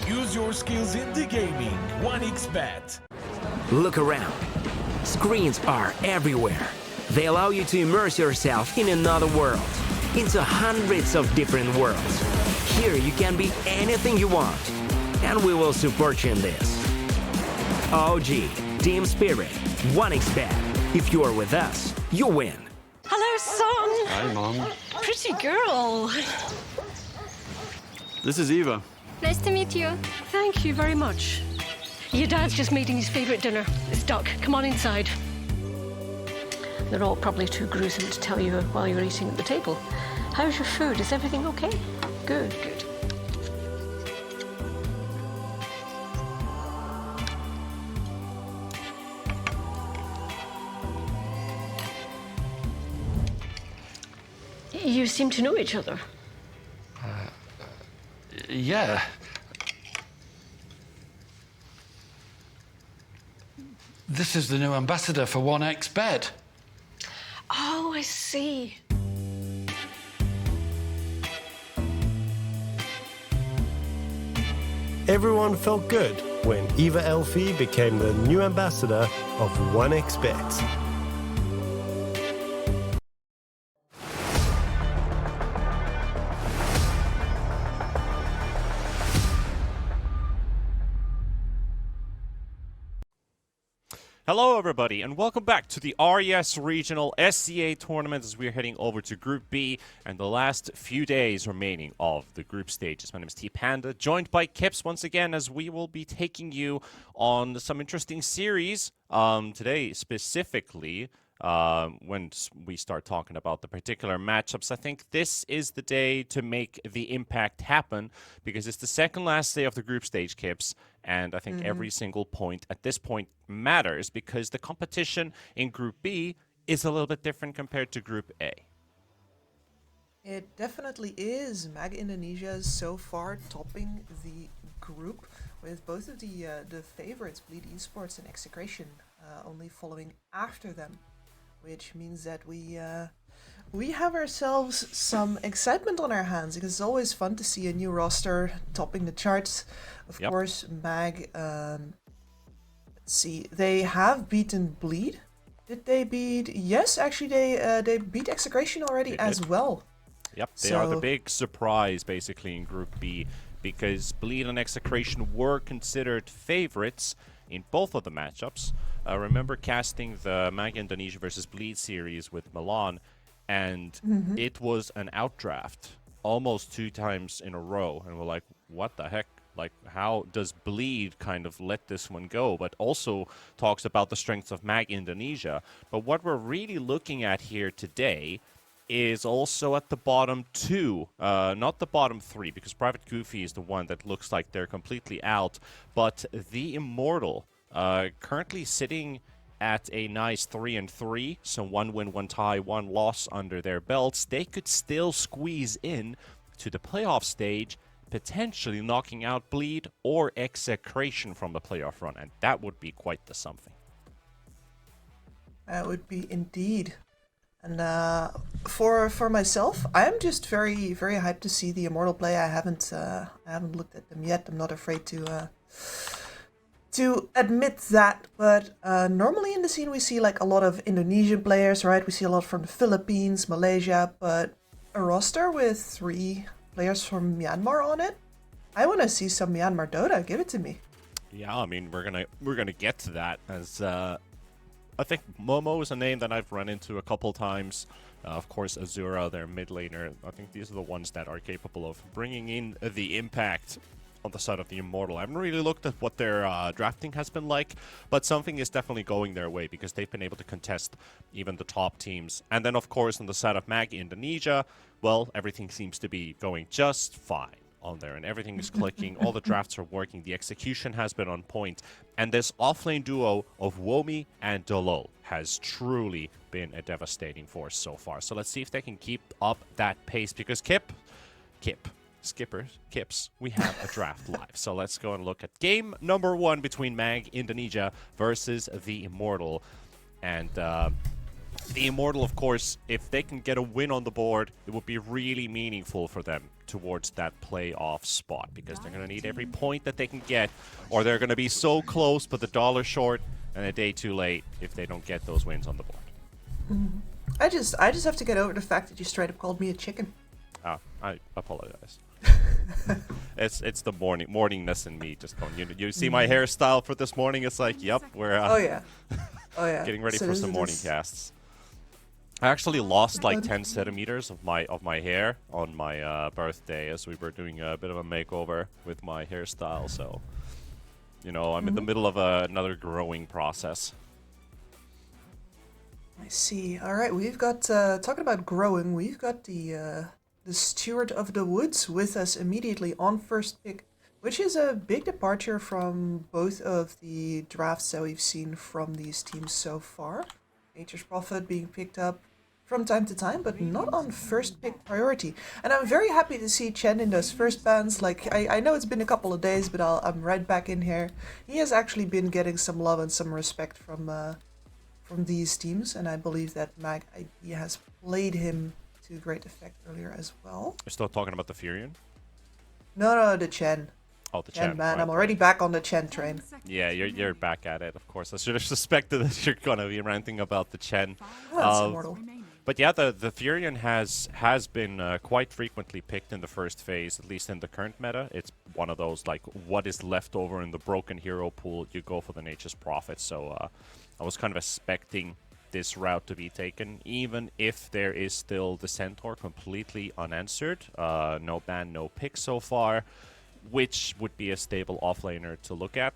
Use your skills in the gaming. 1xBet. Look around. Screens are everywhere. They allow you to immerse yourself in another world, into hundreds of different worlds. Here you can be anything you want, and we will support you in this. OG, Team Spirit, 1xBet. If you are with us, you win. Hello, son. Hi, Mom. Pretty girl. This is Eva. Nice to meet you. Thank you very much. Your dad's just making his favorite dinner. It's duck. Come on inside. They're all probably too gruesome to tell you while you're eating at the table. How's your food? Is everything okay? Good, good. You seem to know each other. Yeah. This is the new ambassador for 1xBet. Oh, I see. Everyone felt good when Eva Elfie became the new ambassador of 1xBet. Hello everybody and welcome back to the RES Regional SCA Tournament as we're heading over to Group B and the last few days remaining of the group stages. My name is T Panda, joined by Kips once again as we will be taking you on some interesting series today specifically. When we start talking about the particular matchups, I think this is the day to make the impact happen because it's the second last day of the group stage, Kips, and I think every single point at this point matters because the competition in Group B is a little bit different compared to Group A. It definitely is. MAG Indonesia is so far topping the group with both of the favorites, Bleed Esports and Execration, only following after them. Which means that we have ourselves some excitement on our hands because it's always fun to see a new roster topping the charts. Of course, MAG. Let's see, they have beaten Bleed. Did they beat? Yes, actually, they beat Execration already as well. Yep, they are the big surprise basically in Group B because Bleed and Execration were considered favorites in both of the matchups. Remember casting the MAG Indonesia versus Bleed series with Milan, and it was an outdraft almost 2 times in a row. And we're like, what the heck? Like, how does Bleed kind of let this one go? But also talks about the strengths of MAG Indonesia. But what we're really looking at here today is also at the bottom 2, not the bottom 3, because Private Goofy is the one that looks like they're completely out, but the Immortal, currently sitting at a nice 3-3, so 1 win, 1 tie, 1 loss under their belts. They could still squeeze in to the playoff stage, potentially knocking out Bleed or Execration from the playoff run, and that would be quite the something. That would be indeed. And for myself, I'm just very, very hyped to see the Immortal play. I haven't looked at them yet. I'm not afraid to admit that, but normally in the scene we see like a lot of Indonesian players, right? We see a lot from the Philippines, Malaysia, but a roster with 3 players from Myanmar on it. I want to see some Myanmar Dota. Give it to me. Yeah, I mean we're gonna get to that as I think Momo is a name that I've run into a couple times Of course, Azura, their mid laner. I think these are the ones that are capable of bringing in the impact on the side of the Immortal. I haven't really looked at what their drafting has been like, but something is definitely going their way because they've been able to contest even the top teams. And then, of course, on the side of Mag Indonesia, well, everything seems to be going just fine on there, and everything is clicking. All the drafts are working. The execution has been on point. And this offlane duo of Womi and Dolol has truly been a devastating force so far. So let's see if they can keep up that pace because Kips, we have a draft live. So let's go and look at game number 1 between Mag Indonesia versus the Immortal. And the Immortal, of course, if they can get a win on the board, it would be really meaningful for them towards that playoff spot because they're going to need every point that they can get, or they're going to be so close but the dollar short and a day too late if they don't get those wins on the board. I just have to get over the fact that you straight up called me a chicken. I apologize. It's the morningness in me just going. You see my hairstyle for this morning? It's like, yep, we're Oh yeah. getting ready So for this some is- morning casts. I actually lost like 10 centimeters of my hair on my birthday as we were doing a bit of a makeover with my hairstyle. So, you know, I'm in the middle of another growing process. I see. All right, we've got talking about growing. We've got the Steward of the Woods with us immediately on first pick, which is a big departure from both of the drafts that we've seen from these teams so far. Nature's Prophet being picked up from time to time, but not on first pick priority. And I'm very happy to see Chen in those first bans. Like, I know it's been a couple of days, but I'm right back in here. He has actually been getting some love and some respect from these teams, and I believe that Mag ID has played him to great effect earlier as well. You're still talking about the Furion? No, the Chen. Oh, the Chen, Chen. man. Right, I'm already right. back on the Chen train. Yeah, you're back at it, of course. I should have suspected that you're going to be ranting about the Chen. Oh, that's immortal. But yeah, the Furion has been quite frequently picked in the first phase, at least in the current meta. It's one of those, like, what is left over in the broken hero pool, you go for the Nature's Prophet. So I was kind of expecting this route to be taken, even if there is still the Centaur completely unanswered. No ban, no pick so far, which would be a stable offlaner to look at.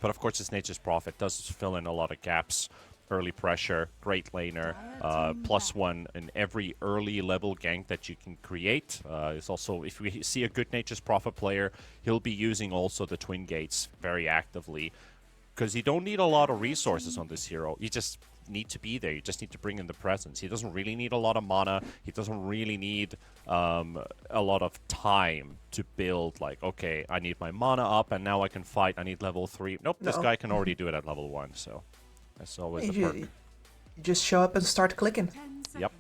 But of course, this Nature's Prophet does fill in a lot of gaps. Early pressure, great laner, +1 in every early level gank that you can create. It's also, if we see a good Nature's Prophet player, he'll be using also the Twin Gates very actively, because you don't need a lot of resources on this hero. You just need to be there. You just need to bring in the presence. He doesn't really need a lot of mana. He doesn't really need a lot of time to build, like, okay, I need my mana up and now I can fight. I need level 3. Nope, this guy can already do it at level 1, so that's always a perk. You just show up and start clicking. Yep.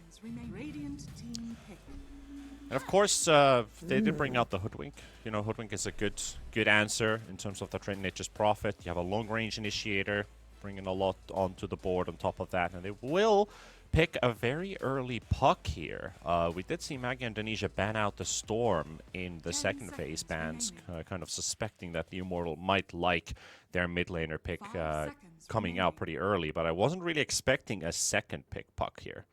And of course, they did bring out the Hoodwink. You know, Hoodwink is a good answer in terms of the Trend Nature's Prophet. You have a long-range initiator, bringing a lot onto the board on top of that, and they will pick a very early puck here. We did see Mag Indonesia ban out the Storm in the second phase bans, kind of suspecting that the Immortal might like their mid laner pick coming out pretty early, but I wasn't really expecting a second pick puck here.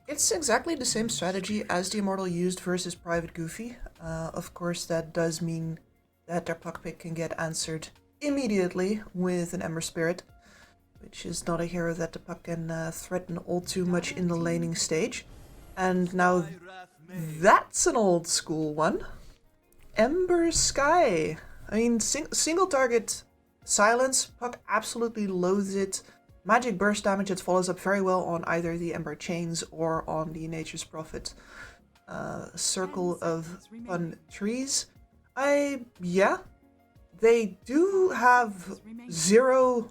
It's exactly the same strategy as the Immortal used versus Private Goofy. Of course, that does mean that their puck pick can get answered immediately with an Ember Spirit, which is not a hero that the puck can threaten all too much in the laning stage. And now that's an old school one. Ember Sky. I mean, single target silence, puck absolutely loathes it. Magic burst damage, it follows up very well on either the Ember Chains or on the Nature's Prophet circle of fun trees. Yeah. They do have 0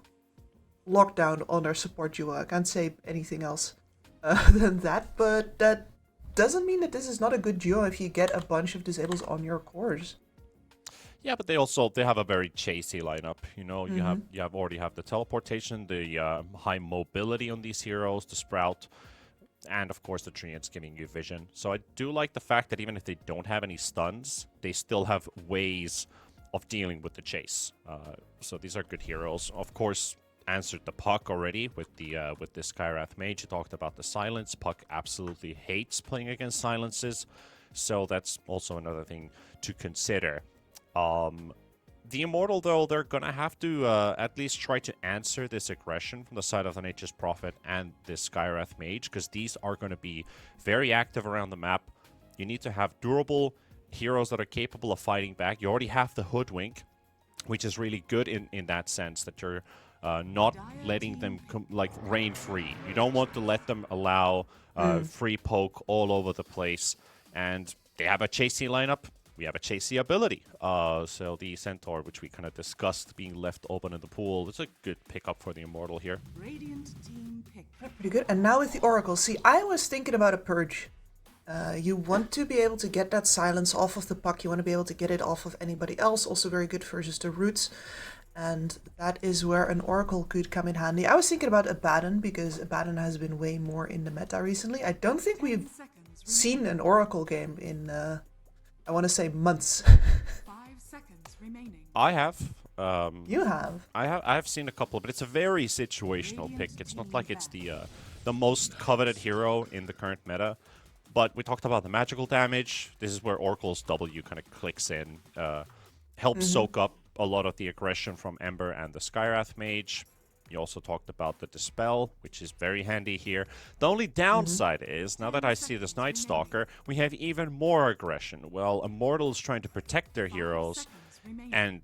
lockdown on their support duo. I can't say anything else than that, but that doesn't mean that this is not a good duo if you get a bunch of disables on your cores. Yeah, but they have a very chasey lineup. You know, you already have the teleportation, the high mobility on these heroes, the Sprout, and of course the Treants giving you vision. So I do like the fact that even if they don't have any stuns, they still have ways of dealing with the chase. So these are good heroes. Of course, answered the Puck already with the Skyrath Mage. You talked about the silence. Puck absolutely hates playing against silences, so that's also another thing to consider. The Immortal, though, they're gonna have to at least try to answer this aggression from the side of the Nature's Prophet and this Skyrath Mage, because these are going to be very active around the map. You need to have durable heroes that are capable of fighting back. You already have the Hoodwink, which is really good in that sense, that you're not letting them reign free. You don't want to let them allow free poke all over the place. And they have a chasey lineup. We have a chasey ability. So the Centaur, which we kind of discussed being left open in the pool, it's a good pickup for the Immortal here. Radiant team pick. Pretty good. And now with the Oracle. See, I was thinking about a Purge. You want to be able to get that silence off of the Puck. You want to be able to get it off of anybody else. Also very good versus the Roots. And that is where an Oracle could come in handy. I was thinking about Abaddon, because Abaddon has been way more in the meta recently. I don't think we've seen an Oracle game in, I want to say, months. 5 seconds remaining. I have. You have? I have seen a couple, but it's a very situational pick. It's not like it's the most coveted hero in the current meta. But we talked about the magical damage. This is where Oracle's W kind of clicks in. Helps soak up a lot of the aggression from Ember and the Skyrath Mage. You also talked about the Dispel, which is very handy here. The only downside is, now that I see this Night Stalker, we have even more aggression. Well, Immortal is trying to protect their heroes, and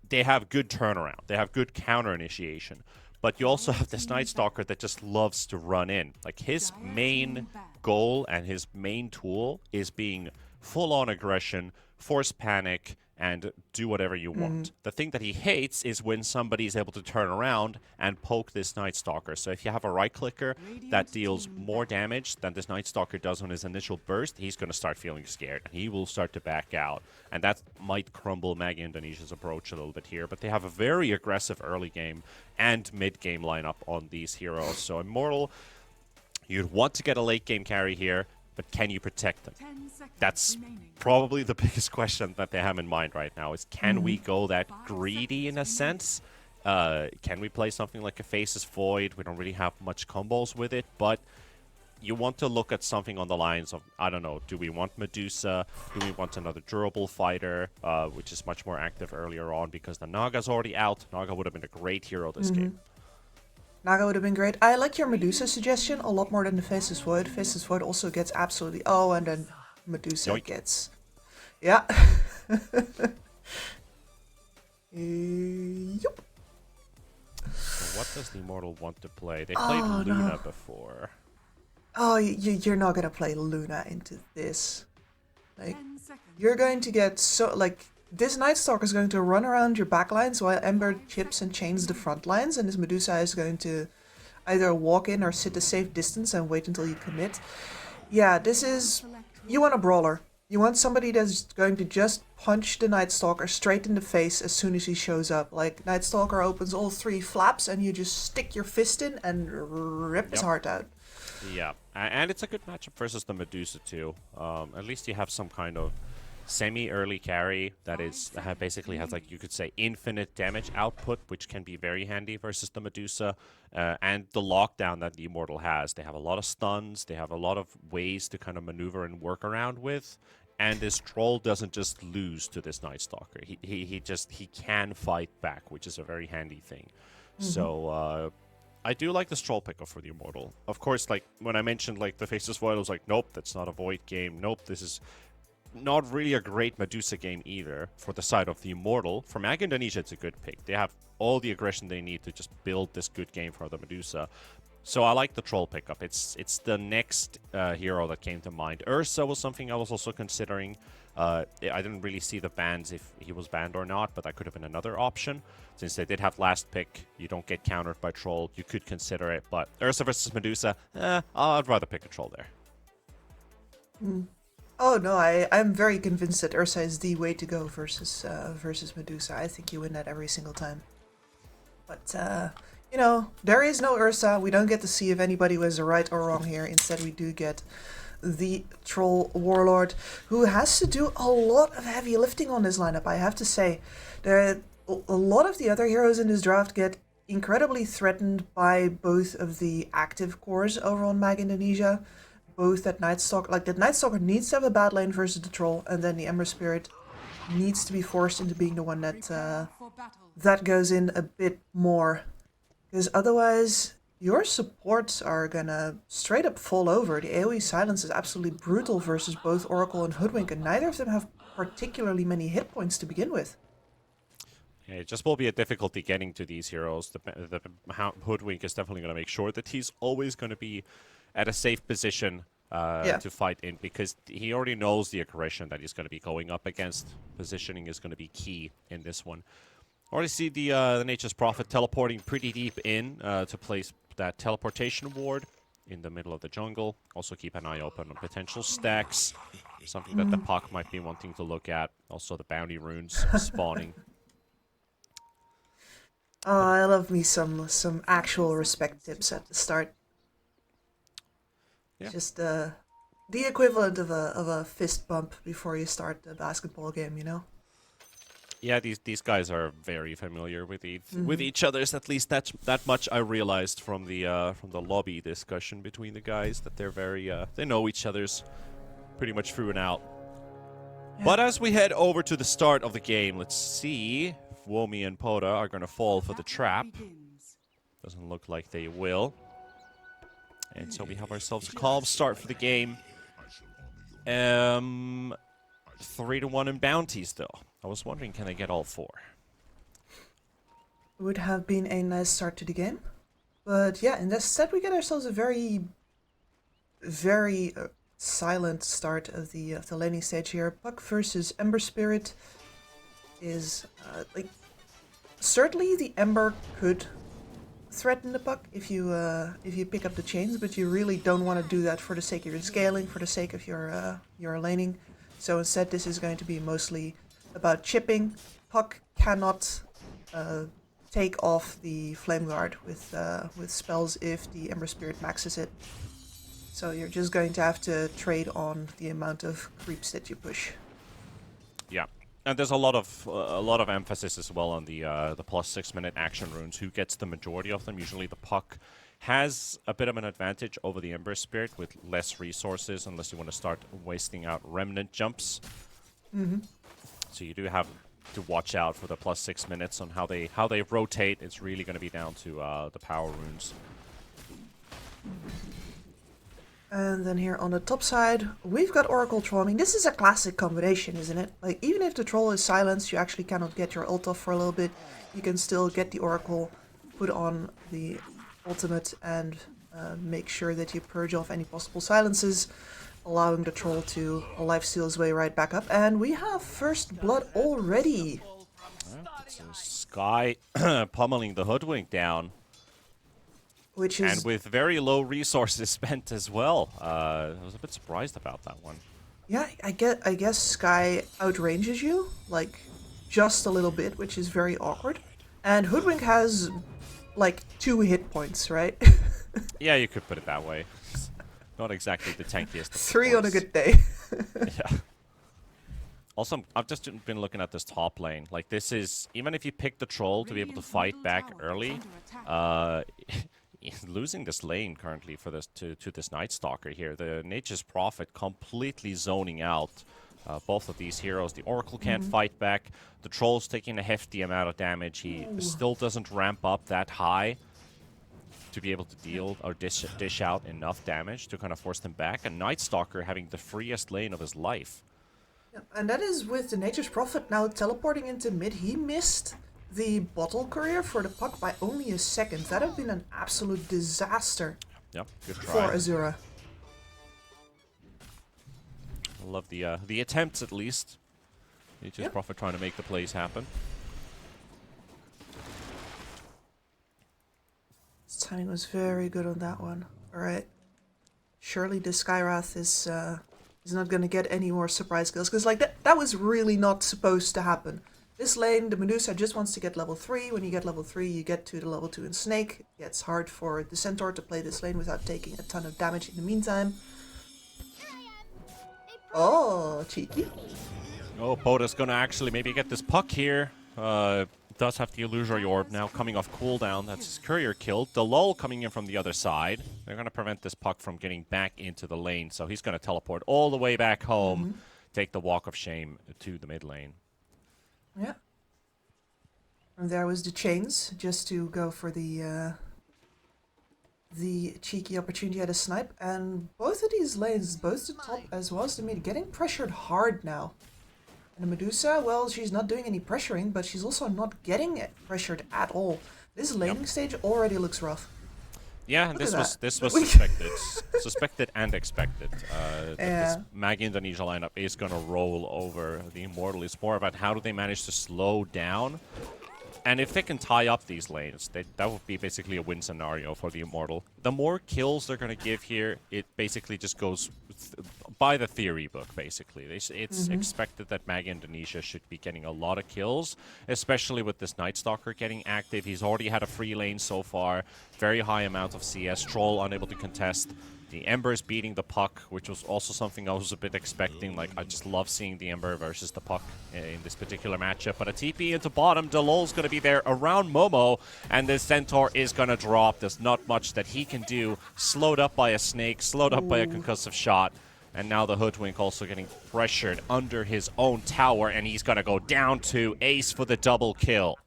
they have good turnaround. They have good counter initiation. But you also have this Night Stalker that just loves to run in. Like, his main goal and his main tool is being full-on aggression, force panic, and do whatever you want. The thing that he hates is when somebody is able to turn around and poke this Night Stalker. So if you have a right-clicker that deals more damage than this Night Stalker does on his initial burst, he's going to start feeling scared, and he will start to back out. And that might crumble Magi Indonesia's approach a little bit here, but they have a very aggressive early game and mid-game lineup on these heroes. So Immortal, you'd want to get a late-game carry here, but can you protect them? That's probably the biggest question that they have in mind right now, is can we go that greedy in a sense? Can we play something like a Faceless Void? We don't really have much combos with it, but you want to look at something on the lines of, I don't know, do we want Medusa? Do we want another durable fighter, which is much more active earlier on because the Naga's already out? Naga would have been a great hero this game. Naga would have been great. I like your Medusa suggestion a lot more than the Faceless Void. Faceless Void also gets absolutely... Oh, and then Medusa gets... Yeah. Yup. So what does the Immortal want to play? They played Luna before. Oh, you're not going to play Luna into this. Like, you're going to get so... Like, this Night Stalker is going to run around your backlines while Ember chips and chains the front lines, and this Medusa is going to either walk in or sit a safe distance and wait until you commit. Yeah, this is... You want a brawler. You want somebody that's going to just punch the Night Stalker straight in the face as soon as he shows up. Like, Night Stalker opens all 3 flaps and you just stick your fist in and rip his heart out. Yeah, and it's a good matchup versus the Medusa too. At least you have some kind of semi-early carry that is basically has, like, you could say, infinite damage output, which can be very handy versus the Medusa, and the lockdown that the Immortal has. They have a lot of stuns, they have a lot of ways to kind of maneuver and work around with, and this Troll doesn't just lose to this Night Stalker. He can fight back, which is a very handy thing. So I do like this Troll pickup for the Immortal. Of course, like, when I mentioned, like, the Faceless Void, I was like, nope, that's not a Void game. Nope, this is not really a great Medusa game either for the side of the Immortal. For Magi Indonesia, it's a good pick. They have all the aggression they need to just build this good game for the Medusa. So I like the Troll pickup. It's the next hero that came to mind. Ursa was something I was also considering. I didn't really see the bans if he was banned or not, but that could have been another option. Since they did have last pick, you don't get countered by Troll, you could consider it. But Ursa versus Medusa, I'd rather pick a Troll there. Oh no, I'm very convinced that Ursa is the way to go versus Medusa. I think you win that every single time. But you know, there is no Ursa. We don't get to see if anybody was right or wrong here. Instead, we do get the Troll Warlord, who has to do a lot of heavy lifting on this lineup. I have to say, a lot of the other heroes in this draft get incredibly threatened by both of the active cores over on Mag Indonesia. Both that Night Stalker, like that Night Stalker needs to have a bad lane versus the Troll, and then the Ember Spirit needs to be forced into being the one that For battle. that goes in a bit more. Because otherwise, your supports are gonna straight up fall over. The AoE silence is absolutely brutal versus both Oracle and Hoodwink, and neither of them have particularly many hit points to begin with. Yeah, it just will be a difficulty getting to these heroes. The Hoodwink is definitely going to make sure that he's always going to be at a safe position to fight in, because he already knows the aggression that he's going to be going up against. Positioning is going to be key in this one. Already see the Nature's Prophet teleporting pretty deep in to place that teleportation ward in the middle of the jungle. Also keep an eye open on potential stacks. Something that the Puck might be wanting to look at. Also the bounty runes spawning. Oh, I love me some actual respect tips at the start. Yeah. Just the equivalent of a fist bump before you start the basketball game, you know? Yeah, these guys are very familiar with each other's. At least that much I realized from the lobby discussion between the guys, that they're very they know each other's pretty much through and out. Yeah. But as we head over to the start of the game, let's see if Womi and Poda are going to fall for the trap. Doesn't look like they will. And so we have ourselves a calm start for the game. 3-1 in bounties, though. I was wondering, can they get all 4? Would have been a nice start to the game. But yeah, instead we get ourselves a very, very silent start of the laning stage here. Puck versus Ember Spirit is like, certainly the Ember could threaten the Puck if you pick up the chains, but you really don't want to do that for the sake of your scaling, for the sake of your laning. So instead, this is going to be mostly about chipping. Puck cannot take off the Flame Guard with spells if the Ember Spirit maxes it. So you're just going to have to trade on the amount of creeps that you push. Yeah, and there's a lot of emphasis as well on the plus 6 minute action runes. Who gets the majority of them? Usually the Puck has a bit of an advantage over the Ember Spirit with less resources, unless you want to start wasting out remnant jumps. So you do have to watch out for the plus 6 minutes on how they rotate. It's really going to be down to the power runes. And then here on the top side, we've got Oracle Troll. I mean, this is a classic combination, isn't it? Like, even if the Troll is silenced, you actually cannot get your ult off for a little bit. You can still get the Oracle, put on the ultimate, and make sure that you purge off any possible silences, allowing the Troll to lifesteal his way right back up. And we have first blood already. So Sky pummeling the Hoodwink down. Which is... And with very low resources spent as well. I was a bit surprised about that one. Yeah, I guess Sky outranges you, like, just a little bit, which is very awkward. And Hoodwink has, like, 2 hit points, right? Yeah, you could put it that way. Not exactly the tankiest of 3 on a supports. good day. Yeah. Also, I've just been looking at this top lane. Like, this is... Even if you pick the Troll to be able to fight back early, losing this lane currently for this to this Night Stalker here. The Nature's Prophet completely zoning out both of these heroes. The Oracle can't fight back. The Troll's taking a hefty amount of damage. He still doesn't ramp up that high to be able to deal or dish out enough damage to kind of force them back. And Night Stalker having the freest lane of his life. Yeah, and that is with the Nature's Prophet now teleporting into mid. He missed the bottle courier for the Puck by only a second. That would have been an absolute disaster. Yep, good try. For Azura. I love the attempts at least. Nature's Prophet trying to make the plays happen. His timing was very good on that one. Alright. Surely the Skywrath is not going to get any more surprise kills. Because like that was really not supposed to happen. This lane, the Medusa just wants to get level 3. When you get level 3, you get to the level 2 in Snake. It gets hard for the Centaur to play this lane without taking a ton of damage in the meantime. Oh, cheeky. Oh, Poda's gonna actually maybe get this Puck here. does have the Illusory Orb now coming off cooldown. That's his courier kill. Delol coming in from the other side. They're going to prevent this puck from getting back into the lane, so he's going to teleport all the way back home, take the walk of shame to the mid lane. Yeah. And there was the chains, just to go for the cheeky opportunity at a snipe. And both of these lanes, both the top as well as the mid, getting pressured hard now. And the Medusa, well, she's not doing any pressuring, but she's also not getting it pressured at all. This laning stage already looks rough. Yeah, and Look this was suspected, suspected and expected. That this Mag Indonesia lineup is gonna roll over the Immortal. It's more about how do they manage to slow down. And if they can tie up these lanes, that would be basically a win scenario for the Immortal. The more kills they're going to give here, it basically just goes by the theory book, basically. It's expected that Mag Indonesia should be getting a lot of kills, especially with this Night Stalker getting active. He's already had a free lane so far, very high amount of CS. Troll unable to contest. The Ember's beating the puck, which was also something I was a bit expecting. Like, I just love seeing the Ember versus the puck in this particular matchup. But a TP into bottom. Delol's going to be there around Momo, and the Centaur is going to drop. There's not much that he can do. Slowed up by a snake, slowed up by a concussive shot. And now the Hoodwink also getting pressured under his own tower, and he's going to go down to Ace for the double kill.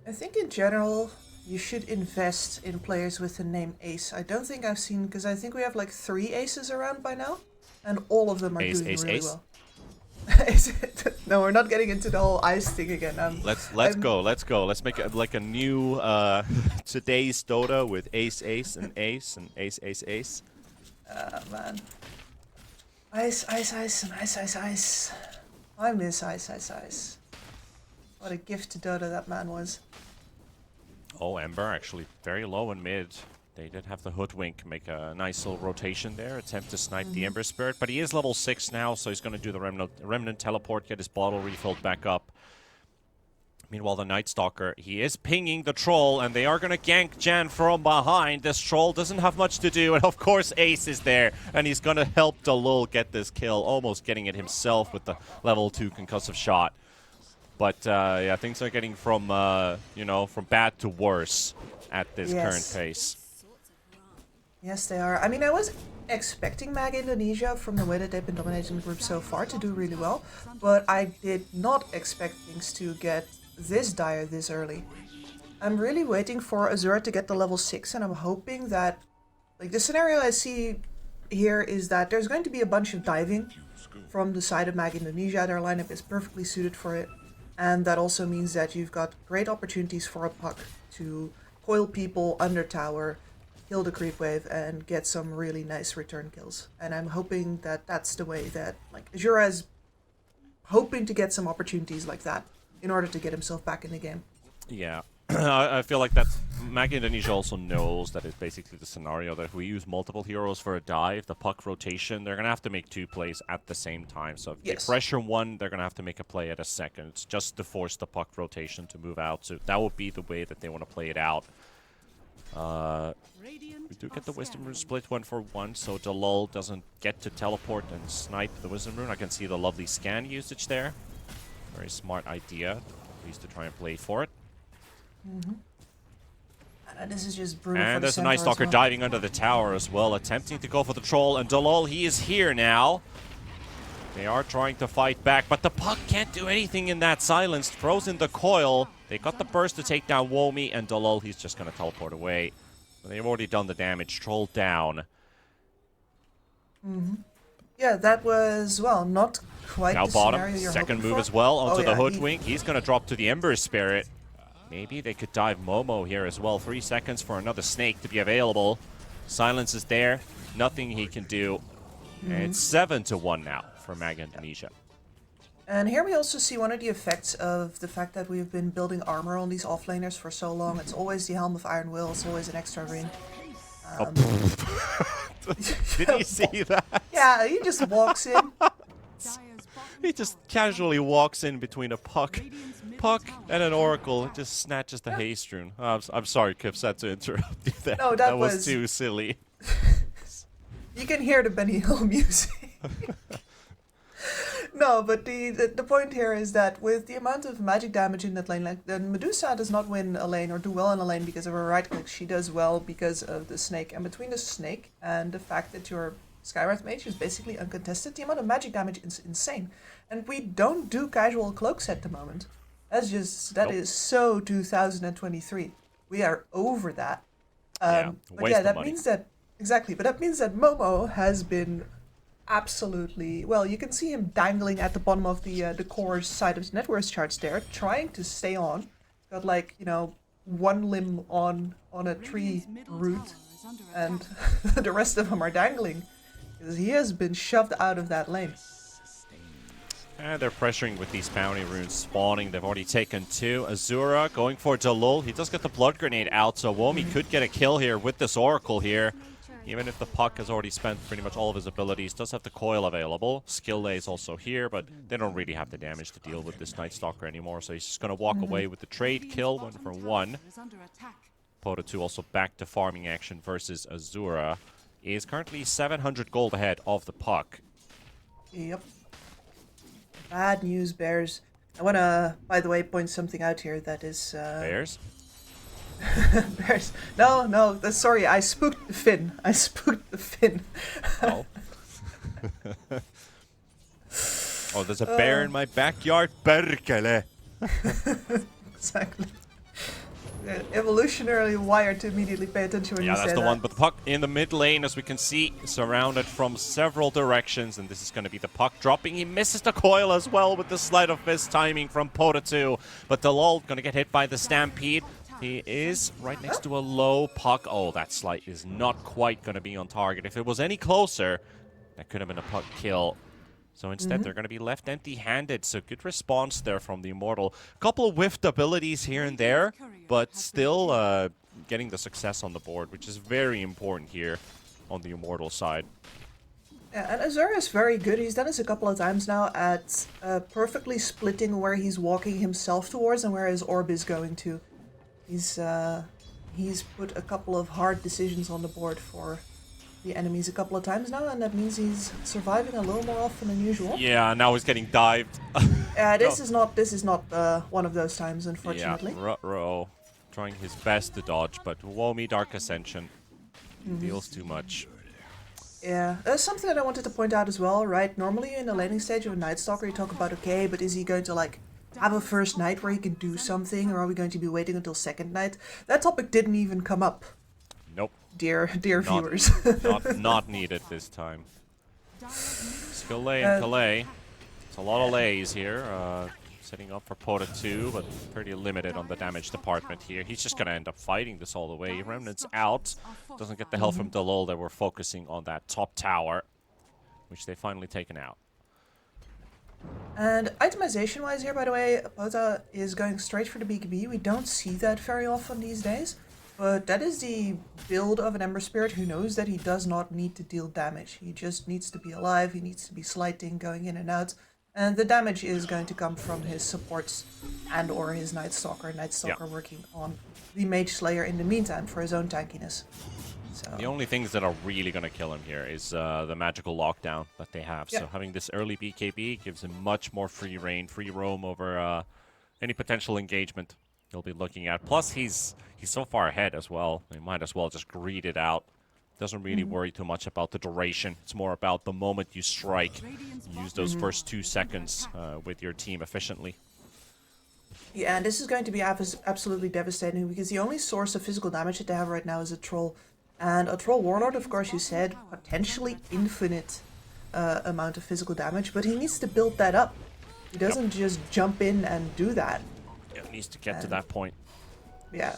I think in general, you should invest in players with the name Ace. I don't think I've seen, because I think we have like 3 aces around by now, and all of them are doing really well. No, we're not getting into the whole ice thing again. Let's go. Let's make it like a new today's Dota with Ace and Ace. Man. Ice and ice. I miss ice. What a gift to Dota that man was. Oh, Ember actually very low in mid. They did have the Hoodwink make a nice little rotation there, attempt to snipe the Ember Spirit, but he is level 6 now, so he's going to do the Remnant Teleport, get his bottle refilled back up. Meanwhile, the Night Stalker, he is pinging the Troll, and they are going to gank Jan from behind. This Troll doesn't have much to do, and of course Ace is there, and he's going to help Dalul get this kill, almost getting it himself with the level 2 concussive shot. But yeah, things are getting from, you know, from bad to worse at this current pace. Yes, they are. I mean, I was expecting Mag Indonesia, from the way that they've been dominating the group so far, to do really well. But I did not expect things to get this dire this early. I'm really waiting for Azura to get the level 6, and I'm hoping that, like, the scenario I see here is that there's going to be a bunch of diving from the side of Mag Indonesia. Their lineup is perfectly suited for it. And that also means that you've got great opportunities for a puck to coil people under tower, kill the creep wave, and get some really nice return kills. And I'm hoping that that's the way that, like, Azura is hoping to get some opportunities like that in order to get himself back in the game. Yeah. I feel like that's... Mag Indonesia also knows that it's basically the scenario that if we use multiple heroes for a dive, the puck rotation, they're going to have to make 2 plays at the same time. So if they pressure one, they're going to have to make a play at a second. It's just to force the puck rotation to move out. So that would be the way that they want to play it out. We do get the Wisdom Rune split 1-for-1, so Dalul doesn't get to teleport and snipe the Wisdom Rune. I can see the lovely scan usage there. Very smart idea, at least to try and play for it. This is just brutal. And there's a Night Stalker diving under the tower as well, attempting to go for the Troll. And Dalul, he is here now. They are trying to fight back, but the puck can't do anything in that silence. Throws in the coil. They got the burst to take down Womi, and Dalul, he's just going to teleport away. But they've already done the damage. Troll down. Yeah, that was, well, not quite now the bottom, scenario you're second hoping move for. as well onto the yeah, Hoodwink. He's going to drop to the Ember Spirit. Maybe they could dive Momo here as well. 3 seconds for another snake to be available. Silence is there. Nothing he can do. And it's 7-1 now for Mag Indonesia. And here we also see one of the effects of the fact that we've been building armor on these offlaners for so long. It's always the Helm of Iron Will. It's always an extra ring. Did you see that? Yeah, he just walks in. He just casually walks in between a puck and an Oracle. It just snatches the haste rune. I'm sorry, Kips, had to interrupt you there. No, that was too silly. You can hear the Benny Hill music. No, but the point here is that with the amount of magic damage in that lane, like the Medusa does not win a lane or do well in a lane because of her right click. She does well because of the snake. And between the snake and the fact that your Skywrath mage is basically uncontested, the amount of magic damage is insane. And we don't do casual cloaks at the moment. That is so 2023. We are over that. But yeah, that means that exactly. But that means that Momo has been absolutely, well, you can see him dangling at the bottom of the core side of the net worth charts there, trying to stay on. Got like, you know, one limb on a tree root, and the rest of them are dangling. Because he has been shoved out of that lane. And they're pressuring with these bounty runes spawning. They've already taken 2. Azura going for Dalul. He does get the blood grenade out, so Womi could get a kill here with this Oracle here. Even if the Puck has already spent pretty much all of his abilities, does have the coil available. Skill Lay is also here, but they don't really have the damage to deal with this Night Stalker anymore, so he's just going to walk away with the trade kill, 1 for 1. Pota 2 also back to farming action versus Azura. Is currently 700 gold ahead of the Puck. Yep. Bad news, Bears. I want to, by the way, point something out here that is... Bears? Bears. No, sorry, I spooked the Finn. Oh. Oh, there's a bear in my backyard. Perkele. Exactly. Evolutionarily wired to immediately pay attention when you say that. Yeah, that's the one. But the Puck in the mid lane, as we can see, surrounded from several directions. And this is going to be the Puck dropping. He misses the coil as well with the sleight of fist timing from Pota 2. But Dalul going to get hit by the Stampede. He is right next to a low Puck. Oh, that slight is not quite going to be on target. If it was any closer, that could have been a Puck kill. So instead, they're going to be left empty-handed. So good response there from the Immortal. A couple of whiffed abilities here and there, but still getting the success on the board, which is very important here on the Immortal side. Yeah, and Azura is very good. He's done this a couple of times now at perfectly splitting where he's walking himself towards and where his orb is going to. He's put a couple of hard decisions on the board for the enemies a couple of times now, and that means he's surviving a little more often than usual. Yeah, now he's getting dived. This is not one of those times, unfortunately. Yeah, Ruh-roh trying his best to dodge, but Womi Dark Ascension deals too much. Yeah, there's something that I wanted to point out as well, right? Normally in the laning stage of a Night Stalker, you talk about, okay, but is he going to like have a first night where he can do something, or are we going to be waiting until second night? That topic didn't even come up. Nope. Dear viewers. not needed this time. Skill Lay and Calais. It's a lot of lays here. Setting up for Pota 2, but pretty limited on the damage department here. He's just going to end up fighting this all the way. Remnant's out. Doesn't get the help from Dalul. They were focusing on that top tower, which they finally taken out. And itemization-wise here, by the way, Pota is going straight for the BKB. We don't see that very often these days. But that is the build of an Ember Spirit who knows that he does not need to deal damage. He just needs to be alive, he needs to be slighting, going in and out. And the damage is going to come from his supports and or his Night Stalker. Working on the Mage Slayer in the meantime for his own tankiness. So. The only things that are really going to kill him here is the magical lockdown that they have. So having this early BKB gives him much more free reign, free roam over any potential engagement he'll be looking at. Plus, he's so far ahead as well. He might as well just greed it out. Doesn't really worry too much about the duration. It's more about the moment you strike. Use those first 2 seconds with your team efficiently. Yeah, and this is going to be absolutely devastating because the only source of physical damage that they have right now is a troll. And a troll warlord, of course, you said, potentially infinite amount of physical damage, but he needs to build that up. He doesn't just jump in and do that. Yeah, it needs to get to that point. Yeah.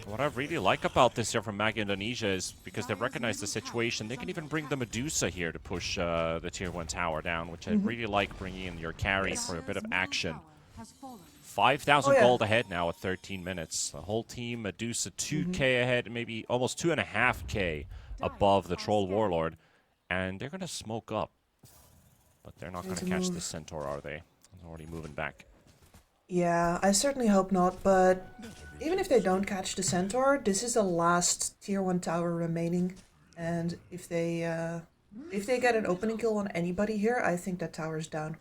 What I really like about this here from Mag Indonesia is because they recognize the situation, they can even bring the Medusa here to push the tier 1 tower down, which I really like, bringing in your carry for a bit of action. 5,000 gold ahead now at 13 minutes. The whole team, Medusa 2k ahead, maybe almost 2.5k above the Troll Warlord. And they're going to smoke up. But they're not going to catch the Centaur, are they? They're already moving back. Yeah, I certainly hope not, but even if they don't catch the Centaur, this is the last tier 1 tower remaining. And if they if they get an opening kill on anybody here, I think that tower's down.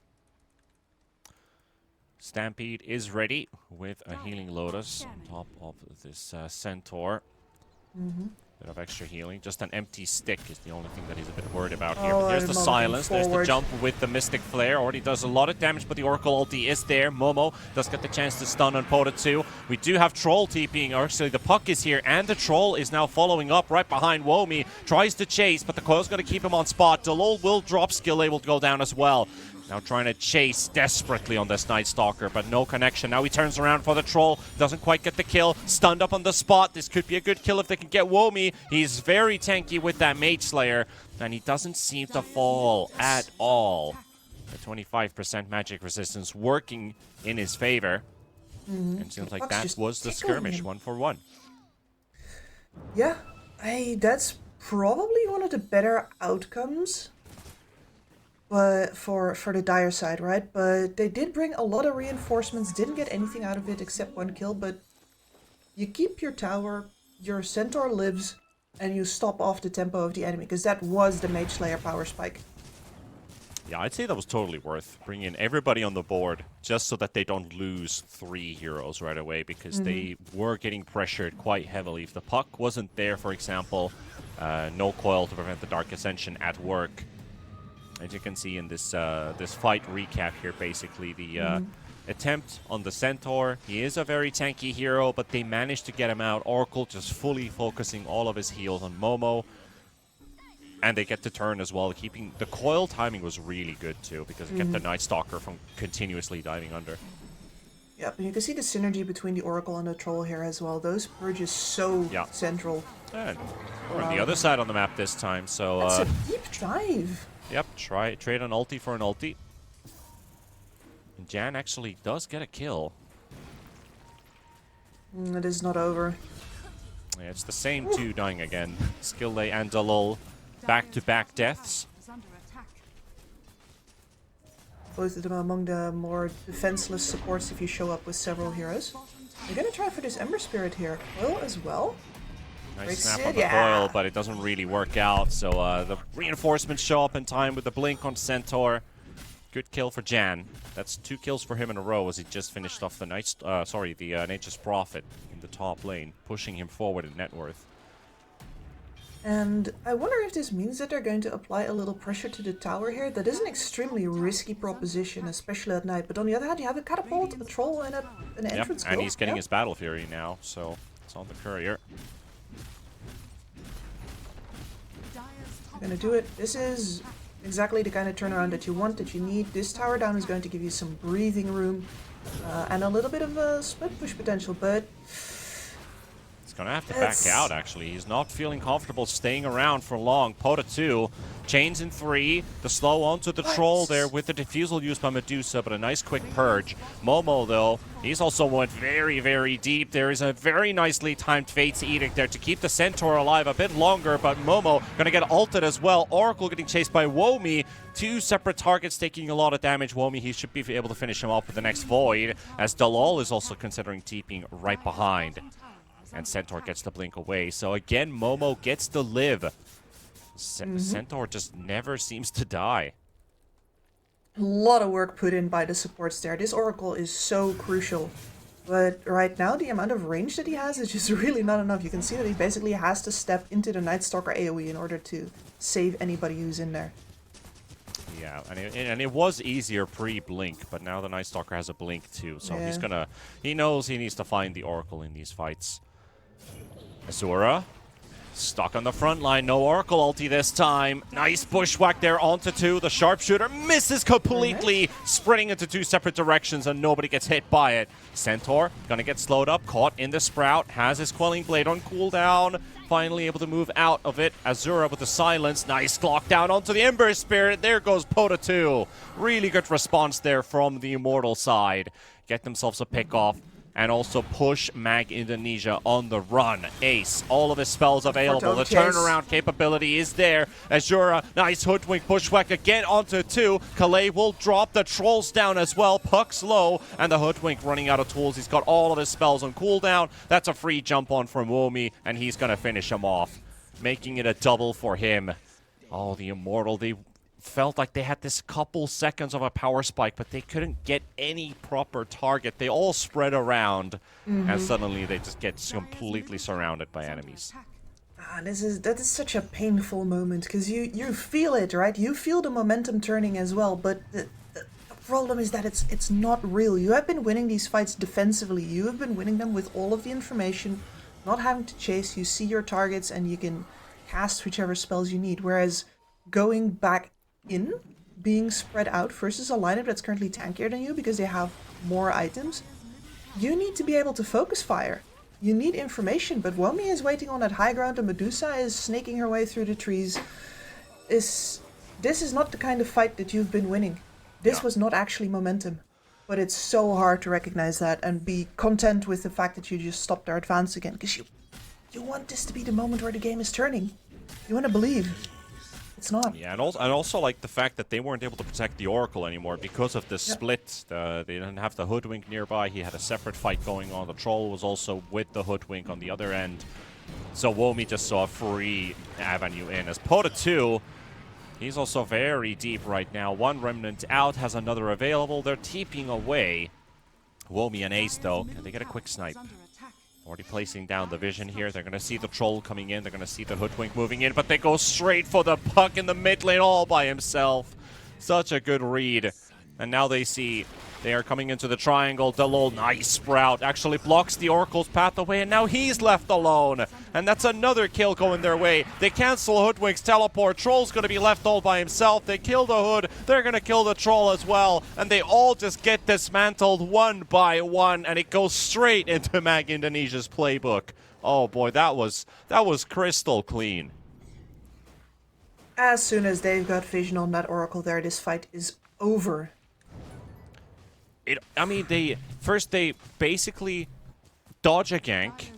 Stampede is ready with a healing Lotus on top of this Centaur. Bit of extra healing. Just an empty stick is the only thing that he's a bit worried about here. Oh, But here's the I'm silence. There's the forward. jump with the Mystic Flare. Already does a lot of damage, but the Oracle ulti is there. Momo does get the chance to stun on Pota 2. We do have Troll TPing. Actually, the Puck is here, and the Troll is now following up right behind Womi. Tries to chase, but the Coil's going to keep him on spot. Delol will drop. Skill able to go down as well. Now trying to chase desperately on this Night Stalker, but no connection. Now he turns around for the Troll. Doesn't quite get the kill. Stunned up on the spot. This could be a good kill if they can get Womi. He's very tanky with that Mage Slayer, and he doesn't seem to fall at all. The 25% magic resistance working in his favor. And it seems like Puck's that just was the tickling skirmish, him. 1-for-1. Yeah, that's probably one of the better outcomes. But for the Dire side, right? But they did bring a lot of reinforcements, didn't get anything out of it except one kill, but you keep your tower, your Centaur lives, and you stop off the tempo of the enemy, because that was the Mage Slayer power spike. Yeah, I'd say that was totally worth bringing everybody on the board just so that they don't lose 3 heroes right away, because they were getting pressured quite heavily. If the Puck wasn't there, for example, no Coil to prevent the Dark Ascension at work. As you can see in this this fight recap here, basically the attempt on the Centaur. He is a very tanky hero, but they managed to get him out. Oracle just fully focusing all of his heals on Momo. And they get to turn as well. Keeping the Coil timing was really good too, because it kept the Night Stalker from continuously diving under. Yep, and you can see the synergy between the Oracle and the Troll here as well. Those purges so central. And we're on the other side on the map this time, so That's a deep dive. yep, trade an ulti for an ulti. And Jan actually does get a kill. It is not over. Yeah, it's the same two dying again. Skillay and Dalol, back-to-back deaths. Both of them among the more defenseless supports if you show up with several heroes. They're gonna try for this Ember Spirit here. Will as well. Nice snap on the coil, but it doesn't really work out. So the reinforcements show up in time with the blink on Centaur. Good kill for Jan. That's 2 kills for him in a row as he just finished off the Nature's Prophet in the top lane, pushing him forward in net worth. And I wonder if this means that they're going to apply a little pressure to the tower here. That is an extremely risky proposition, especially at night. But on the other hand, you have a catapult, a troll, and an entrance and kill. he's getting his Battle Fury now, so it's on the courier. Gonna do it. This is exactly the kind of turnaround that you want, that you need. This tower down is going to give you some breathing room and a little bit of a split push potential, but He's gonna have to back out, actually. He's not feeling comfortable staying around for long. Pota 2, chains in 3, the slow onto the Troll there with the defusal used by Medusa, but a nice quick purge. Momo, though, he's also went very, very deep. There is a very nicely timed Fate's Edict there to keep the Centaur alive a bit longer, but Momo gonna get ulted as well. Oracle getting chased by Womi. 2 separate targets taking a lot of damage. Womi, he should be able to finish him off with the next Void, as Dalol is also considering TPing right behind. And Centaur gets the blink away. So again, Momo gets to live. Centaur just never seems to die. a lot of work put in by the supports there. This Oracle is so crucial. But right now, the amount of range that he has is just really not enough. You can see that he basically has to step into the Night Stalker AoE in order to save anybody who's in there. Yeah, and it was easier pre-blink, but now the Night Stalker has a blink too, so he knows he needs to find the Oracle in these fights. Azura, stuck on the front line, no Oracle ulti this time. Nice bushwhack there onto 2. The sharpshooter misses completely, sprinting into 2 separate directions, and nobody gets hit by it. Centaur gonna get slowed up, caught in the Sprout, has his Quelling Blade on cooldown. Finally able to move out of it. Azura with the silence. Nice clock down onto the Ember Spirit. There goes Pota 2. Really good response there from the Immortal side. Get themselves a pick off. And also push Mag Indonesia on the run. Ace, all of his spells available. The turnaround capability is there. Azura, nice hoodwink bushwhack again onto 2. Calais will drop the trolls down as well. Puck's low, and the hoodwink running out of tools. He's got all of his spells on cooldown. That's a free jump on from Womi, and he's going to finish him off, making it a double for him. Oh, the Immortal, they felt like they had this couple seconds of a power spike, but they couldn't get any proper target. They all spread around, and suddenly they just get completely surrounded by enemies. Ah, that is such a painful moment, because you feel it, right? You feel the momentum turning as well, but the problem is that it's not real. You have been winning these fights defensively. You have been winning them with all of the information, not having to chase. You see your targets and you can cast whichever spells you need. Whereas going back in, being spread out versus a lineup that's currently tankier than you because they have more items, you need to be able to focus fire. You need information, but Womi is waiting on that high ground and Medusa is snaking her way through the trees. This is not the kind of fight that you've been winning. This was not actually momentum. But it's so hard to recognize that and be content with the fact that you just stopped their advance again. Because you want this to be the moment where the game is turning. You want to believe. It's not. Yeah, and also like the fact that they weren't able to protect the Oracle anymore because of this split. They didn't have the Hoodwink nearby. He had a separate fight going on. The Troll was also with the Hoodwink on the other end. So Womi just saw a free avenue in. As Pota 2, he's also very deep right now. One Remnant out, has another available. They're TPing away. Womi and Ace, though. Can they get a quick snipe? Already placing down the vision here. They're going to see the Troll coming in. They're going to see the Hoodwink moving in, but they go straight for the puck in the mid lane all by himself. Such a good read. And now they see they are coming into the triangle. Delol, nice sprout, actually blocks the Oracle's path away, and now he's left alone. And that's another kill going their way. They cancel Hoodwink's teleport. Troll's going to be left all by himself. They kill the Hood. They're going to kill the Troll as well. And they all just get dismantled one by one, and it goes straight into Mag Indonesia's playbook. Oh boy, that was crystal clean. As soon as they've got vision on that Oracle there, this fight is over. I mean, they basically dodge a gank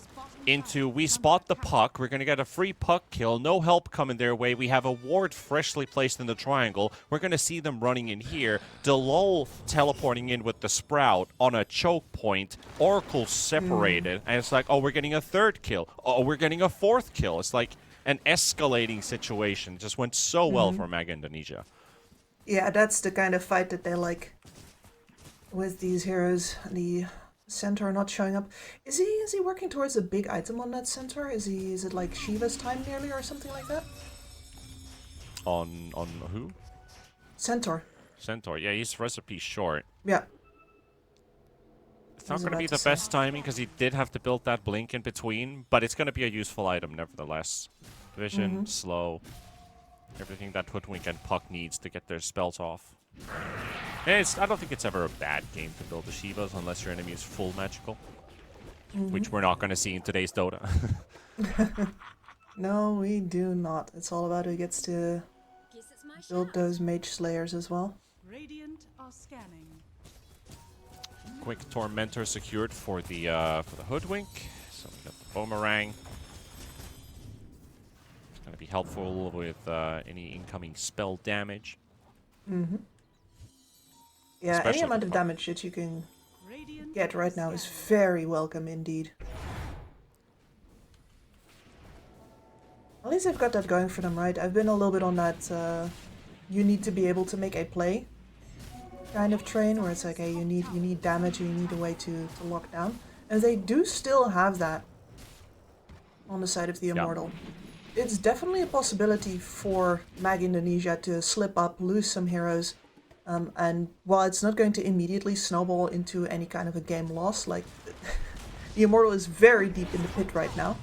into we spot the puck. We're going to get a free puck kill. No help coming their way. We have a ward freshly placed in the triangle. We're going to see them running in here. Delol teleporting in with the Sprout on a choke point. Oracle separated. And it's like, oh, we're getting a third kill. Oh, we're getting a fourth kill. It's like an escalating situation. It just went so well for Mag Indonesia. Yeah, that's the kind of fight that they like. With these heroes, the centaur not showing up. Is he working towards a big item on that centaur? Is it like Shiva's time nearly or something like that? On who? Centaur. Centaur. Yeah, he's recipe short. Yeah. It's not going to be the best timing because he did have to build that blink in between, but it's going to be a useful item nevertheless. Vision, slow, everything that Hoodwink and Puck needs to get their spells off. I don't think it's ever a bad game to build the Shivas unless your enemy is full magical, which we're not going to see in today's Dota. No, we do not. It's all about who gets to build those mage slayers as well. Radiant are scanning. Quick Tormentor secured for the Hoodwink. So we got the Boomerang. It's going to be helpful with any incoming spell damage. Yeah, Especially any amount of for damage that you can get right now is very welcome indeed. At least they've got that going for them, right? I've been a little bit on that you need to be able to make a play kind of train, where it's like, hey, you need damage and you need a way to lock down. And they do still have that on the side of the Immortal. It's definitely a possibility for Mag Indonesia to slip up, lose some heroes. And while it's not going to immediately snowball into any kind of a game loss, like the Immortal is very deep in the pit right now,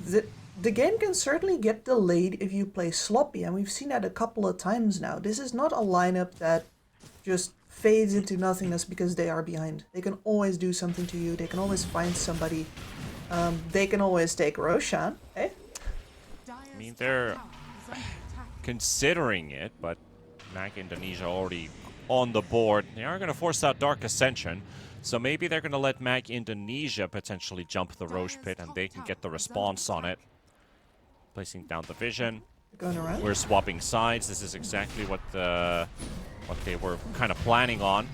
the game can certainly get delayed if you play sloppy, and we've seen that a couple of times now. This is not a lineup that just fades into nothingness because they are behind. They can always do something to you, they can always find somebody, they can always take Roshan, eh? I mean, they're considering it, but Mag Indonesia already on the board. They are going to force out Dark Ascension, so maybe they're going to let Mag Indonesia potentially jump the Roche Pit and they can get the response on it. Placing down the vision. Going around. We're swapping sides. This is exactly what they were kind of planning on.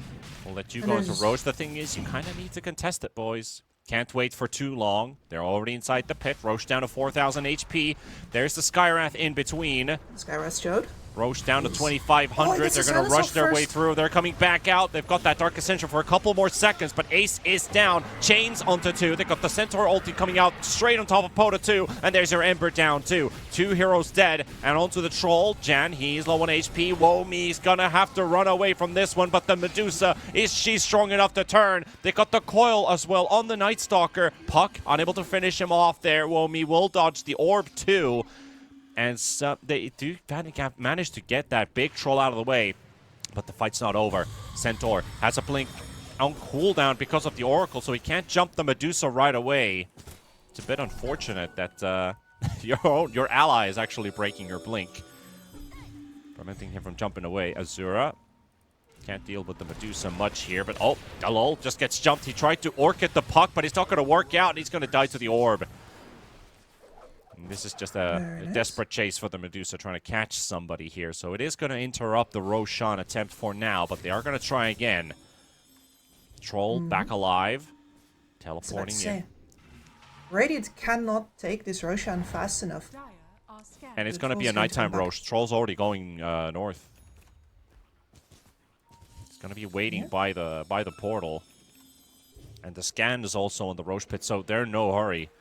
We'll let you go into Roche. The thing is, you kind of need to contest it, boys. Can't wait for too long. They're already inside the pit. Roche down to 4,000 HP. There's the Skywrath in between. Skywrath showed. Roche down to 2,500. They're going to rush their way through. They're coming back out. They've got that Dark Ascension for a couple more seconds, but Ace is down. Chains onto 2. They've got the Centaur ulti coming out straight on top of Pota 2, and there's your Ember down too. 2 heroes dead, and onto the Troll. Jan, he's low on HP. Womi's going to have to run away from this one, but the Medusa, is she strong enough to turn? They got the coil as well on the Night Stalker. Puck, unable to finish him off there. Womi will dodge the orb too. And so they do manage to get that big troll out of the way, but the fight's not over. Centaur has a blink on cooldown because of the Oracle, so he can't jump the Medusa right away. It's a bit unfortunate that your ally is actually breaking your blink, preventing him from jumping away. Azura can't deal with the Medusa much here, but oh, Dalol just gets jumped. He tried to orchid the Puck, but it's not going to work out, and he's going to die to the orb. This is just a desperate chase for the Medusa, trying to catch somebody here. So it is going to interrupt the Roshan attempt for now, but they are going to try again. Troll back alive. Teleporting in. Radiant cannot take this Roshan fast enough. And it's going to be a nighttime Rosh. Troll's already going north. It's going to be waiting by the portal. And the scan is also on the Rosh pit, so they're in no hurry.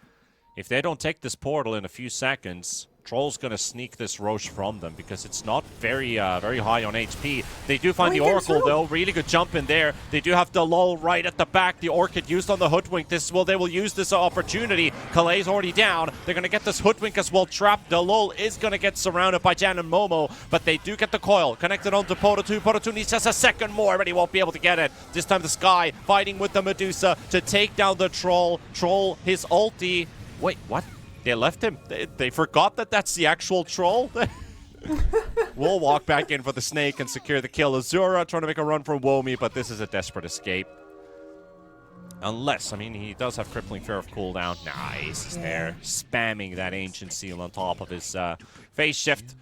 If they don't take this portal in a few seconds, Troll's going to sneak this Roche from them because it's not very high on HP. They do find the Oracle, though. Really good jump in there. They do have the lull right at the back. The Orchid used on the Hoodwink. They will use this opportunity. Kalae's already down. They're going to get this Hoodwink as well trapped. The lull is going to get surrounded by Jan and Momo, but they do get the coil. Connected onto Pota 2. Pota 2 needs just a second more, but he won't be able to get it. This time the Sky fighting with the Medusa to take down the Troll. Troll, his ulti. Wait, what? They left him? They forgot that that's the actual Troll? We'll walk back in for the Snake and secure the kill. Azura trying to make a run for Womi, but this is a desperate escape. Unless, I mean, he does have Crippling Fear of cooldown. Nice, he's there, spamming that Ancient Seal on top of his phase shift.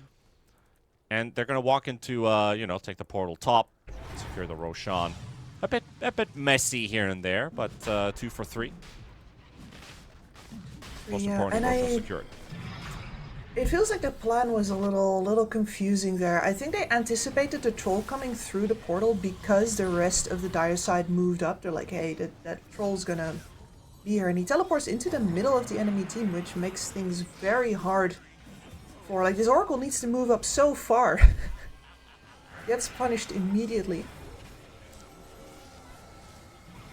And they're going to walk into, take the portal top, secure the Roshan. A bit messy here and there, but 2 for 3. Most important, secured. It feels like the plan was a little confusing there. I think they anticipated the Troll coming through the portal because the rest of the Dire side moved up. They're like, hey, that Troll's gonna be here. And he teleports into the middle of the enemy team, which makes things very hard for, like, this Oracle needs to move up so far. Gets punished immediately.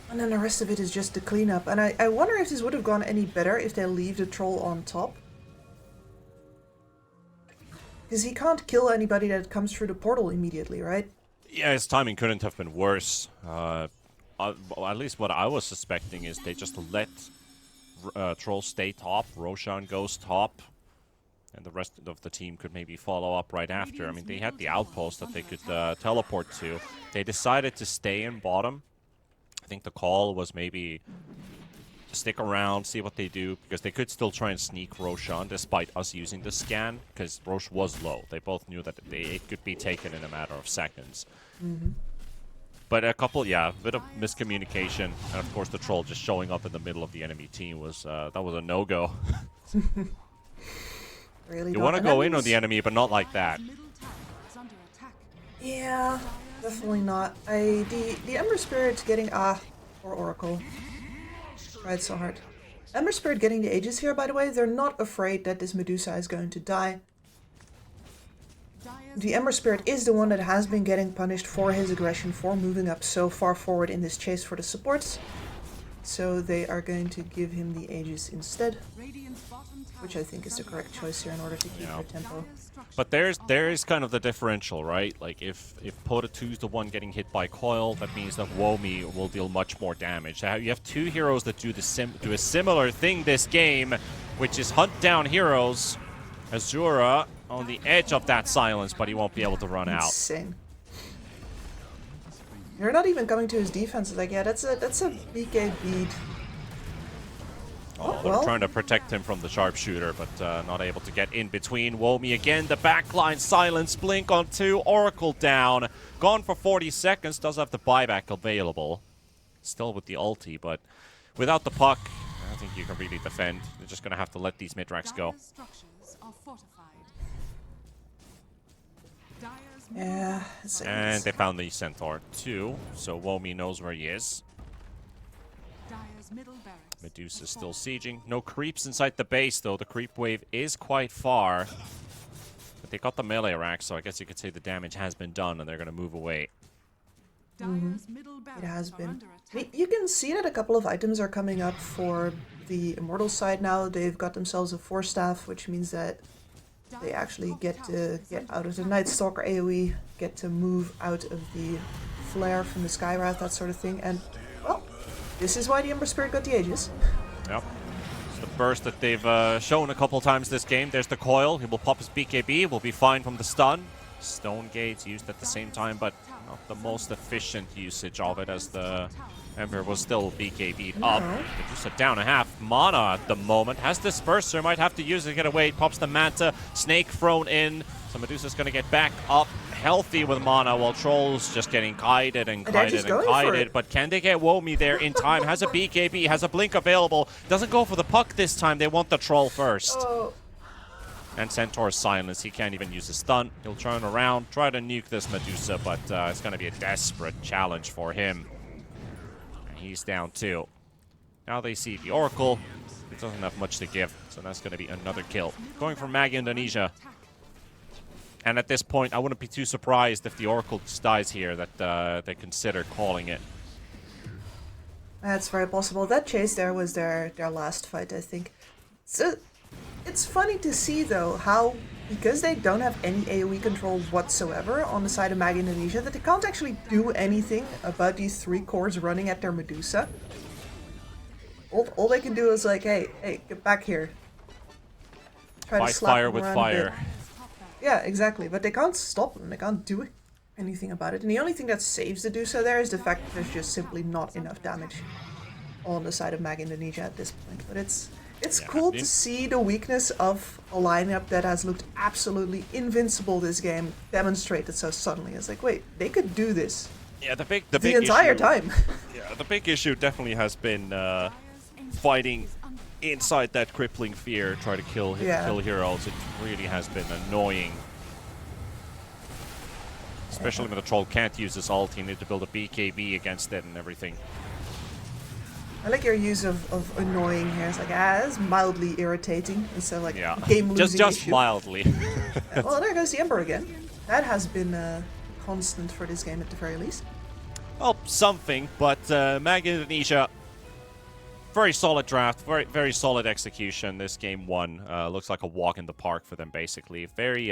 And then the rest of it is just the cleanup. And I wonder if this would have gone any better if they leave the Troll on top. Because he can't kill anybody that comes through the portal immediately, right? Yeah, his timing couldn't have been worse. At least what I was suspecting is they just let Troll stay top, Roshan goes top, and the rest of the team could maybe follow up right after. I mean, they had the outpost that they could teleport to. They decided to stay in bottom. I think the call was maybe stick around, see what they do, because they could still try and sneak Roshan despite us using the scan, because Roche was low. They both knew that it could be taken in a matter of seconds. But a bit of miscommunication, and of course the Troll just showing up in the middle of the enemy team was that was a no-go. Really, you want to go in on the enemy, but not like that. Yeah. Definitely not. The Ember Spirit getting or Oracle. Tried so hard. Ember Spirit getting the Aegis here, by the way. They're not afraid that this Medusa is going to die. The Ember Spirit is the one that has been getting punished for his aggression, for moving up so far forward in this chase for the supports. So they are going to give him the Aegis instead, which I think is the correct choice here in order to keep their tempo. But there is kind of the differential, right? Like if Pota 2's the one getting hit by coil, that means that Womi will deal much more damage. You have 2 heroes that do a similar thing this game, which is hunt down heroes. Azura on the edge of that silence, but he won't be able to run out. Insane. You're not even coming to his defense. It's like, yeah, that's a BK beat. Oh, well, trying to protect him from the sharpshooter, but not able to get in between. Womi again, the backline silence, blink on 2, Oracle down. Gone for 40 seconds, does have the buyback available. Still with the ulti, but without the puck, I don't think you can really defend. You're just going to have to let these mid-racks go. Dire's structures are fortified. Dire's Yeah, it's And they found the Centaur too, so Womi knows where he is. Dire's middle barracks. Medusa's still sieging. No creeps inside the base though. The creep wave is quite far. But they got the melee rack, so I guess you could say the damage has been done and they're going to move away. Dire's middle barracks It has are been. under I mean, attack. you can see that a couple of items are coming up for the Immortal side now. They've got themselves a Force Staff, which means that they actually get to get out of the Night Stalker AoE, get to move out of the flare from the Skywrath, that sort of thing. And, well, this is why the Ember Spirit got the Aegis. Yep. It's the burst that they've shown a couple times this game. There's the coil. He will pop his BKB. Will be fine from the stun. Stone Gates used at the same time, but not the most efficient usage of it as the Ember was still BKB'd up. Medusa down a half mana at the moment. Has Disperser, might have to use it to get away. Pops the Manta. Snake thrown in. So Medusa's going to get back up healthy with mana while Troll's just getting kited and they're just kited and going for kited. it. But can they get Womi there in time? Has a BKB, has a blink available. Doesn't go for the puck this time. They want the Troll first. Oh, And Centaur's silence. He can't even use his stun. He'll turn around, try to nuke this Medusa, but it's going to be a desperate challenge for him. And he's down too. Now they see the Oracle. It doesn't have much to give, so that's going to be another kill. Going for Mag Indonesia. And at this point, I wouldn't be too surprised if the Oracle just dies here, that they consider calling it. that's very possible. That chase there was their last fight, I think. So, it's funny to see, though, how, because they don't have any AoE control whatsoever on the side of Mag Indonesia, that they can't actually do anything about these 3 cores running at their Medusa. All they can do is like, hey, get back here. Try Fight to slap fire them with around a bit. fire. Yeah, exactly. But they can't stop them. They can't do anything about it. And the only thing that saves the Medusa there is the fact that there's just simply not enough damage on the side of Mag Indonesia at this point. But it's cool to see the weakness of a lineup that has looked absolutely invincible this game demonstrated so suddenly. It's like, wait, they could do this Yeah, the big the entire issue, time. Yeah, the big issue definitely has been fighting inside that crippling fear, try to kill heroes. It really has been annoying. Especially when the Troll can't use his ult, you need to build a BKB against it and everything. I like your use of annoying here. It's like, it's mildly irritating instead of like game losing just issue. mildly. Well, there goes the Ember again. That has been a constant for this game at the very least. Well, something, but Mag Indonesia, very solid draft, very solid execution. This game won. Looks like a walk in the park for them, basically. Very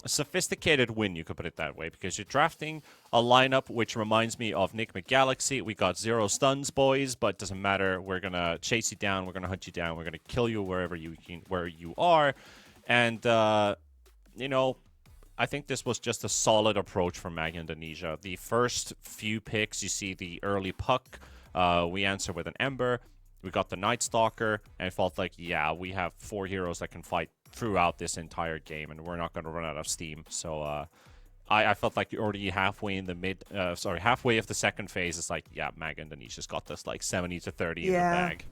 sophisticated win, you could put it that way, because you're drafting a lineup which reminds me of Nick McGalaxy. We got 0 stuns, boys, but doesn't matter. We're gonna chase you down. We're gonna hunt you down. We're gonna kill you where you are, and you know, I think this was just a solid approach from Mag Indonesia. The first few picks, you see the early puck. We answer with an Ember. We got the Night Stalker, and it felt like, yeah, we have 4 heroes that can fight throughout this entire game, and we're not going to run out of steam. So I felt like already halfway in the halfway of the second phase, it's like, yeah, Mag Indonesia's got this like 70 to 30 in the bag.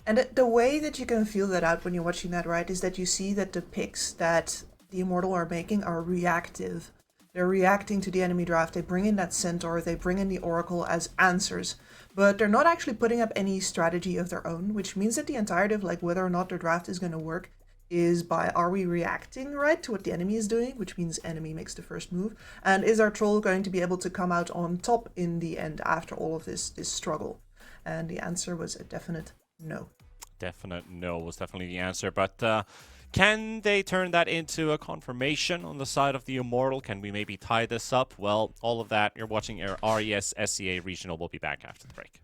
And the way that you can feel that out when you're watching that, right, is that you see that the picks that the Immortal are making are reactive. They're reacting to the enemy draft. They bring in that Centaur, they bring in the Oracle as answers, but they're not actually putting up any strategy of their own, which means that the entirety of like whether or not their draft is going to work is by, are we reacting right to what the enemy is doing, which means enemy makes the first move, and is our Troll going to be able to come out on top in the end after all of this struggle? And the answer was a definite no. Definite no was definitely the answer, but can they turn that into a confirmation on the side of the Immortal? Can we maybe tie this up? Well, all of that, you're watching our RES SCA Regional. We'll be back after the break.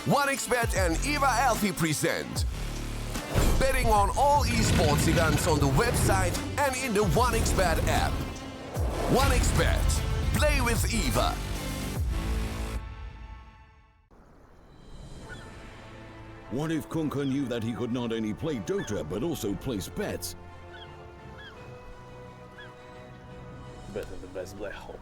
1xBet and Eva Alfie present betting on all esports events on the website and in the 1xBet app. 1xBet. Play with Eva. What if Kunka knew that he could not only play Dota, but also place bets? Better the best black hole.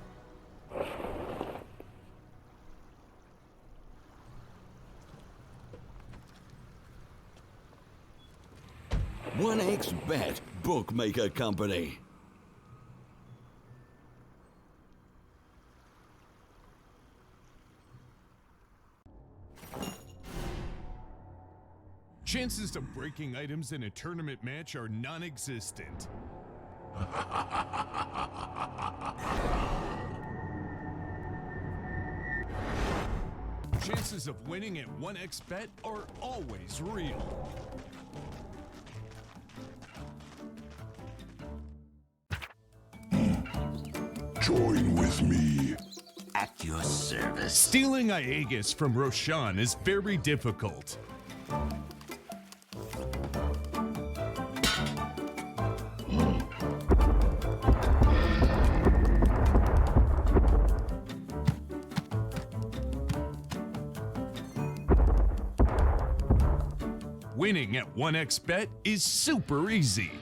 1xBet Bookmaker Company. Chances of breaking items in a tournament match are non-existent. Chances of winning at 1xBet are always real. Join with me. At your service. Stealing Aegis from Roshan is very difficult. Winning at 1xBet is super easy.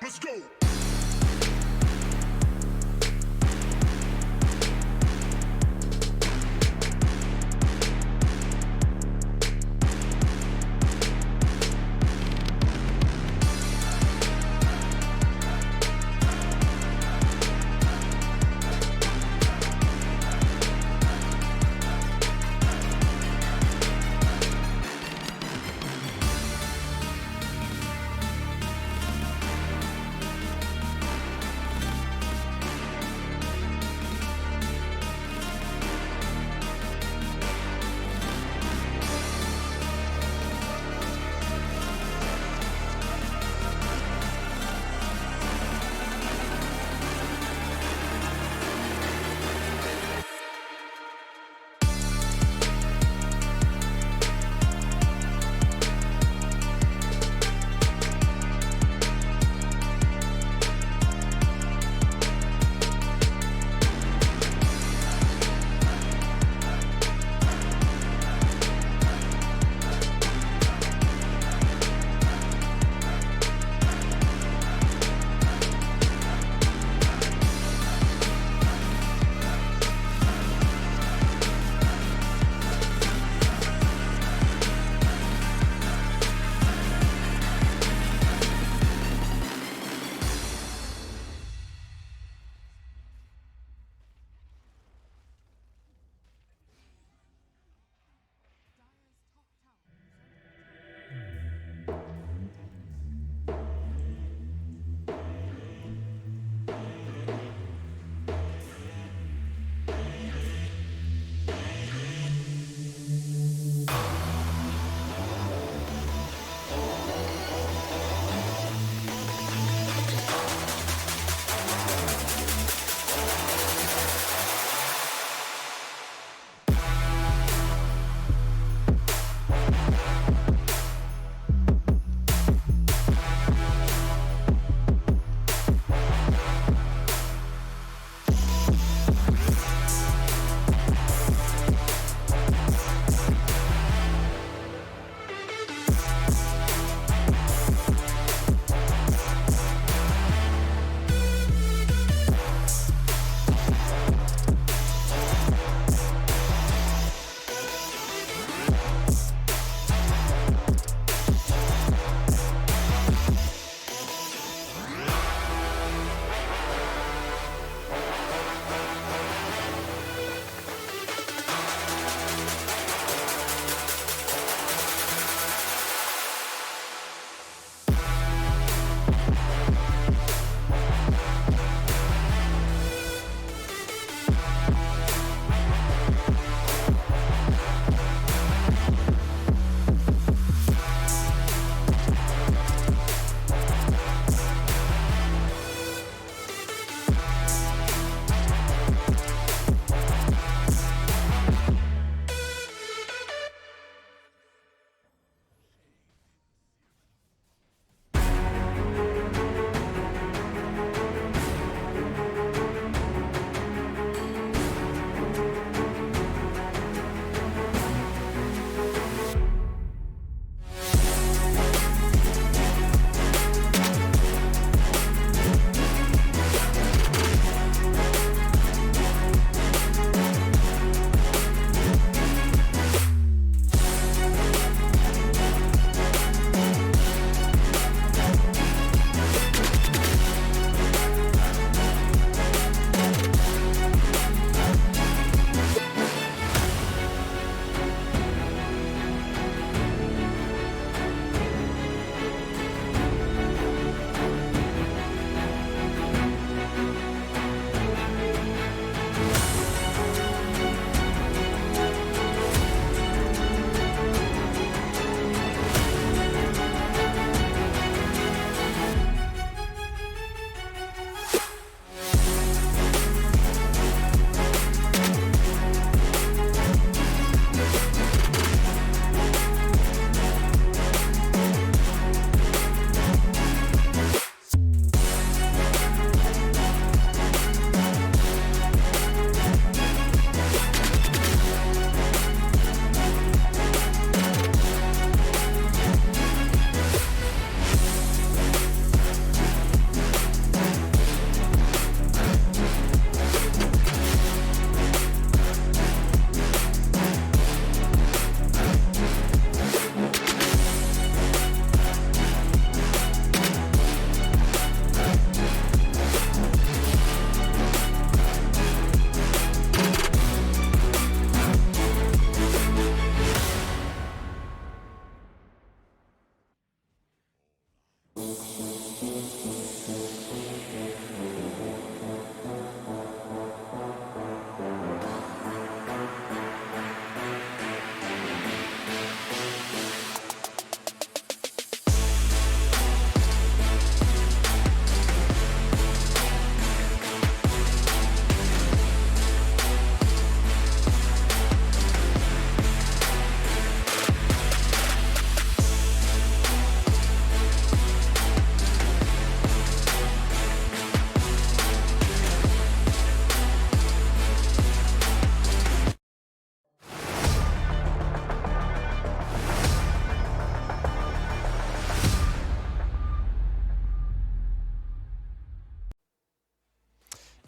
Let's go.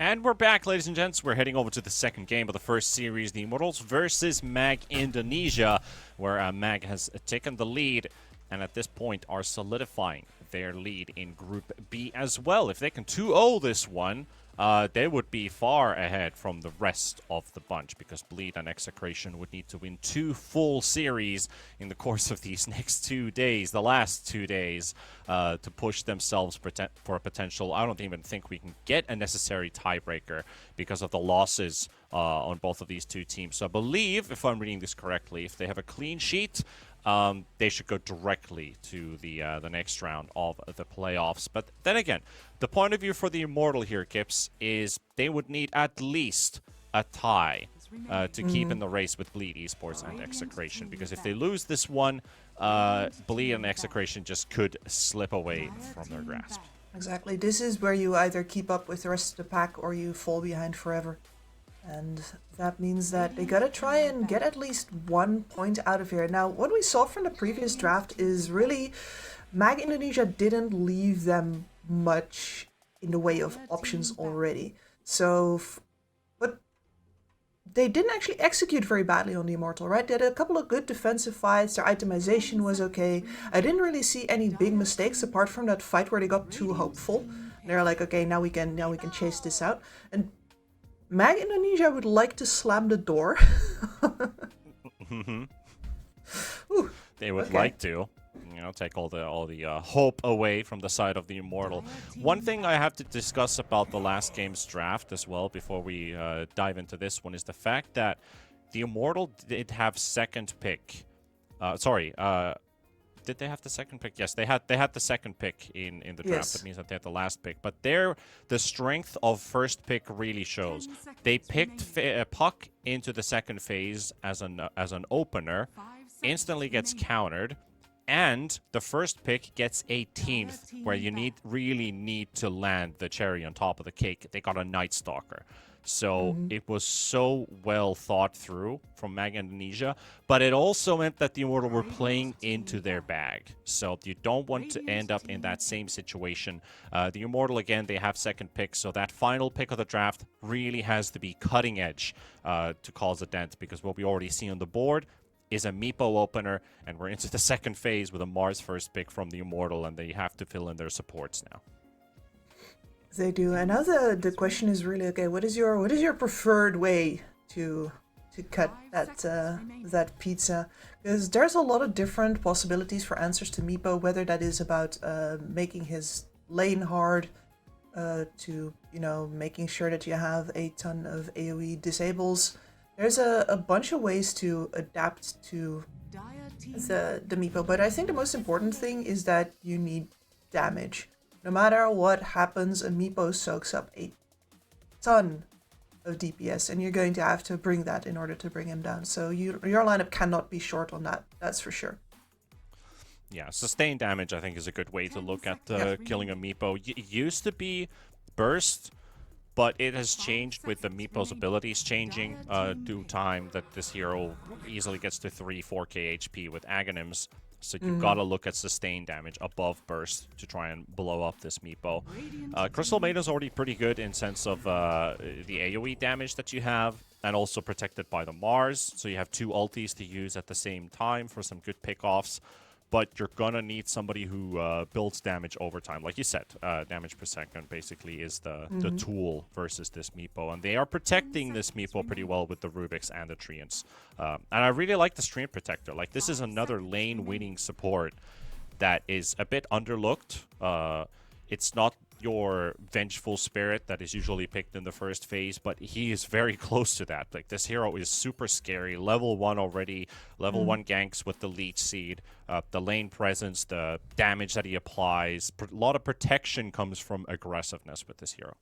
And we're back, ladies and gents. We're heading over to the second game of the first series, the Immortals versus MAG Indonesia, where MAG has taken the lead and at this point are solidifying their lead in Group B as well. If they can 2-0 this one, they would be far ahead from the rest of the bunch, because Bleed and Execration would need to win 2 full series in the course of these next 2 days, the last 2 days, to push themselves for a potential. I don't even think we can get a necessary tiebreaker because of the losses on both of these two teams. So I believe, if I'm reading this correctly, if they have a clean sheet, they should go directly to the next round of the playoffs. But then again, the point of view for the Immortal here, Kips, is they would need at least a tie to keep in the race with Bleed Esports and Execration. Because if they lose this one, Bleed and Execration just could slip away from their grasp. Exactly. This is where you either keep up with the rest of the pack or you fall behind forever. And that means that they gotta try and get at least 1 point out of here. Now, what we saw from the previous draft is really MAG Indonesia didn't leave them much in the way of options already. So, but they didn't actually execute very badly on the Immortal, right? They had a couple of good defensive fights, their itemization was okay. I didn't really see any big mistakes apart from that fight where they got too hopeful. They're like, okay, now we can chase this out. And MAG Indonesia would like to slam the door. Ooh, they would like to, take all the hope away from the side of the Immortal. One thing I have to discuss about the last game's draft as well before we dive into this one is the fact that the Immortal did have second pick. Did they have the second pick? Yes, they had the second pick in the draft. Yes. That means that they had the last pick. But the strength of first pick really shows. They picked Puck into the second phase as an opener, instantly gets countered, and the first pick gets 18th, where you really need to land the cherry on top of the cake. They got a Night Stalker. So it was so well thought through from MAG Indonesia, but it also meant that the Immortal were playing into their bag. So you don't want to end up in that same situation. The Immortal, again, they have second pick, so that final pick of the draft really has to be cutting edge to cause a dent, because what we already see on the board is a Meepo opener, and we're into the second phase with a Mars first pick from the Immortal, and they have to fill in their supports now. They do. And now the question is really, okay, what is your preferred way to cut that pizza? Because there's a lot of different possibilities for answers to Meepo, whether that is about making his lane hard, to making sure that you have a ton of AoE disables. There's a bunch of ways to adapt to the Meepo, but I think the most important thing is that you need damage. No matter what happens, a Meepo soaks up a ton of DPS, and you're going to have to bring that in order to bring him down. So your lineup cannot be short on that, that's for sure. Yeah, sustained damage, I think, is a good way to look at killing a Meepo. It used to be burst, but it has changed with the Meepo's abilities changing due time, that this hero easily gets to 3-4k HP with Aghanims. So you've got to look at sustained damage above burst to try and blow up this Meepo. Crystal Maiden's already pretty good in sense of the AoE damage that you have, and also protected by the Mars. So you have 2 ultis to use at the same time for some good pickoffs. But you're going to need somebody who builds damage over time. Like you said, damage per second basically is the tool versus this Meepo. And they are protecting this Meepo pretty well with the Rubiks and the Treants. And I really like the Stream Protector. Like, this is another lane-winning support that is a bit underlooked. It's not your vengeful spirit that is usually picked in the first phase, but he is very close to that. Like, this hero is super scary. Level 1 already, level 1 ganks with the Leech Seed, the lane presence, the damage that he applies. A lot of protection comes from aggressiveness with this hero.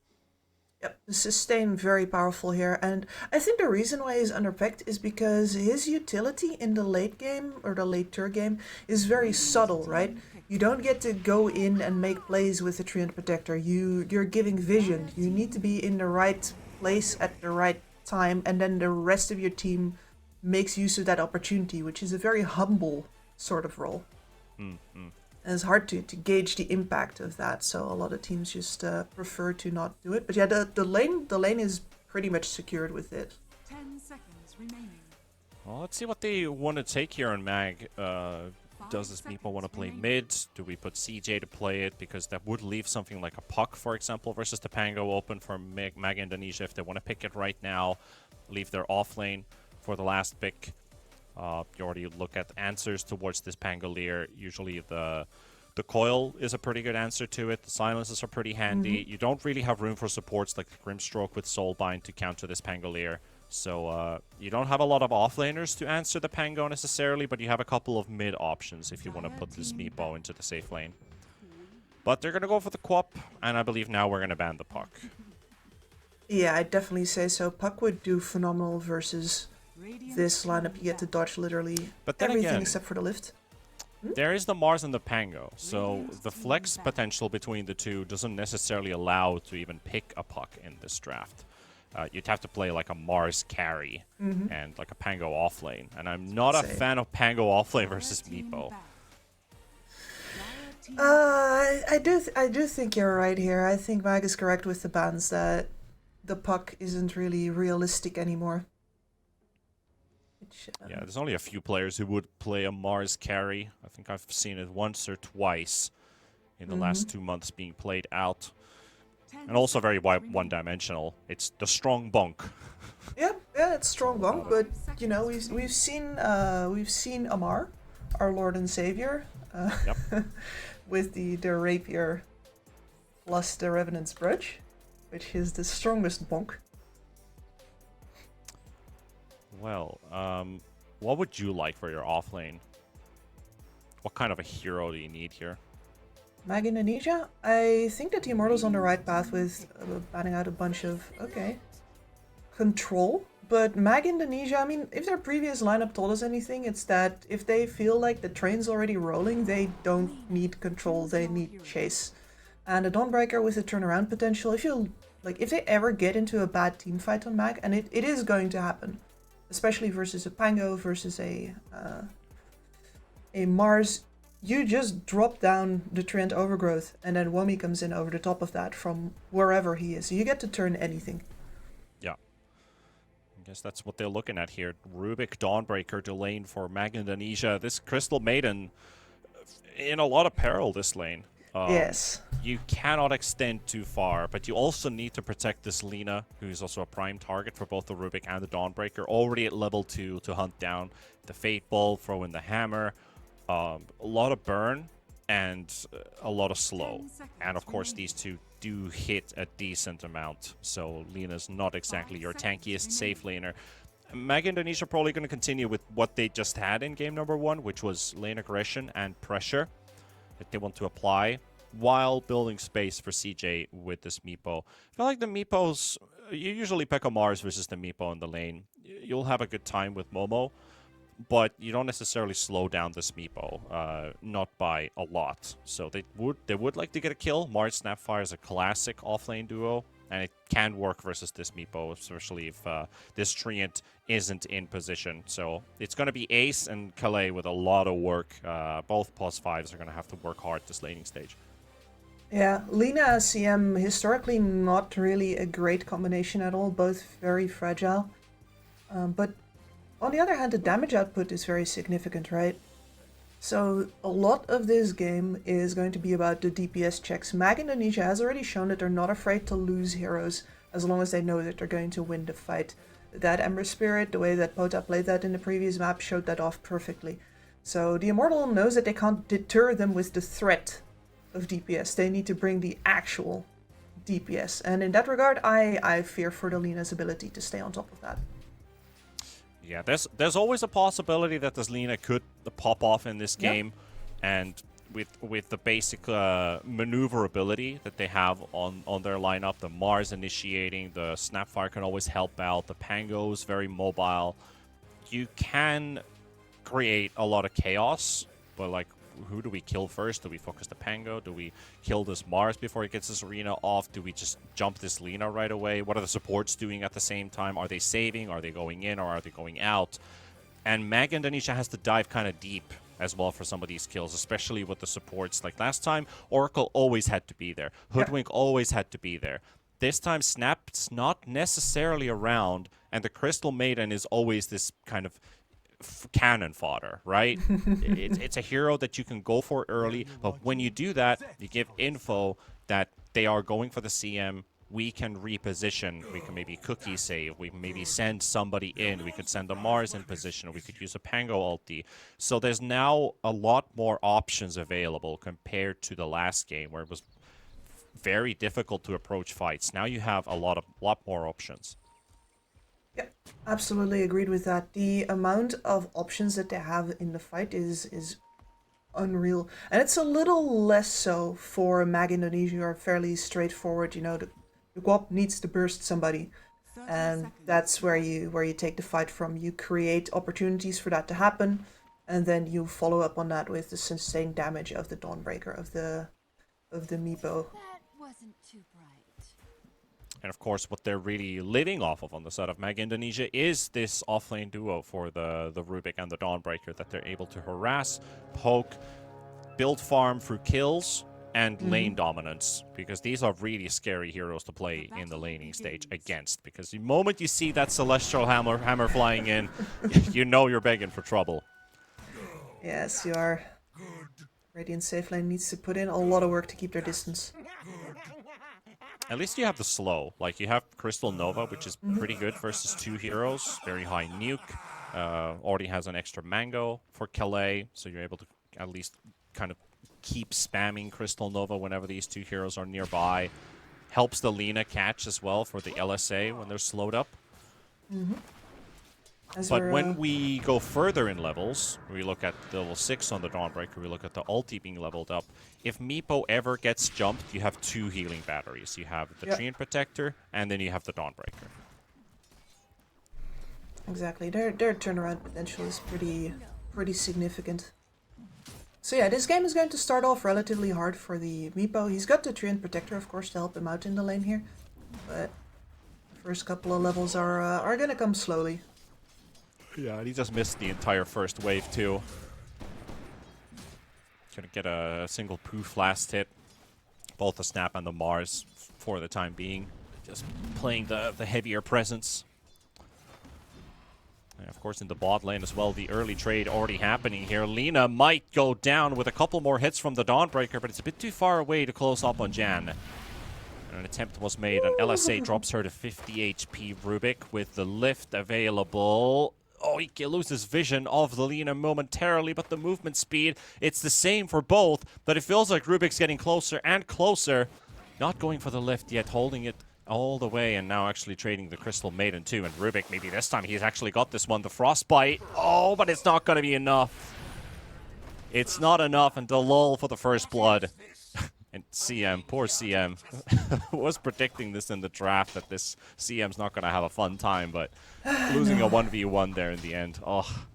Yep, the sustain very powerful here, and I think the reason why he's underpicked is because his utility in the late game, or the later game, is very subtle, right? You don't get to go in and make plays with the Treant Protector. You're giving vision. You need to be in the right place at the right time, and then the rest of your team makes use of that opportunity, which is a very humble sort of role. And it's hard to gauge the impact of that, so a lot of teams just prefer to not do it. But yeah, the lane is pretty much secured with it. 10 seconds remaining. Well, let's see what they want to take here on Mag. Does this Meepo want to play mid? Do we put CJ to play it? Because that would leave something like a Puck, for example, versus the Pango open for Mag Indonesia if they want to pick it right now. Leave their off lane for the last pick. You already look at answers towards this Pangolier. Usually the coil is a pretty good answer to it. The silences are pretty handy. You don't really have room for supports like the Grimstroke with Soulbind to counter this Pangolier. So you don't have a lot of offlaners to answer the Pango necessarily, but you have a couple of mid options if you want to put this Meepo into the safe lane. But they're going to go for the Quap, and I believe now we're going to ban the Puck. Yeah, I'd definitely say so. Puck would do phenomenal versus this lineup. You get to dodge literally everything again, except for the lift. There is the Mars and the Pango, so the flex potential between the two doesn't necessarily allow to even pick a Puck in this draft. You'd have to play like a Mars carry and like a Pango offlane, and I'm not a fan of Pango offlane versus Meepo. I do think you're right here. I think Mag is correct with the bans that the Puck isn't really realistic anymore. Yeah, there's only a few players who would play a Mars carry. I think I've seen it once or twice in the last 2 months being played out. And also very one-dimensional. It's the strong bonk. Yeah, it's strong bonk, but you know we've seen Amar, our Lord and Savior, with the rapier plus the Revenant's Brooch, which is the strongest bonk. Well, what would you like for your offlane? What kind of a hero do you need here? Mag Indonesia? I think that the Immortal's on the right path with banning out a bunch of, control. But Mag Indonesia, I mean, if their previous lineup told us anything, it's that if they feel like the train's already rolling, they don't need control, they need chase. And a Dawnbreaker with a turnaround potential, if they ever get into a bad team fight on Mag, and it is going to happen, especially versus a Pango, versus a Mars, you just drop down the Treant Overgrowth, and then Wommy comes in over the top of that from wherever he is. So you get to turn anything. Yeah. I guess that's what they're looking at here. Rubik, Dawnbreaker to lane for Mag Indonesia. This Crystal Maiden in a lot of peril this lane. Yes. You cannot extend too far, but you also need to protect this Lina, who's also a prime target for both the Rubik and the Dawnbreaker, already at level 2 to hunt down the Fate Ball, throw in the Hammer. A lot of burn and a lot of slow. And of course these two do hit a decent amount, so Lina's not exactly your tankiest safe laner. Mag Indonesia probably going to continue with what they just had in game number 1, which was lane aggression and pressure that they want to apply while building space for CJ with this Meepo. I feel like the Meepos, you usually pick a Mars versus the Meepo in the lane. You'll have a good time with Momo, but you don't necessarily slow down this Meepo, not by a lot. So they would like to get a kill. Mars Snapfire is a classic offlane duo, and it can work versus this Meepo, especially if this Treant isn't in position. So it's going to be Ace and Calais with a lot of work. Both +5s are going to have to work hard this laning stage. Yeah, Lina as CM, historically not really a great combination at all, both very fragile. But on the other hand, the damage output is very significant, right? So a lot of this game is going to be about the DPS checks. Mag Indonesia has already shown that they're not afraid to lose heroes as long as they know that they're going to win the fight. That Ember Spirit, the way that Pota played that in the previous map, showed that off perfectly. So the Immortal knows that they can't deter them with the threat of DPS. They need to bring the actual DPS. And in that regard, I fear for the Lina's ability to stay on top of that. Yeah, there's always a possibility that this Lina could pop off in this game, and with the basic maneuverability that they have on their lineup, the Mars initiating, the Snapfire can always help out, the Pango's very mobile. You can create a lot of chaos, but like, who do we kill first? Do we focus the Pango? Do we kill this Mars before he gets this arena off? Do we just jump this Lina right away? What are the supports doing at the same time? Are they saving? Are they going in or are they going out? And Mag Indonesia has to dive kind of deep as well for some of these kills, especially with the supports. Like last time, Oracle always had to be there. Hoodwink always had to be there. This time, Snap's not necessarily around, and the Crystal Maiden is always this kind of cannon fodder, right? It's a hero that you can go for early, but when you do that, you give info that they are going for the CM. We can reposition. We can maybe cookie save. We can maybe send somebody in. We could send a Mars in position. We could use a Pango ulti. So there's now a lot more options available compared to the last game where it was very difficult to approach fights. Now you have a lot more options. Yeah, absolutely agreed with that. The amount of options that they have in the fight is unreal. And it's a little less so for Mag Indonesia, are fairly straightforward, you know, the Guap needs to burst somebody, and that's where you take the fight from. You create opportunities for that to happen, and then you follow up on that with the sustained damage of the Dawnbreaker, of the Meepo. That wasn't too bright. And of course, what they're really living off of on the side of Mag Indonesia is this offlane duo for the Rubik and the Dawnbreaker that they're able to harass, poke, build farm through kills, and lane dominance, because these are really scary heroes to play in the laning stage against, because the moment you see that Celestial Hammer flying in, you know you're begging for trouble. Yes, you are. Radiant safe lane needs to put in a lot of work to keep their distance. At least you have the slow. Like, you have Crystal Nova, which is pretty good versus two heroes. Very high nuke. Already has an extra mango for Calais, so you're able to at least kind of keep spamming Crystal Nova whenever these two heroes are nearby. Helps the Lina catch as well for the LSA when they're slowed up. But when we go further in levels, we look at the level 6 on the Dawnbreaker, we look at the ulti being leveled up. If Meepo ever gets jumped, you have two healing batteries. You have the Treant Protector, and then you have the Dawnbreaker. Exactly. Their turnaround potential is pretty significant. So yeah, this game is going to start off relatively hard for the Meepo. He's got the Treant Protector, of course, to help him out in the lane here. But the first couple of levels are going to come slowly. Yeah, and he just missed the entire first wave, too. Gonna get a single poof last hit. Both the Snap and the Mars for the time being. Just playing the heavier presence. And of course, in the bot lane as well, the early trade already happening here. Lina might go down with a couple more hits from the Dawnbreaker, but it's a bit too far away to close up on Jan. And an attempt was made, and LSA drops her to 50 HP. Rubik with the lift available. Oh, he loses vision of the Lina momentarily, but the movement speed, it's the same for both, but it feels like Rubik's getting closer and closer. Not going for the lift yet, holding it all the way, and now actually trading the Crystal Maiden too. And Rubik, maybe this time he's actually got this one, the Frostbite. Oh, but it's not going to be enough. It's not enough, and the lull for the first blood. And CM, poor CM, was predicting this in the draft, that this CM's not going to have a fun time, but losing a 1v1 there in the end. Oh.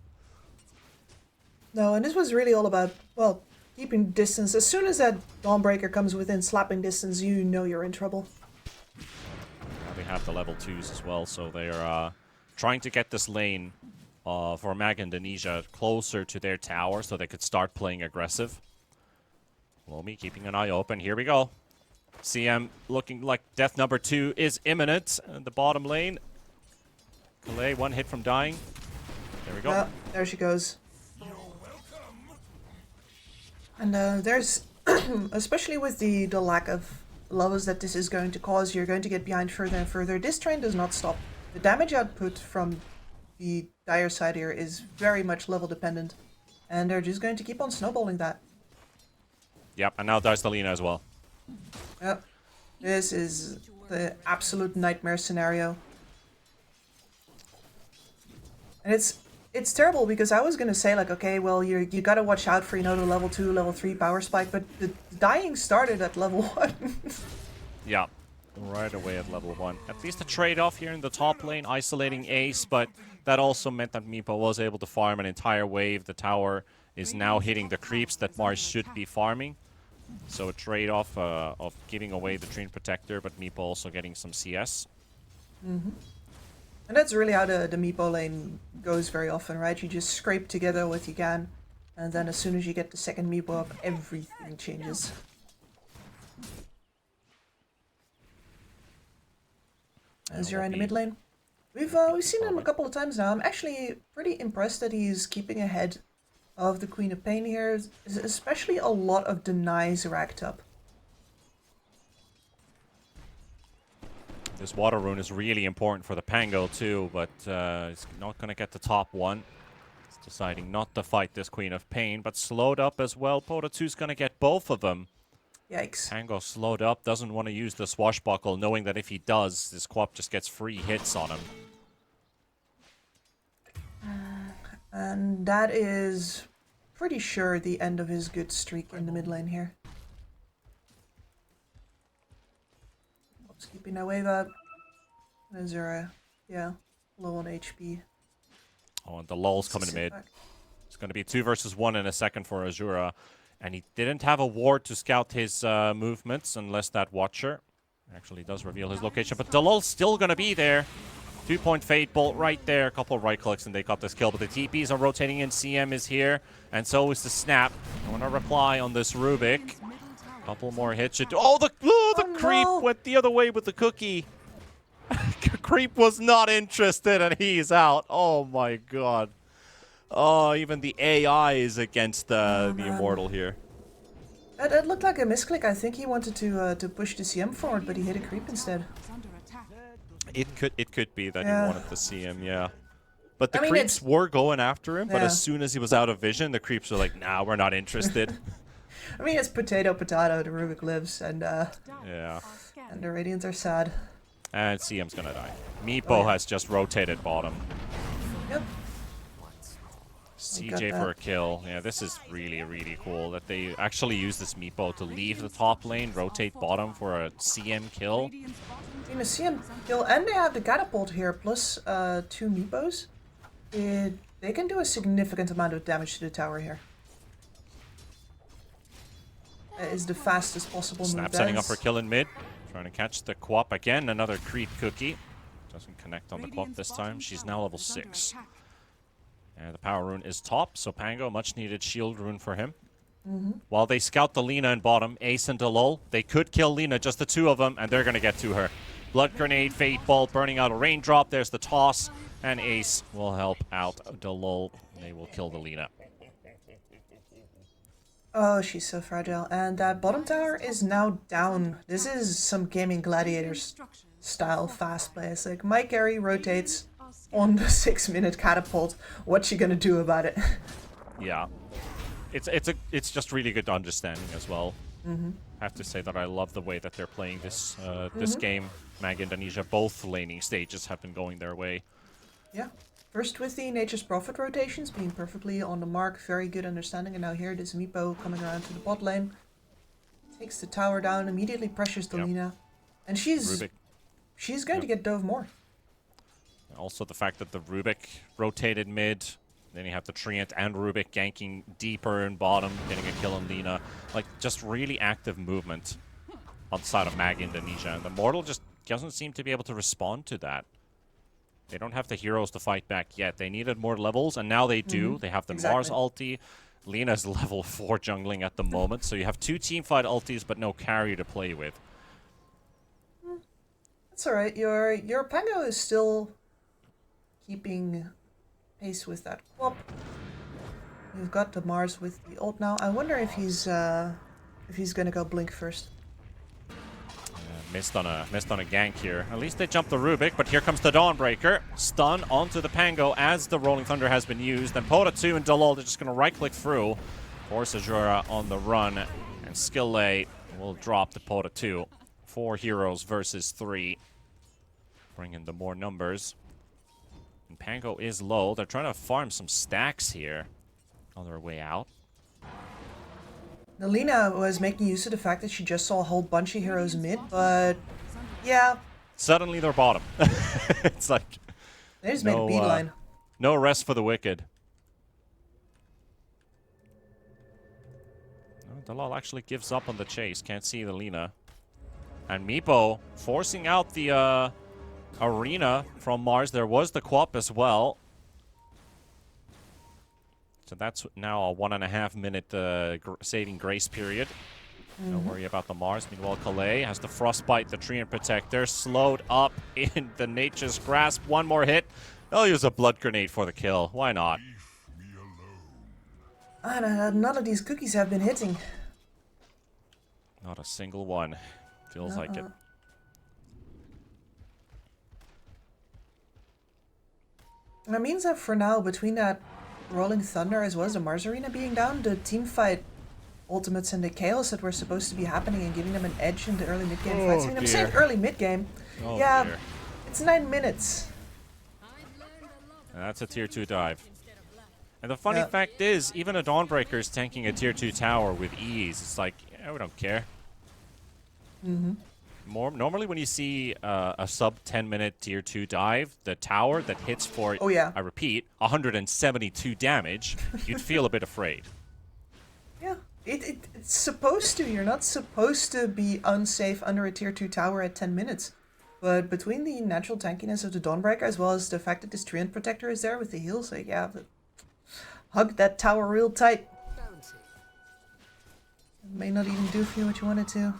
No, and this was really all about, well, keeping distance. As soon as that Dawnbreaker comes within slapping distance, you know you're in trouble. Now they have the level 2s as well, so they're trying to get this lane for Mag Indonesia closer to their tower so they could start playing aggressive. Lomi keeping an eye open. Here we go. CM looking like death number 2 is imminent. In the bottom lane. Calais, one hit from dying. There we go. Oh, there she goes. And there's, especially with the lack of levels that this is going to cause, you're going to get behind further and further. This train does not stop. The damage output from the Dire side here is very much level dependent. And they're just going to keep on snowballing that. Yep, and now there's the Lina as well. Yep. This is the absolute nightmare scenario. And it's terrible, because I was gonna say, like, okay, well, you gotta watch out for, you know, the level 2, level 3 power spike, but the dying started at level 1. Yeah, right away at level 1. At least a trade-off here in the top lane, isolating Ace, but that also meant that Meepo was able to farm an entire wave. The tower is now hitting the creeps that Mars should be farming. So a trade-off of giving away the Treant Protector, but Meepo also getting some CS. And that's really how the Meepo lane goes very often, right? You just scrape together what you can. And then as soon as you get the second meepo up, everything changes. Azura in the mid lane. We've seen him a couple of times now. I'm actually pretty impressed that he's keeping ahead of the Queen of Pain here, especially a lot of denies racked up. This water rune is really important for the Pango too, but it's not going to get the top one. It's deciding not to fight this Queen of Pain, but slowed up as well. Pota 2's going to get both of them. Yikes. Pango slowed up, doesn't want to use the swashbuckle, knowing that if he does, this Quap just gets free hits on him. And that is pretty sure the end of his good streak in the mid lane here. Oops, keeping that wave up. Azura, yeah, low on HP. Oh, and the lul's coming to mid. It's going to be 2 versus 1 in a second for Azura. And he didn't have a ward to scout his movements unless that Watcher actually does reveal his location. But Dalol's still going to be there. 2-point Fate Bolt right there. A couple of right clicks and they got this kill. But the TPs are rotating in. CM is here. And so is the Snap. I want to reply on this Rubik. Couple more hits. Oh, the creep went the other way with the cookie. Creep was not interested and he's out. Oh my god. Oh, even the AI is against the Immortal here. That looked like a misclick. I think he wanted to push the CM forward, but he hit a creep instead. It could be that he wanted the CM, yeah. But the creeps were going after him, but as soon as he was out of vision, the creeps were like, nah, we're not interested. I mean, it's potato, potato, the Rubik lives, and yeah. And the Radiants are sad. And CM's gonna die. Meepo has just rotated bottom. Yep. CJ for a kill. Yeah, this is really, really cool that they actually use this Meepo to leave the top lane, rotate bottom for a CM kill. In a CM kill, and they have the catapult here, plus 2 Meepos. They can do a significant amount of damage to the tower here. That is the fastest possible move. Snap setting up for kill in mid. Trying to catch the Quap again. Another creep cookie. Doesn't connect on the Quap this time. She's now level 6. And the power rune is top, so Pango, much needed shield rune for him. While they scout the Lina in bottom, Ace and Dalol, they could kill Lina, just the 2 of them, and they're going to get to her. Blood Grenade, Fate Bolt, burning out a raindrop. There's the toss, and Ace will help out Dalol. They will kill the Lina. Oh, she's so fragile. And that bottom tower is now down. This is some Gaming Gladiators style fast play. It's like my carry rotates on the 6-minute catapult. What's she gonna do about it? Yeah. It's just really good understanding as well. I have to say that I love the way that they're playing this this game. Mag Indonesia, both laning stages have been going their way. Yeah. First with the Nature's Prophet rotations, being perfectly on the mark, very good understanding. And now here, this Meepo coming around to the bot lane. Takes the tower down, immediately pressures the Lina. And she's going to get dove more. Also the fact that the Rubik rotated mid, then you have the Treant and Rubik ganking deeper in bottom, getting a kill on Lina. Like, just really active movement on the side of Mag Indonesia. And the Mortal just doesn't seem to be able to respond to that. They don't have the heroes to fight back yet. They needed more levels, and now they do. They have the Mars ulti. Lina's level 4 jungling at the moment, so you have 2 teamfight ultis, but no carry to play with. That's alright. Your Pango is still keeping pace with that Quap. You've got the Mars with the ult now. I wonder if he's gonna go blink first. Missed on a gank here. At least they jumped the Rubik, but here comes the Dawnbreaker. Stun onto the Pango as the Rolling Thunder has been used. Then Pota 2 and Dalol, they're just going to right-click through. Force Azura on the run. And Skillay will drop the Pota 2. 4 heroes versus 3. Bring in the more numbers. And Pango is low. They're trying to farm some stacks here on their way out. Lina was making use of the fact that she just saw a whole bunch of heroes mid, but yeah. Suddenly they're bottom. It's like they just made a beeline. No rest for the wicked. No, Dalal actually gives up on the chase. Can't see the Lina. And Meepo forcing out the arena from Mars. There was the Quap as well. So that's now a 1.5 minute saving grace period. Don't worry about the Mars. Meanwhile, Calais has the Frostbite, the Treant Protector, slowed up in the Nature's Grasp. One more hit. I'll use a Blood Grenade for the kill. Why not? None of these cookies have been hitting. Not a single one. Feels like it. That means that for now, between that Rolling Thunder as well as the Mars Arena being down, the team fight ultimates and the chaos that were supposed to be happening and giving them an edge in the early mid-game fights. I mean, I'm saying early mid-game. Oh, yeah, dear. it's 9 minutes. And that's a tier 2 dive. And the funny fact is, even a Dawnbreaker is tanking a tier 2 tower with ease. It's like, yeah, we don't care. Normally when you see a sub 10-minute tier 2 dive, the tower that hits for, I repeat, 172 damage, you'd feel a bit afraid. Yeah, it's supposed to. You're not supposed to be unsafe under a tier 2 tower at 10 minutes. But between the natural tankiness of the Dawnbreaker as well as the fact that this Treant Protector is there with the heals, like, yeah, hug that tower real tight. It may not even do for you what you want it to.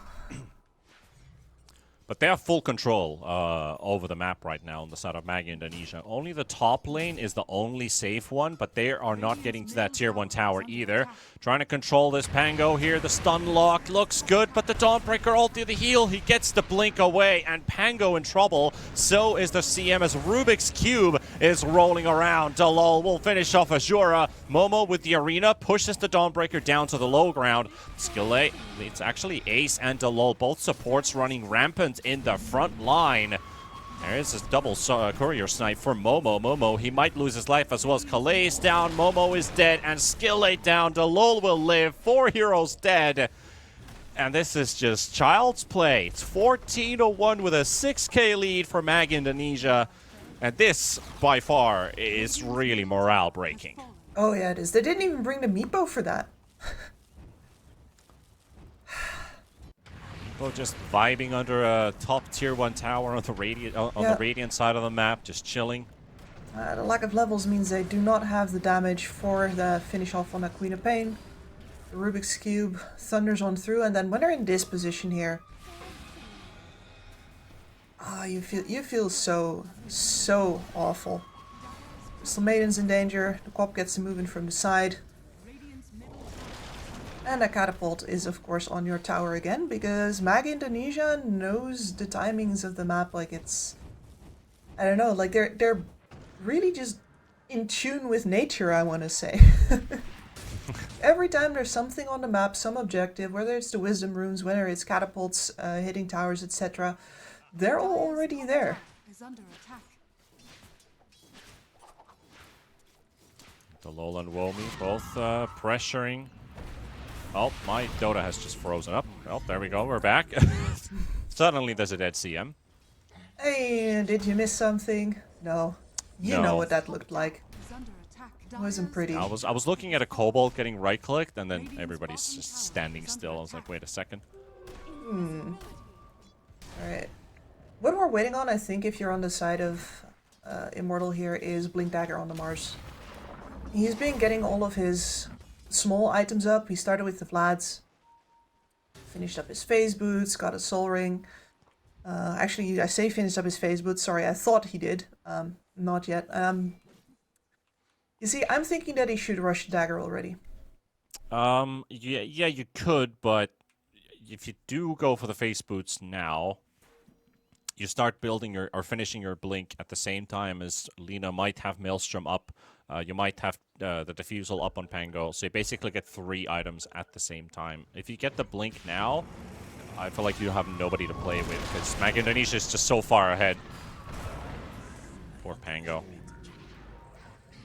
But they have full control over the map right now on the side of Magi Indonesia. Only the top lane is the only safe one, but they are not getting to that tier 1 tower either. Trying to control this Pango here. The stun lock looks good, but the Dawnbreaker ulti the heal. He gets the blink away, and Pango in trouble. So is the CM as Rubik's Cube is rolling around. Dalol will finish off Azura. Momo with the arena pushes the Dawnbreaker down to the low ground. Skillet, it's actually Ace and Dalol, both supports running rampant in the front line. There is this double courier snipe for Momo. Momo, he might lose his life as well as Calais down. Momo is dead and Skillet down. Dalol will live. 4 heroes dead. And this is just child's play. It's 14-1 with a 6k lead for Mag Indonesia. And this, by far, is really morale breaking. Oh yeah, it is. They didn't even bring the Meepo for that. Just vibing under a top tier 1 tower on the Radiant side of the map, just chilling. The lack of levels means they do not have the damage for the finish off on that Queen of Pain. The Rubik's Cube thunders on through, and then when they're in this position here, you feel so awful. Crystal Maiden's in danger. The Quap gets moving from the side. And a catapult is of course on your tower again, because Mag Indonesia knows the timings of the map like it's... I don't know, like they're really just in tune with nature, I want to say. Every time there's something on the map, some objective, whether it's the Wisdom Runes, whether it's catapults, hitting towers, etc., they're all already there. Dalol and Womi both pressuring. Oh, my Dota has just frozen up. Well, there we go. We're back. Suddenly there's a dead CM. Hey, did you miss something? No. You know what that looked like. It wasn't pretty. I was looking at a Cobalt getting right-clicked, and then everybody's just standing still. I was like, wait a second. Alright. What we're waiting on, I think, if you're on the side of Immortal here, is Blink Dagger on the Mars. He's been getting all of his small items up. He started with the Vlads, finished up his phase boots, got a soul ring. Actually, I say finished up his phase boots. Sorry, I thought he did. Not yet. You see, I'm thinking that he should rush dagger already. Yeah, you could, but if you do go for the phase boots now, you start building or finishing your blink at the same time as Lina might have Maelstrom up. You might have the Diffusal up on Pango, so you basically get 3 items at the same time. If you get the blink now, I feel like you have nobody to play with, because Mag Indonesia is just so far ahead. Poor Pango.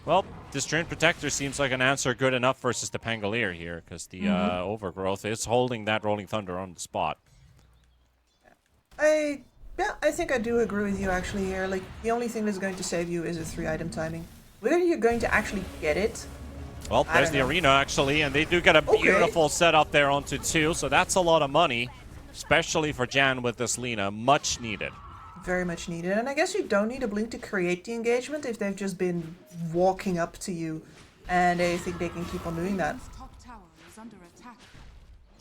Well, this Treant Protector seems like an answer good enough versus the Pangolier here, because the Overgrowth is holding that Rolling Thunder on the spot. I think I do agree with you actually here. Like, the only thing that's going to save you is a 3-item timing. Whether you're going to actually get it... Well, there's the arena actually, and they do get a beautiful setup there onto 2, so that's a lot of money, especially for Jan with this Lina. Much needed. Very much needed. And I guess you don't need a blink to create the engagement if they've just been walking up to you And I think they can keep on doing that.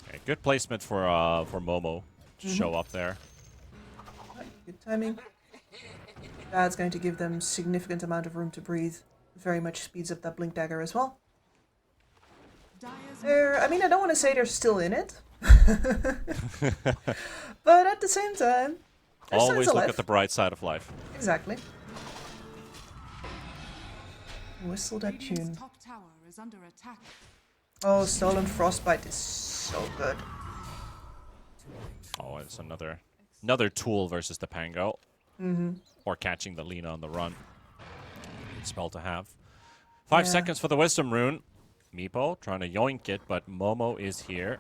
Okay, good placement for Momo to show up there. Right, good timing. That's going to give them significant amount of room to breathe. Very much speeds up that blink dagger as well. I mean, I don't want to say they're still in it. But at the same time, always look at the bright side of life. Exactly. Whistle that tune. Oh, Stolen Frostbite is so good. Oh, it's another tool versus the Pango. Or catching the Lina on the run. Good spell to have. 5 seconds for the Wisdom Rune. Meepo trying to yoink it, but Momo is here.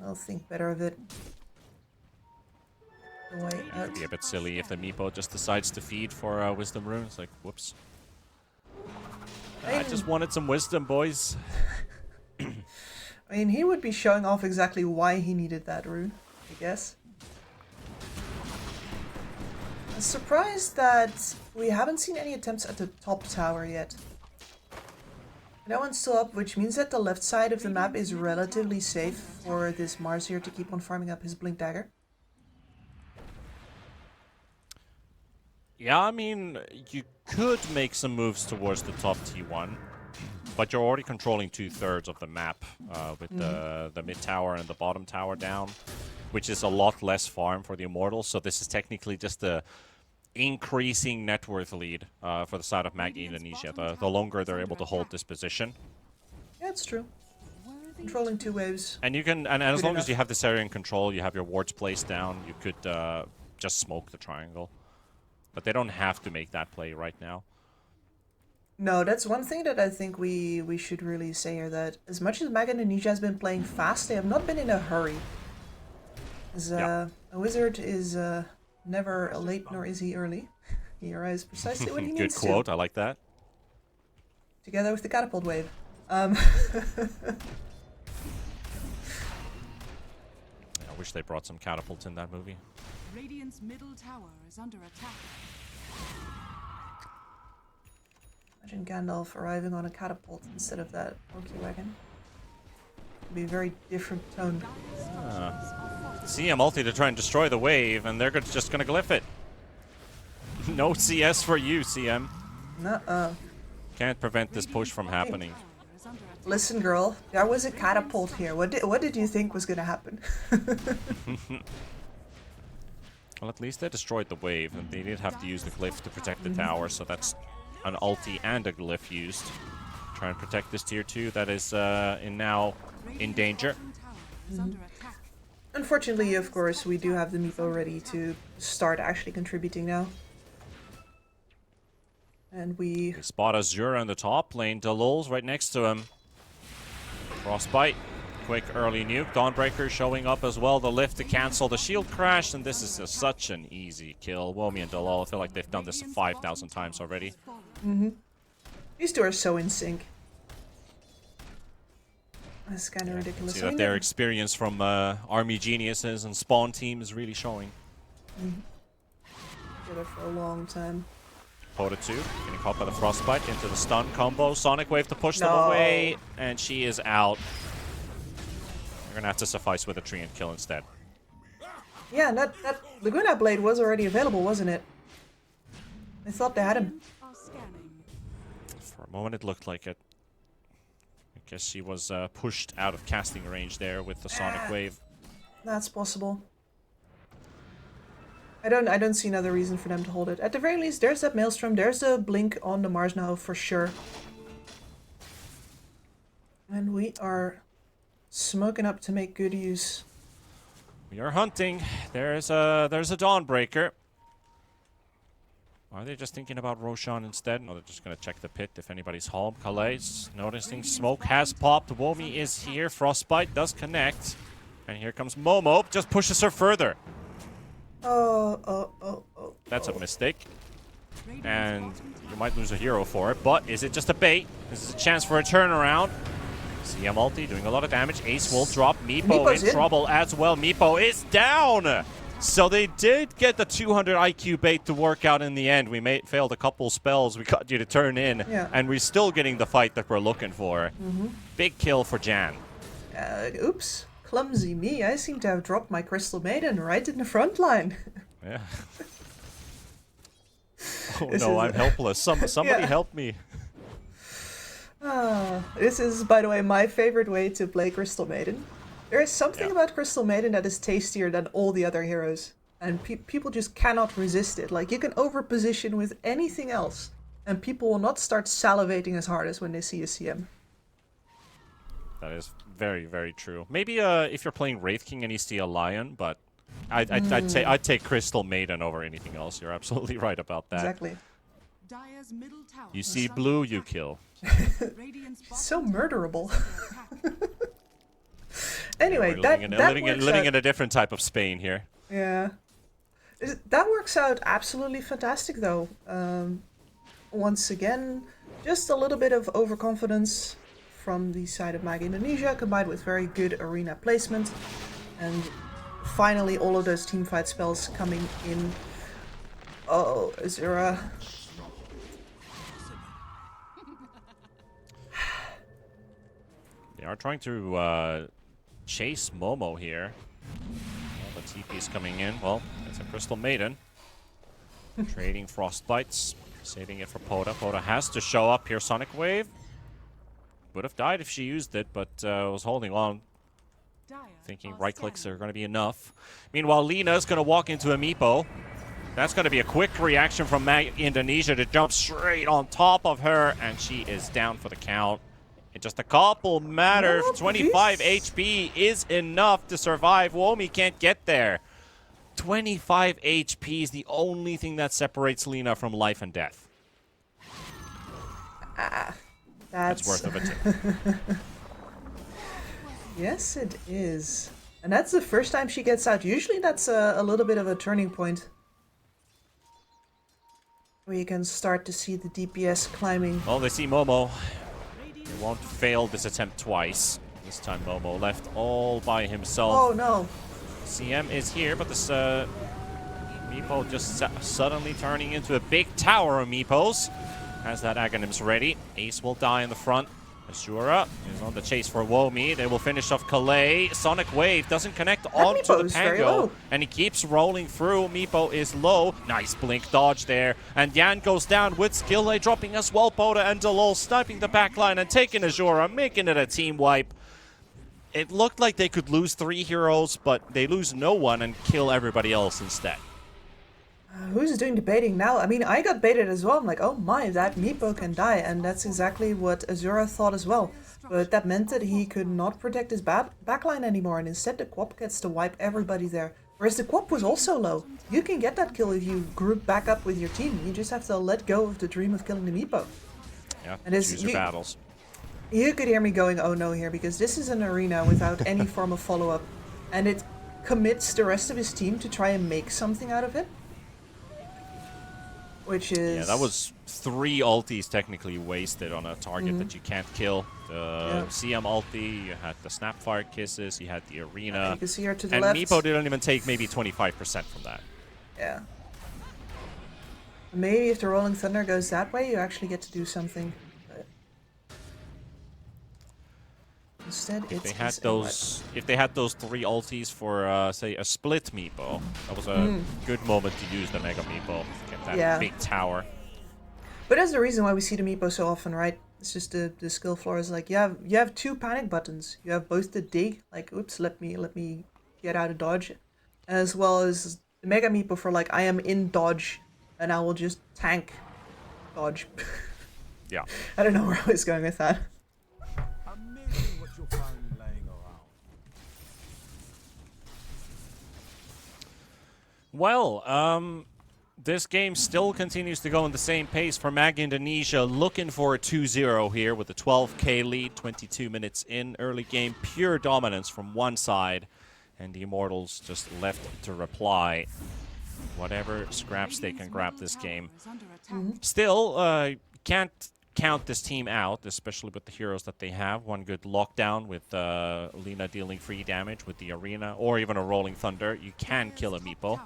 I'll think better of it. It'd be a bit silly if the Meepo just decides to feed for Wisdom Rune. It's like, whoops. I just wanted some wisdom, boys. I mean, he would be showing off exactly why he needed that rune, I guess. I'm surprised that we haven't seen any attempts at the top tower yet. That one's still up, which means that the left side of the map is relatively safe for this Mars here to keep on farming up his Blink Dagger. Yeah, I mean, you could make some moves towards the top T1, but you're already controlling 2/3 of the map with the mid tower and the bottom tower down, which is a lot less farm for the Immortals. So this is technically just a increasing net worth lead for the side of Mag Indonesia. The longer they're able to hold this position. Yeah, it's true. Controlling 2 waves. And you can, and as long as you have this area in control, you have your wards placed down, you could just smoke the triangle. But they don't have to make that play right now. No, that's one thing that I think we should really say here, that as much as Mag Indonesia has been playing fast, they have not been in a hurry. As, a wizard is never late, nor is he early. He arrives precisely when he needs to. Good quote, I like that. Together with the catapult wave. I wish they brought some catapults in that movie. Radiant's middle tower is under attack. Imagine Gandalf arriving on a catapult instead of that Orky wagon. It'd be a very different tone. CM ulti to try and destroy the wave, and they're just gonna glyph it. No CS for you, CM. Nuh-uh. Can't prevent this push from happening. Listen, girl, there was a catapult here. What did you think was gonna happen? Well, at least they destroyed the wave, and they did have to use the glyph to protect the tower, so that's an ulti and a glyph used. Try and protect this tier 2 that is now in danger. Unfortunately, of course, we do have the Meepo ready to start actually contributing now. And we spot Azura in the top lane. Dalul's right next to him. Frostbite. Quick early nuke. Dawnbreaker showing up as well. The lift to cancel the shield crash, and this is just such an easy kill. Womi and Dalul, I feel like they've done this 5,000 times already. These two are so in sync. That's kind of ridiculous. See that their experience from Army Geniuses and Spawn team is really showing. Together for a long time. Pota 2 getting caught by the Frostbite into the stun combo. Sonic Wave to push them away, and she is out. You're gonna have to suffice with a tree and kill instead. Yeah, and that Laguna Blade was already available, wasn't it? I thought they had him. For a moment it looked like it. I guess she was pushed out of casting range there with the Sonic Wave. That's possible. I don't see another reason for them to hold it. At the very least, there's that Maelstrom, there's a blink on the Mars now for sure. And we are smoking up to make good use. We are hunting. There's a Dawnbreaker. Are they just thinking about Roshan instead? No, they're just gonna check the pit if anybody's home. Calais noticing smoke has popped. Womi is here. Frostbite does connect. And here comes Momo. Just pushes her further. That's a mistake. And you might lose a hero for it, but is it just a bait? This is a chance for a turnaround. CM ulti doing a lot of damage. Ace will drop. Meepo in trouble as well. Meepo is down. So they did get the 200 IQ bait to work out in the end. We failed a couple spells. We got you to turn in, and we're still getting the fight that we're looking for. Big kill for Jan. Oops. Clumsy me. I seem to have dropped my Crystal Maiden right in the front line. Yeah. Oh no, I'm helpless. Somebody help me. This is, by the way, my favorite way to play Crystal Maiden. There is something about Crystal Maiden that is tastier than all the other heroes. And people just cannot resist it. Like, you can overposition with anything else. And people will not start salivating as hard as when they see a CM. That is very, very true. Maybe if you're playing Wraith King and you see a Lion, but I'd take Crystal Maiden over anything else. You're absolutely right about that. Exactly. You see blue, you kill. So murderable. Anyway, living in a different type of Spain here. Yeah. That works out absolutely fantastic, though. Once again, just a little bit of overconfidence from the side of MAG Indonesia, combined with very good arena placement. And finally, all of those teamfight spells coming in. Oh, Azura. They are trying to chase Momo here. Well, the TP is coming in. Well, it's a Crystal Maiden. Trading Frostbites. Saving it for Poda. Poda has to show up here. Sonic Wave. Would have died if she used it, but was holding on. Thinking right clicks are going to be enough. Meanwhile, Lina's going to walk into a Meepo. That's going to be a quick reaction from MAG Indonesia to jump straight on top of her, and she is down for the count. In just a couple matters, 25 HP is enough to survive. Womi can't get there. 25 HP is the only thing that separates Lina from life and death. That's worth of it. Yes, it is. And that's the first time she gets out. Usually that's a little bit of a turning point. Where you can start to see the DPS climbing. Well, they see Momo. They won't fail this attempt twice. This time Momo left all by himself. Oh no. CM is here, but this Meepo just suddenly turning into a big tower of Meepos. Has that Aghanims ready. Ace will die in the front. Azura is on the chase for Womi. They will finish off Kalei. Sonic Wave doesn't connect onto the Pango, and he keeps rolling through. Meepo is low. Nice blink dodge there. And Yan goes down with Skillay dropping as well. Poda and Delol sniping the backline and taking Azura, making it a team wipe. It looked like they could lose 3 heroes, but they lose no one and kill everybody else instead. Who's doing the baiting now? I mean, I got baited as well. I'm like, oh my, that Meepo can die. And that's exactly what Azura thought as well. But that meant that he could not protect his backline anymore. And instead the Quap gets to wipe everybody there. Whereas the Quap was also low. You can get that kill if you group back up with your team. You just have to let go of the dream of killing the Meepo. Yeah, and choose your battles. You could hear me going, oh no here, because this is an arena without any form of follow-up. And it commits the rest of his team to try and make something out of it. Which is... Yeah, that was 3 ultis technically wasted on a target that you can't kill. The CM ulti, you had the Snapfire Kisses, you had the Arena. You can see her to the and left. Meepo didn't even take maybe 25% from that. Yeah. Maybe if the Rolling Thunder goes that way, you actually get to do something. But instead, if they had those 3 ultis for say a split Meepo, that was a good moment to use the Mega Meepo. Get that big tower. But that's the reason why we see the Meepo so often, right? It's just the skill floor is like you have 2 panic buttons. You have both the dig, like oops, let me get out of dodge, as well as the Mega Meepo for like I am in dodge and I will just tank dodge. Yeah. I don't know where I was going with that. Well, this game still continues to go in the same pace for MAG Indonesia, looking for a 2-0 here with a 12k lead, 22 minutes in. Early game, pure dominance from one side, and the Immortals just left to reply. Whatever scraps they can grab this game. Still, can't count this team out, especially with the heroes that they have. One good lockdown with Lina dealing free damage with the arena, or even a rolling thunder. You can kill a Meepo.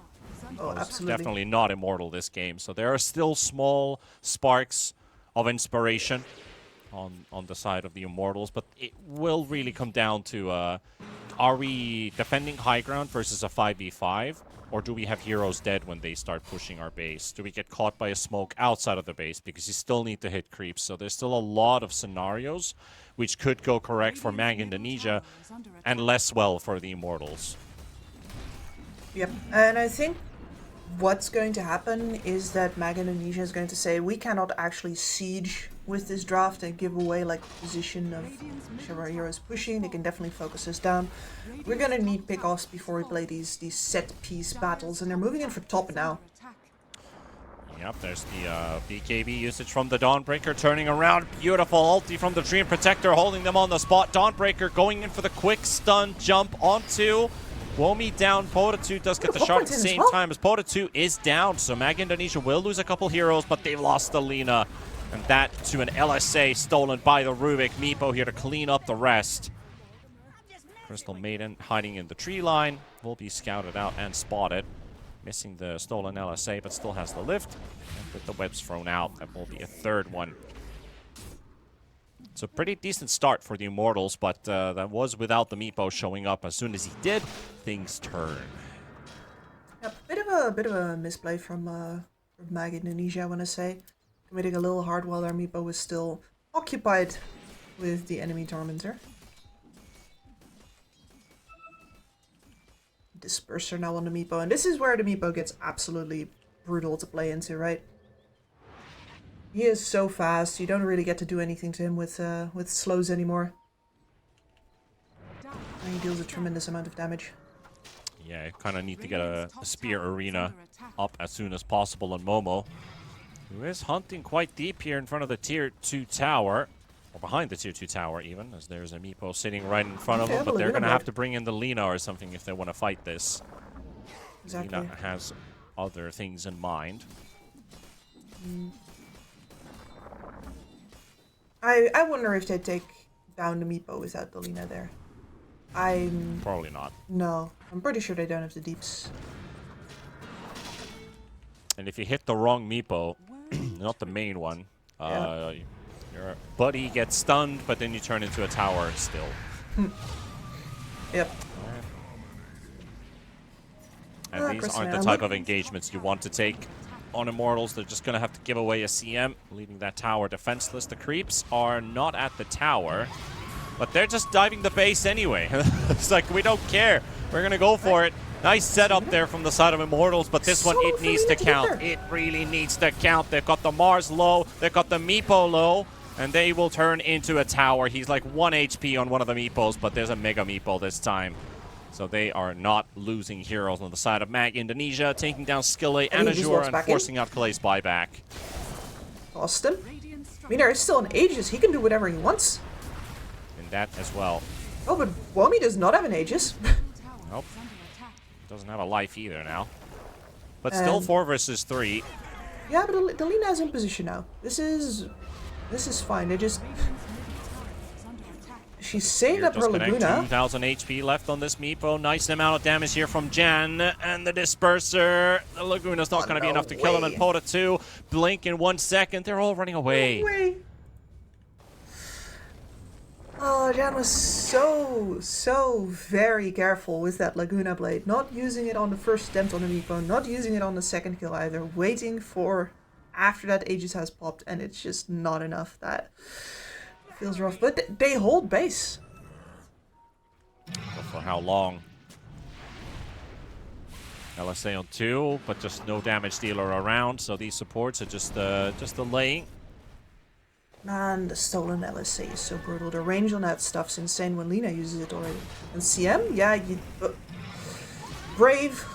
Oh, absolutely. Definitely not immortal this game. So there are still small sparks of inspiration on the side of the immortals, but it will really come down to are we defending high ground versus a 5v5, or do we have heroes dead when they start pushing our base? Do we get caught by a smoke outside of the base? Because you still need to hit creeps. So there's still a lot of scenarios which could go correct for Mag Indonesia and less well for the immortals. Yep, and I think what's going to happen is that Mag Indonesia is going to say, we cannot actually siege with this draft and give away like position of whichever our heroes pushing. They can definitely focus us down. We're gonna need pickoffs before we play these set piece battles, and they're moving in for top now. Yep, there's the BKB usage from the Dawnbreaker, turning around. Beautiful ulti from the Dream Protector, holding them on the spot. Dawnbreaker going in for the quick stun jump onto Womi down. Pota2 does get the shot at the same time as Pota2 is down. So Mag Indonesia will lose a couple heroes, but they've lost the Lina. And that to an LSA stolen by the Rubik. Meepo here to clean up the rest. Crystal Maiden hiding in the tree line. Will be scouted out and spotted. Missing the stolen LSA, but still has the lift. And with the webs thrown out, that will be a third one. So pretty decent start for the Immortals, but that was without the Meepo showing up. As soon as he did, things turn. Yep, bit of a misplay from Mag Indonesia, I want to say. Committing a little hard while their Meepo was still occupied with the enemy Tormentor. Disperser now on the Meepo, and this is where the Meepo gets absolutely brutal to play into, right? He is so fast, you don't really get to do anything to him with slows anymore. And he deals a tremendous amount of damage. Yeah, you kind of need to get a spear arena up as soon as possible on Momo, who is hunting quite deep here in front of the tier 2 tower. Or behind the tier 2 tower even, as there's a Meepo sitting right in front of him. But they're going to have to bring in the Lina or something if they want to fight this. Exactly. Lina has other things in mind. I wonder if they take down the Meepo without the Lina there. Probably not. No, I'm pretty sure they don't have the deeps. And if you hit the wrong Meepo, not the main one, your buddy gets stunned, but then you turn into a tower still. Yep. And these aren't the type of engagements you want to take on Immortals. They're just going to have to give away a CM, leaving that tower defenseless. The creeps are not at the tower, but they're just diving the base anyway. It's like, we don't care. We're going to go for it. Nice setup there from the side of Immortals, but this one, it needs to count. It really needs to count. They've got the Mars low, they've got the Meepo low, and they will turn into a tower. He's like 1 HP on one of the Meepos, but there's a Mega Meepo this time. So they are not losing heroes on the side of Mag Indonesia, taking down Skille and Azure and forcing out Kale's buyback. Austin? I mean, there's still an Aegis. He can do whatever he wants. And that as well. Oh, but Womi does not have an Aegis. Nope. Doesn't have a life either now. But still 4 versus 3. Yeah, but the Lina is in position now. This is fine. They just... She saved up her Laguna. 2,000 HP left on this Meepo. Nice amount of damage here from Jan. And the Disperser. The Laguna's not going to be enough to kill him. And Pota2. Blink in 1 second. They're all running away. No way. Oh, Jan was so very careful with that Laguna Blade. Not using it on the first attempt on the Meepo. Not using it on the second kill either. Waiting for after that Aegis has popped. And it's just not enough. That feels rough. But they hold base. But for how long? LSA on 2, but just no damage dealer around. So these supports are just delaying. Man, the stolen LSA is so brutal. The range on that stuff's insane when Lina uses it already. And CM? Yeah, you... Brave.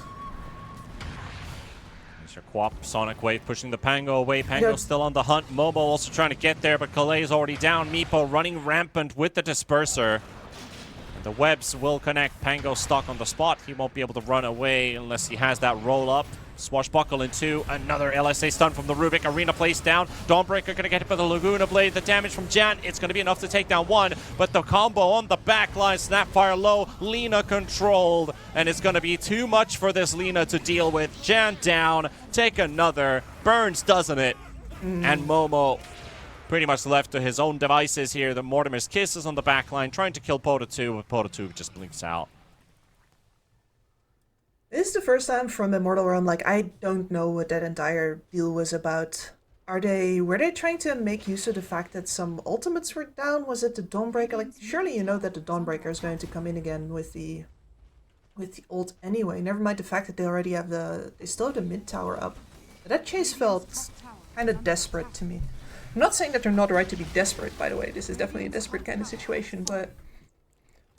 There's your Quap, Sonic Wave pushing the Pango away. Pango's still on the hunt. Momo also trying to get there, but Kale's already down. Meepo running rampant with the Disperser. The webs will connect. Pango stuck on the spot. He won't be able to run away unless he has that roll up. Swashbuckle into another LSA stun from the Rubik. Arena placed down. Dawnbreaker going to get hit by the Laguna Blade. The damage from Jan, it's going to be enough to take down one. But the combo on the back line, Snapfire low, Lina controlled. And it's going to be too much for this Lina to deal with. Jan down, take another. Burns, doesn't it? And Momo pretty much left to his own devices here. The Mortimer's Kiss is on the back line, trying to kill Pota 2, but Pota 2 just blinks out. This is the first time from Immortal where I'm like, I don't know what that entire deal was about. Were they trying to make use of the fact that some ultimates were down? Was it the Dawnbreaker? Like, surely you know that the Dawnbreaker is going to come in again with the ult anyway. Never mind the fact that they already have they still have the mid tower up. But that chase felt kind of desperate to me. I'm not saying that they're not right to be desperate, by the way. This is definitely a desperate kind of situation, but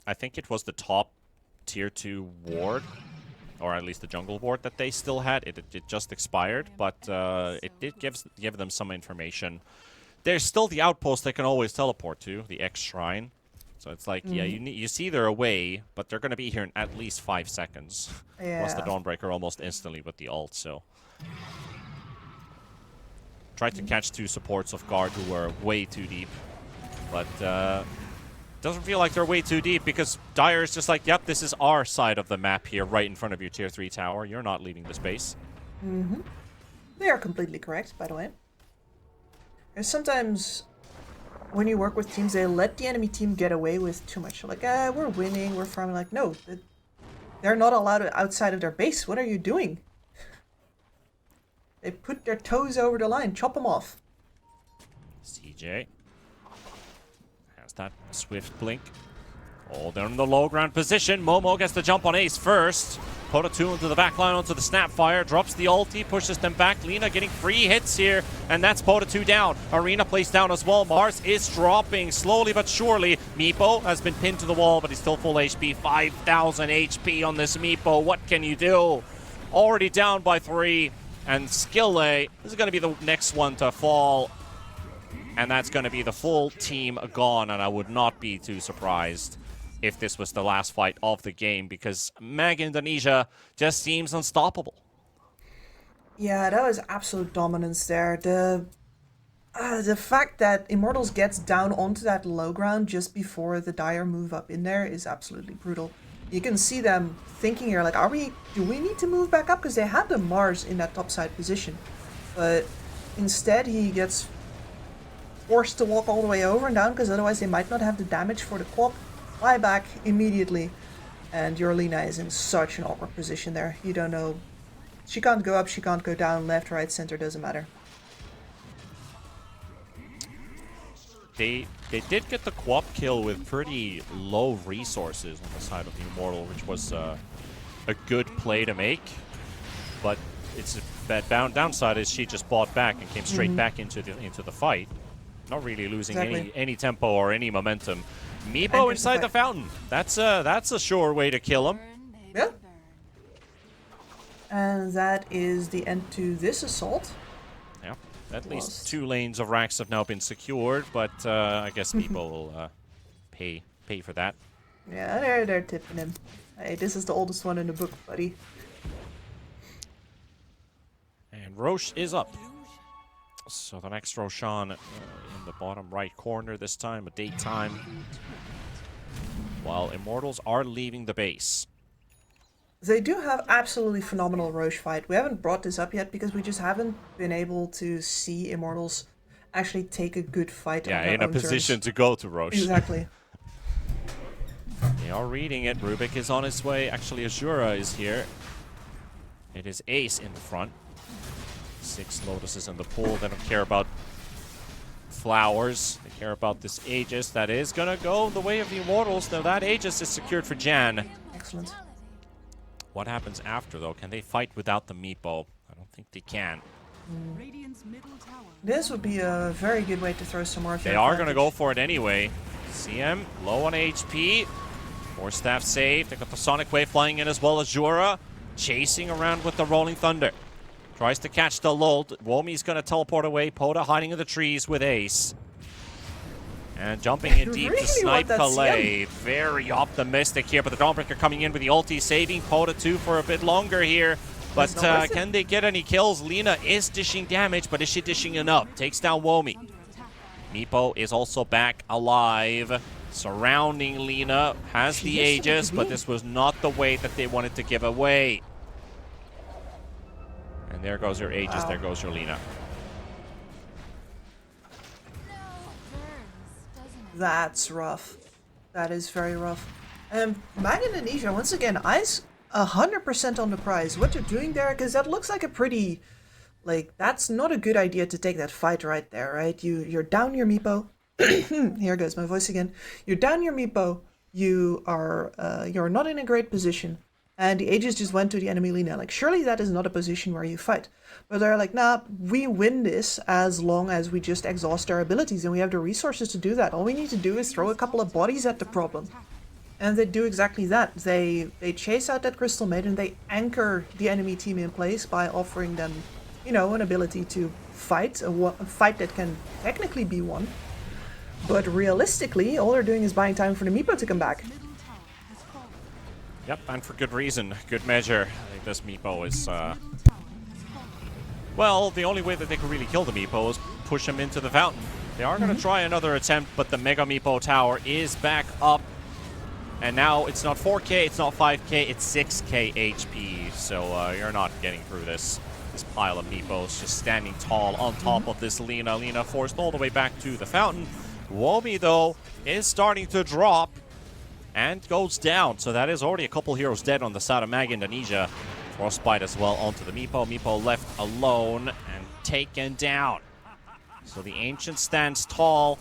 I think it was the top tier 2 ward, or at least the jungle ward that they still had. It just expired, but it did give them some information. There's still the outpost they can always teleport to, the X Shrine. So it's like, yeah, you see they're away, but they're going to be here in at least 5 seconds. Yeah. Plus the Dawnbreaker almost instantly with the ult, so... Tried to catch 2 supports off guard who were way too deep. But doesn't feel like they're way too deep because Dire is just like, yep, this is our side of the map here, right in front of your tier 3 tower. You're not leaving the space. They are completely correct, by the way. And sometimes when you work with teams, they let the enemy team get away with too much. Like, we're winning, we're farming. Like, no, they're not allowed outside of their base. What are you doing? They put their toes over the line. Chop them off. CJ has that swift blink. Oh, they're in the low ground position. Momo gets the jump on Ace first. Pota 2 into the back line onto the Snapfire. Drops the ulti, pushes them back. Lina getting free hits here, and that's Pota 2 down. Arena placed down as well. Mars is dropping slowly but surely. Meepo has been pinned to the wall, but he's still full HP. 5,000 HP on this Meepo. What can you do? Already down by 3. And Skille is going to be the next one to fall. And that's going to be the full team gone. And I would not be too surprised if this was the last fight of the game, because Mag Indonesia just seems unstoppable. Yeah, that was absolute dominance there. The fact that Immortals gets down onto that low ground just before the Dire move up in there is absolutely brutal. You can see them thinking here, like, do we need to move back up? Because they had the Mars in that topside position. But instead he gets forced to walk all the way over and down, because otherwise they might not have the damage for the quap. Fly back immediately. And your Lina is in such an awkward position there. You don't know. She can't go up, she can't go down, left, right, center, doesn't matter. They did get the Quap kill with pretty low resources on the side of the Immortal, which was a good play to make. But it's a bad downside is she just bought back and came straight back into the fight, not really losing any tempo or any momentum. Meepo inside the fountain. That's a sure way to kill him. Yeah. And that is the end to this assault. Yeah. At least 2 lanes of racks have now been secured, but I guess people will pay for that. Yeah, they're tipping him. Hey, this is the oldest one in the book, buddy. And Roche is up. So the next Roshan in the bottom right corner this time, a daytime. While Immortals are leaving the base. They do have absolutely phenomenal Roche fight. We haven't brought this up yet because we just haven't been able to see Immortals actually take a good fight. Yeah, in a position to go to Roche. Exactly. They are reading it. Rubik is on his way. Actually, Azura is here. It is Ace in the front. 6 Lotuses in the pool. They don't care about flowers. They care about this Aegis. That is going to go the way of the Immortals. Now that Aegis is secured for Jan. Excellent. What happens after, though? Can they fight without the Meepo? I don't think they can. This would be a very good way to throw some more. They are going to go for it anyway. CM, low on HP. Force Staff saved. They got the Sonic Wave flying in as well as Jura. Chasing around with the Rolling Thunder. Tries to catch the lull. Womi's going to teleport away. Pota hiding in the trees with Ace. And jumping in deep Really to snipe want that Calais. Very optimistic here, but the Dawnbreaker coming in with the ulti, saving Pota 2 for a bit longer here. But It's not worth it. can they get any kills? Lina is dishing damage, but is she dishing enough? Takes down Womi. Meepo is also back alive. Surrounding Lina, has the Aegis, but this was not the way that they wanted to give away. And there goes your Aegis, there goes your Lina. That's rough. That is very rough. Mag Indonesia, once again, eyes 100% on the prize. What they're doing there, because that looks like a pretty... Like, that's not a good idea to take that fight right there, right? You're down your Meepo. Here goes my voice again. You're down your Meepo. You're not in a great position. And the Aegis just went to the enemy Lina. Like, surely that is not a position where you fight. But they're like, nah, we win this as long as we just exhaust our abilities. And we have the resources to do that. All we need to do is throw a couple of bodies at the problem. And they do exactly that. They chase out that Crystal Maiden. They anchor the enemy team in place by offering them, you know, an ability to fight. A fight that can technically be won. But realistically, all they're doing is buying time for the Meepo to come back. Yep, and for good reason, good measure. I think this Meepo is, well, the only way that they could really kill the Meepo is push him into the fountain. They are going to try another attempt, but the Mega Meepo Tower is back up. And now it's not 4k, it's not 5k, it's 6k HP. So you're not getting through this pile of Meepos just standing tall on top of this Lina. Lina forced all the way back to the fountain. Womi, though, is starting to drop. And goes down, so that is already a couple heroes dead on the side of Mag Indonesia. Frostbite as well onto the Meepo. Meepo left alone and taken down. So the Ancient stands tall.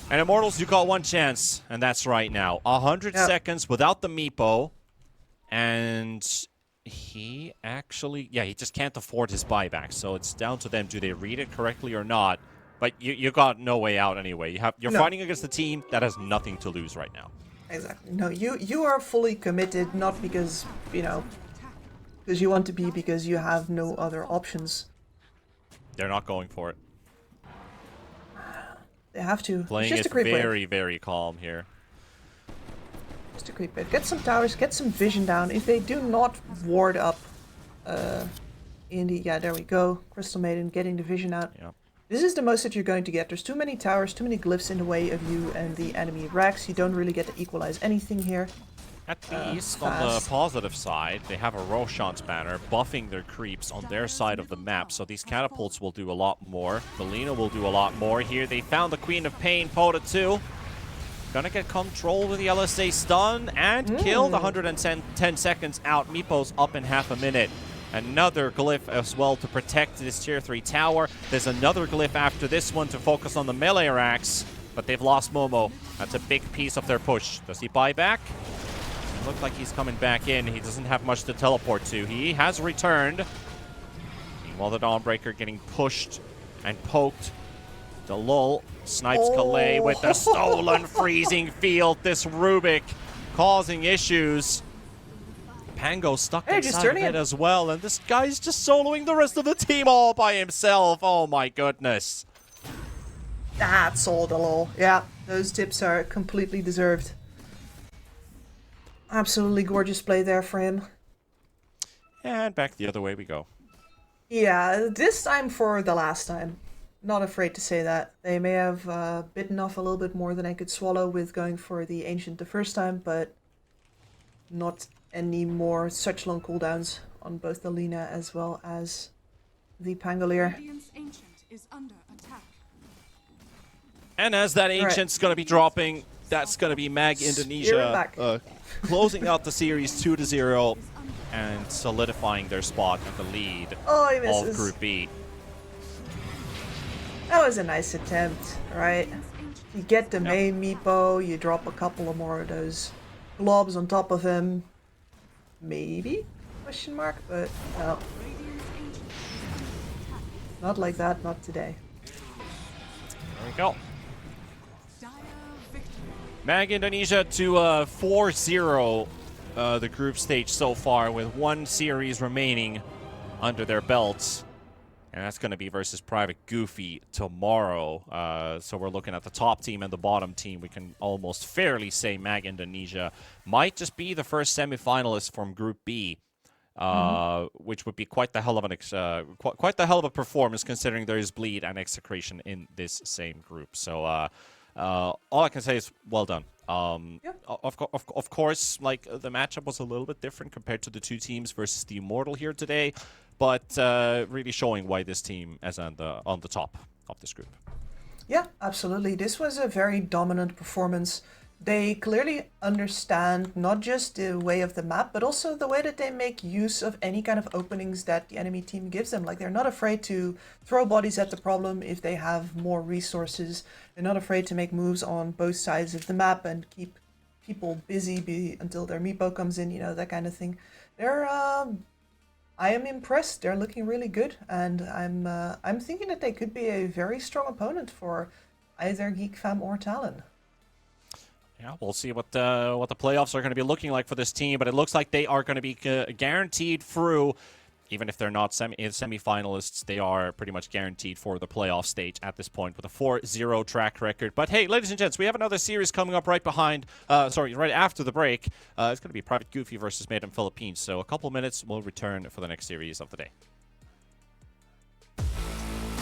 And Immortals, you got one chance, and that's right now. 100 seconds without the Meepo. And he actually, he just can't afford his buyback. So it's down to them. Do they read it correctly or not? But you got no way out anyway. You're fighting against a team that has nothing to lose right now. Exactly. No, you are fully committed, not because, you know, because you want to be, because you have no other options. They're not going for it. They have to. Playing just it very, very calm here. Just a creep wave. Get some towers, get some vision down. If they do not ward up Indy, there we go. Crystal Maiden getting the vision out. Yep. This is the most that you're going to get. There's too many towers, too many glyphs in the way of you and the enemy Rex. You don't really get to equalize anything here. At least, on the positive side, they have a Roshan's banner buffing their creeps on their side of the map, so these catapults will do a lot more. Belina will do a lot more here. They found the Queen of Pain, Pota 2. Gonna get control with the LSA stun and killed 110 seconds out. Meepo's up in half a minute. Another glyph as well to protect this tier 3 tower. There's another glyph after this one to focus on the melee racks, but they've lost Momo. That's a big piece of their push. Does he buy back? It looks like he's coming back in. He doesn't have much to teleport to. He has returned. Meanwhile, the Dawnbreaker getting pushed and poked. Delul snipes Calais with the stolen freezing field. This Rubik causing issues. Pango stuck inside of it as well, and this guy's just soloing the rest of the team all by himself. Oh my goodness. That's all the lol. Yeah, those tips are completely deserved. Absolutely gorgeous play there for him. And back the other way we go. Yeah, this time for the last time. Not afraid to say that. They may have bitten off a little bit more than I could swallow with going for the Ancient the first time, but not any more such long cooldowns on both the Lina as well as the Pangolier. And as that Ancient's going to be dropping, that's going to be Mag Indonesia closing out the series 2-0 and solidifying their spot at the lead of Group B. That was a nice attempt, right? You get the main Meepo, you drop a couple of more of those globs on top of him. Maybe? Question mark, but no. Not like that, not today. There we go. Mag Indonesia to 4-0 the group stage so far with one series remaining under their belts. And that's going to be versus Private Goofy tomorrow. So we're looking at the top team and the bottom team. We can almost fairly say Mag Indonesia might just be the first semi-finalist from Group B, which would be quite the hell of quite the hell of a performance considering there is Bleed and Execration in this same group. So all I can say is well done. Of course, like the matchup was a little bit different compared to the two teams versus the Immortal here today, but really showing why this team is on the top of this group. Yeah, absolutely. This was a very dominant performance. They clearly understand not just the way of the map, but also the way that they make use of any kind of openings that the enemy team gives them. Like, they're not afraid to throw bodies at the problem if they have more resources. They're not afraid to make moves on both sides of the map and keep people busy until their meepo comes in, you know, that kind of thing. I am impressed. They're looking really good, and I'm thinking that they could be a very strong opponent for either GeekFam or Talon. Yeah, we'll see what the playoffs are going to be looking like for this team, but it looks like they are going to be guaranteed through. Even if they're not semi-finalists, they are pretty much guaranteed for the playoff stage at this point with a 4-0 track record. But hey, ladies and gents, we have another series coming up right after the break. It's going to be Private Goofy versus Made in Philippines. So a couple minutes, we'll return for the next series of the day.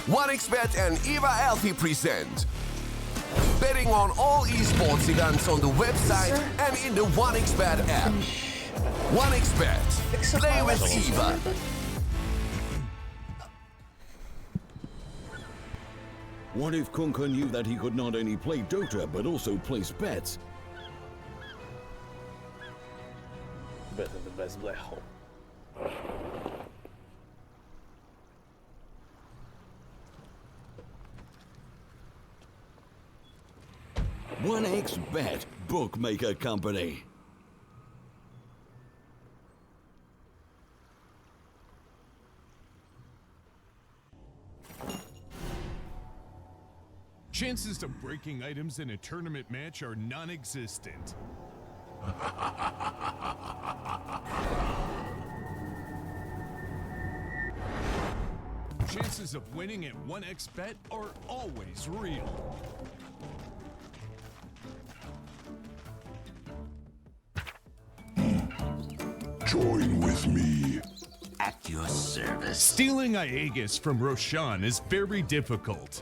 1xBet and Eva Alfie present betting on all esports events on the website and in the 1xBet app. 1xBet. Play with Eva. What if Kunka knew that he could not only play Dota but also place bets? Better the best black hole. 1xBet bookmaker company. Chances of breaking items in a tournament match are non-existent. Chances of winning at 1xBet are always real. Join with me. At your service. Stealing Aegis from Roshan is very difficult.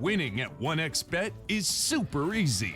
Winning at 1xBet is super easy.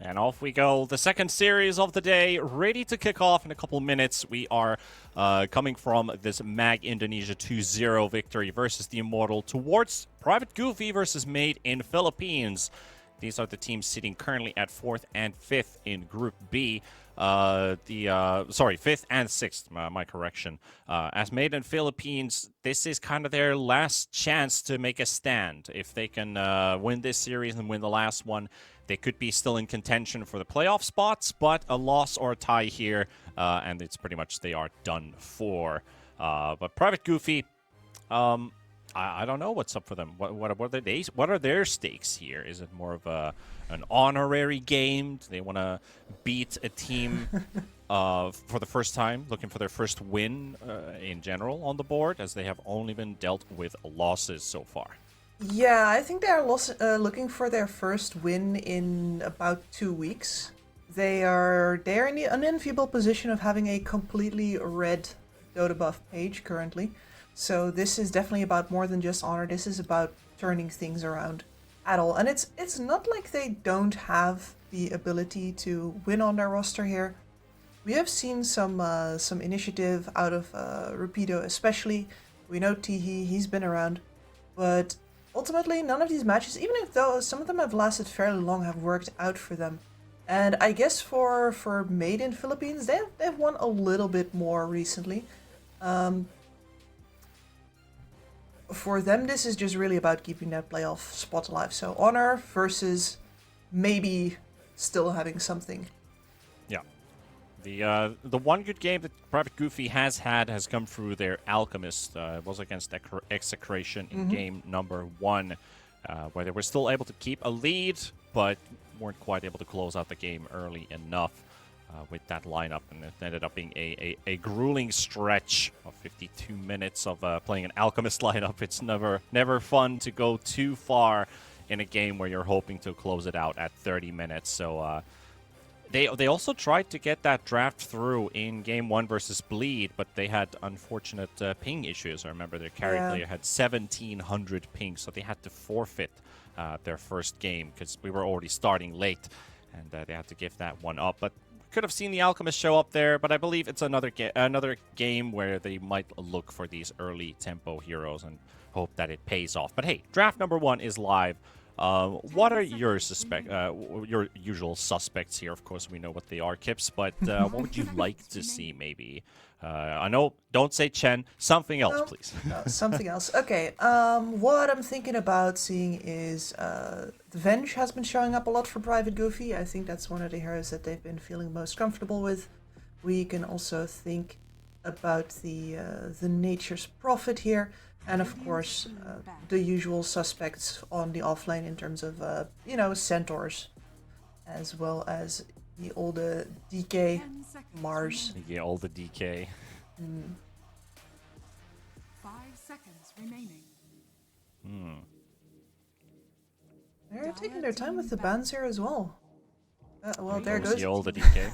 And off we go. The second series of the day, ready to kick off in a couple minutes. We are coming from this MAG Indonesia 2-0 victory versus the Immortal towards Private Goofy versus Made in Philippines. These are the teams sitting currently at 4th and 5th in Group B. Sorry, 5th and 6th, my correction. As Made in Philippines, this is kind of their last chance to make a stand. If they can win this series and win the last one, they could be still in contention for the playoff spots, but a loss or a tie here, and it's pretty much they are done for. But Private Goofy, I don't know what's up for them. What are their stakes here? Is it more of an honorary game? Do they want to beat a team for the first time, looking for their first win in general on the board, as they have only been dealt with losses so far? Yeah, I think they are looking for their first win in about 2 weeks. They're in the unenviable position of having a completely red Dota buff page currently. So this is definitely about more than just honor. This is about turning things around at all. And it's not like they don't have the ability to win on their roster here. We have seen some initiative out of Rapido especially. We know Tihi, he's been around. But ultimately, none of these matches, even if though some of them have lasted fairly long, have worked out for them. And I guess for Made in Philippines, they've won a little bit more recently. For them, this is just really about keeping that playoff spot alive. So honor versus maybe still having something. Yeah. The one good game that Private Goofy has had has come through their Alchemist. It was against Execration in game number 1, where they were still able to keep a lead, but weren't quite able to close out the game early enough with that lineup, and it ended up being a grueling stretch of 52 minutes of playing an Alchemist lineup. It's never fun to go too far in a game where you're hoping to close it out at 30 minutes. So they also tried to get that draft through in game 1 versus Bleed, but they had unfortunate ping issues. I remember their carry player had 1,700 ping, so they had to forfeit their first game because we were already starting late, and they had to give that one up. But could have seen the Alchemist show up there, but I believe it's another game where they might look for these early tempo heroes and hope that it pays off. But hey, draft number 1 is live. What are your usual suspects here? Of course, we know what they are, Kips, but what would you like to see maybe? I know, don't say Chen. Something else, please. No, something else. Okay, what I'm thinking about seeing is the Venge has been showing up a lot for Private Goofy. I think that's one of the heroes that they've been feeling most comfortable with. We can also think about the Nature's Prophet here. And of course, the usual suspects on the offlane in terms of, Centaurs, as well as the older DK, Mars. The older DK. 5 seconds remaining. They're taking their time with the bans here as well. Well, there goes the older DK.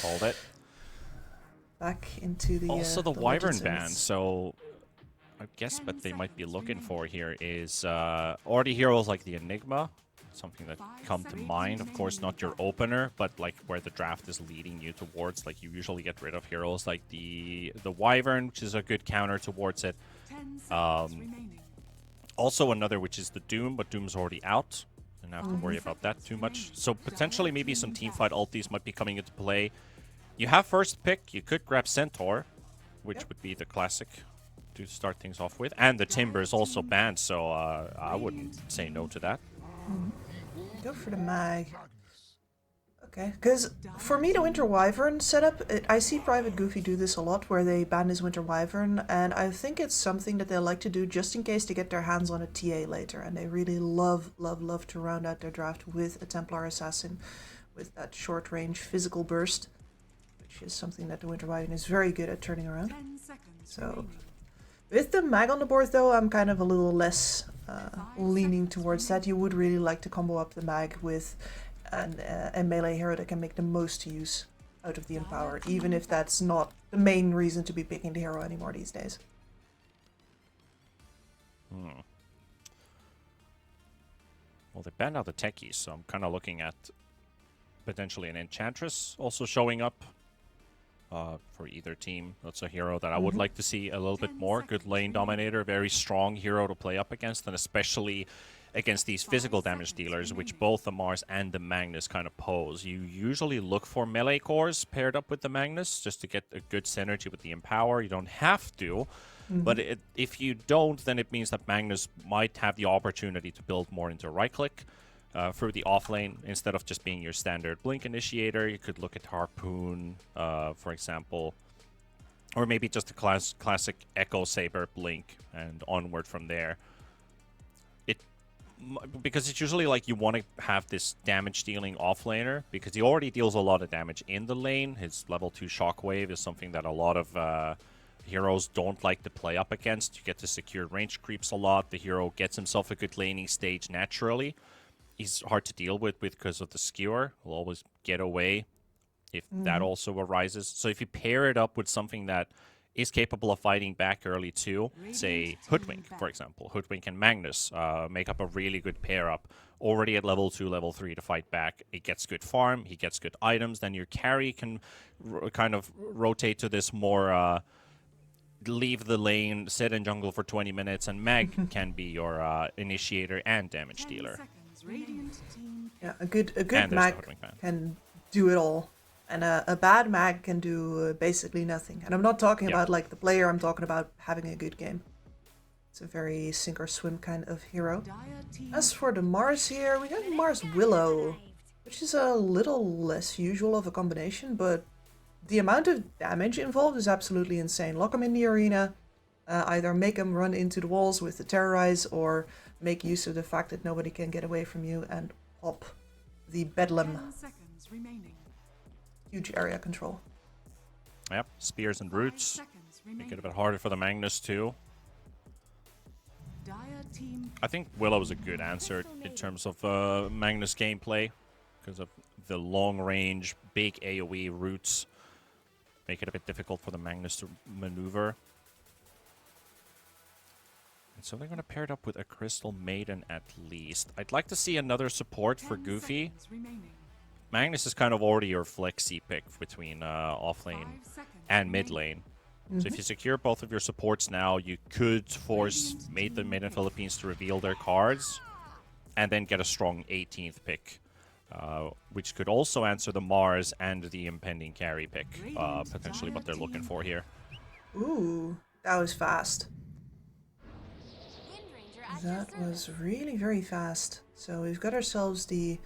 Hold it. Back into the also the the Wyvern Legends. ban, so I guess what they might be looking for here is already heroes like the Enigma, something that come to mind. Of course, not your opener, but like where the draft is leading you towards. Like you usually get rid of heroes like the Wyvern, which is a good counter towards it. Also another which is the Doom, but Doom's already out. Don't have to worry about that too much. So potentially maybe some teamfight ultis might be coming into play. You have first pick. You could grab Centaur, which would be the classic to start things off with. And the Timber is also banned, so I wouldn't say no to that. Go for the mag. Okay, because for me, the Winter Wyvern setup, I see Private Goofy do this a lot, where they ban his Winter Wyvern, and I think it's something that they like to do just in case they get their hands on a TA later, and they really love to round out their draft with a Templar Assassin, with that short-range physical burst, which is something that the Winter Wyvern is very good at turning around. So, with the mag on the board, though, I'm kind of a little less leaning towards that. You would really like to combo up the mag with a melee hero that can make the most use out of the Empower, even if that's not the main reason to be picking the hero anymore these days. Well, they banned out the techies, so I'm kind of looking at potentially an Enchantress also showing up for either team. That's a hero that I would like to see a little bit more. Good lane dominator, very strong hero to play up against, and especially against these physical damage dealers, which both the Mars and the Magnus kind of pose. You usually look for melee cores paired up with the Magnus just to get a good synergy with the Empower. You don't have to, but if you don't, then it means that Magnus might have the opportunity to build more into right-click through the offlane instead of just being your standard Blink initiator. You could look at Harpoon, for example, or maybe just a classic Echo Saber Blink and onward from there. Because it's usually like you want to have this damage dealing offlaner because he already deals a lot of damage in the lane. His level 2 Shockwave is something that a lot of heroes don't like to play up against. You get to secure range creeps a lot. The hero gets himself a good laning stage naturally. He's hard to deal with because of the skewer. He'll always get away if that also arises. So if you pair it up with something that is capable of fighting back early too, say Hoodwink, for example. Hoodwink and Magnus make up a really good pair up. Already at level 2, level 3 to fight back. It gets good farm, he gets good items. Then your carry can kind of rotate to this more leave the lane, sit in jungle for 20 minutes, and Mag can be your initiator and damage dealer. Yeah, a good mag can do it all. And a bad mag can do basically nothing. And I'm not talking about like the player, I'm talking about having a good game. It's a very sink or swim kind of hero. As for the Mars here, we got Mars Willow, which is a little less usual of a combination, but the amount of damage involved is absolutely insane. Lock him in the arena, either make him run into the walls with the Terrorize, or make use of the fact that nobody can get away from you and pop the Bedlam. 10 seconds remaining. Huge area control. Yep, spears and roots. Make it a bit harder for the Magnus too. I think Willow is a good answer in terms of Magnus gameplay because of the long range, big AoE roots. Make it a bit difficult for the Magnus to maneuver. And so they're going to pair it up with a Crystal Maiden at least. I'd like to see another support for Goofy. Magnus is kind of already your flexi pick between offlane and mid lane. So if you secure both of your supports now, you could force Made in Philippines to reveal their cards and then get a strong 18th pick, which could also answer the Mars and the impending carry pick, potentially what they're looking for here. Ooh, that was fast. That was really very fast. So we've got ourselves the,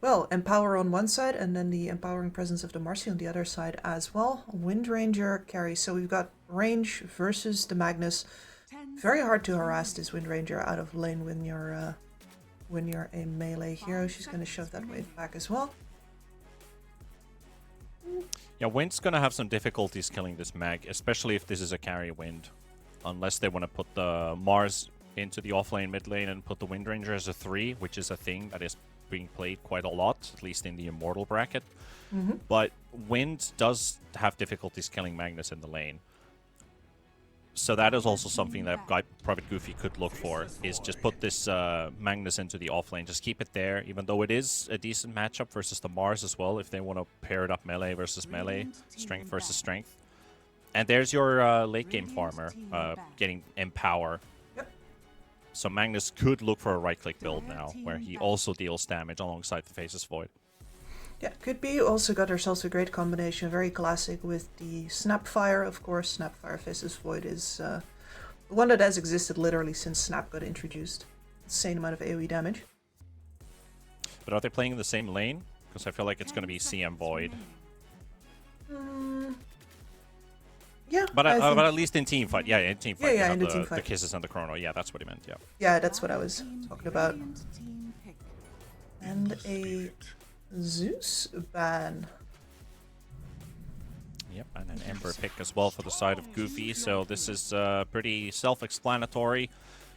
well, Empower on one side and then the empowering presence of the Marcy on the other side as well. Wind Ranger carry. So we've got range versus the Magnus. Very hard to harass this Wind Ranger out of lane when you're a melee hero. She's going to shove that wave back as well. Yeah, Wind's going to have some difficulties killing this Mag, especially if this is a carry Wind. Unless they want to put the Mars into the offlane mid lane and put the Wind Ranger as a 3, which is a thing that is being played quite a lot, at least in the Immortal bracket. But Wind does have difficulties killing Magnus in the lane. So that is also something that Private Goofy could look for, is just put this Magnus into the offlane, just keep it there, even though it is a decent matchup versus the Mars as well, if they want to pair it up melee versus melee, strength versus strength. And there's your late game farmer getting Empower. So Magnus could look for a right-click build now, where he also deals damage alongside the Faceless Void. Yeah, could be. Also got ourselves a great combination, very classic with the Snapfire, of course. Snapfire Faceless Void is one that has existed literally since Snap got introduced. Insane amount of AoE damage. But are they playing in the same lane? Because I feel like it's going to be CM Void. Yeah, but at least in team fight. Yeah, in team fight. Yeah, in the team fight. The Kisses and the Chrono. Yeah, that's what he meant. Yeah. Yeah, that's what I was talking about. And a Zeus ban. Yep, and an Ember pick as well for the side of Goofy. So this is pretty self-explanatory.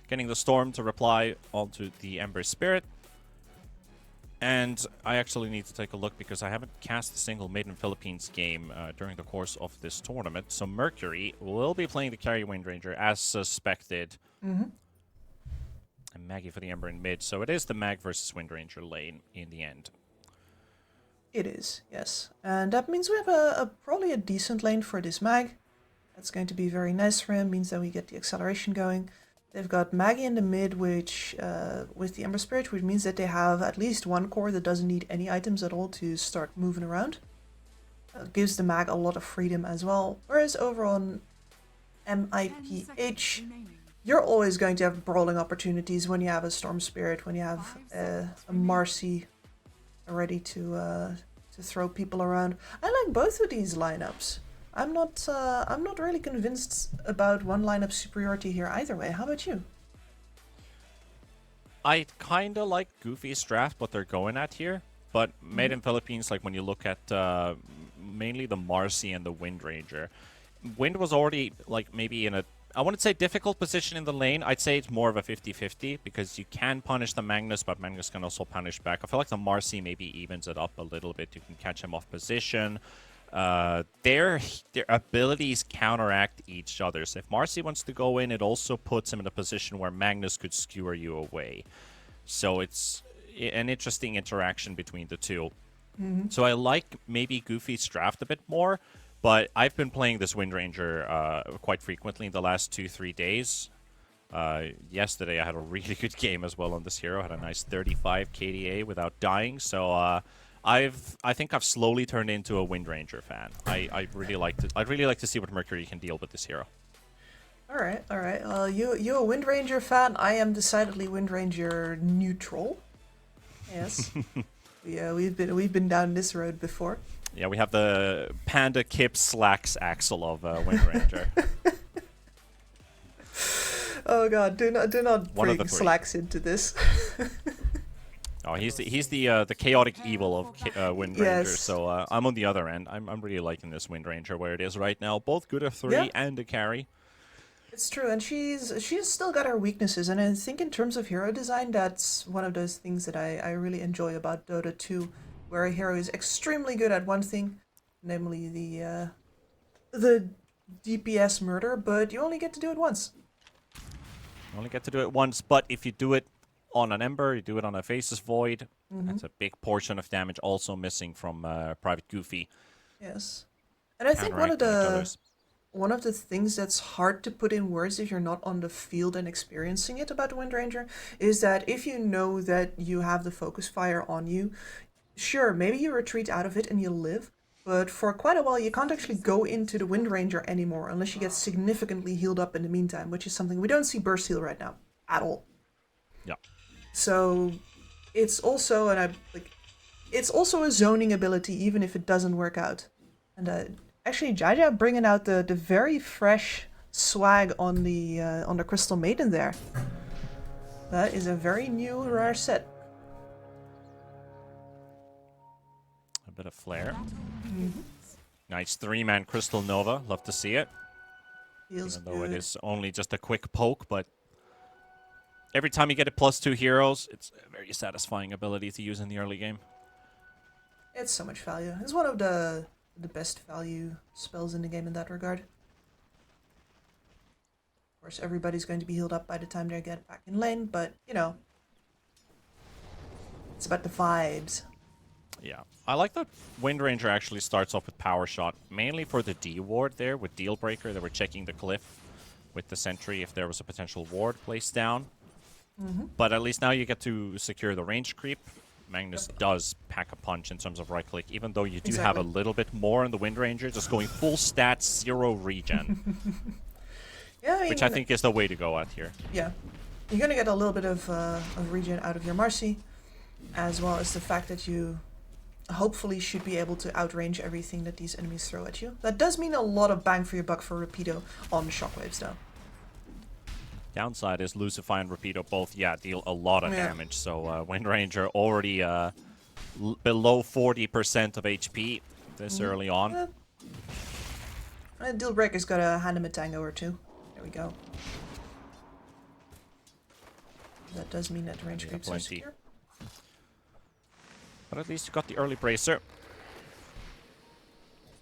Getting the Storm to reply onto the Ember Spirit. And I actually need to take a look because I haven't cast a single Made in Philippines game during the course of this tournament. So Mercury will be playing the carry Wind Ranger as suspected. And Maggie for the Ember in mid. So it is the Mag versus Windranger lane in the end. It is, yes. And that means we have a probably a decent lane for this Mag. That's going to be very nice for him, means that we get the acceleration going. They've got Maggie in the mid, which with the Ember Spirit, which means that they have at least one core that doesn't need any items at all to start moving around. Gives the Mag a lot of freedom as well. Whereas over on MIPH, you're always going to have brawling opportunities when you have a Storm Spirit, when you have a Marcy ready to throw people around. I like both of these lineups. I'm not really convinced about one lineup superiority here either way. How about you? I kind of like Goofy's draft, what they're going at here. But made in Philippines, like when you look at mainly the Marcy and the Windranger, Wind was already like maybe in a, I wouldn't say difficult position in the lane. I'd say it's more of a 50-50 because you can punish the Magnus, but Magnus can also punish back. I feel like the Marcy maybe evens it up a little bit. You can catch him off position. Their abilities counteract each other. So if Marcy wants to go in, it also puts him in a position where Magnus could skewer you away. So it's an interesting interaction between the two. So I like maybe Goofy's draft a bit more, but I've been playing this Windranger quite frequently in the last 2-3 days. Yesterday I had a really good game as well on this hero. I had a nice 35 KDA without dying. So I think I've slowly turned into a Windranger fan. I'd really like to see what Mercury can deal with this hero. All right. You a Windranger fan? I am decidedly Windranger neutral. Yes. Yeah, we've been down this road before. Yeah, we have the Panda Kip Slacks Axel of Windranger. Oh god, do not bring Slacks into this. Oh, he's the chaotic evil of Windranger. Yes. So I'm on the other end. I'm really liking this Windranger where it is right now. Both good at 3 and a carry. It's true, and she's still got her weaknesses, and I think in terms of hero design, that's one of those things that I really enjoy about Dota 2, where a hero is extremely good at one thing, namely the DPS murder, but you only get to do it once. You only get to do it once, but if you do it on an Ember, you do it on a Faceless Void, that's a big portion of damage also missing from Private Goofy. Yes. And I think one of the things that's hard to put in words if you're not on the field and experiencing it about the Windranger is that if you know that you have the focus fire on you, sure, maybe you retreat out of it and you live, but for quite a while you can't actually go into the Windranger anymore unless you get significantly healed up in the meantime, which is something we don't see burst heal right now at all. Yeah. So it's also it's also a zoning ability even if it doesn't work out. And actually, Jaja bringing out the very fresh swag on the Crystal Maiden there. That is a very new rare set. A bit of flair. Nice 3-man Crystal Nova. Love to see it. Feels Even though good. it is only just a quick poke, but every time you get a +2 heroes, it's a very satisfying ability to use in the early game. It's so much value. It's one of the best value spells in the game in that regard. Of course, everybody's going to be healed up by the time they get back in lane, but, you know, it's about the vibes. Yeah. I like that Windranger actually starts off with Power Shot, mainly for the D ward there with Deal Breaker. They were checking the cliff with the sentry if there was a potential ward placed down. But at least now you get to secure the range creep. Magnus does pack a punch in terms of right click, even though you do have a little bit more in the Windranger, just going full stats, 0 regen. Yeah, I mean, which I think is the way to go at here. Yeah. You're going to get a little bit of regen out of your Marcy, as well as the fact that you hopefully should be able to outrange everything that these enemies throw at you. That does mean a lot of bang for your buck for Rapido on shockwaves, though. Downside is Lucify and Rapido both, deal a lot of damage. So Windranger already below 40% of HP this early on. Deal Breaker's got to hand him a tango or two. There we go. That does mean that the range creeps are secure. But at least you got the early bracer.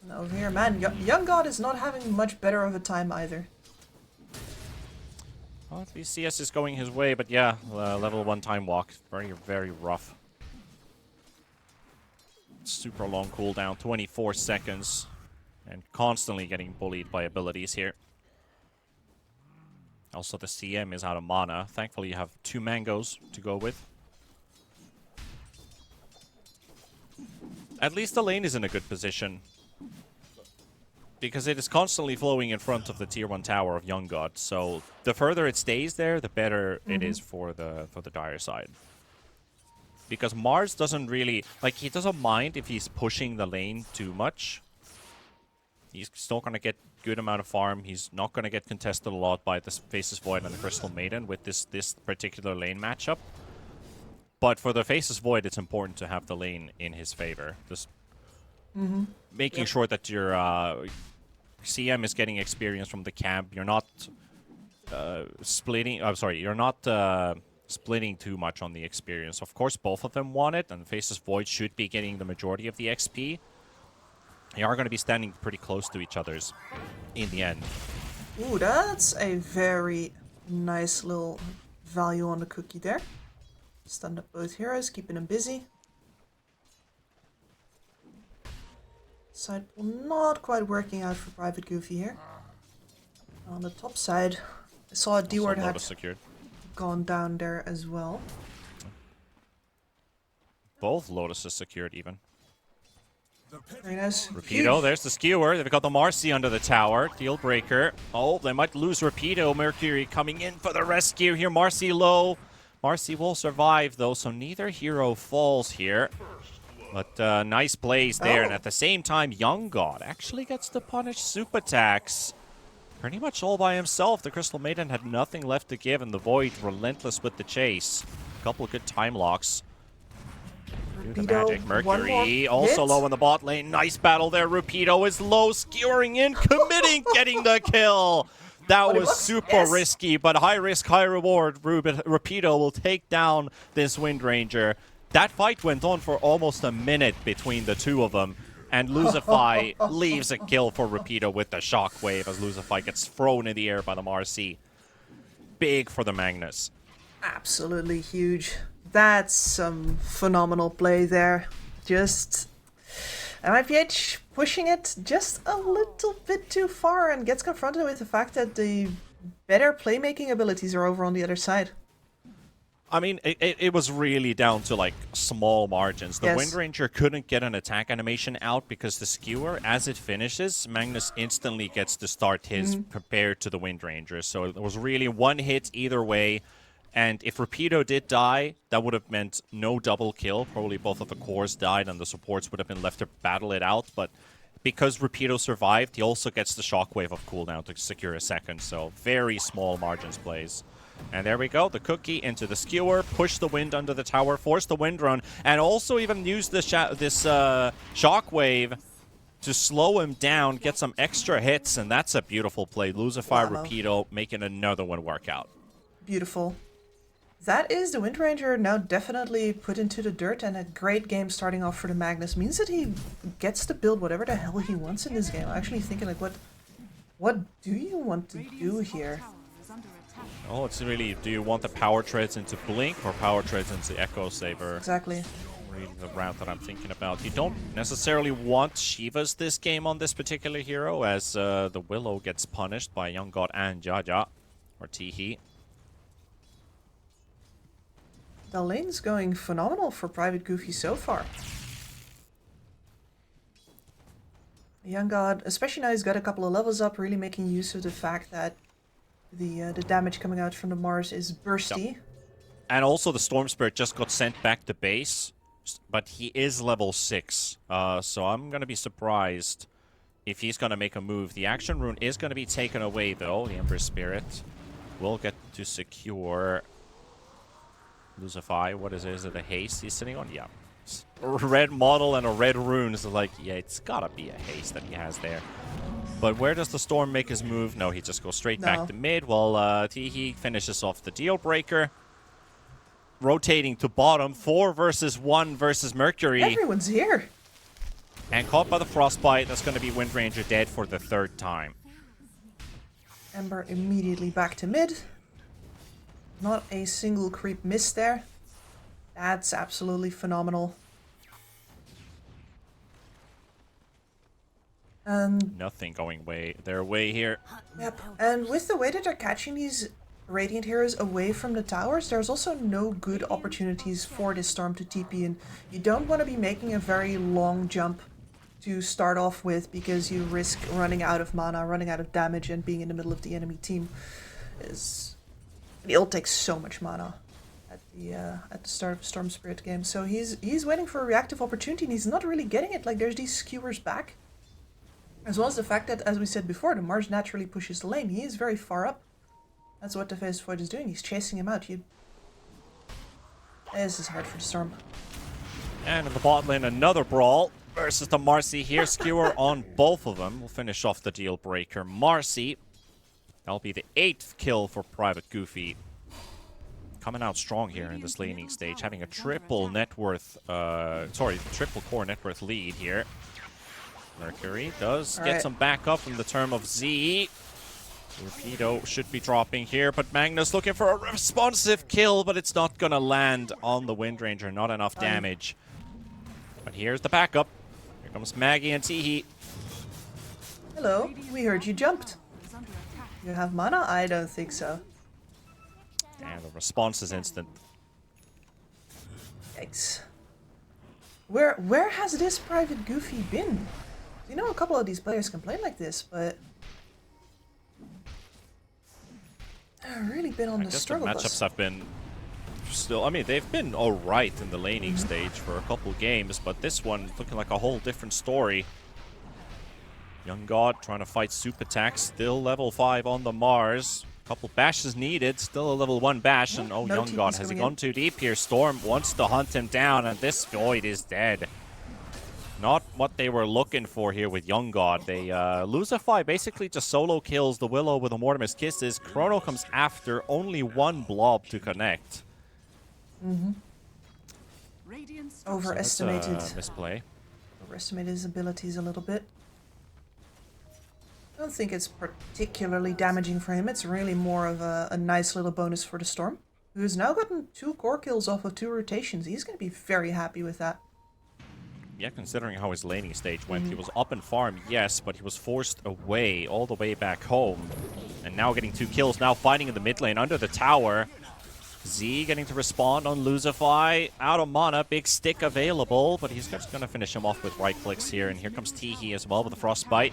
And over here, man, Young God is not having much better of a time either. Well, at least CS is going his way, but yeah, level 1 time walk. Very, very rough. Super long cooldown, 24 seconds. And constantly getting bullied by abilities here. Also, the CM is out of mana. Thankfully, you have 2 mangoes to go with. At least the lane is in a good position. Because it is constantly flowing in front of the tier 1 tower of Young God. So the further it stays there, the better it is for the dire side. Because Mars doesn't really... Like, he doesn't mind if he's pushing the lane too much. He's still going to get good amount of farm. He's not going to get contested a lot by the Faceless Void and the Crystal Maiden with this particular lane matchup. But for the Faceless Void, it's important to have the lane in his favor. Just making sure that your CM is getting experience from the camp. You're not splitting... I'm sorry, you're not splitting too much on the experience. Of course, both of them want it, and Faceless Void should be getting the majority of the XP. They are going to be standing pretty close to each other's in the end. Ooh, that's a very nice little value on the cookie there. Stunned up both heroes, keeping them busy. Side pull not quite working out for Private Goofy here. On the top side, I saw a D-ward had gone down there as well. Both Lotuses secured even. Very nice. Rapido, there's the skewer. They've got the Marcy under the tower. Deal breaker. Oh, they might lose Rapido. Mercury coming in for the rescue here. Marcy low. Marcy will survive though, so neither hero falls here. But nice plays there, and at the same time, Young God actually gets to punish Soup attacks. Pretty much all by himself. The Crystal Maiden had nothing left to give, and the Void relentless with the chase. A couple of good time locks. Do the magic. Mercury also low in the bot lane. Nice battle there. Rapido is low, skewering in, committing, getting the kill. That was super risky, but high risk, high reward. Rapido will take down this Wind Ranger. That fight went on for almost a minute between the two of them, and Lucify leaves a kill for Rapido with the shockwave as Lucify gets thrown in the air by the Marcy. Big for the Magnus. Absolutely huge. That's some phenomenal play there. Just MIPH pushing it just a little bit too far and gets confronted with the fact that the better playmaking abilities are over on the other side. I mean, it was really down to, like, small margins. The Wind Ranger couldn't get an attack animation out because the skewer, as it finishes, Magnus instantly gets to start his compared to the Wind Ranger. So it was really one hit either way. And if Rapido did die, that would have meant no double kill. Probably both of the cores died and the supports would have been left to battle it out. But because Rapido survived, he also gets the shockwave of cooldown to secure a second. So very small margins plays. And there we go, the cookie into the skewer, push the wind under the tower, force the wind run, and also even use this shockwave to slow him down, get some extra hits, and that's a beautiful play. Lucify Rapido making another one work out. Beautiful. That is the Wind Ranger now definitely put into the dirt, and a great game starting off for the Magnus. Means that he gets to build whatever the hell he wants in this game. I'm actually thinking, like, what do you want to do here? Oh, it's really, do you want the power treads into Blink or power treads into Echo Saber? Exactly. Really the route that I'm thinking about. You don't necessarily want Shivas this game on this particular hero, as the Willow gets punished by Young God and Jaja, or Teehee. The lane's going phenomenal for Private Goofy so far. Young God, especially now he's got a couple of levels up, really making use of the fact that the damage coming out from the Mars is bursty. Yep. And also the Storm Spirit just got sent back to base, but he is level 6. So I'm going to be surprised if he's going to make a move. The action rune is going to be taken away, though. The Ember Spirit will get to secure Lucify. What is it? Is it a haste he's sitting on? Yeah. Red model and a red rune is like, yeah, it's got to be a haste that he has there. But where does the Storm make his move? No, he just goes straight back to mid. Well, Teehee finishes off the deal breaker. Rotating to bottom. 4 versus 1 versus Mercury. Everyone's here. And caught by the Frostbite. That's going to be Wind Ranger dead for the 3rd time. Ember immediately back to mid. Not a single creep missed there. That's absolutely phenomenal. And nothing going their way here. Yep, and with the way that they're catching these Radiant heroes away from the towers, there's also no good opportunities for this Storm to TP in. You don't want to be making a very long jump to start off with, because you risk running out of mana, running out of damage, and being in the middle of the enemy team. The ult takes so much mana at the start of a Storm Spirit game, so he's waiting for a reactive opportunity, and he's not really getting it. Like, there's these skewers back, as well as the fact that, as we said before, the Mars naturally pushes the lane. He is very far up. That's what the Phase Void is doing. He's chasing him out. This is hard for the Storm. And in the bot lane, another brawl versus the Marcy here. Skewer on both of them. We'll finish off the deal breaker. Marcy. That'll be the 8th kill for Private Goofy. Coming out strong here in this laning stage. Having a triple core net worth lead here. Mercury does get some backup from the term of Z. Rapido should be dropping here, but Magnus looking for a responsive kill, but it's not going to land on the Windranger. Not enough damage. But here's the backup. Here comes Maggie and Teehee. Hello, we heard you jumped. You have mana? I don't think so. And the response is instant. Yikes. Where has this Private Goofy been? You know, a couple of these players can play like this, but they've really been on the struggle bus. The matchups have been still, I mean, they've been alright in the laning stage for a couple games, but this one looking like a whole different story. Young God trying to fight Super Attack, still level 5 on the Mars. Couple bashes needed, still a level 1 bash, and Young God, has he gone too deep here? Storm wants to hunt him down, and this Void is dead. Not what they were looking for here with Young God. They Lucify basically just solo kills the Willow with a Mortimer's Kisses. Chrono comes after, only 1 blob to connect. Overestimated. So misplay. Overestimated his abilities a little bit. I don't think it's particularly damaging for him. It's really more of a nice little bonus for the Storm, who has now gotten 2 core kills off of 2 rotations. He's going to be very happy with that. Yeah, considering how his laning stage went. He was up in farm, yes, but he was forced away all the way back home. And now getting 2 kills, now fighting in the mid lane under the tower. Z getting to respond on Lucify. Out of mana, big stick available, but he's just going to finish him off with right clicks here. And here comes Teehee as well with the Frostbite.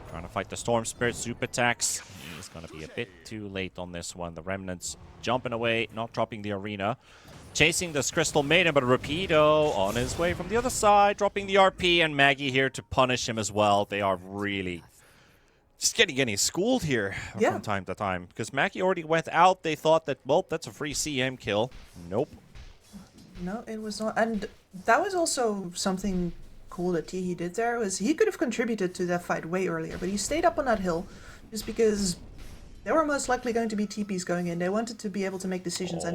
Trying to fight the Storm Spirit, Super Attacks. He's going to be a bit too late on this one. The Remnants jumping away, not dropping the arena. Chasing this Crystal Maiden, but Rapido on his way from the other side, dropping the RP, and Maggie here to punish him as well. They are really just getting schooled here from time to time. Because Maggie already went out. They thought that, well, that's a free CM kill. Nope. No, it was not. And that was also something cool that Teehee did there, was he could have contributed to that fight way earlier, but he stayed up on that hill just because there were most likely going to be TPs going in. They wanted to be able to make decisions.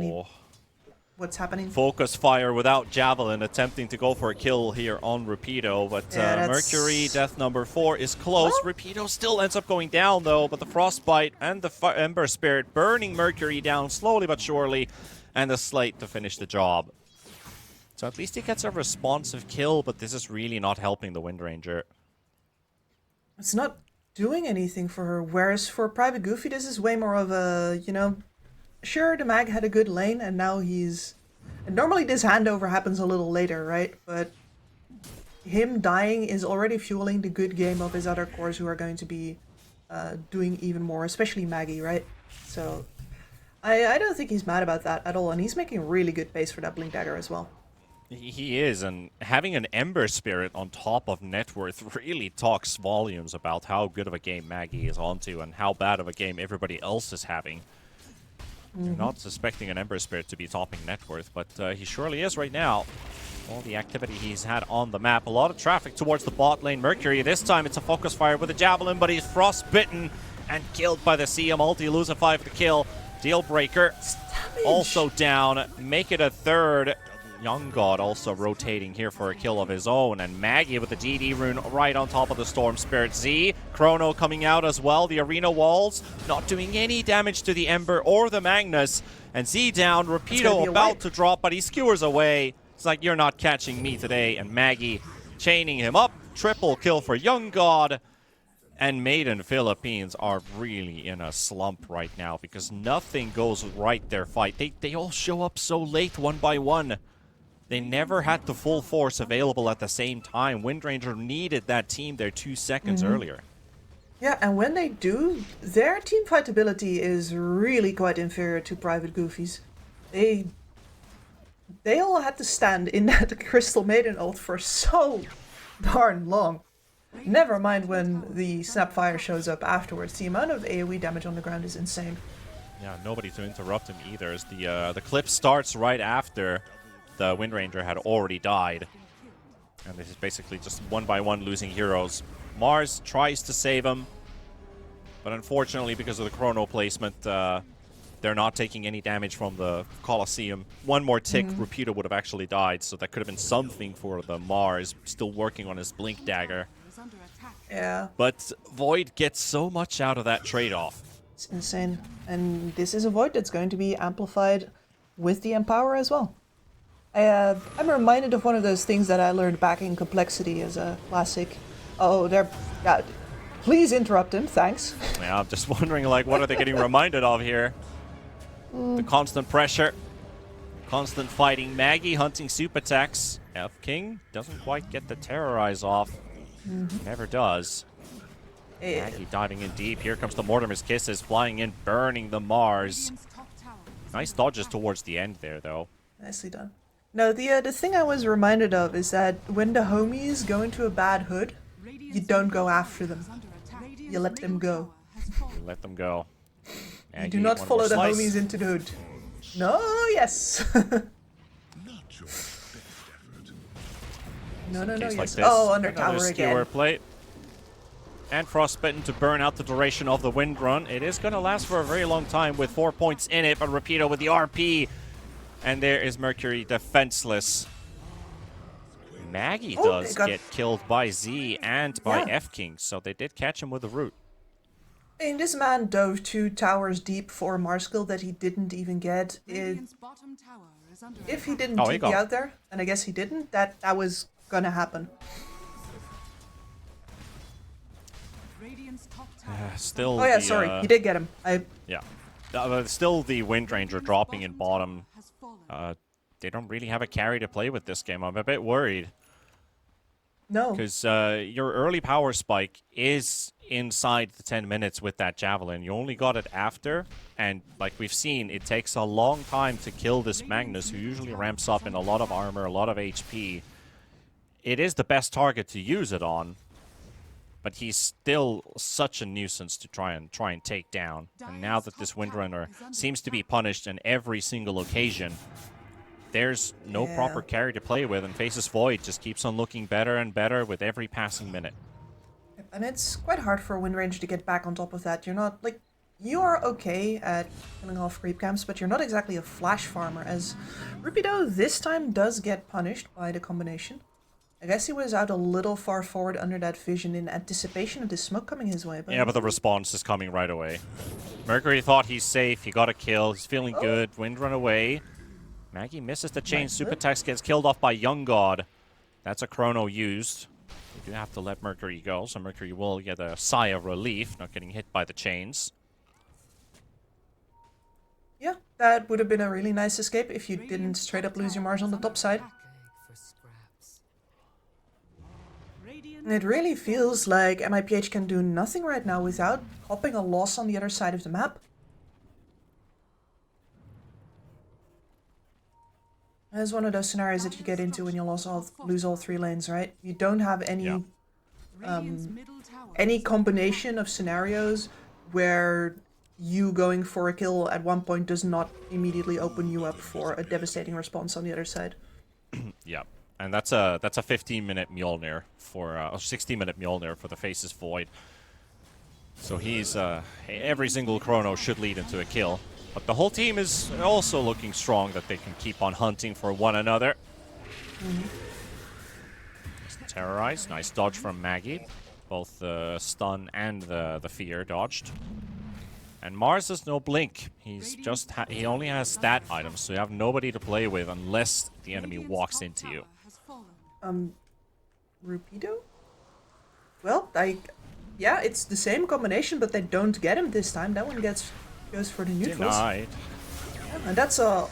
What's happening? Focus fire without Javelin, attempting to go for a kill here on Rapido, but Mercury, death number 4, is close. Rapido still ends up going down though, but the Frostbite and the Ember Spirit burning Mercury down slowly but surely, and the Slate to finish the job. So at least he gets a responsive kill, but this is really not helping the Windranger. It's not doing anything for her, whereas for Private Goofy, this is way more of a, you know, sure, the Mag had a good lane, and now he's... And normally this handover happens a little later, right? But him dying is already fueling the good game of his other cores, who are going to be doing even more, especially Maggie, right? So I don't think he's mad about that at all, and he's making really good pace for that Blink Dagger as well. He is, and having an Ember Spirit on top of net worth really talks volumes about how good of a game Maggie is onto and how bad of a game everybody else is having. You're not suspecting an Ember Spirit to be topping net worth, but he surely is right now. All the activity he's had on the map. A lot of traffic towards the bot lane. Mercury, this time it's a focus fire with a Javelin, but he's frostbitten and killed by the CM ulti. Lucify for the kill. Deal breaker also down. Make it a third. Young God also rotating here for a kill of his own, and Maggie with the DD rune right on top of the Storm Spirit. Z, Chrono coming out as well. The arena walls not doing any damage to the Ember or the Magnus. And Z down, Rapido about to drop, but he skewers away. It's like, you're not catching me today. And Maggie chaining him up. Triple kill for Young God. And Maiden Philippines are really in a slump right now because nothing goes right their fight. They all show up so late, one by one. They never had the full force available at the same time. Windranger needed that team there 2 seconds earlier. Yeah, and when they do, their team fight ability is really quite inferior to Private Goofy's. They all had to stand in that Crystal Maiden ult for so darn long. Never mind when the Snapfire shows up afterwards. The amount of AoE damage on the ground is insane. Yeah, nobody to interrupt him either. As the clip starts right after the Windranger had already died. And this is basically just one by one losing heroes. Mars tries to save him, but unfortunately because of the chrono placement, they're not taking any damage from the Colosseum. One more tick, Rapido would have actually died, so that could have been something for the Mars, still working on his Blink Dagger. Yeah. But Void gets so much out of that trade-off. It's insane. And this is a Void that's going to be amplified with the Empower as well. I'm reminded of one of those things that I learned back in Complexity as a classic. Oh, they're... please interrupt him, thanks. Yeah, I'm just wondering, like, what are they getting reminded of here? The constant pressure. Constant fighting. Maggie hunting soup attacks. F-King doesn't quite get the Terrorize off. Never does. Maggie diving in deep. Here comes the Mortimer's Kisses flying in, burning the Mars. Nice dodges towards the end there, though. Nicely done. No, the thing I was reminded of is that when the homies go into a bad hood, you don't go after them. You let them go. You let them go. You do not follow the homies into the hood. No, yes. No, yes. Like oh, under tower again. Plate. And Frostbitten to burn out the duration of the Wind Run. It is going to last for a very long time with 4 points in it, but Rapido with the RP. And there is Mercury defenseless. Maggie does get killed by Z and by F-King, so they did catch him with the root. And this man dove 2 towers deep for a Mars kill that he didn't even get. If he didn't TP out there, and I guess he didn't, that was gonna happen. Still. Oh yeah, sorry, he did get him. Yeah. Still the Windranger dropping in bottom. They don't really have a carry to play with this game. I'm a bit worried. No. Because your early power spike is inside the 10 minutes with that Javelin. You only got it after, and like we've seen, it takes a long time to kill this Magnus, who usually ramps up in a lot of armor, a lot of HP. It is the best target to use it on, but he's still such a nuisance to try and take down. And now that this Windrunner seems to be punished in every single occasion, there's no proper carry to play with, and Faces Void just keeps on looking better and better with every passing minute. And it's quite hard for a Windranger to get back on top of that. You're not, like, you are okay at killing off creep camps, but you're not exactly a flash farmer, as Rupido this time does get punished by the combination. I guess he was out a little far forward under that vision in anticipation of the smoke coming his way. But yeah, but the response is coming right away. Mercury thought he's safe, he got a kill, he's feeling good, Wind run away. Maggie misses the chain, Super Attacks gets killed off by Young God. That's a chrono used. You do have to let Mercury go, so Mercury will get a sigh of relief, not getting hit by the chains. Yeah, that would have been a really nice escape if you didn't straight up lose your Mars on the top side. It really feels like MIPH can do nothing right now without hopping a loss on the other side of the map. It's one of those scenarios that you get into when you lose all 3 lanes, right? You don't have any combination of scenarios where you going for a kill at one point does not immediately open you up for a devastating response on the other side. Yeah, and that's a 15-minute Mjolnir for a 60-minute Mjolnir for the Faces Void. So he's every single chrono should lead into a kill. But the whole team is also looking strong that they can keep on hunting for one another. Terrorize. Nice dodge from Maggie. Both the stun and the fear dodged. And Mars has no blink. He's just he only has stat items, so you have nobody to play with unless the enemy walks into you. Rupido? Well, yeah, it's the same combination, but they don't get him this time. That one goes for the neutrals. Denied. Yeah, and that's a...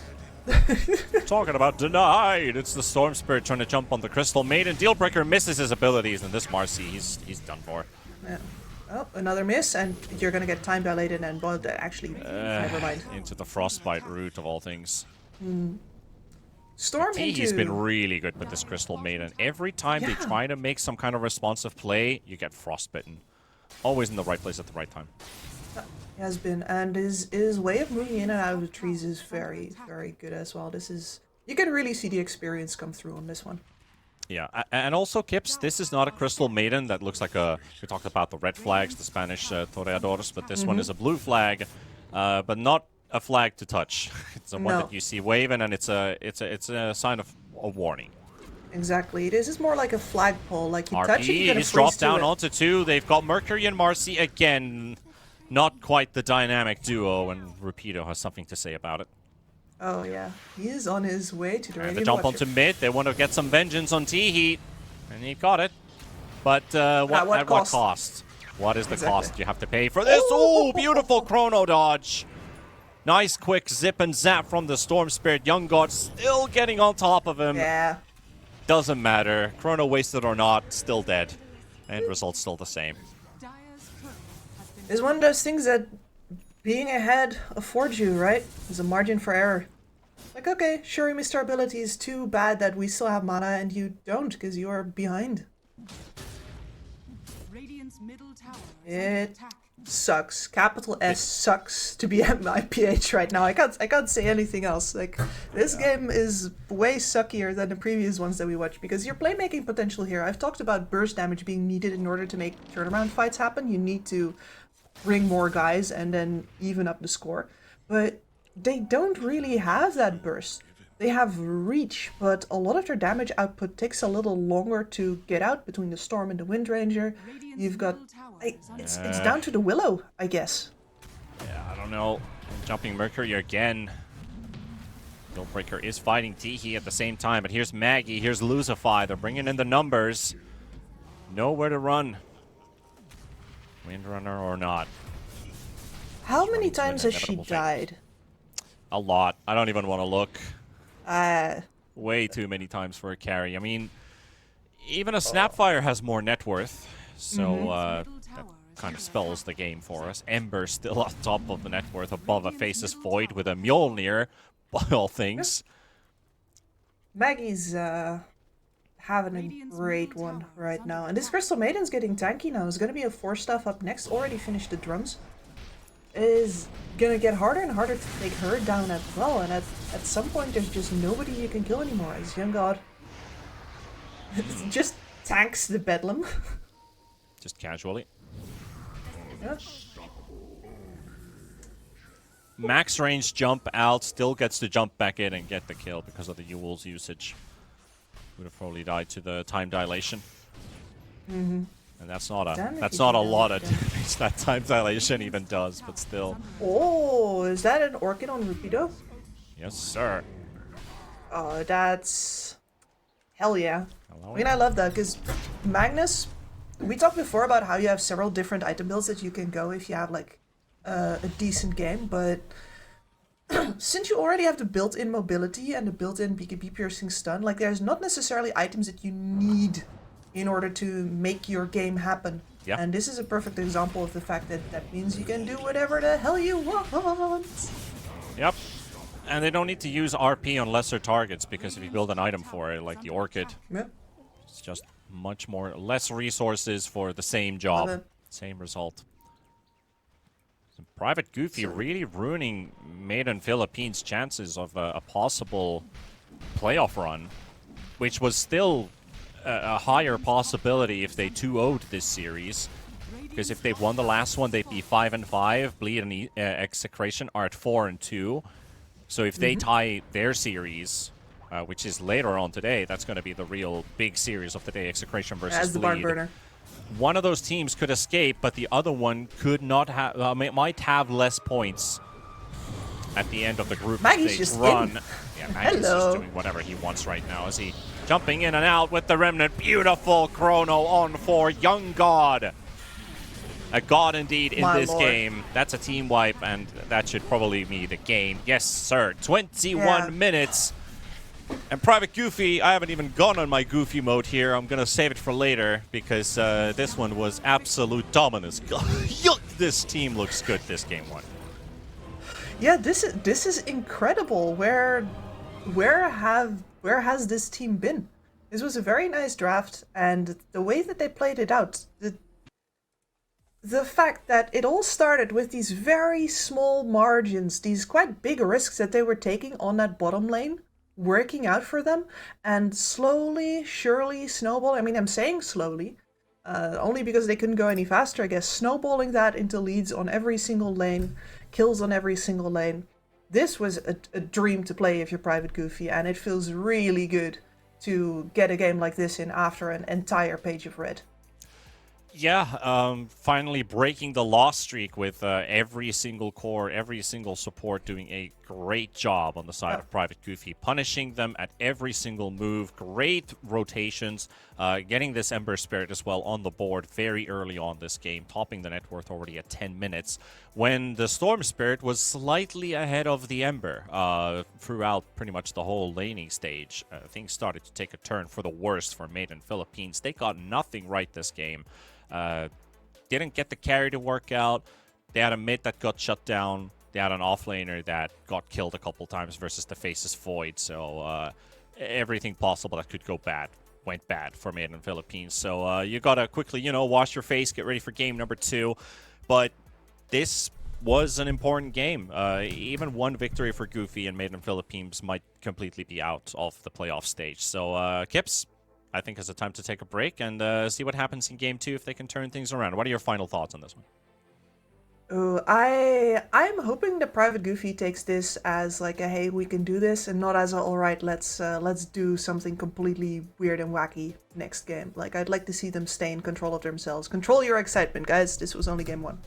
Talking about denied. It's the Storm Spirit trying to jump on the Crystal Maiden. Dealbreaker misses his abilities, and this Marcy, he's done for. Yeah. Oh, another miss, and you're gonna get time dilated and well, actually, never mind. Into the Frostbite route of all things. Storm into... He's been really good with this Crystal Maiden. Every time they try to make some kind of responsive play, you get frostbitten. Always in the right place at the right time. He has been, and his way of moving in and out of the trees is very, very good as well. This is... You can really see the experience come through on this one. Yeah, and also, Kips, this is not a Crystal Maiden that looks like a... We talked about the red flags, the Spanish toreadores, but this one is a blue flag, but not a flag to touch. It's the one that you see waving, and it's a sign of a warning. Exactly. This is more like a flagpole. Like you RP, touch it, you're he's dropped down onto 2. They've got Mercury and Marcy again. Not quite the dynamic duo, and Rapido has something to say about it. Oh yeah, he is on his way to the And the jump onto mid. They want to get some vengeance on T-Heat, and he got it. But at what cost? What is the cost you have to pay for this? Oh, beautiful chrono dodge. Nice quick zip and zap from the Storm Spirit. Young God still getting on top of him. Yeah. Doesn't matter. Chrono wasted or not, still dead. End result still the same. It's one of those things that being ahead affords you, right? There's a margin for error. Like, okay, sure, you missed our abilities. Too bad that we still have mana and you don't, because you are behind. It sucks. Capital S sucks to be at my PH right now. I can't say anything else. Like, this game is way suckier than the previous ones that we watched, because your playmaking potential here, I've talked about burst damage being needed in order to make turnaround fights happen. You need to bring more guys and then even up the score. But they don't really have that burst. They have reach, but a lot of their damage output takes a little longer to get out between the Storm and the Wind Ranger. You've got... It's down to the Willow, I guess. Yeah, I don't know. Jumping Mercury again. Dealbreaker is fighting Teehee at the same time, but here's Maggie, here's Lucify. They're bringing in the numbers. Nowhere to run. Windrunner or not. How many times has she died? A lot. I don't even want to look. Way too many times for a carry. I mean, even a Snapfire has more net worth, so that kind of spells the game for us. Ember still on top of the net worth, above a Faceless Void with a Mjolnir, by all things. Maggie's having a great one right now. And this Crystal Maiden's getting tanky now. It's going to be a 4-staff up next. Already finished the drums. Is going to get harder and harder to take her down as well. And at some point, there's just nobody you can kill anymore. As Young God just tanks the Bedlam. Just casually. Yeah. Max range jump out, still gets to jump back in and get the kill because of the Yule's usage. Would have probably died to the time dilation. And that's not a lot of damage that time dilation even does, but still. Oh, is that an Orchid on Rupido? Yes, sir. Oh, that's... Hell yeah. Hello. I mean, I love that, because Magnus... We talked before about how you have several different item builds that you can go if you have, like, a decent game, but... since you already have the built-in mobility and the built-in BKB piercing stun, like, there's not necessarily items that you need in order to make your game happen. Yeah. And this is a perfect example of the fact that that means you can do whatever the hell you want. Yep. And they don't need to use RP on lesser targets, because if you build an item for it, like the Orchid, it's just much more, less resources for the same job, same result. Private Goofy really ruining Maiden Philippines' chances of a possible playoff run, which was still a higher possibility if they 2-0'd this series. because if they've won the last one, they'd be 5-5. Bleed and Execration are at 4-2. So if they tie their series, which is later on today, that's going to be the real big series of the day, Execration versus As the Bleed. barn burner. One of those teams could escape, but the other one could not have, might have less points at the end of the group Maggie's stage just run. in. Yeah, Maggie's just doing whatever he wants right now. Is he jumping in and out with the Remnant? Beautiful chrono on for Young God. A god indeed in My this lord. game. That's a team wipe, and that should probably be the game. Yes, sir. 21 minutes. And Private Goofy, I haven't even gone on my Goofy mode here. I'm going to save it for later because this one was absolute dominance. This team looks good this game one. Yeah, this is incredible. Where has this team been? This was a very nice draft, and the way that they played it out, the fact that it all started with these very small margins, these quite big risks that they were taking on that bottom lane, working out for them, and slowly, surely snowball. I mean, I'm saying slowly, only because they couldn't go any faster, I guess. Snowballing that into leads on every single lane, kills on every single lane. This was a dream to play if you're Private Goofy, and it feels really good to get a game like this in after an entire page of red. Yeah, finally breaking the loss streak with every single core, every single support doing a great job on the side of Private Goofy, punishing them at every single move. Great rotations, getting this Ember Spirit as well on the board very early on this game, topping the net worth already at 10 minutes, when the Storm Spirit was slightly ahead of the Ember throughout pretty much the whole laning stage. Things started to take a turn for the worst for Maiden Philippines. They got nothing right this game. Didn't get the carry to work out. They had a mid that got shut down. They had an offlaner that got killed a couple times versus the Faces Void. So everything possible that could go bad went bad for Maiden Philippines. So you gotta quickly, wash your face, get ready for game number 2. But this was an important game. Even one victory for Goofy and Maiden Philippines might completely be out of the playoff stage. So Kips, I think it's a time to take a break and see what happens in Game 2 if they can turn things around. What are your final thoughts on this one? I'm hoping that Private Goofy takes this as like a hey, we can do this, and not as a alright, let's do something completely weird and wacky next game. Like, I'd like to see them stay in control of themselves. Control your excitement, guys. This was only game 1.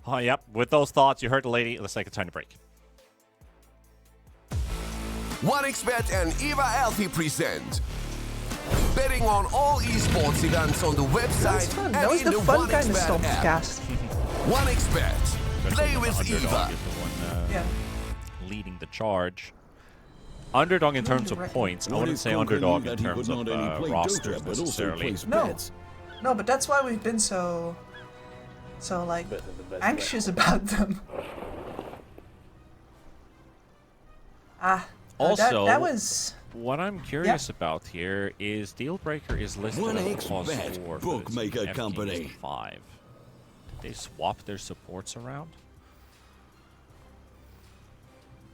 Oh, yep. With those thoughts, you heard the lady. Let's take a time to break. 1xBet and Eva Alfie present betting on all esports events on the website and that was in the the fun kind of 1xBet Stomp app. cast. 1xBet. Play with Eva. Leading the charge. Underdog in terms of points. I wouldn't say underdog in terms of rosters necessarily. No, but that's why we've been so like anxious about them. Also, that was. What I'm curious about here is Dealbreaker is listed as a plus 4 bookmaker company. 5. Did they swap their supports around?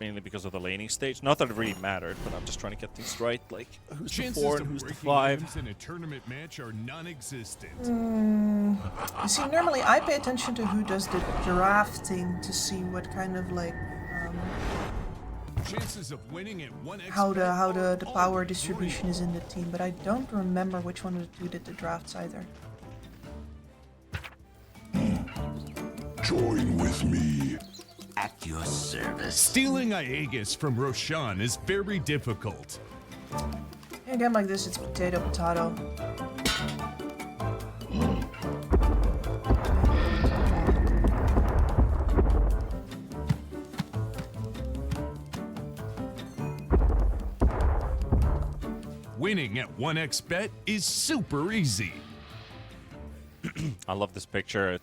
Mainly because of the laning stage. Not that it really mattered, but I'm just trying to get things right. Like, who's the 4 and who's the 5? In a tournament match are non-existent. You see, normally I pay attention to who does the drafting to see what kind of like chances of winning at 1x how the power distribution is in the team, but I don't remember which one of the two did the drafts either. Join with me. At your service. Stealing Aegis from Roshan is very difficult. In a game like this, it's potato. Winning at 1xBet is super easy. I love this picture.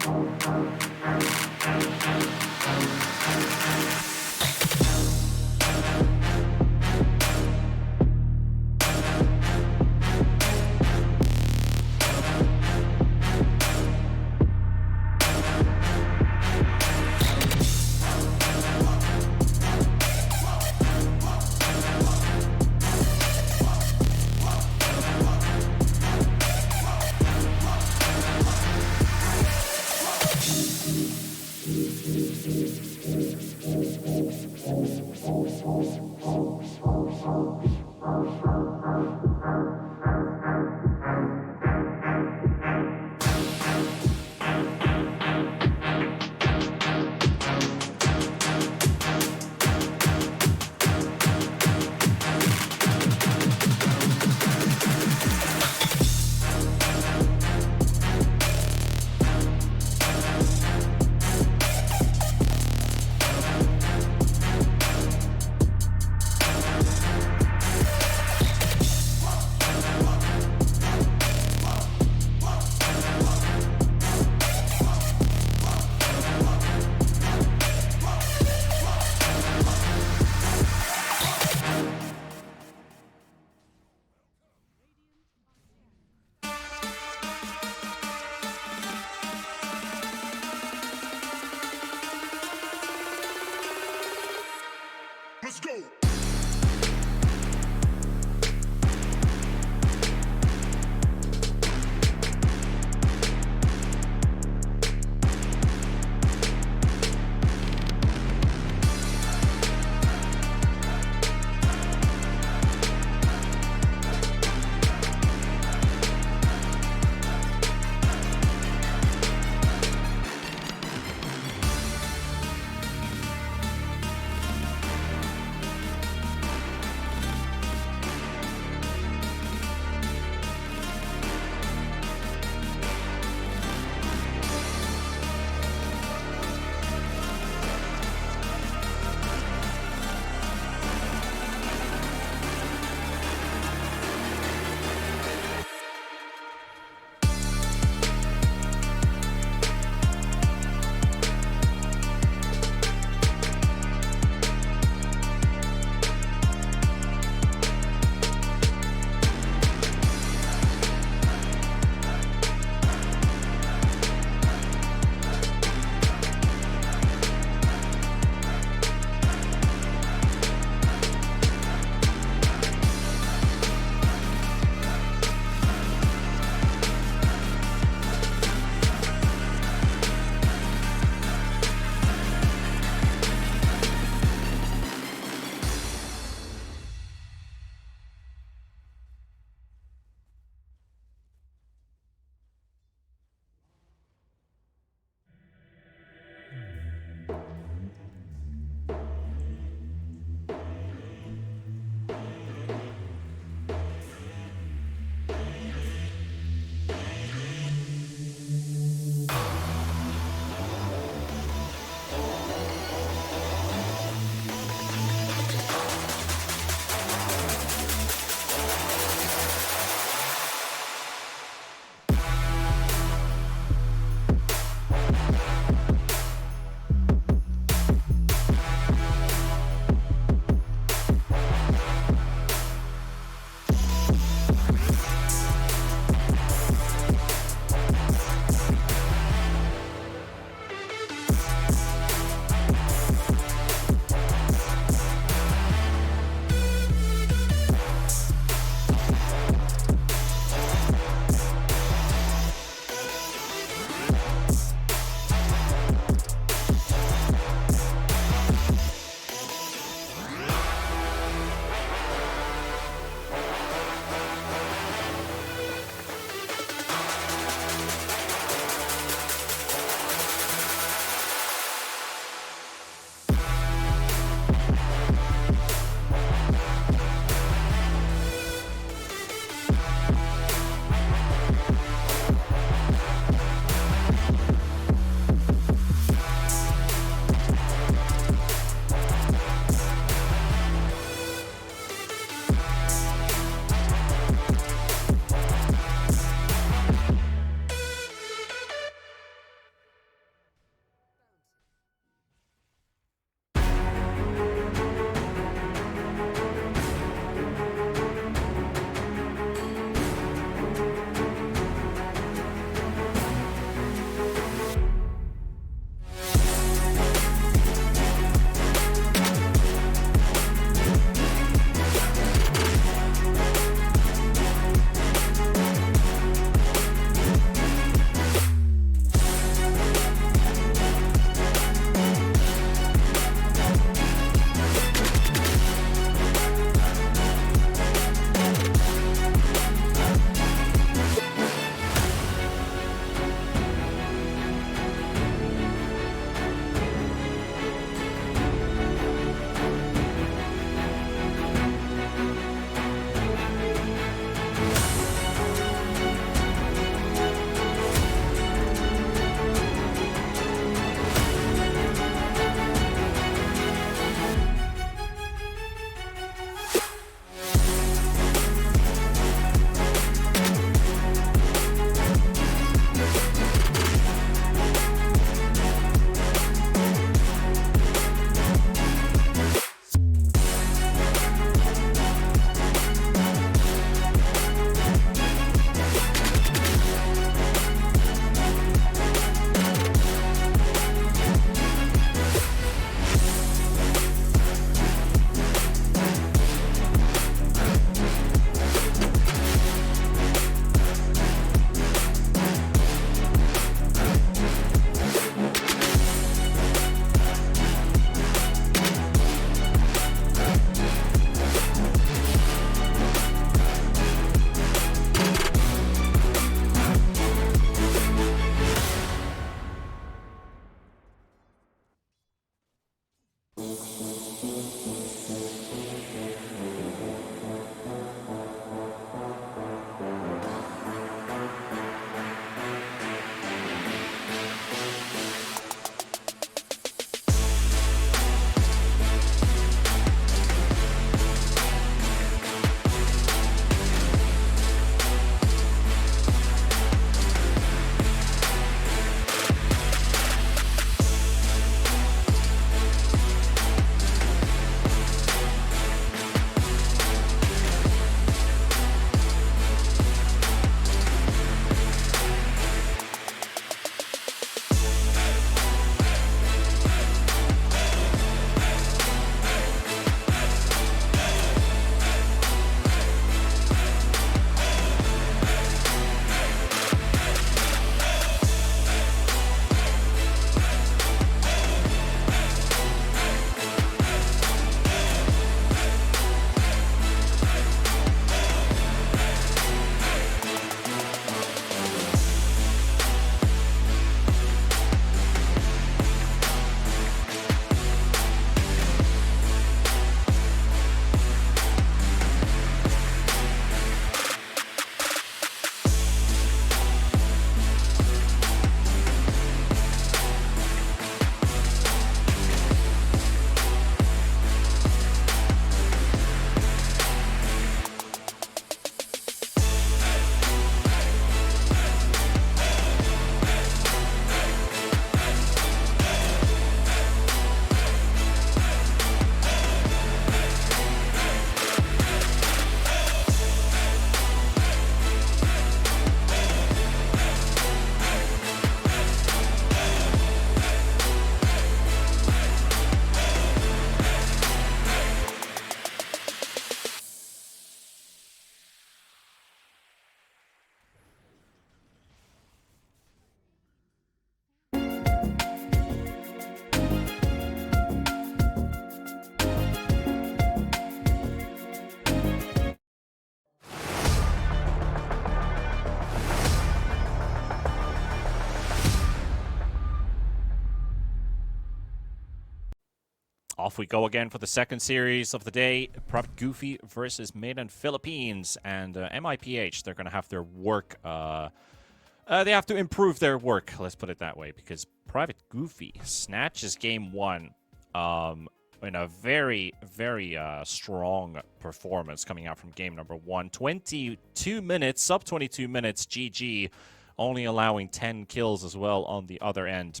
Off we go again for the second series of the day. Private Goofy versus Made in Philippines. And MIPH, they're going to have their work... they have to improve their work, let's put it that way. Because Private Goofy snatches game one in a very, very strong performance coming out from game number one. 22 minutes, sub 22 minutes, GG. Only allowing 10 kills as well on the other end.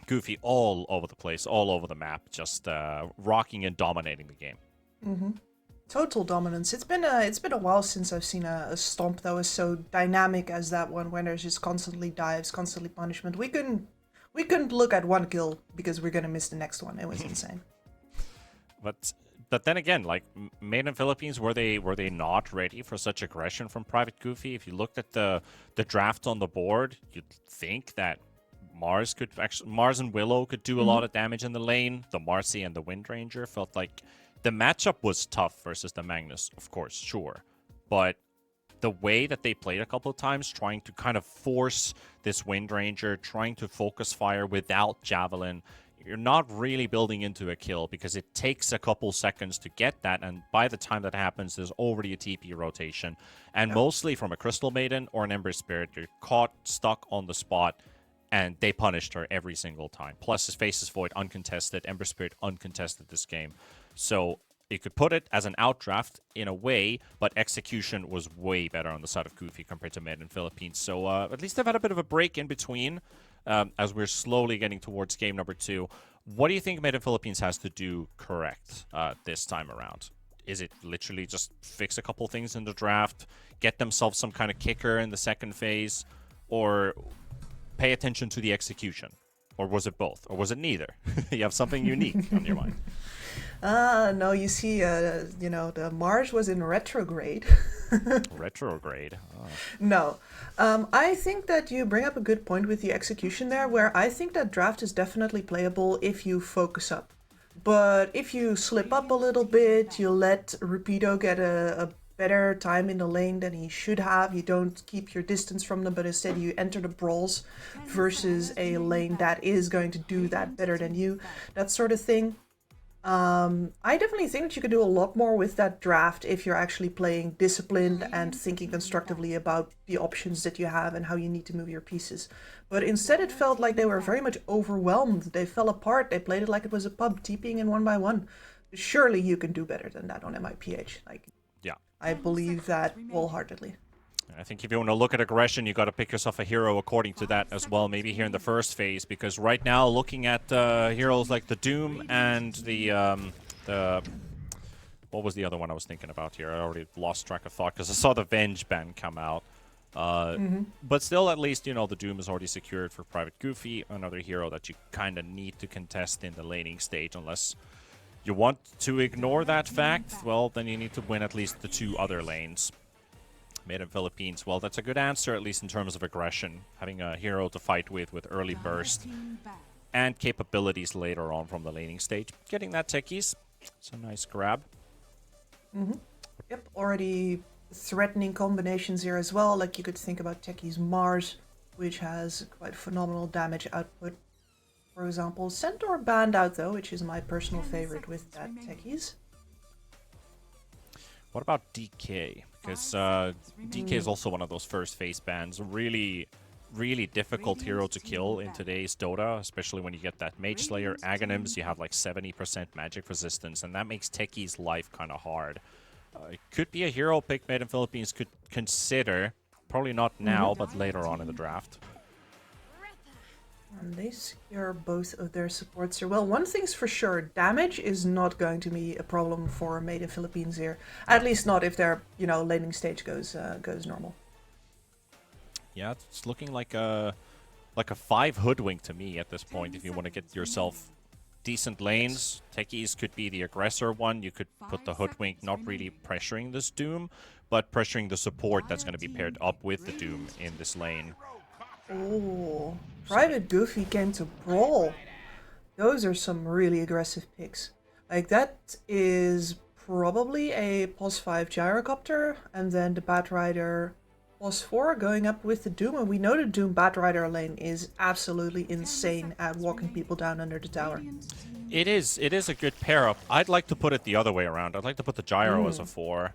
Goofy all over the place, all over the map, just rocking and dominating the game. Mm-hmm. Total dominance. It's been a while since I've seen a stomp that was so dynamic as that one, when there's just constantly dives, constantly punishment. We couldn't look at one kill because we're gonna miss the next one. It was insane. But then again, like Made in Philippines, were they not ready for such aggression from Private Goofy? If you looked at the draft on the board, you'd think that Mars and Willow could do a lot of damage in the lane. The Marcy and the Wind Ranger felt like the matchup was tough versus the Magnus, of course, sure. But the way that they played a couple of times, trying to kind of force this Wind Ranger, trying to focus fire without Javelin, you're not really building into a kill because it takes a couple seconds to get that, and by the time that happens, there's already a TP rotation. And mostly from a Crystal Maiden or an Ember Spirit, you're caught, stuck on the spot, and they punished her every single time. Plus, his Faceless Void uncontested, Ember Spirit uncontested this game. So you could put it as an outdraft in a way, but execution was way better on the side of Goofy compared to Made in Philippines. So at least they've had a bit of a break in between as we're slowly getting towards game number 2. What do you think Made in Philippines has to do correct this time around? Is it literally just fix a couple things in the draft, get themselves some kind of kicker in the second phase, or pay attention to the execution? Or was it both? Or was it neither? You have something unique on your mind. No, you see, the Mars was in retrograde. Retrograde? Oh. No. I think that you bring up a good point with the execution there, where I think that draft is definitely playable if you focus up. But if you slip up a little bit, you let Rapido get a better time in the lane than he should have. You don't keep your distance from them, but instead you enter the brawls versus a lane that is going to do that better than you. That sort of thing. I definitely think that you could do a lot more with that draft if you're actually playing disciplined and thinking constructively about the options that you have and how you need to move your pieces. But instead it felt like they were very much overwhelmed. They fell apart. They played it like it was a pub, TPing in one by one. Surely you can do better than that on MIPH. Yeah. I believe that wholeheartedly. I think if you want to look at aggression, you got to pick yourself a hero according to that as well, maybe here in the first phase, because right now, looking at heroes like the Doom and the what was the other one I was thinking about here? I already lost track of thought because I saw the Venge ban come out. But still, at least, the Doom is already secured for Private Goofy, another hero that you kind of need to contest in the laning stage, unless you want to ignore that fact. Well, then you need to win at least the 2 other lanes. Made in Philippines, well, that's a good answer, at least in terms of aggression. Having a hero to fight with early burst and capabilities later on from the laning stage. Getting that techies, it's a nice grab. Yep, already threatening combinations here as well. Like you could think about techies Mars, which has quite phenomenal damage output. For example, Centaur banned out though, which is my personal favorite with that techies. What about DK? Because DK is also one of those first phase bans. Really, really difficult hero to kill in today's Dota, especially when you get that Mage Slayer, Aghanims, you have like 70% magic resistance, and that makes Techie's life kind of hard. It could be a hero pick Made in Philippines could consider. Probably not now, but later on in the draft. And they secure both of their supports here. Well, one thing's for sure, damage is not going to be a problem for Made in Philippines here. At least not if their, laning stage goes normal. Yeah, it's looking like a 5 hoodwink to me at this point. If you want to get yourself decent lanes, techies could be the aggressor one. You could put the hoodwink, not really pressuring this Doom, but pressuring the support that's going to be paired up with the Doom in this lane. Oh, Private Goofy came to brawl. Those are some really aggressive picks. Like, that is probably a +5 gyrocopter, and then the Batrider +4 going up with the Doom. And we know the Doom Batrider lane is absolutely insane at walking people down under the tower. It is a good pair up. I'd like to put it the other way around. I'd like to put the Gyro as a 4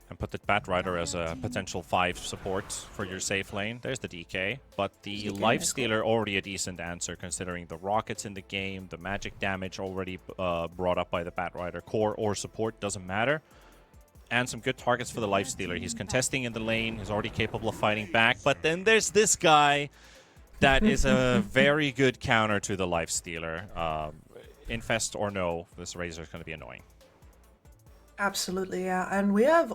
and put the Batrider as a potential 5 support for your safe lane. There's the DK, but the Lifestealer already a decent answer considering the rockets in the game, the magic damage already brought up by the Batrider. Core or support, doesn't matter. And some good targets for the Lifestealer. He's contesting in the lane, he's already capable of fighting back, but then there's this guy that is a very good counter to the Lifestealer. Infest or no, this Razor is going to be annoying. Absolutely, yeah. And we have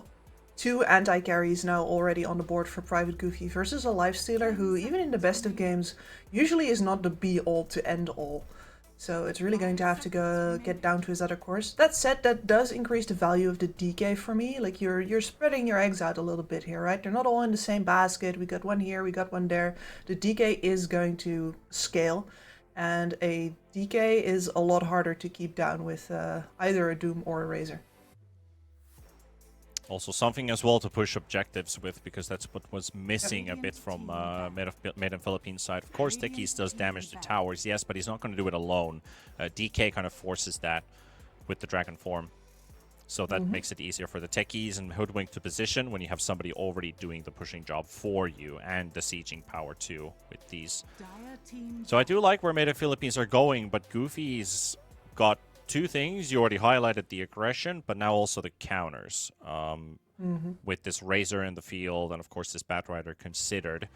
2 anti-carries now already on the board for Private Goofy versus a Lifestealer who, even in the best of games, usually is not the be-all to end-all. So it's really going to have to get down to his other cores. That said, that does increase the value of the DK for me. Like, you're spreading your eggs out a little bit here, right? They're not all in the same basket. We got one here, we got one there. The DK is going to scale. And a DK is a lot harder to keep down with either a Doom or a Razor. Also something as well to push objectives with, because that's what was missing a bit from Made in Philippines side. Of course, Techies does damage to towers, yes, but he's not going to do it alone. DK kind of forces that with the Dragon form. So that makes it easier for the Techies and Hoodwink to position when you have somebody already doing the pushing job for you, and the sieging power too with these. So I do like where Made in Philippines are going, but Goofy's got 2 things. You already highlighted the aggression, but now also the counters. With this Razor in the field, and of course this Batrider considered.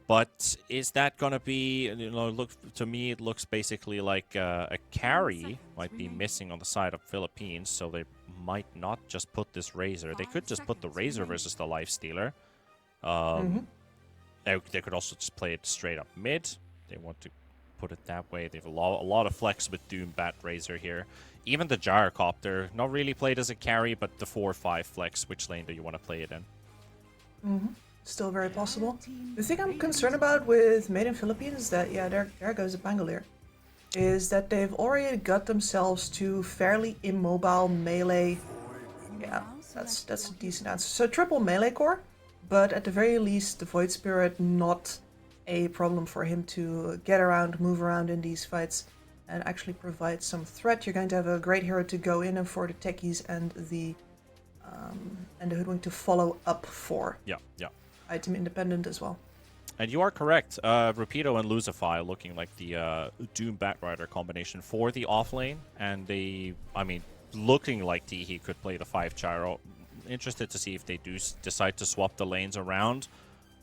But is that going to be, look, to me it looks basically like a carry might be missing on the side of Philippines, so they might not just put this Razor. They could just put the Razor versus the Lifestealer. They could also just play it straight up mid. They want to put it that way. They have a lot of flex with Doom Bat Razor here. Even the Gyrocopter, not really played as a carry, but the 4-5 flex. Which lane do you want to play it in? Still very possible. The thing I'm concerned about with Made in Philippines is that, yeah, there goes a Pangolier, is that they've already got themselves to fairly immobile melee. Yeah, that's a decent answer. So triple melee core, but at the very least the Void Spirit not a problem for him to get around, move around in these fights, and actually provide some threat. You're going to have a great hero to go in and for the Techies and the Hoodwink to follow up for. Yeah. Item independent as well. And you are correct. Rapido and Lucify looking like the Doom Batrider combination for the offlane, and looking like he could play the 5 Gyro. Interested to see if they do decide to swap the lanes around.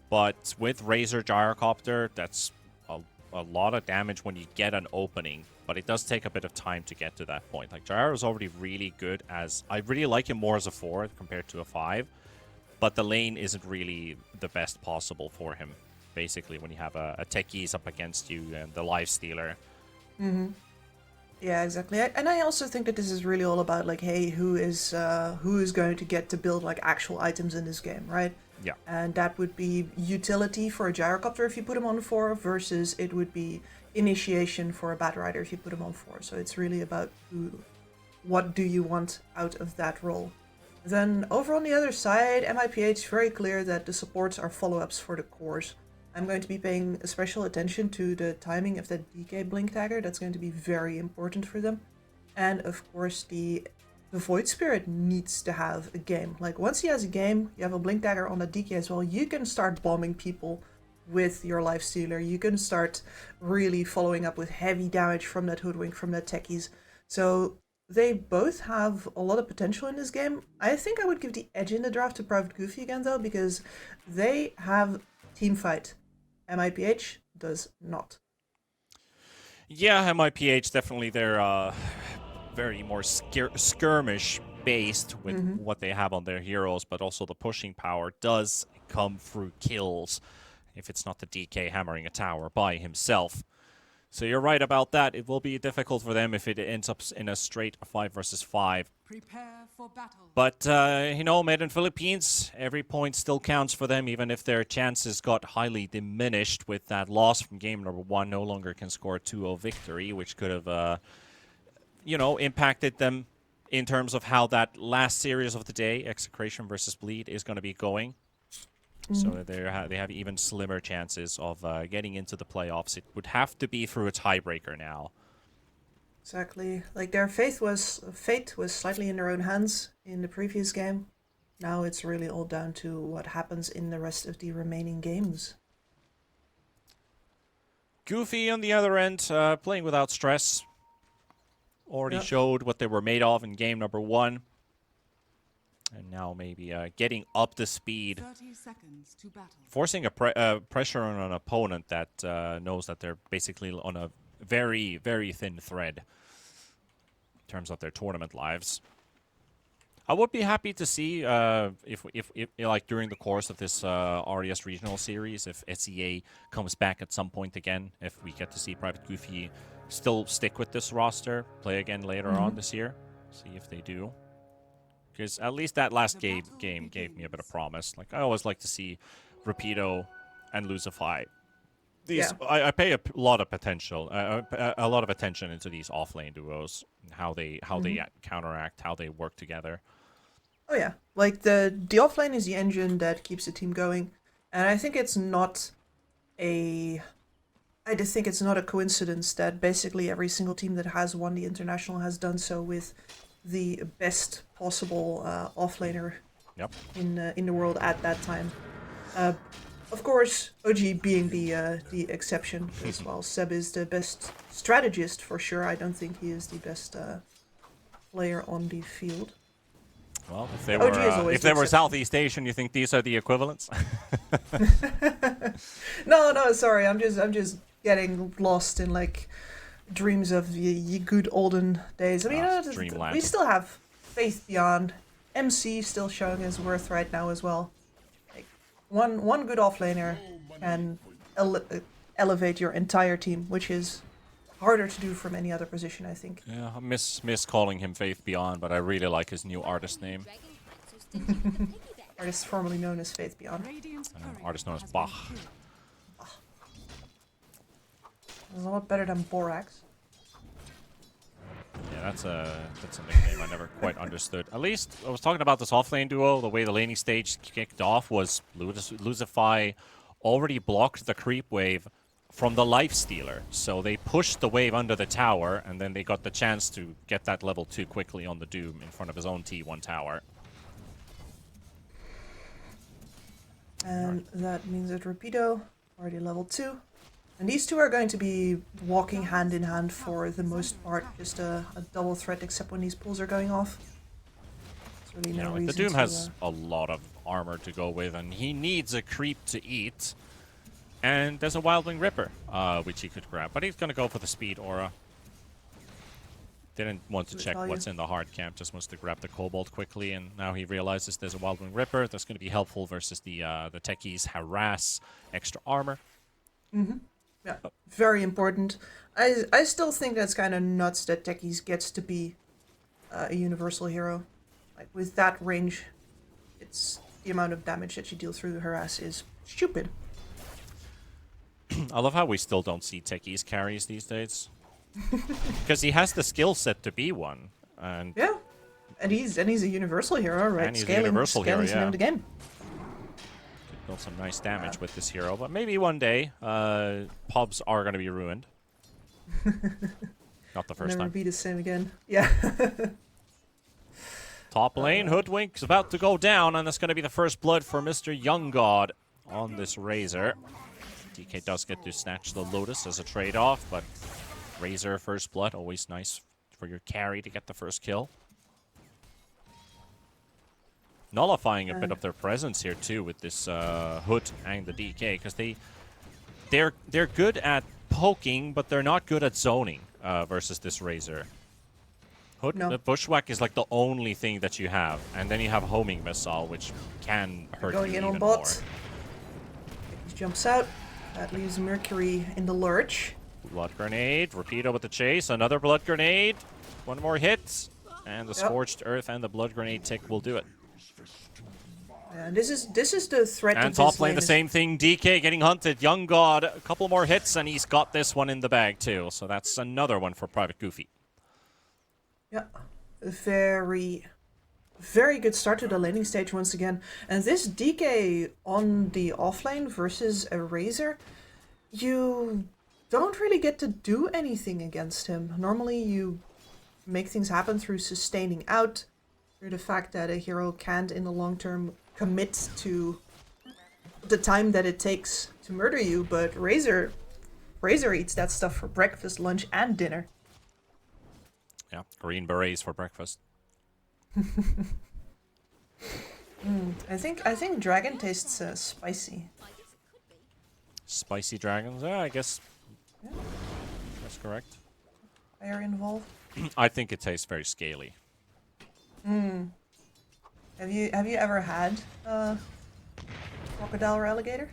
But with Razor Gyrocopter, that's a lot of damage when you get an opening. But it does take a bit of time to get to that point. Like, Gyro is already really good as... I really like him more as a 4 compared to a 5. But the lane isn't really the best possible for him, basically, when you have a Techies up against you and the Lifestealer. Yeah, exactly. And I also think that this is really all about, like, hey, who is going to get to build, like, actual items in this game, right? Yeah. And that would be utility for a Gyrocopter if you put him on 4, versus it would be initiation for a Batrider if you put him on 4. So it's really about what do you want out of that role. Then over on the other side, MIPH, very clear that the supports are follow-ups for the cores. I'm going to be paying special attention to the timing of the DK Blink Dagger. That's going to be very important for them. And of course the Void Spirit needs to have a game. Like, once he has a game, you have a Blink Dagger on the DK as well, you can start bombing people with your Lifestealer. You can start really following up with heavy damage from that Hoodwink, from that Techies. So they both have a lot of potential in this game. I think I would give the edge in the draft to Private Goofy again, though, because they have team fight. MIPH does not. Yeah, MIPH definitely, they're very more skirmish based with what they have on their heroes, but also the pushing power does come through kills if it's not the DK hammering a tower by himself. So you're right about that. It will be difficult for them if it ends up in a straight 5 versus 5. Prepare for battle. But, Made in Philippines, every point still counts for them, even if their chances got highly diminished with that loss from game number 1. No longer can score a 2-0 victory, which could have, impacted them in terms of how that last series of the day, Execration versus Bleed, is going to be going. So they have even slimmer chances of getting into the playoffs. It would have to be through a tiebreaker now. Exactly. Like their fate was slightly in their own hands in the previous game. Now it's really all down to what happens in the rest of the remaining games. Goofy on the other end, playing without stress. Already showed what they were made of in game number 1. And now maybe getting up to speed. 30 seconds to battle. Forcing a pressure on an opponent that knows that they're basically on a very, very thin thread in terms of their tournament lives. I would be happy to see if like during the course of this RES regional series, if SEA comes back at some point again, if we get to see Private Goofy still stick with this roster, play again later on this year, see if they do. Because at least that last game gave me a bit of promise. Like I always like to see Rapido and Lucify. These I pay a lot of potential, a lot of attention into these offlane duos, how they counteract, how they work together. Oh yeah, like the offlane is the engine that keeps the team going, and I think it's not a. I just think it's not a coincidence that basically every single team that has won the international has done so with the best possible offlaner in the world at that time. Of course, OG being the exception as well. Seb is the best strategist for sure. I don't think he is the best player on the field. Well, if they were Southeast Asian, you think these are the equivalents? No, sorry. I'm just getting lost in like dreams of the good olden days. I mean, we still have Faith Beyond, MC still showing his worth right now as well. Like one good offlaner can elevate your entire team, which is harder to do from any other position, I think. Yeah, I miss calling him Faith Beyond, but I really like his new artist name. Artist formerly known as Faith Beyond. Artist known as Bach. It's a lot better than Borax. Yeah, that's a nickname I never quite understood. At least I was talking about this offlane duo. The way the laning stage kicked off was Lucify already blocked the creep wave from the Lifestealer. So they pushed the wave under the tower, and then they got the chance to get that level 2 quickly on the Doom in front of his own T1 tower. And that means that Rapido, already level 2. And these two are going to be walking hand in hand for the most part, just a double threat, except when these pulls are going off. There's really no reason the Doom has a lot of armor to go with, and he needs a creep to eat. And there's a Wildwing Ripper, which he could grab, but he's going to go for the speed aura. Didn't want to check what's in the hard camp, just wants to grab the Cobalt quickly, and now he realizes there's a Wildwing Ripper. That's going to be helpful versus the techies harass extra armor. Yeah, very important. I still think that's kind of nuts that techies gets to be a universal hero. Like with that range, it's the amount of damage that you deal through harass is stupid. I love how we still don't see techies carries these days. Because he has the skill set to be one. And yeah, and he's a universal hero, right? And he's a universal hero, yeah. The game. Could build some nice damage with this hero, but maybe one day pubs are going to be ruined. Not the first Never time. be the same again. Yeah. Top lane, Hoodwink's about to go down, and that's going to be the first blood for Mr. Young God on this Razor. DK does get to snatch the Lotus as a trade-off, but Razor first blood, always nice for your carry to get the first kill. Nullifying a bit of their presence here too with this Hood and the DK, because they're good at poking, but they're not good at zoning versus this Razor. Hood, the Bushwhack is like the only thing that you have, and then you have Homing Missile, which can hurt Going you in even on more. bot. He jumps out. That leaves Mercury in the lurch. Blood Grenade, Rapido with the chase, another Blood Grenade, one more hit, and the Scorched Earth and the Blood Grenade tick will do it. And this is the threat. And top lane the same thing, DK getting hunted, Young God, a couple more hits, and he's got this one in the bag too, so that's another one for Private Goofy. Yeah, very, very good start to the laning stage once again. And this DK on the offlane versus a Razor, you don't really get to do anything against him. Normally you make things happen through sustaining out, through the fact that a hero can't in the long term commit to the time that it takes to murder you, but Razor eats that stuff for breakfast, lunch, and dinner. Yeah, green berets for breakfast. I think dragon tastes spicy. Spicy dragons? Yeah, I guess that's correct. Fire involved. I think it tastes very scaly. Have you ever had crocodile or alligator?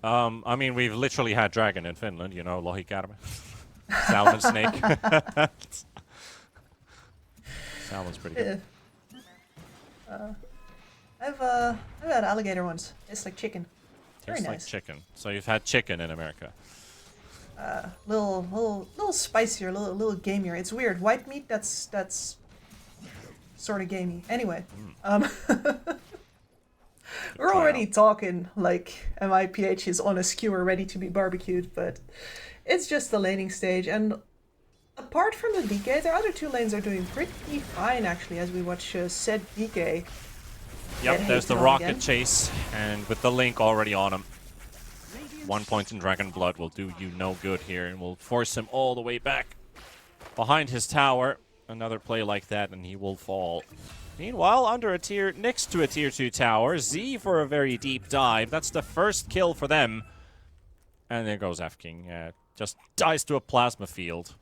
I mean, we've literally had dragon in Finland, you know, lohikäärme. Salmon snake. Salmon's pretty good. I've had alligator once. It's like chicken. Very Tastes nice. like chicken. So you've had chicken in America. Little spicier, little gamier. It's weird. White meat, that's sort of gamey. Anyway, we're already talking like MIPH is on a skewer ready to be barbecued, but it's just the laning stage. And apart from the DK, their other two lanes are doing pretty fine actually. As we watch said DK. Yep, there's the rocket chase, and with the Link already on him. 1 point in Dragon Blood will do you no good here, and will force him all the way back behind his tower. Another play like that, and he will fall. Meanwhile, next to a tier 2 tower, Z for a very deep dive. That's the first kill for them. And there goes F-King. Just dies to a plasma field.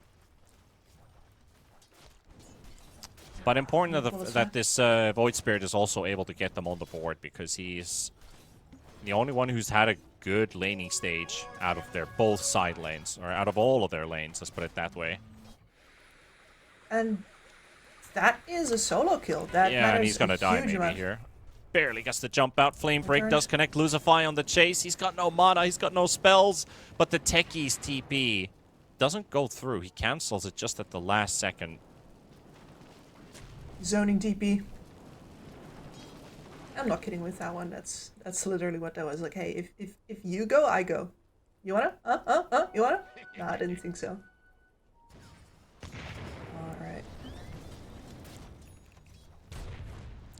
But important that this Void Spirit is also able to get them on the board, because he's the only one who's had a good laning stage out of their both side lanes, or out of all of their lanes, let's put it that way. And that is a solo kill. That yeah, and he's gonna die maybe here. Barely gets the jump out. Flame Break does connect Lucify on the chase. He's got no mana, he's got no spells, but the Techie's TP doesn't go through. He cancels it just at the last second. Zoning TP. I'm not kidding with that one. That's literally what that was. Like, hey, if you go, I go. You wanna? You wanna? Nah, I didn't think so. Alright.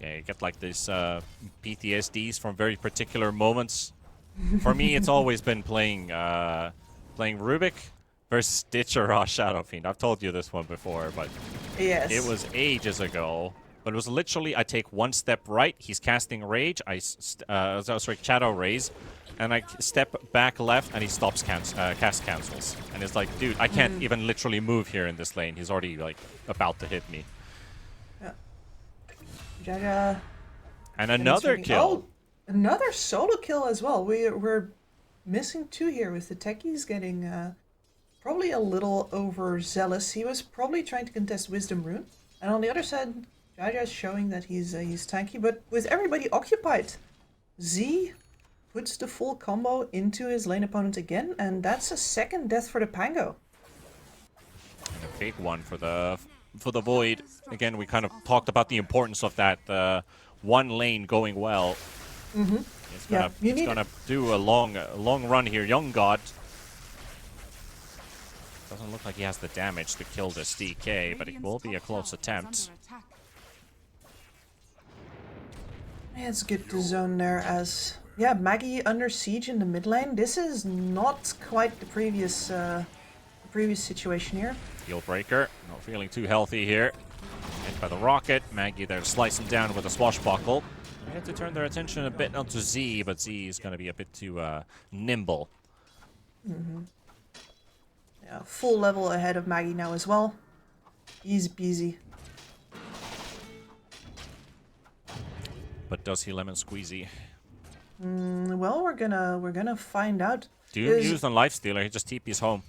Yeah, you get like these PTSDs from very particular moments. For me, it's always been playing Rubik versus Stitcher or Shadow Fiend. I've told you this one before, but yes, it was ages ago. But it was literally, I take one step right, he's casting Rage, Shadow Raise, and I step back left, and he stops cast cancels. And it's like, dude, I can't even literally move here in this lane. He's already, like, about to hit me. Yeah. Jaja. And another kill. Oh, another solo kill as well. We're missing two here, with the Techies getting probably a little overzealous. He was probably trying to contest Wisdom Rune. And on the other side, Jaja is showing that he's tanky, but with everybody occupied, Z puts the full combo into his lane opponent again, and that's a second death for the Pango. And a big one for the Void. Again, we kind of talked about the importance of that one lane going well. He's gonna do a long run here. Young God doesn't look like he has the damage to kill this DK, but it will be a close attempt. Yeah, it's good to zone there as... Yeah, Maggie under siege in the mid lane. This is not quite the previous situation here. Heal Breaker, not feeling too healthy here. Hit by the rocket. Maggie there slicing down with a swashbuckle. They had to turn their attention a bit onto Z, but Z is going to be a bit too nimble. Yeah, full level ahead of Maggie now as well. Easy peasy. But does he lemon squeezy? Well, we're gonna find out. Do you use on Lifestealer? He just TP's home.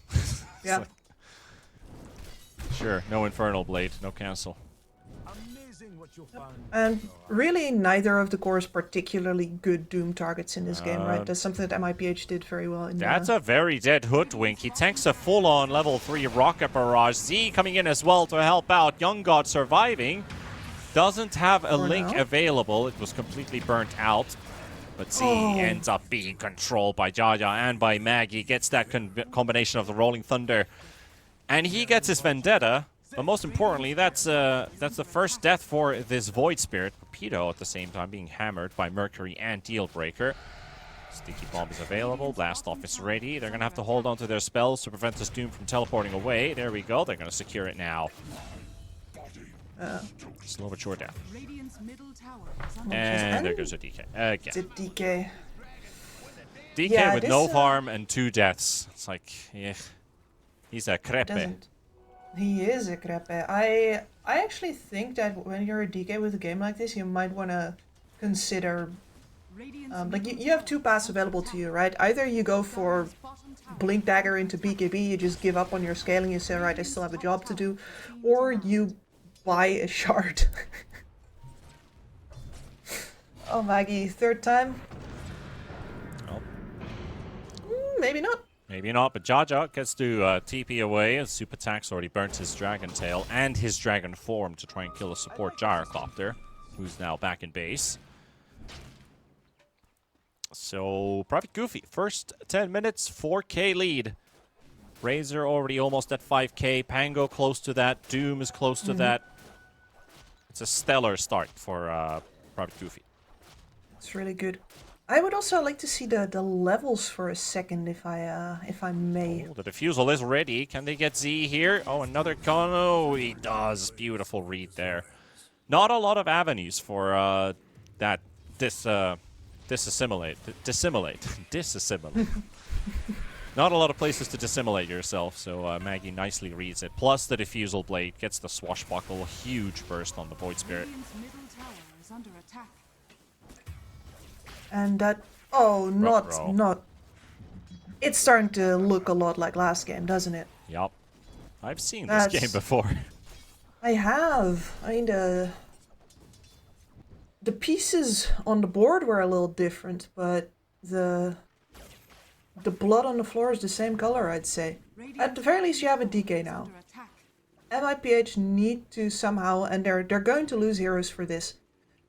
Yeah. Like, sure, no Infernal Blade, no cancel. And really, neither of the cores particularly good Doom targets in this game, right? That's something that MIPH did very well. That's a very dead Hoodwink. He tanks a full-on level 3 Rocket Barrage. Z coming in as well to help out. Young God surviving. Doesn't have a link available. It was completely burnt out. But Z ends up being controlled by Jaja and by Maggie. Gets that combination of the Rolling Thunder. And he gets his Vendetta. But most importantly, that's the first death for this Void Spirit. Rapido at the same time being hammered by Mercury and Dealbreaker. Sticky Bomb is available. Blast Off is ready. They're going to have to hold on to their spells to prevent this Doom from teleporting away. There we go. They're going to secure it now. Slow but sure death. And there goes a DK. Again. It's a DK. DK with no farm and 2 deaths. It's like, yeah. He's a crepe. He is a crepe. I actually think that when you're a DK with a game like this, you might want to consider... like, you have 2 paths available to you, right? Either you go for Blink Dagger into BKB, you just give up on your scaling, you say, right, I still have a job to do. Or you buy a shard. Oh, Maggie, 3rd time? Oh. Maybe not. Maybe not, but Jaja gets to TP away as Super Tax already burnt his Dragon Tail and his Dragon Form to try and kill a support Gyrocopter, who's now back in base. So, Private Goofy, first 10 minutes, 4K lead. Razor already almost at 5K, Pango close to that, Doom is close to that. It's a stellar start for Private Goofy. It's really good. I would also like to see the levels for a second, if I may. Oh, the Diffusal is ready. Can they get Z here? Oh, another con. Oh, he does. Beautiful read there. Not a lot of avenues for that disassimilate. Not a lot of places to dissimilate yourself, so Maggie nicely reads it. Plus the Diffusal Blade gets the Swashbuckle, huge burst on the Void Spirit. And that, not. It's starting to look a lot like last game, doesn't it? Yup. I've seen this game before. I have. I mean, the pieces on the board were a little different, but the blood on the floor is the same color, I'd say. At the very least, you have a DK now. MIPH need to somehow, and they're going to lose heroes for this.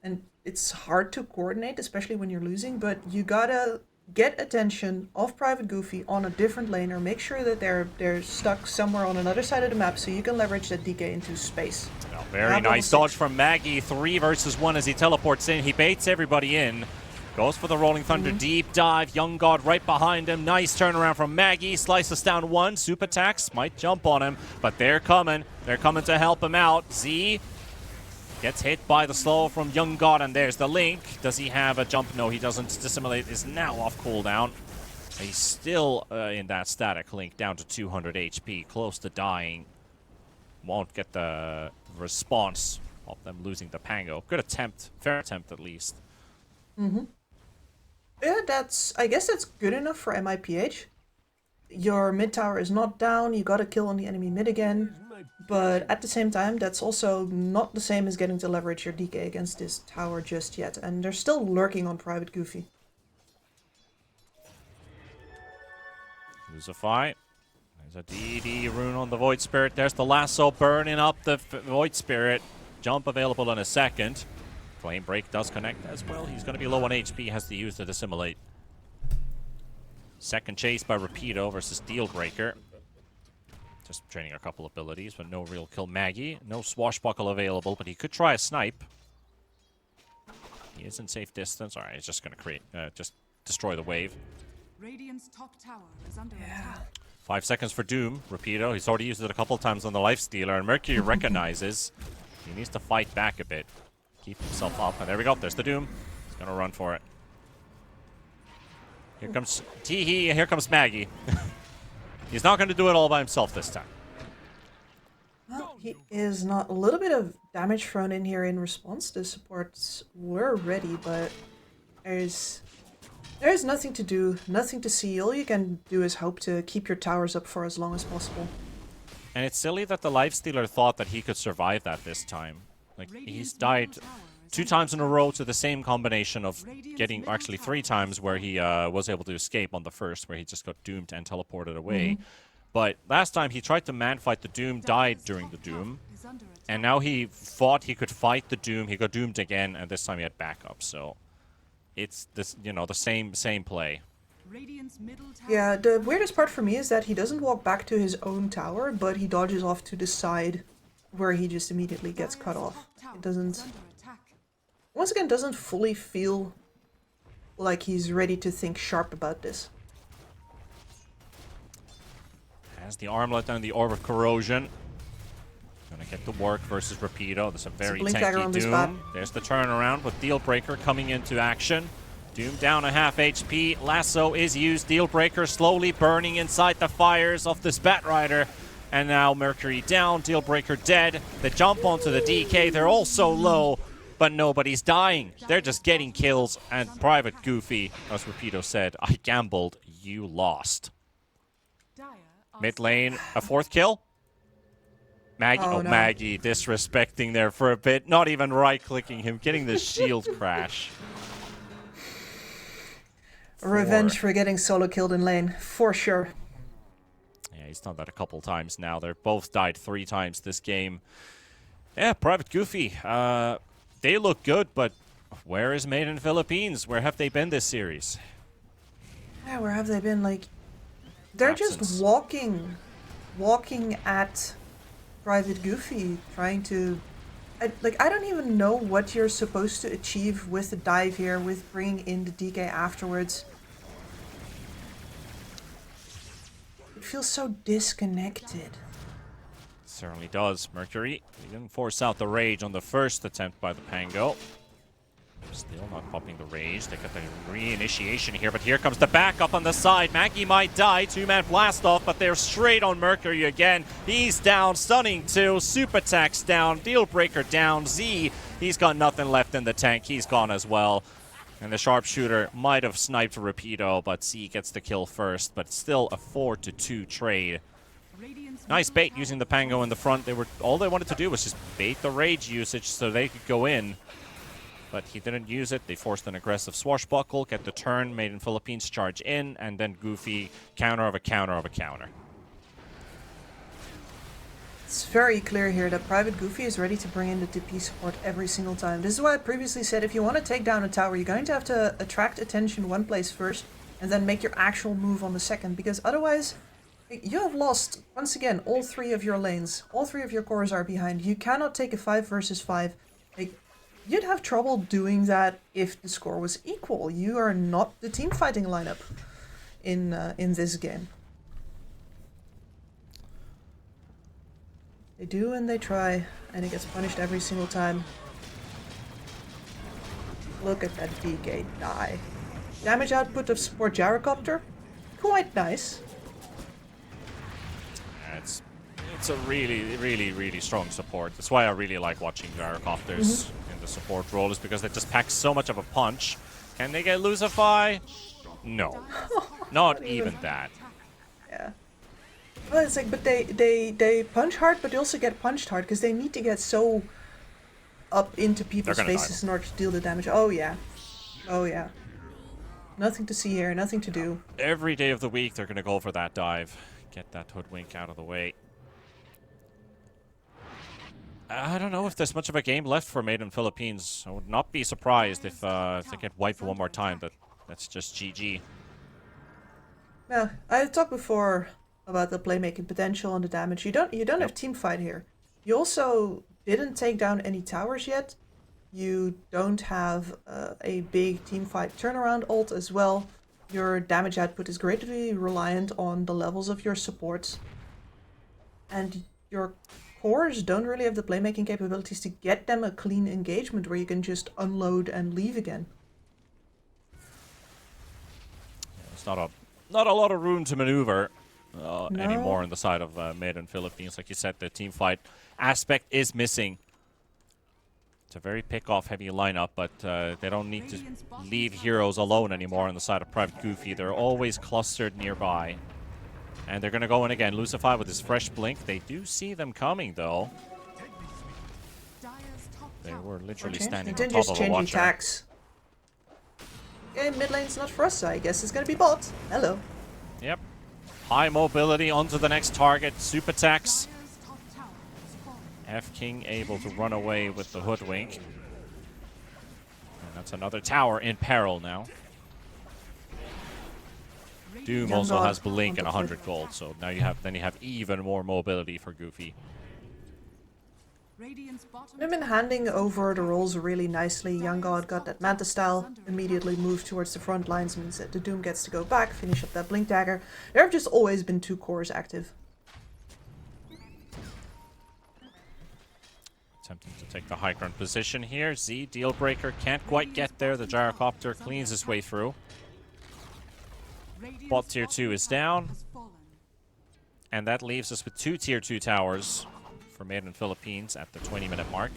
And it's hard to coordinate, especially when you're losing, but you gotta get attention of Private Goofy on a different laner. Make sure that they're stuck somewhere on another side of the map so you can leverage that DK into space. Well, very nice dodge from Maggie. 3 versus 1 as he teleports in. He baits everybody in. Goes for the Rolling Thunder deep dive. Young God right behind him. Nice turnaround from Maggie. Slices down 1. Super Tax might jump on him, but they're coming. They're coming to help him out. Z gets hit by the slow from Young God, and there's the link. Does he have a jump? No, he doesn't. Dissimilate is now off cooldown. He's still in that static link, down to 200 HP, close to dying. Won't get the response of them losing the Pango. Good attempt. Fair attempt, at least. Yeah, I guess that's good enough for MIPH. Your mid tower is not down, you gotta kill on the enemy mid again. But at the same time, that's also not the same as getting to leverage your DK against this tower just yet. And they're still lurking on Private Goofy. There's a fight. There's a DD rune on the Void Spirit. There's the lasso burning up the Void Spirit. Jump available in a second. Flame Break does connect as well. He's going to be low on HP, has to use the Dissimilate. Second chase by Rapido versus Dealbreaker. Just training a couple abilities, but no real kill. Maggie, no Swashbuckle available, but he could try a snipe. He is in safe distance. All right, he's just going to create, just destroy the wave. Radiant's top tower is under attack. 5 seconds for Doom. Rapido, he's already used it a couple of times on the Lifestealer, and Mercury recognizes he needs to fight back a bit. Keep himself up. And there we go. There's the Doom. He's going to run for it. Here comes Teehee, and here comes Maggie. He's not going to do it all by himself this time. Well, he is not. A little bit of damage thrown in here in response. The supports were ready, but there's nothing to do, nothing to see. All you can do is hope to keep your towers up for as long as possible. And it's silly that the Lifestealer thought that he could survive that this time. Like, he's died 2 times in a row to the same combination of getting, actually 3 times where he was able to escape on the first, where he just got doomed and teleported away. But last time he tried to man-fight the Doom, died during the Doom. And now he thought he could fight the Doom, he got doomed again, and this time he had backup, so... it's this, you know, the same play. Radiant's middle tower. Yeah, the weirdest part for me is that he doesn't walk back to his own tower, but he dodges off to the side where he just immediately gets cut off. It doesn't... Once again, doesn't fully feel like he's ready to think sharp about this. Has the armlet and the Orb of Corrosion. Gonna get to work versus Rapido. That's a very tanky Doom. There's the turnaround with Dealbreaker coming into action. Doom down a half HP. Lasso is used. Dealbreaker slowly burning inside the fires of this Batrider. And now Mercury down. Dealbreaker dead. The jump onto the DK. They're all so low, but nobody's dying. They're just getting kills. And Private Goofy, as Rapido said, I gambled, you lost. Mid lane, a 4th kill. Maggie, no. Maggie disrespecting there for a bit. Not even right-clicking him, getting the shield crash. Revenge for getting solo killed in lane, for sure. Yeah, he's done that a couple times now. They're both died 3 times this game. Yeah, Private Goofy. They look good, but where is Made in Philippines? Where have they been this series? Yeah, where have they been? Like, they're just walking at Private Goofy, trying to... I don't even know what you're supposed to achieve with the dive here, with bringing in the DK afterwards. It feels so disconnected. Certainly does. Mercury, he didn't force out the rage on the first attempt by the Pango. Still not popping the rage. They got the reinitiation here, but here comes the backup on the side. Maggie might die. 2-man blast off, but they're straight on Mercury again. He's down. Stunning 2. Super Tax down. Dealbreaker down. Z, he's got nothing left in the tank. He's gone as well. And the sharpshooter might have sniped Rapido, but Z gets the kill first. But still a 4-2 trade. Nice bait using the Pango in the front. All they wanted to do was just bait the rage usage so they could go in. But he didn't use it. They forced an aggressive swashbuckle, get the turn, Made in Philippines charge in, and then Goofy counter of a counter of a counter. It's very clear here that Private Goofy is ready to bring in the TP support every single time. This is why I previously said if you want to take down a tower, you're going to have to attract attention one place first, and then make your actual move on the second, because otherwise you have lost, once again, all 3 of your lanes. All 3 of your cores are behind. You cannot take a 5 versus 5. You'd have trouble doing that if the score was equal. You are not the team fighting lineup in this game. They do and they try, and it gets punished every single time. Look at that DK die. Damage output of support Gyrocopter, quite nice. It's a really strong support. That's why I really like watching Gyrocopters in the support role, is because they just pack so much of a punch. Can they get Lucify? No. Not even that. Yeah. Well, it's like, but they punch hard, but they also get punched hard, because they need to get so up into people's faces in order to deal the damage. Oh yeah. Oh yeah. Nothing to see here, nothing to do. Every day of the week they're gonna go for that dive. Get that hoodwink out of the way. I don't know if there's much of a game left for Made in Philippines. I would not be surprised if they get wiped one more time, but that's just GG. Yeah, I talked before about the playmaking potential and the damage. You don't have team fight here. You also didn't take down any towers yet. You don't have a big team fight turnaround ult as well. Your damage output is greatly reliant on the levels of your supports. And your cores don't really have the playmaking capabilities to get them a clean engagement where you can just unload and leave again. It's not a lot of room to maneuver anymore on the side of Made in Philippines. Like you said, the team fight aspect is missing. It's a very pick-off heavy lineup, but they don't need to leave heroes alone anymore on the side of Private Goofy. They're always clustered nearby. And they're going to go in again. Lucify with his fresh blink. They do see them coming, though. They were literally standing on top of a watcher. Attacks. Okay, mid lane's not for us, so I guess it's going to be bot. Hello. Yep. High mobility onto the next target. Super attacks. F King able to run away with the hoodwink. And That's another tower in peril now. Doom Young also God has Blink on and top 100 gold, so now you have even more mobility for Goofy. They've been handing over the roles really nicely. Young God got that Manta style, immediately moved towards the front lines, means that the Doom gets to go back, finish up that Blink dagger. There have just always been 2 cores active. Attempting to take the high ground position here. Z, deal breaker, can't quite get there. The gyrocopter cleans his way through. Bot tier 2 is down. And that leaves us with 2 tier 2 towers for Made in Philippines at the 20-minute mark.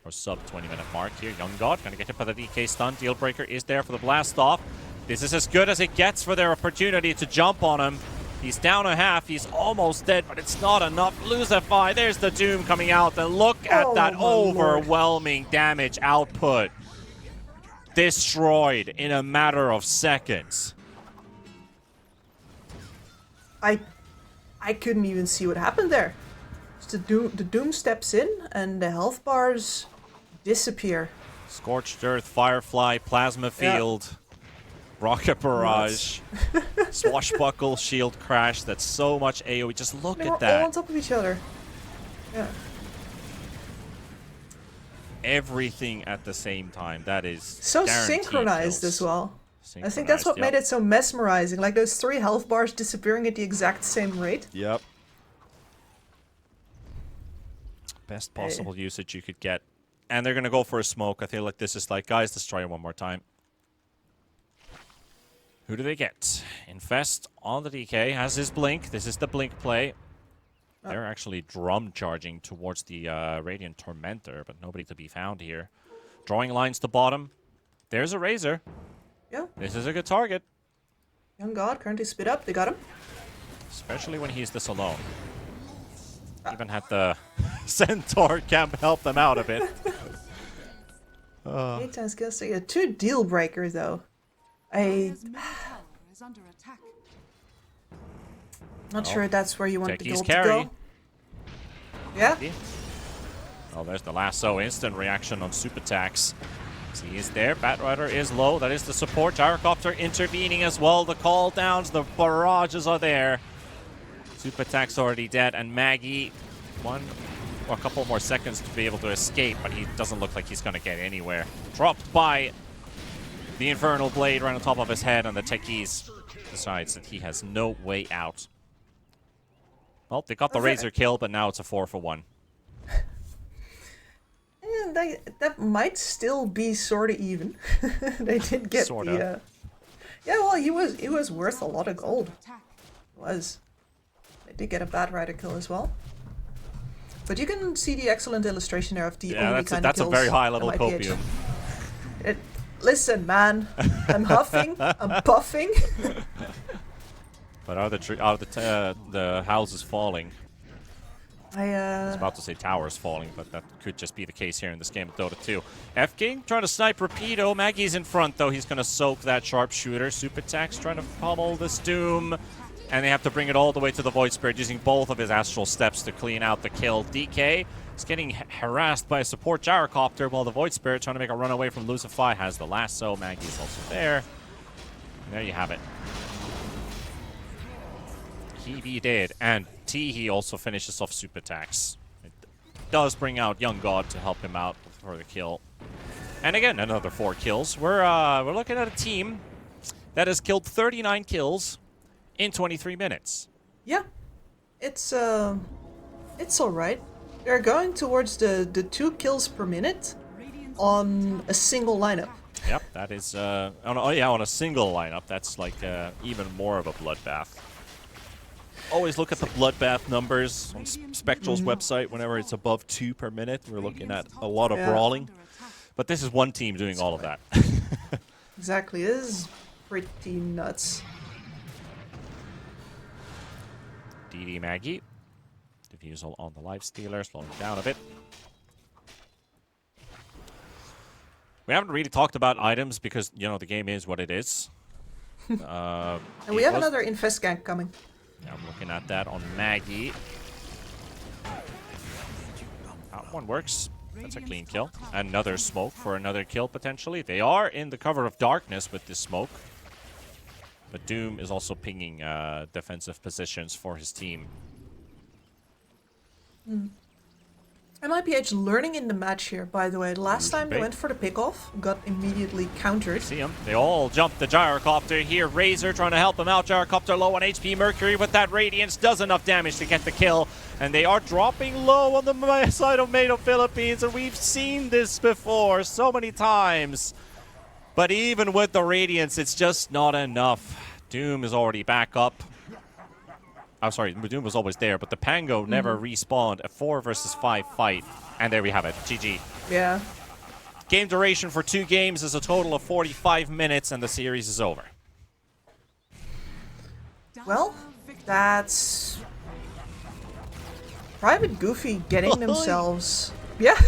Or sub 20-minute mark here. Young God gonna get hit by the DK stun. Deal breaker is there for the blast off. This is as good as it gets for their opportunity to jump on him. He's down a half. He's almost dead, but it's not enough. Lucify, there's the Doom coming out. And look at that overwhelming damage output. Destroyed in a matter of seconds. I couldn't even see what happened there. The Doom steps in and the health bars disappear. Scorched Earth, Firefly, Plasma Field, Rocket Barrage, Swashbuckle, Shield Crash. That's so much AoE. Just look at that. All on top of each other. Yeah. Everything at the same time. That is so synchronized kills. as well. I think that's what made it so mesmerizing. Like those 3 health bars disappearing at the exact same rate. Yep. Best possible usage you could get. And they're going to go for a smoke. I feel like this is like, guys, destroy it one more time. Who do they get? Infest on the DK has his Blink. This is the Blink play. They're actually drum charging towards the Radiant Tormentor, but nobody to be found here. Drawing lines to bottom. There's a Razor. Yeah. This is a good target. Young God currently spit up. They got him. Especially when he's this alone. Even had the Centaur camp help them out a bit. 8 times kills. So yeah, 2 deal breakers though. Not sure that's where you want the gold to go. Yeah. Oh, there's the lasso. Instant reaction on super attacks. He is there. Batrider is low. That is the support. Gyrocopter intervening as well. The call downs, the barrages are there. Super attack's already dead, and Maggie, a couple more seconds to be able to escape, but he doesn't look like he's going to get anywhere. Dropped by the Infernal Blade right on top of his head, and the Techies decides that he has no way out. Well, they got the Razor kill, but now it's a 4-for-1. That might still be sort of even. They did get sorta. Yeah, well, he was worth a lot of gold. He was. They did get a Batrider kill as well. But you can see the excellent illustration there of the only kind of that's kills a very high level that might be copium. Listen, man, I'm huffing, I'm puffing. But are the houses falling? I was about to say towers falling, but that could just be the case here in this game of Dota 2. F-King trying to snipe Rapido. Maggie's in front, though. He's going to soak that sharpshooter. Super attacks trying to pummel this Doom. And they have to bring it all the way to the Void Spirit, using both of his Astral Steps to clean out the kill. DK is getting harassed by a support Gyrocopter, while the Void Spirit trying to make a run away from Lucify has the lasso. Maggie's also there. And there you have it. He be dead, and Teehee also finishes off super attacks. It does bring out Young God to help him out for the kill. And again, another 4 kills. We're looking at a team that has killed 39 kills in 23 minutes. Yeah, it's all right. They're going towards the 2 kills per minute on a single lineup. Yep, that is on a single lineup. That's like even more of a bloodbath. Always look at the bloodbath numbers on Spectral's website. Whenever it's above 2 per minute, we're looking at a lot of brawling. But this is one team doing all of that. Exactly, it is pretty nuts. DD Maggie. Diffusal on the Lifestealer, slowing down a bit. We haven't really talked about items because, you know, the game is what it is. And we have another Infest gank coming. Yeah, I'm looking at that on Maggie. That one works. That's a clean kill. Another smoke for another kill, potentially. They are in the cover of darkness with this smoke. But Doom is also pinging defensive positions for his team. MIPH learning in the match here, by the way. Last time they went for the pick-off, got immediately countered. See him. They all jumped the Gyrocopter here. Razor trying to help him out. Gyrocopter low on HP. Mercury with that Radiance does enough damage to get the kill. And they are dropping low on the side of Made of Philippines. And we've seen this before so many times. But even with the Radiance, it's just not enough. Doom is already back up. I'm sorry, Doom was always there, but the Pango never respawned. A 4 versus 5 fight. And there we have it. GG. Yeah. Game duration for 2 games is a total of 45 minutes, and the series is over. Well, that's Private Goofy getting themselves... Yeah.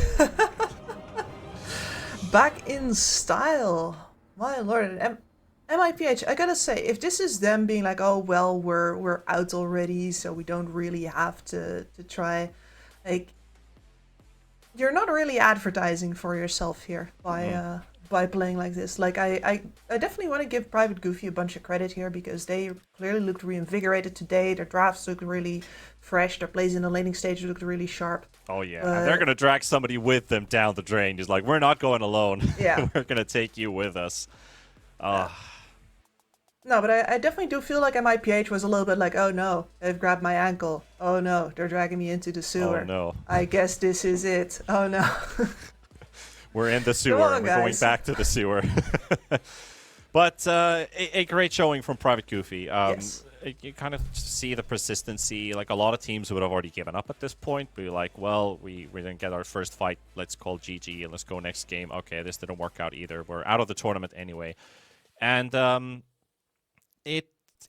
back in style. My lord. MIPH, I gotta say, if this is them being like, oh, well, we're out already, so we don't really have to try, like, you're not really advertising for yourself here by playing like this. Like, I definitely want to give Private Goofy a bunch of credit here, because they clearly looked reinvigorated today. Their drafts looked really fresh. Their plays in the laning stage looked really sharp. Oh, yeah. And they're going to drag somebody with them down the drain. He's like, we're not going alone. Yeah. We're going to take you with us. No, but I definitely do feel like MIPH was a little bit like, oh no, they've grabbed my ankle. Oh no, they're dragging me into the sewer. Oh no. I guess this is it. Oh no. We're in the sewer. On, we're going back to the sewer. But a great showing from Private Goofy. Yes. You kind of see the persistency. Like, a lot of teams would have already given up at this point. Be like, well, we didn't get our first fight. Let's call GG and let's go next game. Okay, this didn't work out either. We're out of the tournament anyway. And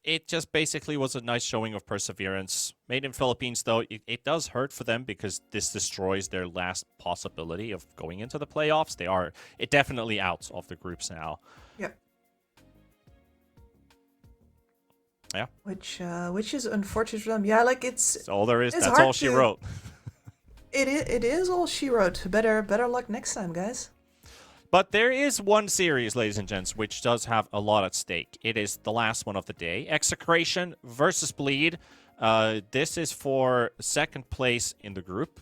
it just basically was a nice showing of perseverance. Made in Philippines, though, it does hurt for them, because this destroys their last possibility of going into the playoffs. They are definitely out of the groups now. Yep. Yeah. Which is unfortunate for them. Yeah, like that's all there is. That's all she wrote. It is all she wrote. Better luck next time, guys. But there is one series, ladies and gents, which does have a lot at stake. It is the last one of the day. Execration versus Bleed. This is for second place in the group.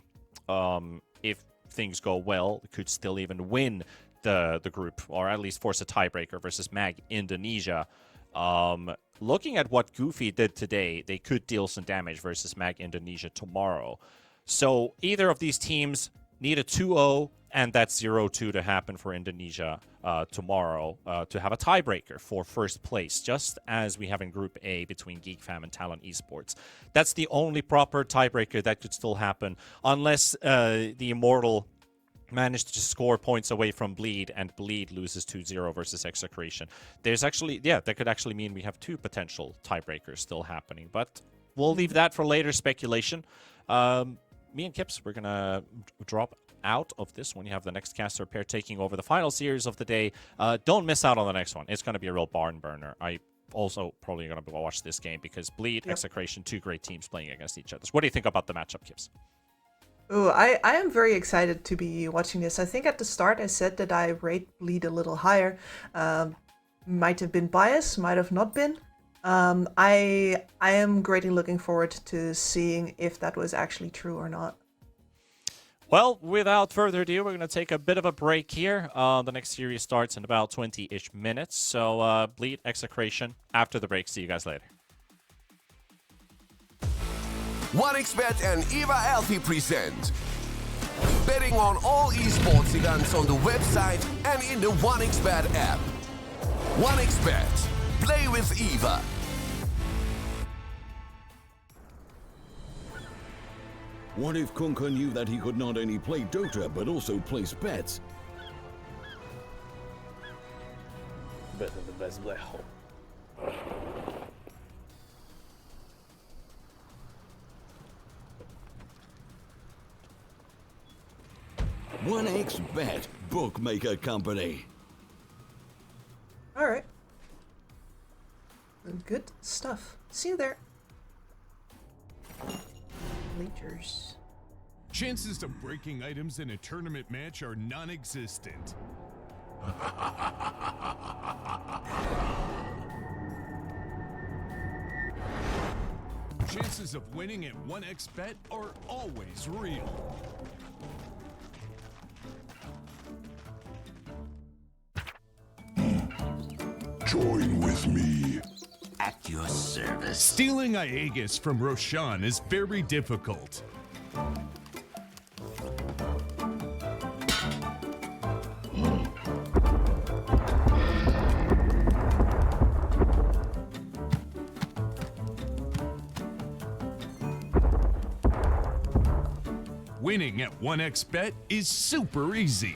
If things go well, it could still even win the group, or at least force a tiebreaker versus Mag Indonesia. Looking at what Goofy did today, they could deal some damage versus Mag Indonesia tomorrow. So either of these teams need a 2-0, and that's 0-2 to happen for Indonesia tomorrow to have a tiebreaker for first place, just as we have in Group A between GeekFam and Talon Esports. That's the only proper tiebreaker that could still happen, unless the Immortal managed to score points away from Bleed, and Bleed loses 2-0 versus Execration. There's actually, that could actually mean we have 2 potential tiebreakers still happening, but we'll leave that for later speculation. Me and Kips, we're going to drop out of this one. You have the next caster pair taking over the final series of the day. Don't miss out on the next one. It's going to be a real barn burner. I also probably going to watch this game, because Bleed, Execration, 2 great teams playing against each other. So what do you think about the matchup, Kips? Ooh, I am very excited to be watching this. I think at the start I said that I rate Bleed a little higher. Might have been biased, might have not been. I am greatly looking forward to seeing if that was actually true or not. Well, without further ado, we're going to take a bit of a break here. The next series starts in about 20-ish minutes. So, Bleed, Execration, after the break. See you guys later. 1xBet and Eva Alfie present betting on all esports events on the website and in the 1xBet app. 1xBet. Play with Eva. What if Kunka knew that he could not only play Dota, but also place bets? Better the best black hole. 1xBet, bookmaker company. All right. Good stuff. See you there. Bleachers. Chances of breaking items in a tournament match are non-existent. Chances of winning at 1xBet are always real. Join with me. At your service. Stealing Aegis from Roshan is very difficult. Winning at 1xBet is super easy.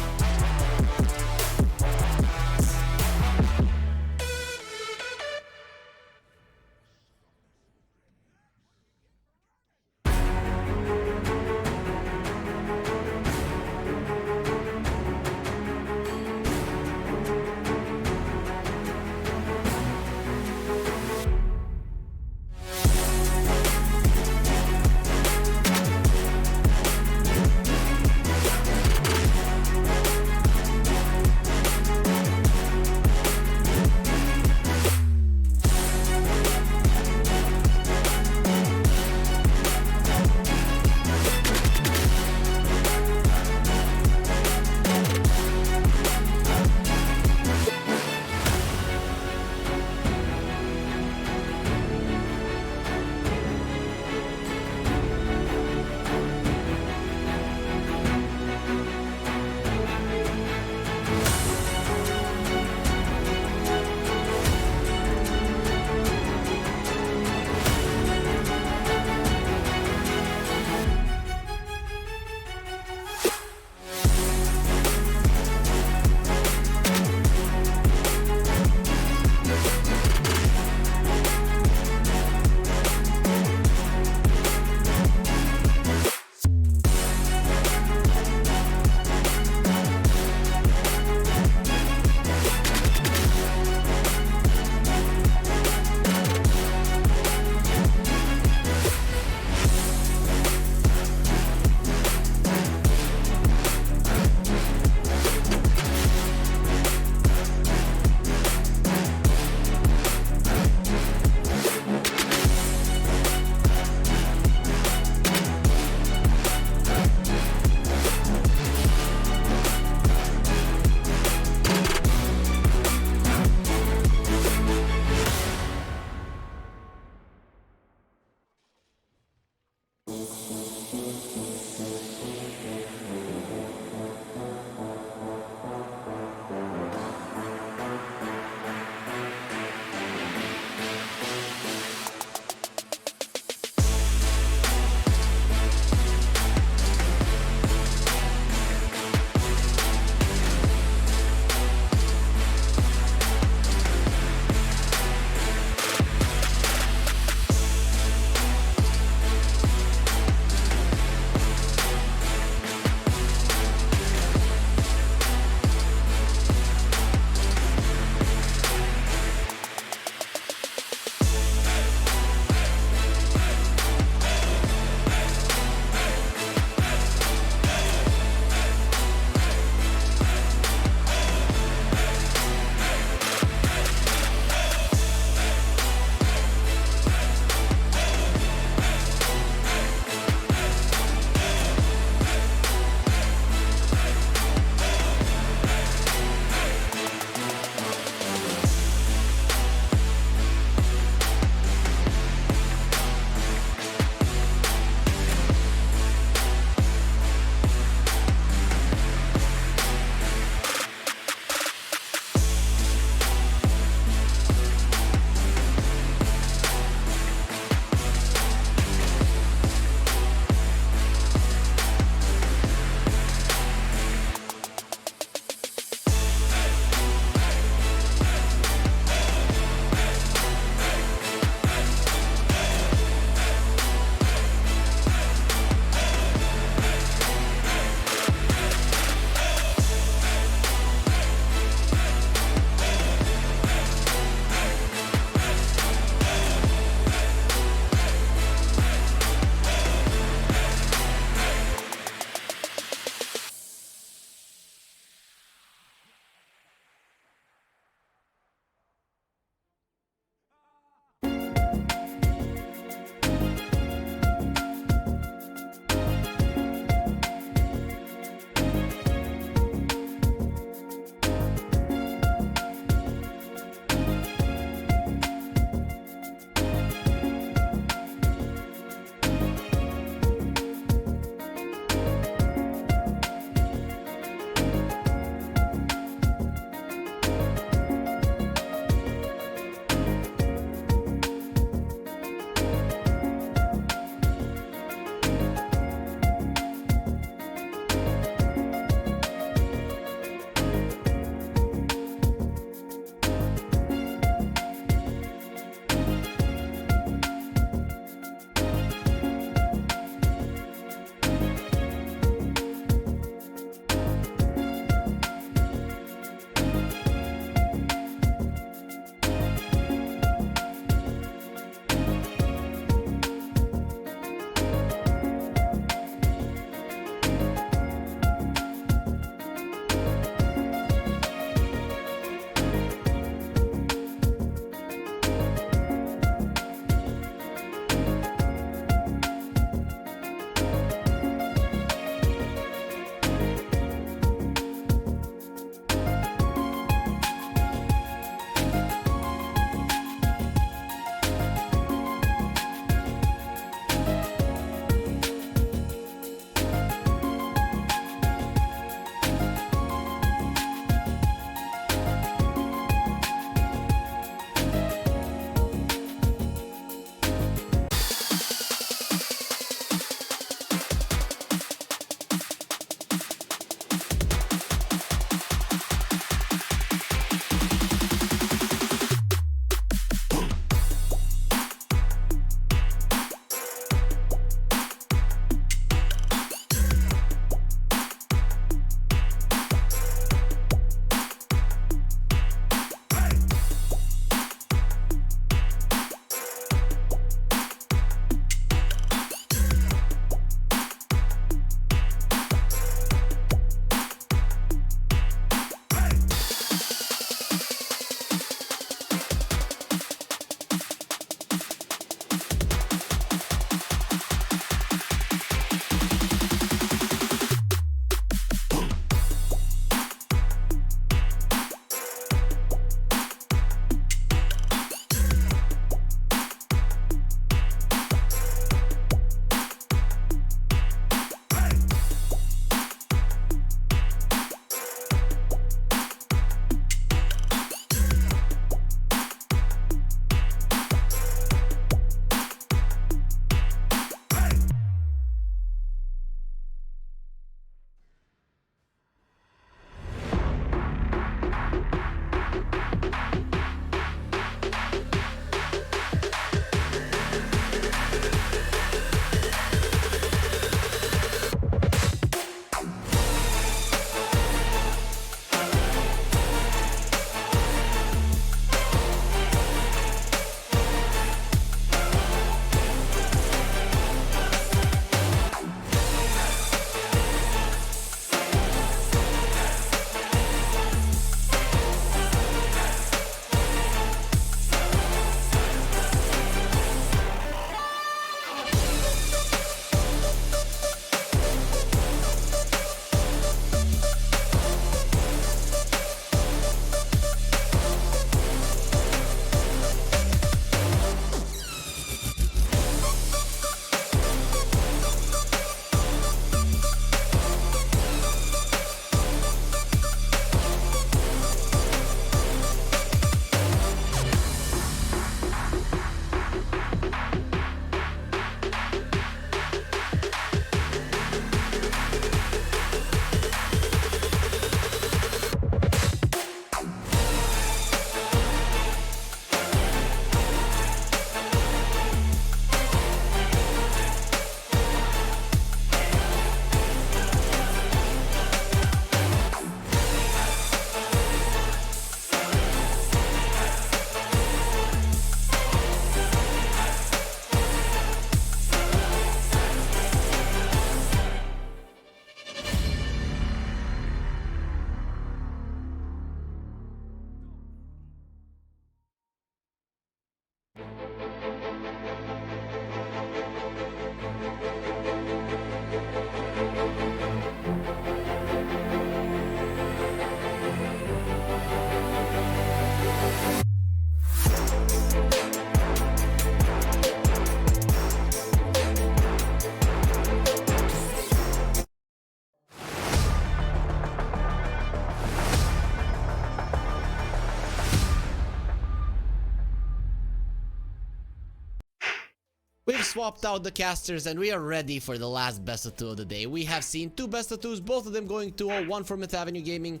We've swapped out the casters and we are ready for the last best of two of the day. We have seen 2 best of twos, both of them going 2-0, one for Myth Avenue Gaming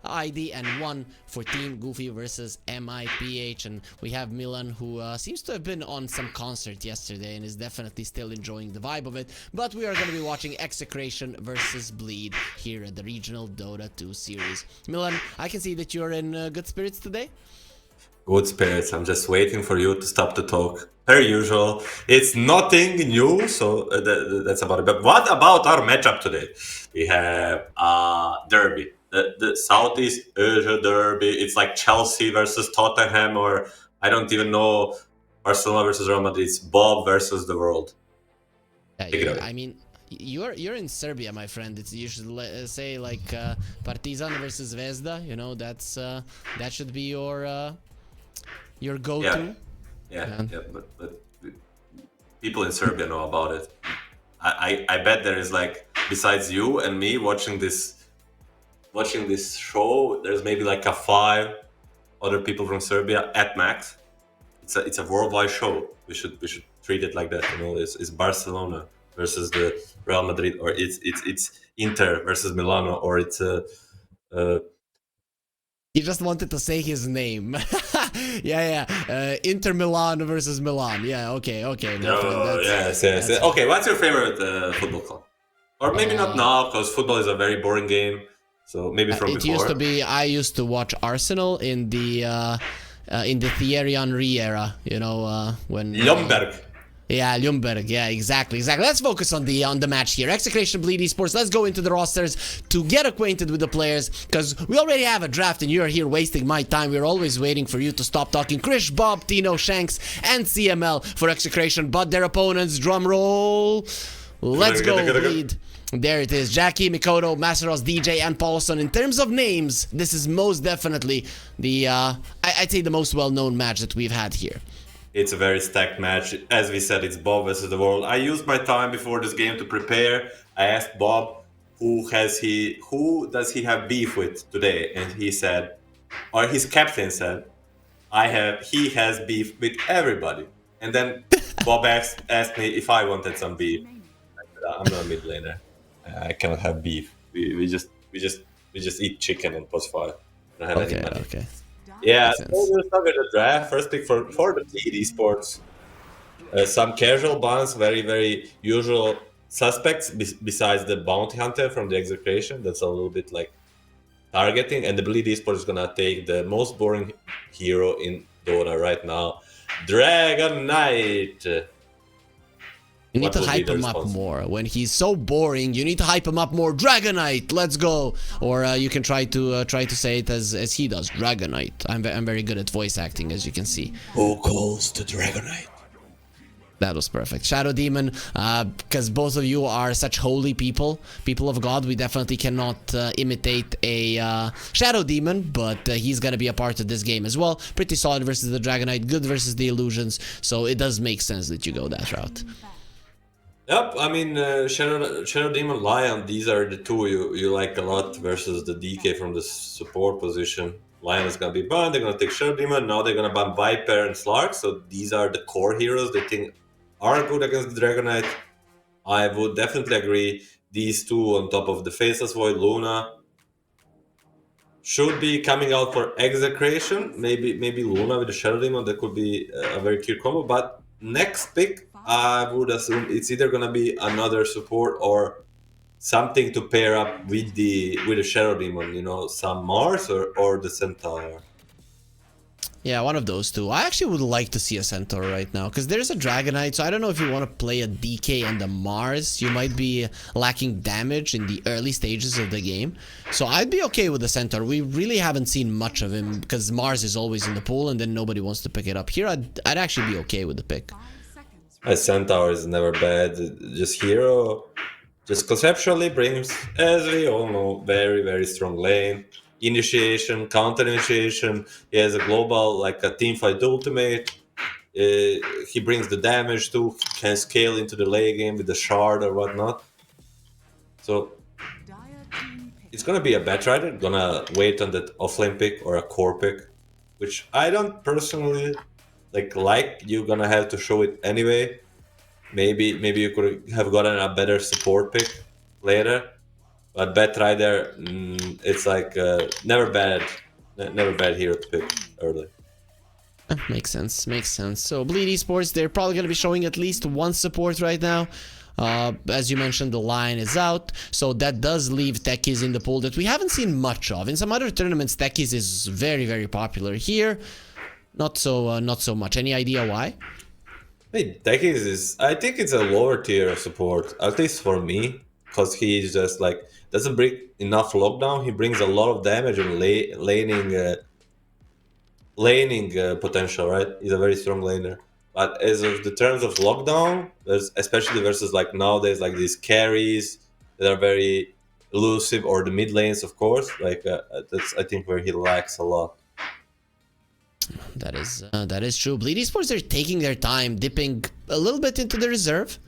ID and one for Team Goofy versus MIPH. And we have Milan, who seems to have been on some concert yesterday and is definitely still enjoying the vibe of it. But we are going to be watching Execration versus Bleed here at the Regional Dota 2 series. Milan, I can see that you're in good spirits today. Good spirits. I'm just waiting for you to stop the talk. Per usual, it's nothing new, so that's about it. But what about our matchup today? We have derby, the Southeast Asia derby. It's like Chelsea versus Tottenham, or I don't even know, Barcelona versus Real Madrid. It's Bob versus the world. Yeah, I mean, you're in Serbia, my friend. You should say like Partizan versus Zvezda. You know, that's that should be your go-to. Yeah, but people in Serbia know about it. I bet there is, like, besides you and me watching this show, there's maybe like 5 other people from Serbia at max. It's a worldwide show. We should treat it like that. You know, it's Barcelona versus the Real Madrid, or it's Inter versus Milano, or it's He just wanted to say his name. yeah. Inter Milan versus Milan. Yeah, okay. Yes. Okay, what's your favorite football club? Or maybe not now, because football is a very boring game. So maybe from before. It used to be. I used to watch Arsenal in the Thierry Henry era. You know, when Ljungberg. Yeah, Ljungberg. Yeah, exactly. Let's focus on the match here. Execration Bleed Esports. Let's go into the rosters to get acquainted with the players, because we already have a draft and you're here wasting my time. We're always waiting for you to stop talking. Krish, Bob, Tino, Shanks, and CML for Execration, but their opponents, drum roll. Let's go, Bleed. There it is. Jackie, Mikoto, Masaros, DJ, and Paulson. In terms of names, this is most definitely the, I'd say the most well-known match that we've had here. It's a very stacked match. As we said, it's Bob versus the world. I used my time before this game to prepare. I asked Bob, who does he have beef with today? And he said, or his captain said, he has beef with everybody. And then Bob asked me if I wanted some beef. I said, I'm not a mid laner. I cannot have beef. We just eat chicken and post fire. I don't have any money. Okay. Yeah, so we'll start with the draft. First pick for the Bleed Esports. Some casual bans, very, very usual suspects, besides the Bounty Hunter from the Execration. That's a little bit like targeting. And the Bleed Esports is going to take the most boring hero in Dota right now, Dragon Knight. You need to hype him up more. When he's so boring, you need to hype him up more. Dragonite, let's go. Or you can try to say it as he does. Dragonite. I'm very good at voice acting, as you can see. Who calls the Dragonite? That was perfect. Shadow Demon, because both of you are such holy people of God, we definitely cannot imitate a Shadow Demon, but he's gonna be a part of this game as well. Pretty solid versus the Dragonite, good versus the Illusions, so it does make sense that you go that route. Yep, I mean, Shadow Demon, Lion, these are the two you like a lot versus the DK from the support position. Lion is going to be banned, they're going to take Shadow Demon, now they're going to ban Viper and Slark, so these are the core heroes they think are good against the Dragonite. I would definitely agree, these two on top of the Faceless Void, Luna, should be coming out for Execration. Maybe Luna with the Shadow Demon, that could be a very cute combo, but next pick, I would assume it's either gonna be another support or something to pair up with the Shadow Demon, you know, some Mars or the Centaur. Yeah, one of those two. I actually would like to see a Centaur right now, because there's a Dragonite, so I don't know if you want to play a DK and a Mars. You might be lacking damage in the early stages of the game. So I'd be okay with the Centaur. We really haven't seen much of him, because Mars is always in the pool, and then nobody wants to pick it up. Here, I'd actually be okay with the pick. A Centaur is never bad. Just hero, just conceptually brings, as we all know, very, very strong lane. Initiation, counter initiation. He has a global, like a teamfight ultimate. He brings the damage too. Can scale into the late game with the shard or whatnot. So it's gonna be a bet rider. Gonna wait on that offlane pick or a core pick, which I don't personally like. You're gonna have to show it anyway. maybe you could have gotten a better support pick later. But Batrider, it's like never bad hero to pick early. Makes sense, makes sense. So Bleed Esports, they're probably going to be showing at least one support right now. As you mentioned, the line is out, so that does leave Techies in the pool that we haven't seen much of. In some other tournaments, Techies is very, very popular. Here, not so much. Any idea why? Hey, Techies is, I think it's a lower tier of support, at least for me, because he's just like doesn't bring enough lockdown. He brings a lot of damage and laning potential, right? He's a very strong laner. But as of the terms of lockdown, there's especially versus like nowadays, like these carries that are very elusive, or the mid lanes, of course. Like that's I think where he lacks a lot. That is true. Bleed Esports are taking their time, dipping a little bit into the reserve.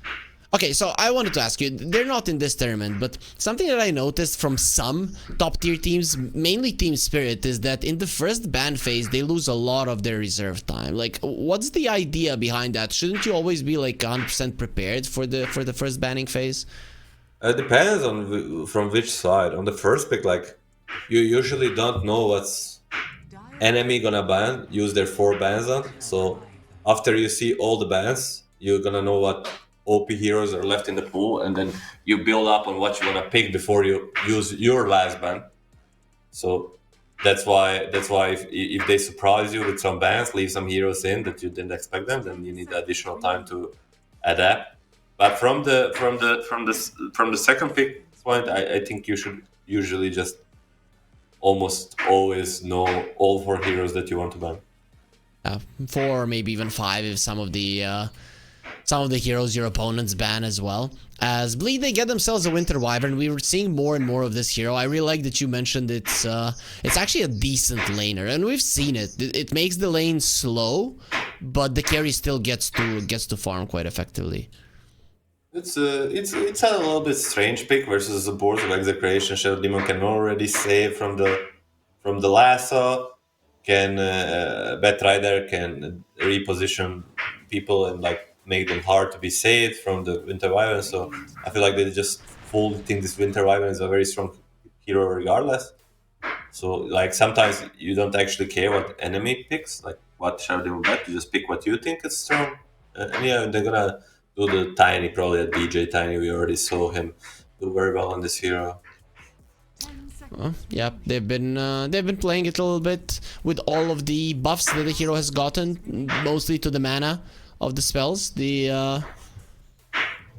Okay, so I wanted to ask you, they're not in this tournament, but something that I noticed from some top tier teams, mainly Team Spirit, is that in the first ban phase, they lose a lot of their reserve time. Like, what's the idea behind that? Shouldn't you always be like 100% prepared for the first banning phase? It depends on from which side. On the first pick, like, you usually don't know what's enemy gonna ban, use their 4 bans on. So after you see all the bans, you're gonna know what OP heroes are left in the pool, and then you build up on what you want to pick before you use your last ban. So that's why if they surprise you with some bans, leave some heroes in that you didn't expect them, then you need additional time to adapt. But from the second pick point, I think you should usually just almost always know all 4 heroes that you want to ban. 4, maybe even 5 if some of the heroes your opponents ban as well. As Bleed, they get themselves a Winter Wyvern. We were seeing more and more of this hero. I really like that you mentioned it's actually a decent laner, and we've seen it. It makes the lane slow, but the carry still gets to farm quite effectively. It's a little bit strange pick versus the boards of Execration. Shadow Demon can already save from the lasso. Can Batrider can reposition people and like make them hard to be saved from the Winter Wyvern. So I feel like they just fully think this Winter Wyvern is a very strong hero regardless. So like sometimes you don't actually care what enemy picks, like what Shadow Demon bet. You just pick what you think is strong. And yeah, they're gonna do the Tiny, probably a DJ Tiny. We already saw him do very well on this hero. Yeah, they've been playing it a little bit with all of the buffs that the hero has gotten, mostly to the mana of the spells. The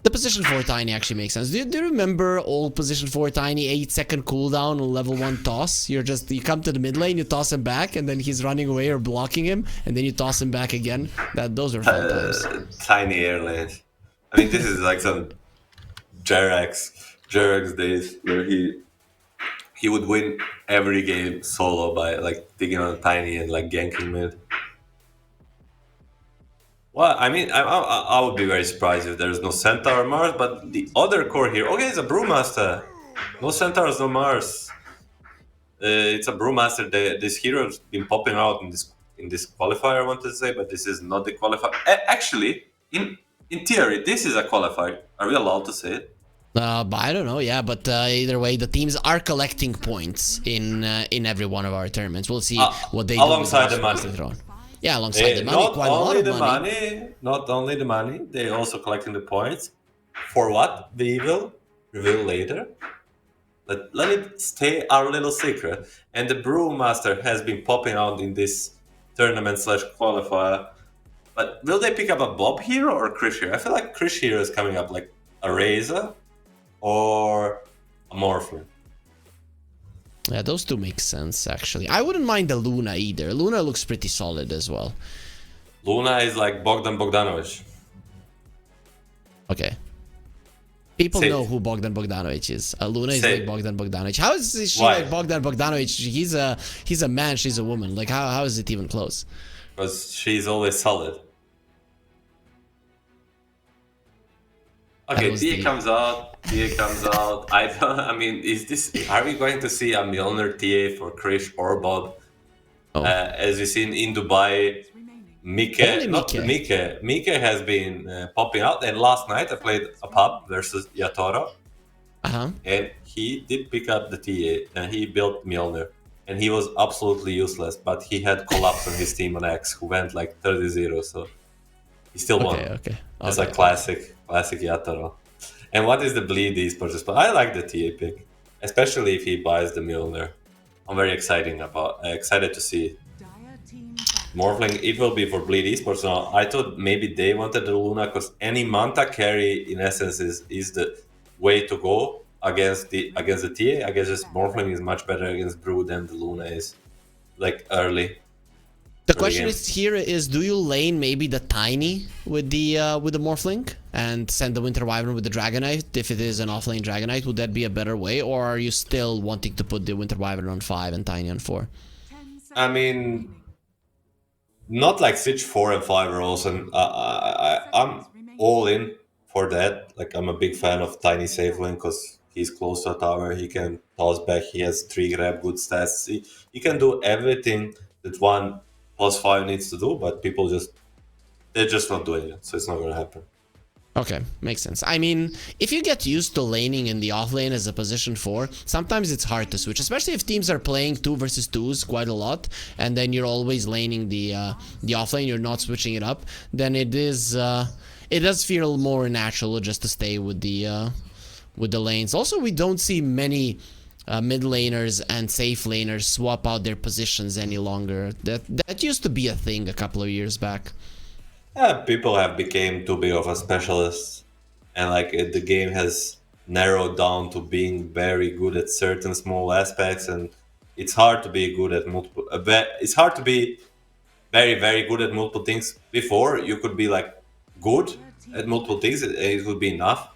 position 4 Tiny actually makes sense. Do you remember old position 4 Tiny 8-second cooldown on level 1 toss? You come to the mid lane, you toss him back, and then he's running away or blocking him, and then you toss him back again. Those are fun times. Tiny air lanes. I mean, this is like some Jerax days where he would win every game solo by like digging on Tiny and like ganking mid. Well, I mean, I would be very surprised if there's no Centaur Mars, but the other core here, okay, it's a Brewmaster. No Centaurs, no Mars. It's a Brewmaster. This hero's been popping out in this qualifier, I want to say, but this is not the qualifier. Actually, in theory, this is a qualifier. Are we allowed to say it? I don't know, yeah, but either way, the teams are collecting points in every one of our tournaments. We'll see what they do alongside the money. Yeah, alongside the money, quite a lot of money. Not only the money, they're also collecting the points. For what? We will reveal later. Let it stay our little secret. And the Brewmaster has been popping out in this tournament / qualifier. But will they pick up a Bob hero or Krish hero? I feel like Krish hero is coming up, like a Razor or a Morphling. Yeah, those two make sense, actually. I wouldn't mind the Luna either. Luna looks pretty solid as well. Luna is like Bogdan Bogdanovic. Okay. People know who Bogdan Bogdanovic is. Luna is like Bogdan Bogdanovic. How is she like Bogdan Bogdanovic? He's a man, she's a woman. Like, how is it even close? Because she's always solid. Okay, Tia comes out. I mean, are we going to see a Mjolnir TA for Krish or Bob? As we seen in Dubai, Mike, Only not Mike. Mike. Mike has been popping out. And last night I played a pub versus Yatoro. And he did pick up the TA and he built Mjolnir. And he was absolutely useless, but he had collapse on his team on X, who went like 30-0, so he still won. Okay. It's like classic Yatoro. And what is the bleed esports? But I like the TA pick, especially if he buys the Mjolnir. I'm very excited to see it. Morphling, it will be for bleed esports. Now, I thought maybe they wanted the Luna because any Manta carry in essence is the way to go against the TA. I guess just Morphling is much better against Brew than the Luna is, like early. The question here is, do you lane maybe the Tiny with the Morphling and send the Winter Wyvern with the Dragonite? If it is an offlane Dragonite, would that be a better way, or are you still wanting to put the Winter Wyvern on 5 and Tiny on 4? I mean, not like Siege 4 and 5 rolls, and I'm all in for that. Like, I'm a big fan of Tiny safe lane because he's close to a tower, he can toss back, he has 3 grab, good stats. He can do everything that one +5 needs to do, but they're just not doing it, so it's not gonna happen. Okay, makes sense. I mean, if you get used to laning in the off lane as a position 4, sometimes it's hard to switch, especially if teams are playing 2 versus 2s quite a lot, and then you're always laning the off lane, you're not switching it up, then it does feel more natural just to stay with the lanes. Also, we don't see many mid laners and safe laners swap out their positions any longer. That used to be a thing a couple of years back. People have become too big of a specialist, and like the game has narrowed down to being very good at certain small aspects, and it's hard to be good at multiple. It's hard to be very, very good at multiple things. Before, you could be like good at multiple things, it would be enough.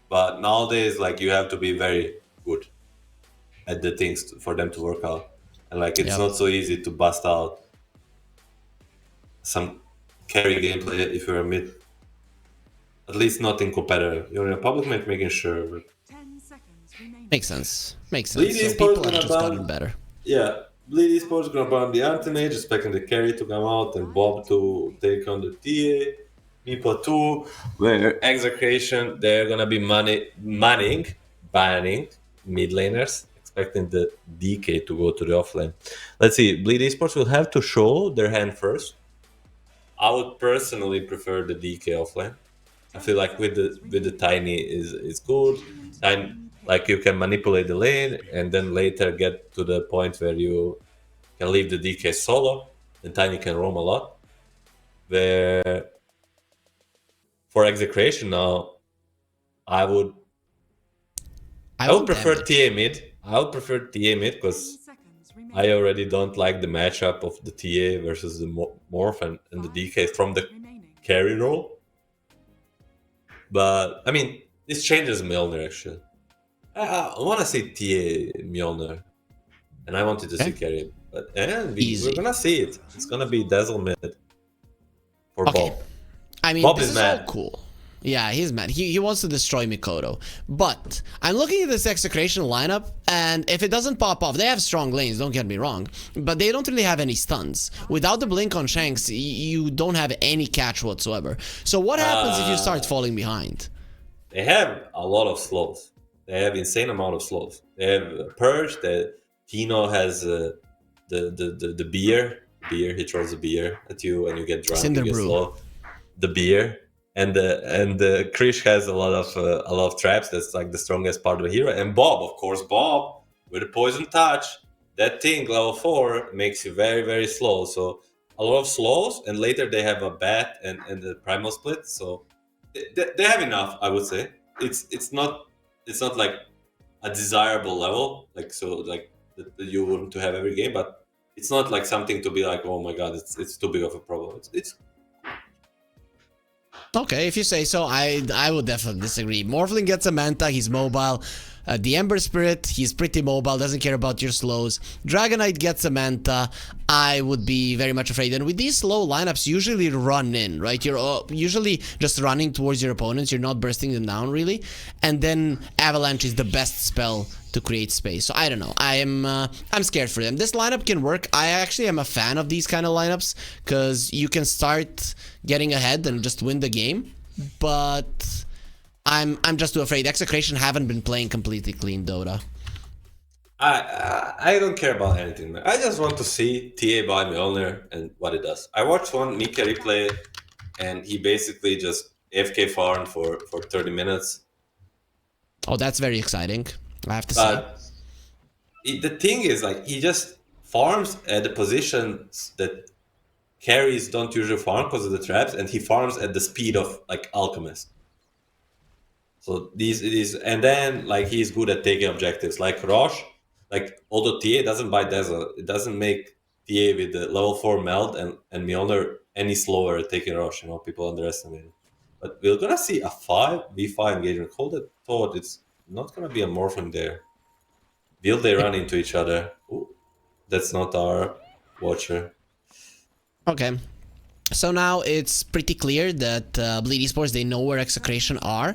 But nowadays, like, you have to be very good at the things for them to work out, and like it's not so easy to bust out some carry gameplay if you're a mid. At least not in competitive. You're in a public match, making sure. But... Makes sense. Bleed So Esports people have just gotten better. Yeah, Bleed Esports gonna ban the Anti-Mage, expecting the carry to come out and Bob to take on the TA. Meepo 2, where Execration, they're gonna be banning mid laners, expecting the DK to go to the offlane. Let's see, Bleed Esports will have to show their hand first. I would personally prefer the DK offlane. I feel like with the Tiny is good. Like you can manipulate the lane and then later get to the point where you can leave the DK solo and Tiny can roam a lot. Where for Execration now, I would prefer TA mid. I would prefer TA mid because I already don't like the matchup of the TA versus the Morph and the DK from the carry role. But, I mean, this changes Mjolnir, actually. I want to see TA Mjolnir. And I wanted to see carry. But we're going to see it. It's going to be Dazzle mid for Bob. I mean, Bob is mad. All cool. Yeah, he's mad. He wants to destroy Mikoto. But I'm looking at this Execration lineup, and if it doesn't pop off, they have strong lanes, don't get me wrong, but they don't really have any stuns. Without the blink on Shanks, you don't have any catch whatsoever. So what happens if you start falling behind? They have a lot of slows. They have insane amount of slows. They have Purge, Tino has the beer. He throws the beer at you and you get drunk, you get slow. The beer. And the Krish has a lot of traps. That's like the strongest part of the hero. And Bob, of course, Bob with a poison touch. That thing, level 4, makes you very, very slow. So a lot of slows, and later they have a bat and the primal split. So they have enough, I would say. It's not like a desirable level, like that you want to have every game, but it's not like something to be like, oh my god, it's too big of a problem. It's okay, if you say so. I would definitely disagree. Morphling gets a Manta, he's mobile. The Ember Spirit, he's pretty mobile, doesn't care about your slows. Dragonite gets a Manta. I would be very much afraid. And with these slow lineups, you usually run in, right? You're usually just running towards your opponents. You're not bursting them down, really. And then Avalanche is the best spell to create space. So I don't know. I'm scared for them. This lineup can work. I actually am a fan of these kind of lineups because you can start getting ahead and just win the game. But I'm just too afraid. Execration haven't been playing completely clean Dota. I don't care about anything, man. I just want to see TA by Mjolnir and what it does. I watched one Mika replay, and he basically just AFK farmed for 30 minutes. Oh, that's very exciting, I have to say. The thing is, like, he just farms at the positions that carries don't usually farm because of the traps, and he farms at the speed of, like, Alchemist. So these, and then, like, he's good at taking objectives. Like Roche, like, although TA doesn't buy Dazzle, it doesn't make TA with the level 4 meld and Mjolnir any slower at taking Roche. You know, people underestimate it. But we're gonna see a 5v5 engagement. Hold that thought, it's not gonna be a Morphin there. Will they run into each other? Ooh, that's not our watcher. Okay. So now it's pretty clear that Bleed Esports, they know where Execration are.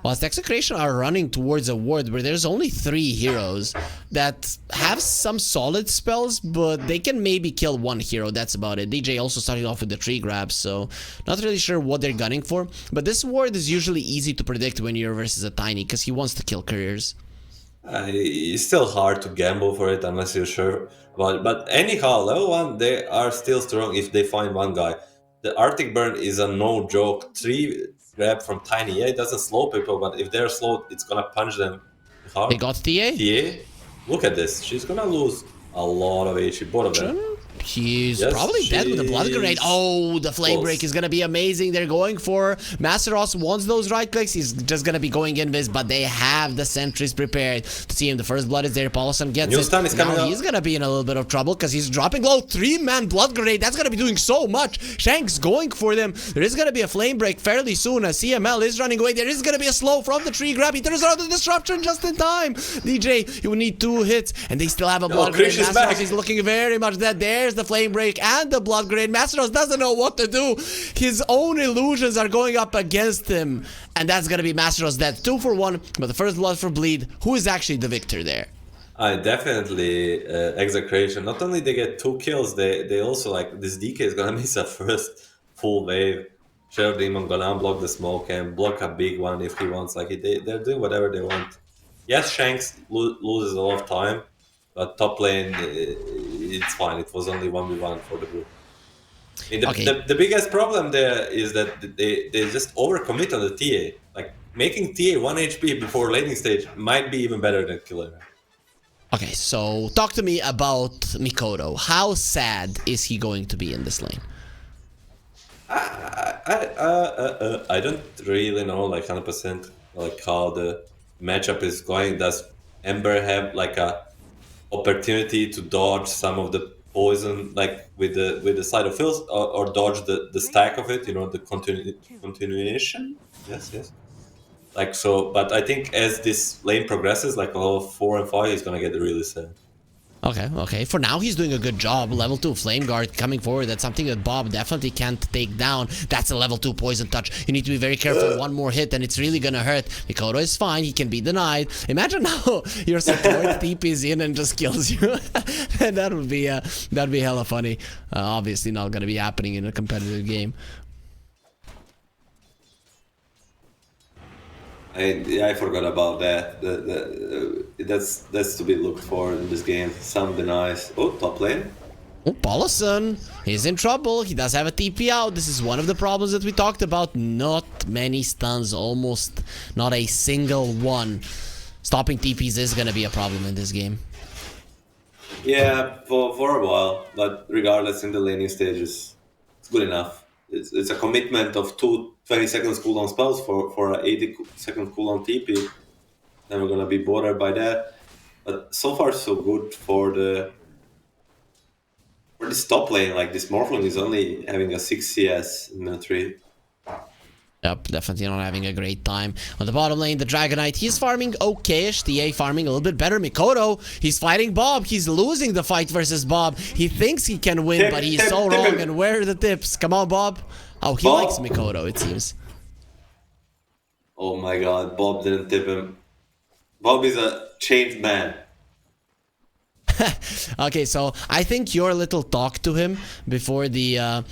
Whilst Execration are running towards a ward where there's only 3 heroes that have some solid spells, but they can maybe kill 1 hero, that's about it. DJ also started off with the tree grab, so not really sure what they're gunning for. But this ward is usually easy to predict when you're versus a Tiny, because he wants to kill careers. It's still hard to gamble for it unless you're sure about it. But anyhow, level 1, they are still strong if they find one guy. The Arctic Burn is a no joke. 3 grab from Tiny. Yeah, it doesn't slow people, but if they're slowed, it's gonna punch them hard. They got TA? TA? Look at this. She's gonna lose a lot of HP, both of them. He's probably dead with a blood grenade. Oh, the flame break is gonna be amazing. They're going for Masteros. Wants those right clicks. He's just gonna be going invis, but they have the sentries prepared to see him. The first blood is there. Paulson gets it. Stun is coming now up. He's gonna be in a little bit of trouble because he's dropping low. 3-man blood grenade. That's gonna be doing so much. Shank's going for them. There is gonna be a flame break fairly soon as CML is running away. There is gonna be a slow from the tree grab. He turns around the disruption just in time. DJ, you need 2 hits, and they still have a blood grenade. Masteros is looking very much dead. There's the flame break and the blood grenade. Masteros doesn't know what to do. His own illusions are going up against him, and that's gonna be Masteros dead. 2 for 1, but the first blood for Bleed. Who is actually the victor there? Definitely Execration. Not only they get 2 kills, they also, like, this DK is gonna miss a first full wave. Shadow Demon gonna unblock the smoke and block a big one if he wants. Like, they're doing whatever they want. Yes, Shanks loses a lot of time, but top lane, it's fine. It was only 1v1 for the group. I mean, the biggest problem there is that they just overcommit on the TA. Like, making TA 1 HP before laning stage might be even better than killing her. Okay, so talk to me about Mikoto. How sad is he going to be in this lane? I don't really know, like, 100%, like, how the matchup is going. Does Ember have, like, a opportunity to dodge some of the poison, like, with the side of fills, or dodge the stack of it, you know, the continuation? Yes. Like, so, but I think as this lane progresses, like level 4 and 5, he's gonna get really sad. Okay. For now, he's doing a good job. Level 2 Flame Guard coming forward. That's something that Bob definitely can't take down. That's a level 2 Poison Touch. You need to be very careful. One more hit and it's really gonna hurt. Mikoto is fine. He can be denied. Imagine now your support TP's in and just kills you. And that'd be hella funny. Obviously not gonna be happening in a competitive game. I forgot about that. That's to be looked for in this game. Some denies. Oh, top lane. Oh, Paulson, he's in trouble. He does have a TP out. This is one of the problems that we talked about. Not many stuns, almost not a single one. Stopping TPs is going to be a problem in this game. Yeah, for a while. But regardless, in the laning stages, it's good enough. It's a commitment of 2 20 seconds cooldown spells for an 80-second cooldown TP. Never gonna be bothered by that. But so far so good for this top lane. Like, this Morphling is only having a 6 CS in minute 3. Yep, definitely not having a great time. On the bottom lane, the Dragonite, he's farming okay-ish. TA farming a little bit better. Mikoto, he's fighting Bob. He's losing the fight versus Bob. He thinks he can win, but he's so wrong. And where are the tips? Come on, Bob. Oh, he likes Mikoto, it seems. Oh my god, Bob didn't tip him. Bob is a changed man. Okay, so I think your little talk to him before the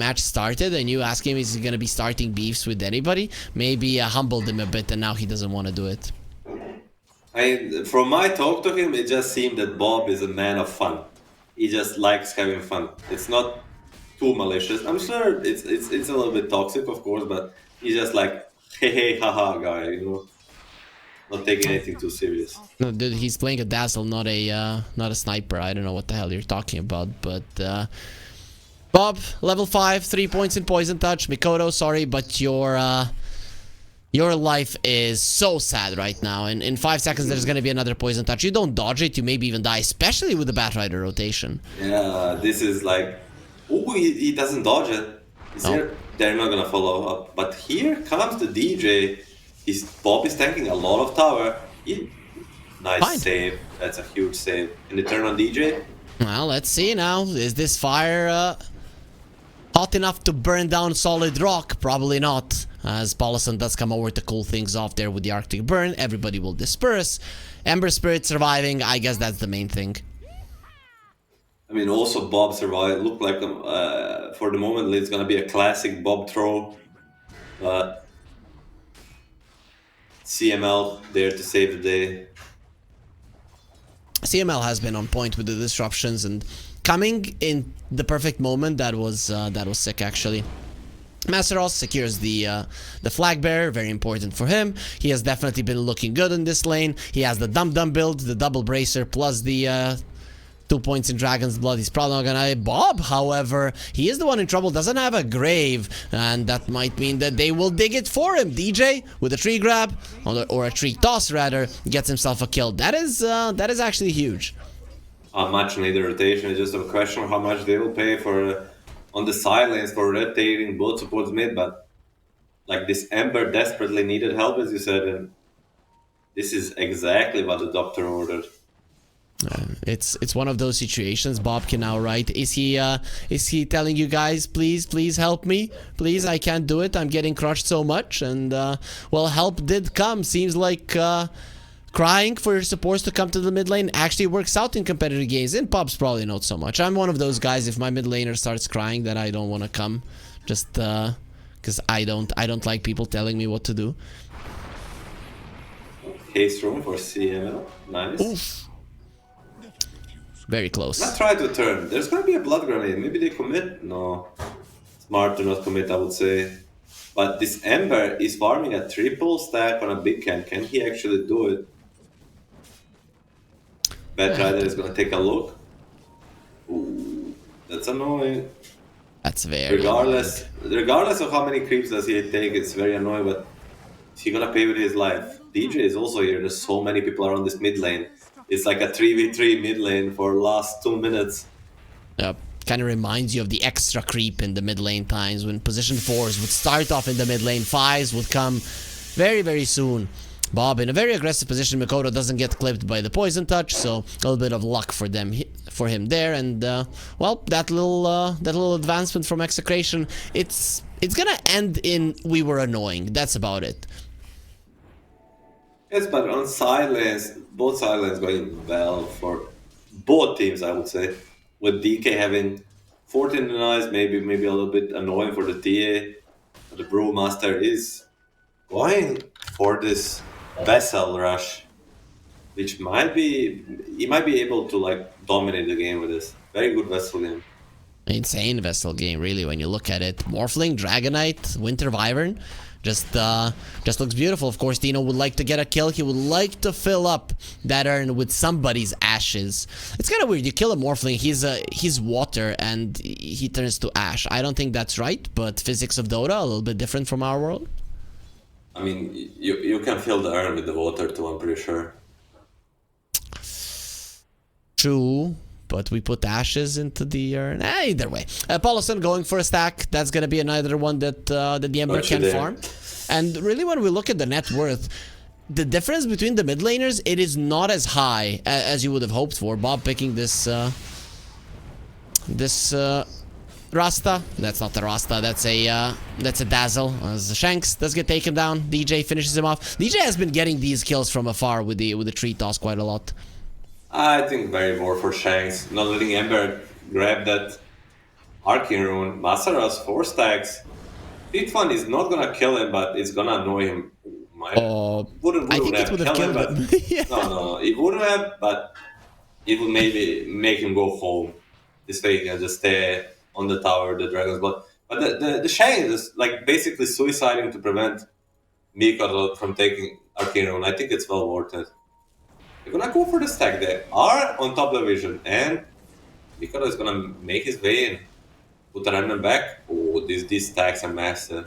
match started, and you asked him is he gonna be starting beefs with anybody, maybe humbled him a bit, and now he doesn't want to do it. From my talk to him, it just seemed that Bob is a man of fun. He just likes having fun. It's not too malicious. I'm sure it's a little bit toxic, of course, but he's just like hey haha guy, you know. Not taking anything too serious. No, dude, he's playing a Dazzle, not a sniper. I don't know what the hell you're talking about, but Bob, level 5, 3 points in Poison Touch. Mikoto, sorry, but your life is so sad right now. And in 5 seconds, there's gonna be another Poison Touch. You don't dodge it, you maybe even die, especially with the Batrider rotation. Yeah, this is like, oh, he doesn't dodge it. They're not gonna follow up. But here comes the DJ. Bob is tanking a lot of tower. Nice save. That's a huge save. Can they turn on DJ? Well, let's see now. Is this fire hot enough to burn down solid rock? Probably not. As Paulson does come over to cool things off there with the Arctic Burn. Everybody will disperse. Ember Spirit surviving. I guess that's the main thing. I mean, also Bob survived. Looked like for the moment it's gonna be a classic Bob throw. But CML there to save the day. CML has been on point with the disruptions and coming in the perfect moment. That was sick actually. Masteros secures the flag bearer, very important for him. He has definitely been looking good in this lane. He has the dum build, the double bracer plus the 2 points in Dragon's Blood. He's probably not gonna... Bob, however, he is the one in trouble, doesn't have a grave, and that might mean that they will dig it for him. DJ, with a tree grab, or a tree toss rather, gets himself a kill. That is actually huge. How much needed rotation is just a question of how much they will pay for on the side lanes for rotating both supports mid, but like this Ember desperately needed help, as you said, and this is exactly what the doctor ordered. It's one of those situations. Bob can now write. Is he telling you guys, please help me, please, I can't do it, I'm getting crushed so much? And well, help did come. Seems like crying for your supports to come to the mid lane actually works out in competitive games. In pubs probably not so much. I'm one of those guys, if my mid laner starts crying, that I don't want to come, just because I don't like people telling me what to do. Haste room for CML, nice. Oof. Very close. Let's try to turn. There's gonna be a blood grenade. Maybe they commit? No. Smart to not commit, I would say. But this Ember is farming a triple stack on a big can. Can he actually do it? Batrider is gonna take a look. Ooh, that's annoying. That's very regardless of how many creeps does he take, it's very annoying, but he's gonna pay with his life. DJ is also here. There's so many people around this mid lane. It's like a 3v3 mid lane for last 2 minutes. Yep. Kind of reminds you of the extra creep in the mid lane times when position 4s would start off in the mid lane, 5s would come very soon. Bob in a very aggressive position. Mikoto doesn't get clipped by the poison touch, so a little bit of luck for him there. And well, that little advancement from Execration, it's gonna end in we were annoying. That's about it. Yes, but on side lanes, both side lanes going well for both teams, I would say. With DK having 14 denies, maybe a little bit annoying for the TA. But the Brewmaster is going for this Vessel rush, which he might be able to like dominate the game with this. Very good Vessel game. Insane Vessel game, really, when you look at it. Morphling, Dragonite, Winter Wyvern. Just looks beautiful. Of course, Dino would like to get a kill. He would like to fill up that urn with somebody's ashes. It's kind of weird. You kill a Morphling, he's water, and he turns to ash. I don't think that's right, but physics of Dota, a little bit different from our world. I mean, you can fill the urn with the water too, I'm pretty sure. True. but we put ashes into the urn. Either way. Paulson going for a stack. That's going to be another one that the Ember can farm. And really, when we look at the net worth, the difference between the mid laners, it is not as high as you would have hoped for. Bob picking this Rasta. That's not the Rasta. That's a Dazzle. As Shanks does get taken down. DJ finishes him off. DJ has been getting these kills from afar with the tree toss quite a lot. I think very more for Shanks. Not letting Ember grab that Arcane Rune. Masaras 4 stacks. Fifth one is not gonna kill him, but it's gonna annoy him. Wouldn't I think have it would have killed him. Yeah. No, it wouldn't have, but it would maybe make him go home. This way he can just stay on the tower, the Dragon's Blood. But the Shanks is like basically suiciding to prevent Mikado from taking Arcane Rune. I think it's well worth it. They're gonna go for the stack. They are on top of the vision, and Mikado is gonna make his way in. Put the remnant back. Oh, these stacks are massive.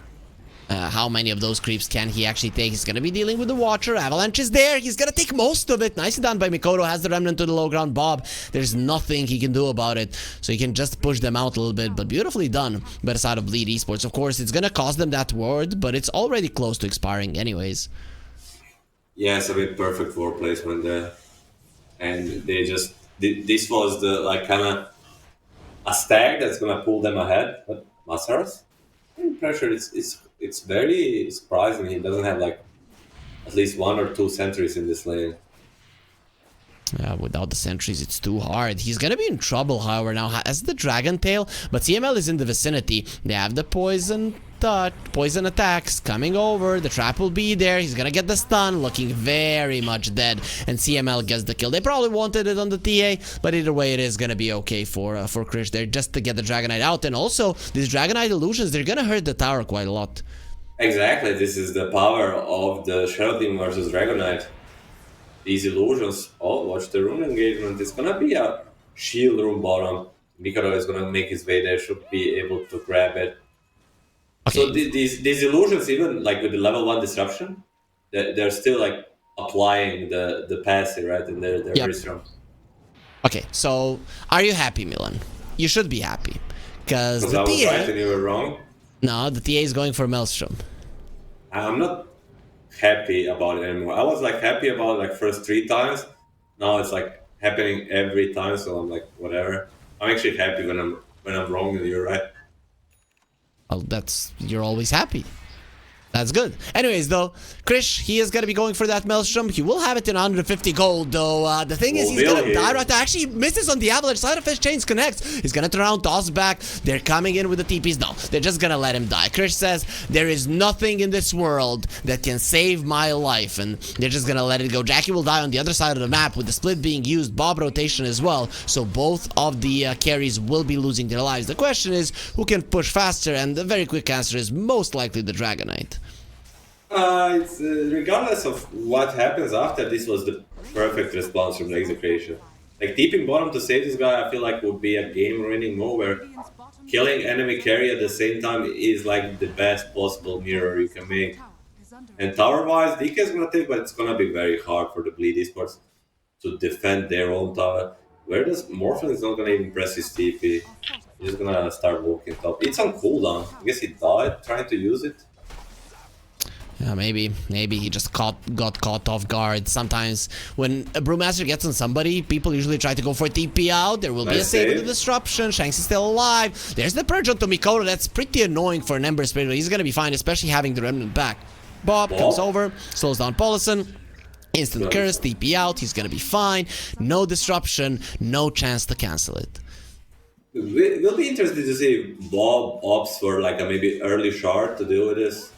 How many of those creeps can he actually take? He's going to be dealing with the Watcher. Avalanche is there. He's going to take most of it. Nicely done by Mikoto. Has the Remnant to the low ground. Bob, there's nothing he can do about it. So he can just push them out a little bit. But beautifully done by the side of Bleed Esports. Of course, it's going to cost them that ward, but it's already close to expiring anyways. Yeah, it's a bit perfect ward placement there. And they just... This was the, like, kind of a stack that's going to pull them ahead. But Masaras? Pressure, it's very surprising he doesn't have like at least 1 or 2 sentries in this lane. Yeah, without the sentries, it's too hard. He's gonna be in trouble, however, now has the Dragon Tail, but CML is in the vicinity. They have the poison touch, poison attacks coming over. The trap will be there. He's gonna get the stun, looking very much dead, and CML gets the kill. They probably wanted it on the TA, but either way, it is gonna be okay for Krish there, just to get the Dragonite out. And also, these Dragonite illusions, they're gonna hurt the tower quite a lot. Exactly, this is the power of the Shadow Team versus Dragonite. These illusions, oh, watch the rune engagement. It's gonna be a shield room bottom. Mikado is gonna make his way there, should be able to grab it. Okay. So these illusions, even like with the level 1 disruption, they're still like applying the passive, right? And they're very strong. Okay, so are you happy, Milan? You should be happy. Because the I was TA... right and you were wrong? No, the TA is going for Maelstrom. I'm not happy about it anymore. I was like happy about it like first 3 times. Now it's like happening every time, so I'm like whatever. I'm actually happy when I'm wrong and you're right. Well, you're always happy. That's good. Anyways, though, Krish, he is going to be going for that Maelstrom. He will have it in 150 gold, though. The thing is, he's going to die right there. Actually, misses on the Avalanche. Side of his chains connects. He's going to turn around, toss back. They're coming in with the TPs. No, they're just going to let him die. Krish says, there is nothing in this world that can save my life, and they're just going to let it go. Jackie will die on the other side of the map with the split being used, Bob rotation as well, so both of the carries will be losing their lives. The question is, who can push faster, and the very quick answer is most likely the Dragonite. It's regardless of what happens after, this was the perfect response from the execution. Like deeping bottom to save this guy, I feel like would be a game-winning move where killing enemy carry at the same time is like the best possible mirror you can make. And tower-wise, DK is gonna take, but it's gonna be very hard for the Bleed Esports to defend their own tower. Where does Morphin is not gonna even press his TP. He's just gonna start walking top. It's on cooldown. I guess he died trying to use it. Yeah, maybe he just got caught off guard. Sometimes when a Brewmaster gets on somebody, people usually try to go for a TP out. There will be a save with the disruption. Shanks is still alive. There's the purge onto Mikoto. That's pretty annoying for an Ember Spirit, but he's gonna be fine, especially having the Remnant back. Bob comes over, slows down Paulison. Instant curse, TP out. He's gonna be fine. No disruption, no chance to cancel it. We'll be interested to see if Bob opts for like a maybe early shard to deal with this.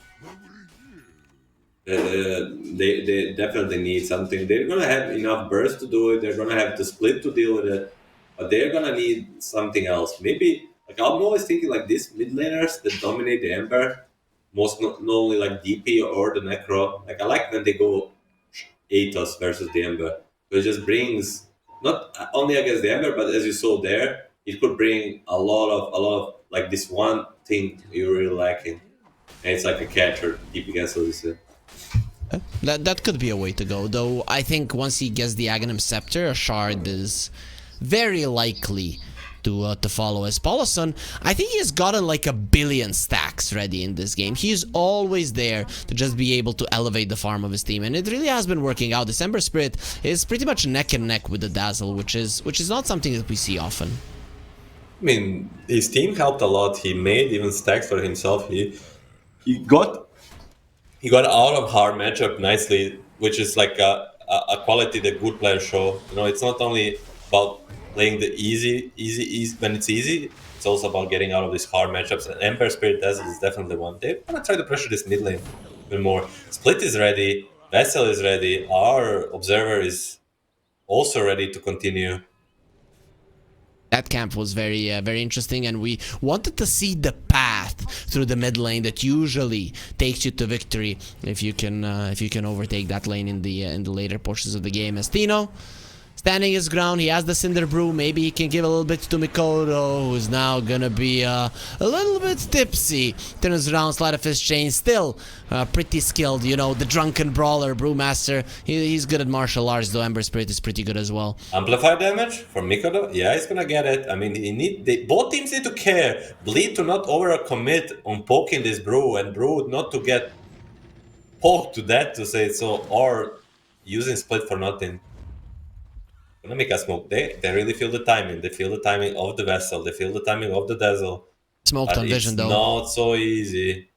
They definitely need something. They're gonna have enough burst to do it. They're gonna have to split to deal with it, but they're gonna need something else. Maybe like I'm always thinking like these mid laners that dominate the Ember, not only like DP or the Necro. Like I like when they go Atos versus the Ember. It just brings not only against the Ember, but as you saw there, it could bring a lot of like this one thing you're really lacking, and it's like a catcher DP cancel this. That could be a way to go, though. I think once he gets the Aghanim Scepter, a shard is very likely to follow. As Paulson, I think he has gotten like 1 billion stacks ready in this game. He is always there to just be able to elevate the farm of his team, and it really has been working out. December Spirit is pretty much neck and neck with the Dazzle, which is not something that we see often. I mean, his team helped a lot. He made even stacks for himself. He got out of hard matchup nicely, which is like a quality that good players show. You know, it's not only about playing the easy when it's easy. It's also about getting out of these hard matchups. And Emperor Spirit Dazzle is definitely one. They're gonna try to pressure this mid lane even more. Split is ready. Vessel is ready. Our Observer is also ready to continue. That camp was very interesting, and we wanted to see the path through the mid lane that usually takes you to victory if you can overtake that lane in the later portions of the game. As Tino standing his ground, he has the Cinder Brew. Maybe he can give a little bit to Mikoto, who's now gonna be a little bit tipsy. Turns around, Slide of Fist Chain, still pretty skilled. You know, the drunken brawler, Brewmaster. He's good at martial arts, though. Ember Spirit is pretty good as well. Amplify damage from Mikoto? Yeah, he's gonna get it. I mean, both teams need to care. Bleed to not overcommit on poking this Brew, and Brew not to get poked to that, to say so, or using Split for nothing. Gonna make a smoke. They really feel the timing. They feel the timing of the Vessel. They feel the timing of the Dazzle. Smoked on Vision, though. It's not so easy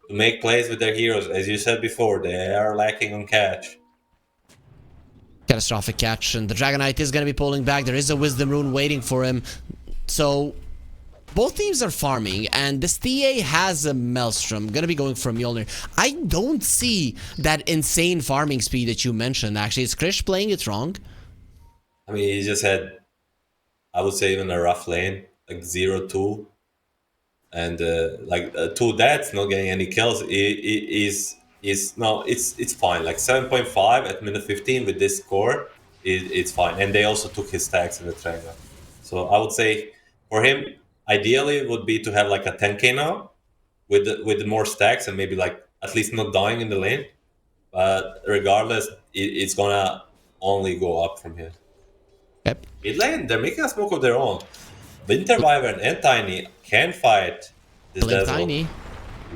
to make plays with their heroes. As you said before, they are lacking on catch. Catastrophic catch, and the Dragon Knight is going to be pulling back. There is a Wisdom Rune waiting for him. So both teams are farming, and this TA has a Maelstrom. Going to be going for Mjolnir. I don't see that insane farming speed that you mentioned, actually. Is Krish playing it wrong? I mean, he just had, I would say, even a rough lane, like 0-2. And like 2 deaths, not getting any kills. It's fine. Like 7.5 at minute 15 with this score, it's fine. And they also took his stacks in the triangle. So I would say for him, ideally it would be to have like a 10k now with the more stacks and maybe like at least not dying in the lane. But regardless, it's gonna only go up from here. Yep. Mid lane, they're making a smoke of their own. Winter Wyvern and Tiny can fight this Blink Dazzle. Tiny.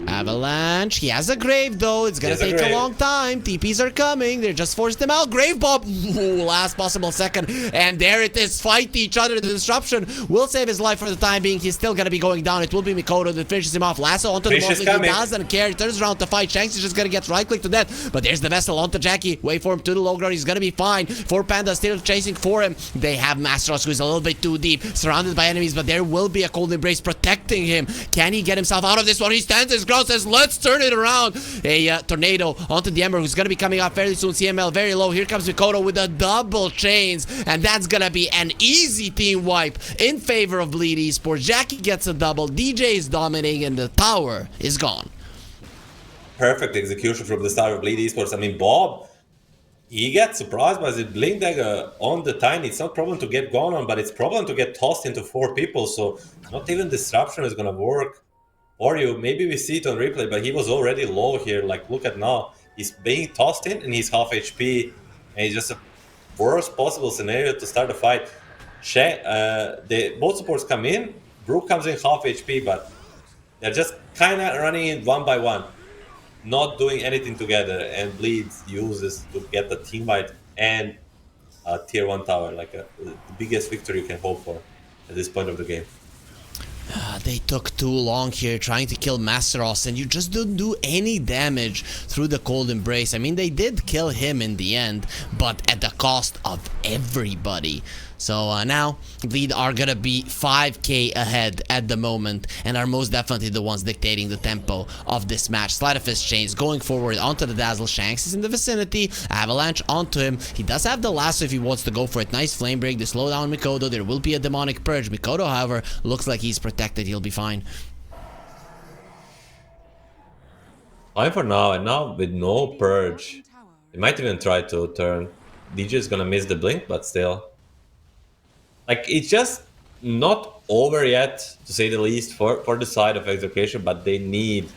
Avalanche. He has a Grave, though. It's gonna take a long time. TPs are coming. They just forced him out. Grave Bomb. Ooh, last possible second. And there it is. Fight each other. The disruption will save his life for the time being. He's still gonna be going down. It will be Mikoto that finishes him off. Lasso onto the Morphling. He doesn't care. He turns around to fight. Shanks is just gonna get right click to death. But there's the Vessel onto Jackie. Wait for him to the low ground. He's gonna be fine. 4 Pandas still chasing for him. They have Masteros, who is a little bit too deep. Surrounded by enemies, but there will be a Cold Embrace protecting him. Can he get himself out of this one? He stands his ground, says, let's turn it around. A tornado onto the Ember, who's going to be coming out fairly soon. CML very low. Here comes Mikoto with the double chains, and that's going to be an easy team wipe in favor of Bleed Esports. Jackie gets a double. DJ is dominating, and the tower is gone. Perfect execution from the start of Bleed Esports. I mean, Bob, he gets surprised by the Blink Dagger on the Tiny. It's not problem to get gone on, but it's problem to get tossed into 4 people. So not even disruption is going to work. Or you, maybe we see it on replay, but he was already low here. Like, look at now. He's being tossed in and he's half HP. And it's just a worst possible scenario to start a fight. Both supports come in. Brook comes in half HP, but they're just kind of running in one by one. Not doing anything together. And Bleed uses to get the team fight and a tier 1 tower. Like the biggest victory you can hope for at this point of the game. They took too long here trying to kill Masteros, and you just don't do any damage through the Cold Embrace. I mean, they did kill him in the end, but at the cost of everybody. So now, Bleed are gonna be 5k ahead at the moment, and are most definitely the ones dictating the tempo of this match. Sleight of Fist Chains going forward onto the Dazzle. Shanks is in the vicinity. Avalanche onto him. He does have the lasso if he wants to go for it. Nice flame break to slow down Mikoto. There will be a demonic purge. Mikoto, however, looks like he's protected. He'll be fine. Fine for now, and now with no purge, they might even try to turn. DJ is gonna miss the blink, but still. Like, it's just not over yet, to say the least, for the side of Execution, but they need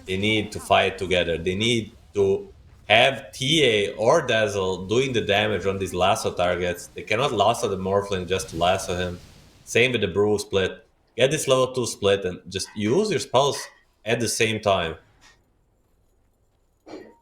to fight together. They need to have TA or Dazzle doing the damage on these lasso targets. They cannot lasso the Morphling just to lasso him. Same with the Brew split. Get this level 2 split and just use your spells at the same time.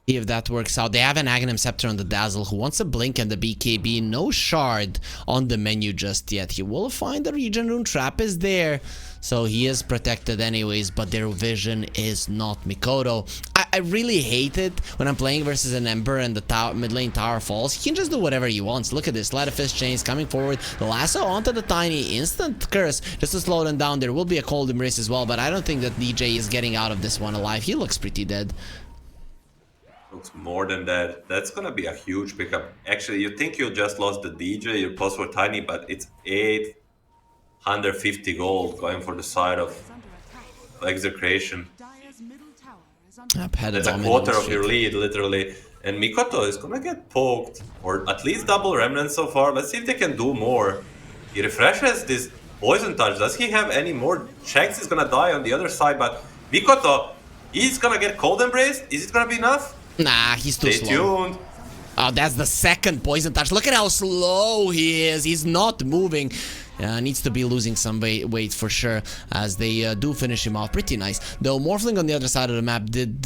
See if that works out. They have an Aghanim Scepter on the Dazzle who wants a Blink and the BKB. No Shard on the menu just yet. He will find the Regen Rune. Trap is there. So he is protected anyways, but their vision is not Mikoto. I really hate it when I'm playing versus an Ember and the mid lane tower falls. He can just do whatever he wants. Look at this. Sleight of Fist chains coming forward. The lasso onto the Tiny. Instant curse just to slow them down. There will be a Cold Embrace as well, but I don't think that DJ is getting out of this one alive. He looks pretty dead. Looks more than that. That's gonna be a huge pickup. Actually, you think you just lost the DJ, your plus were tiny, but it's 850 gold going for the side of Execration. That's a quarter of your lead, literally. And Mikoto is gonna get poked, or at least double remnant so far. Let's see if they can do more. He refreshes this poison touch. Does he have any more? Shanks is gonna die on the other side, but Mikoto, he's gonna get cold embraced. Is it gonna be enough? Nah, he's too slow. Stay tuned. Oh, that's the second poison touch. Look at how slow he is. He's not moving. Needs to be losing some weight for sure, as they do finish him off pretty nice. Though Morphling on the other side of the map did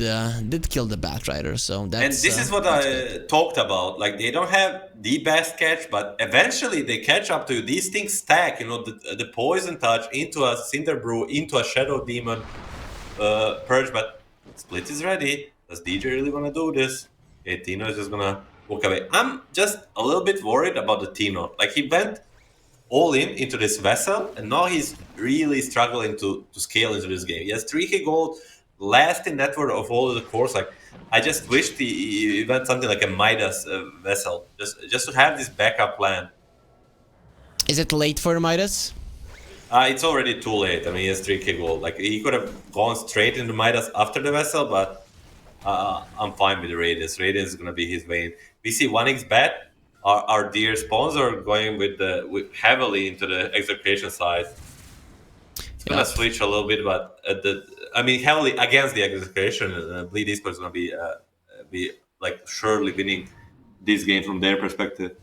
kill the Batrider, so that's... And this is what I talked about. Like, they don't have the best catch, but eventually they catch up to you. These things stack, you know, the poison touch into a Cinder Brew, into a Shadow Demon Purge, but Split is ready. Does DJ really want to do this? Okay, Tino is just gonna walk away. I'm just a little bit worried about the Tino. Like, he went all in into this vessel, and now he's really struggling to scale into this game. He has 3k gold, last in net worth of all of the cores. Like, I just wished he went something like a Midas vessel, just to have this backup plan. Is it late for Midas? It's already too late. I mean, he has 3k gold. Like, he could have gone straight into Midas after the vessel, but I'm fine with the Radiance. Radiance is gonna be his vein. We see 1xBet, our dear sponsor, going with heavily into the execution side. It's gonna switch a little bit, but heavily against the execution. Bleed Esports is gonna be like surely winning this game from their perspective.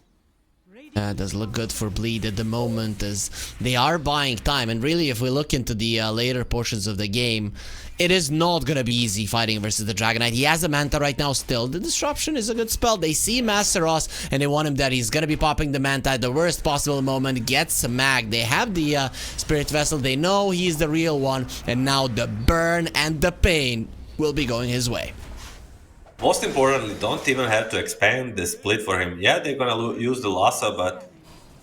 Does look good for Bleed at the moment, as they are buying time. And really, if we look into the later portions of the game, it is not going to be easy fighting versus the Dragon Knight. He has a Manta right now still. The Disruption is a good spell. They see Master Ross, and they want him dead. He's going to be popping the Manta at the worst possible moment. Gets a mag. They have the Spirit Vessel. They know he's the real one. And now the burn and the pain will be going his way. Most importantly, don't even have to expand the split for him. Yeah, they're gonna use the lasso, but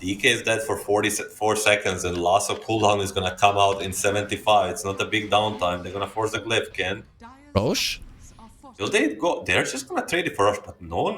DK is dead for 44 seconds, and lasso cooldown is gonna come out in 75. It's not a big downtime. They're gonna force the glyph, Ken. Roche? Will they go? They're just gonna trade it for Roche, but no.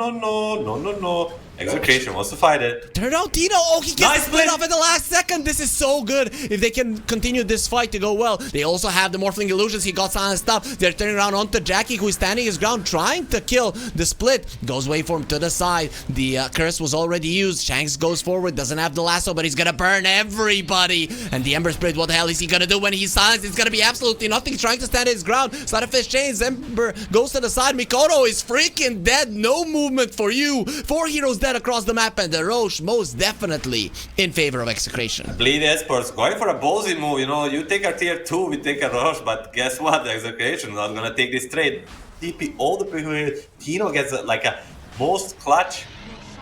Execution wants to fight it. Turn out Tino! Oh, he gets split off at the last second! This is so good! If they can continue this fight to go well. They also have the Morphling Illusions. He got silenced up. They're turning around onto Jackie, who is standing his ground, trying to kill the split. Goes waveform to the side. The curse was already used. Shanks goes forward, doesn't have the lasso, but he's gonna burn everybody. And the Ember Spirit, what the hell is he gonna do when he's silenced? It's gonna be absolutely nothing. He's trying to stand his ground. Sleight of Fist chains. Ember goes to the side. Mikoto is freaking dead. No movement for you. 4 heroes dead across the map, and the Roche most definitely in favor of Execration. Bleed Esports going for a ballsy move. You know, you take a tier 2, we take a Roche, but guess what? The Execration is not gonna take this trade. TP all the people here. Tino gets like a most clutch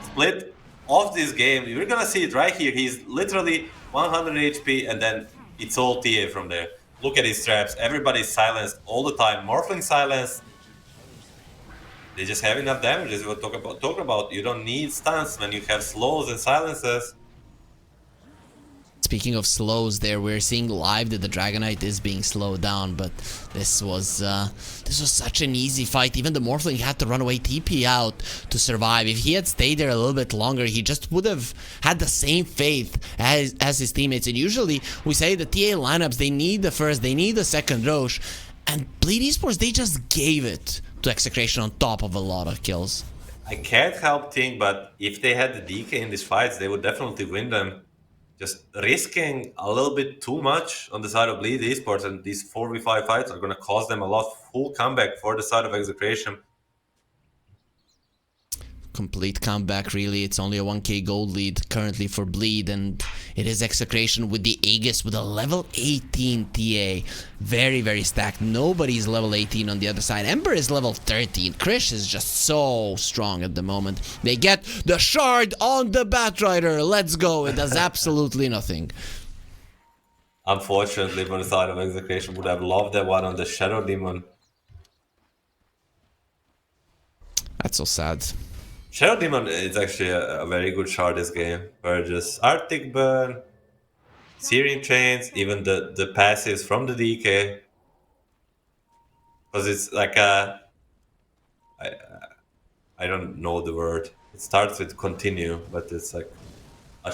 split of this game. You're gonna see it right here. He's literally 100 HP, and then it's all TA from there. Look at his traps. Everybody's silenced all the time. Morphling silence. They just have enough damage, as we were talking about. You don't need stuns when you have slows and silences. Speaking of slows there, we're seeing live that the Dragon Knight is being slowed down, but this was such an easy fight. Even the Morphling had to run away, TP out to survive. If he had stayed there a little bit longer, he just would have had the same faith as his teammates. And usually we say the TA lineups, they need the first, they need the second Roche. And Bleed Esports, they just gave it to Execration on top of a lot of kills. I can't help think, but if they had the DK in these fights, they would definitely win them. Just risking a little bit too much on the side of Bleed Esports, and these 4v5 fights are going to cost them a lot. Full comeback for the side of Execration. Complete comeback, really. It's only a 1k gold lead currently for Bleed, and it is Execration with the Aegis with a level 18 TA. Very, very stacked. Nobody's level 18 on the other side. Ember is level 13. Krish is just so strong at the moment. They get the shard on the Batrider. Let's go. It does absolutely nothing. Unfortunately, for the side of Execration, would have loved that one on the Shadow Demon. That's so sad. Shadow Demon is actually a very good shard this game. Where just Arctic Burn, Searing Chains, even the passives from the DK. Because it's like a... I don't know the word. It starts with continue, but it's like a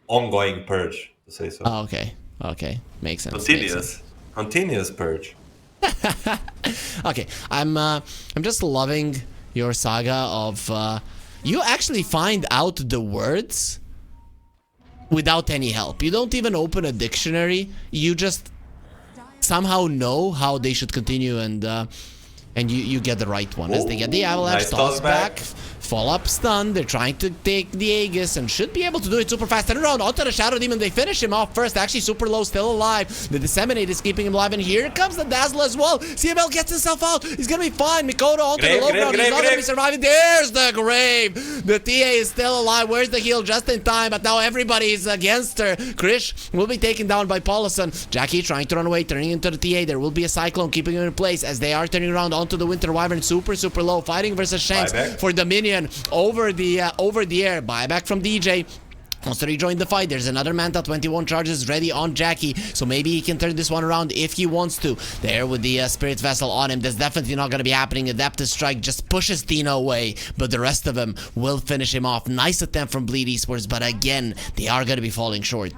ongoing purge, to say so. Oh, okay. Okay. Makes sense. Continuous. Makes sense. Continuous purge. Okay. I'm just loving your saga of you actually find out the words without any help. You don't even open a dictionary. You just somehow know how they should continue, and you get the right one. As they get the avalanche, nice toss back, back. fall up stun. They're trying to take the Aegis and should be able to do it super fast. Turn around onto the Shadow Demon. They finish him off first. Actually, super low, still alive. The Disseminate is keeping him alive, and here comes the Dazzle as well. CML gets himself out. He's gonna be fine. Mikoto onto the low ground. He's not gonna be surviving. There's the grave. The TA is still alive. Where's the heal? Just in time, but now everybody is against her. Krish will be taken down by Paulison. Jackie trying to run away, turning into the TA. There will be a Cyclone keeping him in place as they are turning around onto the Winter Wyvern. Super low, fighting versus Shanks for Dominion over the air. Buyback from DJ. Wants to rejoin the fight. There's another Manta, 21 charges ready on Jackie, so maybe he can turn this one around if he wants to. There with the Spirit Vessel on him. That's definitely not going to be happening. Adaptive Strike just pushes Tina away, but the rest of them will finish him off. Nice attempt from Bleed Esports, but again, they are going to be falling short.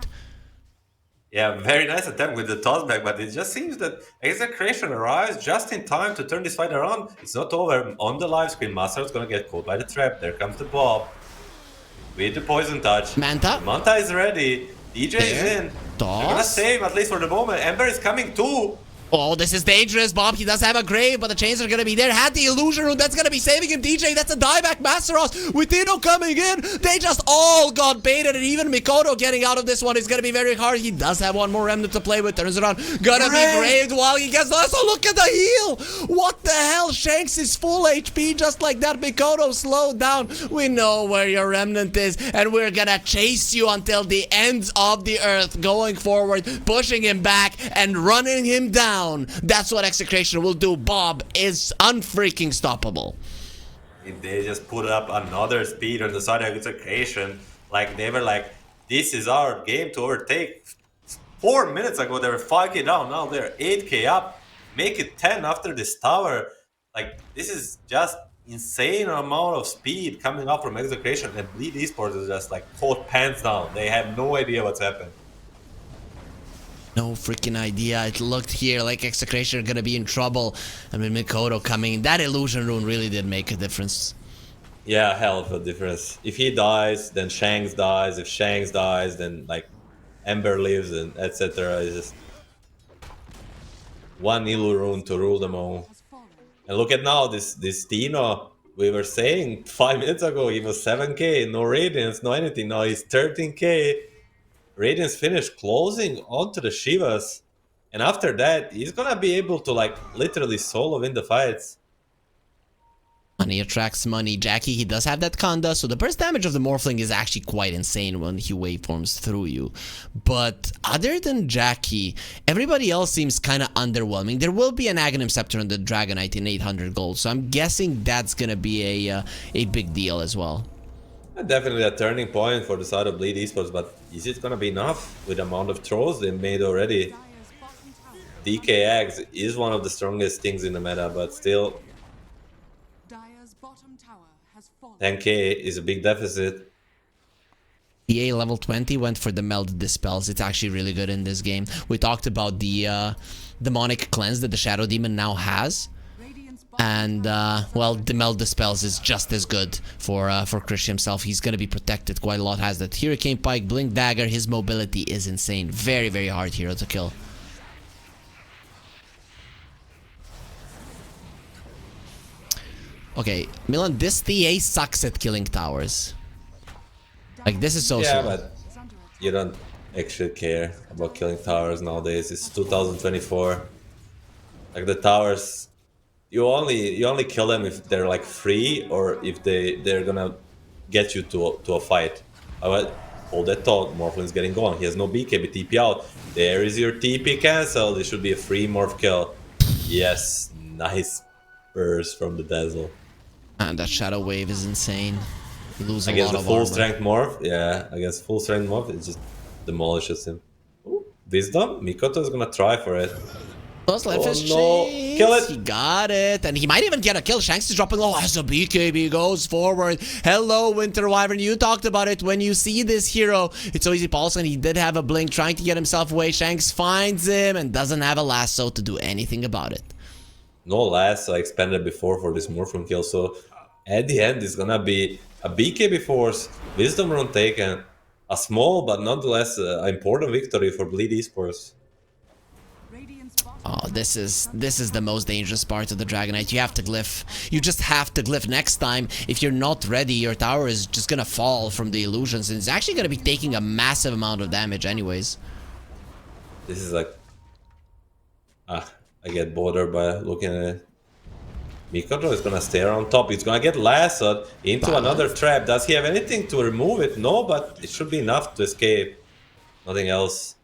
Yeah, very nice attempt with the tossback, but it just seems that Execration arrives just in time to turn this fight around. It's not over. On the live screen, Masaru's gonna get caught by the trap. There comes the Bob with the Poison Touch. Manta. Manta is ready. DJ is in. Toss. They're gonna save, at least for the moment. Ember is coming too. Oh, this is dangerous, Bob. He does have a grave, but the chains are going to be there. Had the illusion rune. That's going to be saving him. DJ, that's a dieback. Masteros with Tino coming in. They just all got baited, and even Mikoto getting out of this one is going to be very hard. He does have one more remnant to play with. Turns around. Gonna be graved while he gets... Also, look at the heal. What the hell? Shanks is full HP just like that. Mikoto slowed down. We know where your remnant is, and we're going to chase you until the ends of the earth. Going forward, pushing him back, and running him down. That's what Execration will do. Bob is unfreaking stoppable. They just put up another speed on the side of Execration. Like, they were like, this is our game to overtake. 4 minutes ago, they were 5k down. Now they're 8k up. Make it 10 after this tower. Like, this is just insane amount of speed coming up from Execration. And Bleed Esports is just like caught pants down. They have no idea what's happened. No freaking idea. It looked here like Execration are gonna be in trouble. I mean, Mikoto coming in. That illusion rune really did make a difference. Yeah, hell of a difference. If he dies, then Shanks dies. If Shanks dies, then like Ember lives and etc. It's just one Ilu rune to rule them all. And look at now, this Tino. We were saying 5 minutes ago he was 7k, no radiance, no anything. Now he's 13k. Radiance finished closing onto the Shivas, and after that, he's gonna be able to like literally solo win the fights. Money attracts money. Jackie, he does have that Kanda, so the burst damage of the Morphling is actually quite insane when he waveforms through you. But other than Jackie, everybody else seems kind of underwhelming. There will be an Aghanim Scepter on the Dragonite in 800 gold, so I'm guessing that's gonna be a big deal as well. Definitely a turning point for the side of Bleed Esports, but is it gonna be enough with the amount of throws they made already? DKX is one of the strongest things in the meta, but still 10k is a big deficit. EA level 20 went for the Meld Dispels. It's actually really good in this game. We talked about the demonic cleanse that the Shadow Demon now has. And, well, the Meld Dispels is just as good for Krish himself. He's going to be protected quite a lot. Has that Hurricane Pike, Blink Dagger. His mobility is insane. Very, very hard hero to kill. Okay, Milan, this TA sucks at killing towers. Like, this is so Yeah, slow. but you don't actually care about killing towers nowadays. It's 2024. Like the towers, you only kill them if they're like free or if they're gonna get you to a fight. Hold that thought. Morphlin's getting going. He has no BK, but TP out. There is your TP cancel. This should be a free morph kill. Yes, nice burst from the Dazzle. And that shadow wave is insane. You lose a Against lot the of full armor. strength morph, yeah, against full strength morph, it just demolishes him. Ooh, Wisdom? Mikoto is gonna try for it. First left Oh his no, chase. kill it! He got it. And he might even get a kill. Shanks is dropping low as a BKB goes forward. Hello, Winter Wyvern. You talked about it. When you see this hero, it's so easy. Paulson, he did have a blink trying to get himself away. Shanks finds him and doesn't have a lasso to do anything about it. No lasso expanded before for this Morphling kill, so at the end it's gonna be a BKB force, Wisdom run taken, a small but nonetheless important victory for Bleed Esports. Oh, this is the most dangerous part of the Dragonite. You have to glyph. You just have to glyph. Next time, if you're not ready, your tower is just gonna fall from the illusions, and it's actually gonna be taking a massive amount of damage anyways. This is like... I get bothered by looking at it. Mikoto is gonna stay on top. He's gonna get lassoed into another trap. Does he have anything to remove it? No, but it should be enough to escape. Nothing else.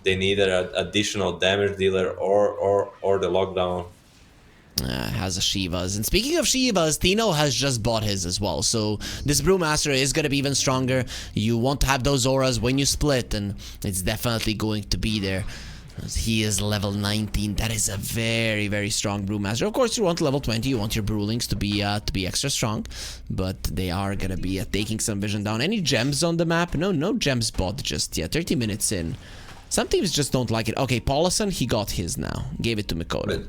They need an additional damage dealer or the lockdown. Has a Shivas. And speaking of Shivas, Tino has just bought his as well. So this Brewmaster is going to be even stronger. You want to have those auras when you split, and it's definitely going to be there. He is level 19. That is a very, very strong Brewmaster. Of course, you want level 20. You want your Brewlings to be extra strong. But they are going to be taking some vision down. Any gems on the map? No gems bought just yet. 30 minutes in. Some teams just don't like it. Okay, Paulison, he got his now. Gave it to Mikoto. But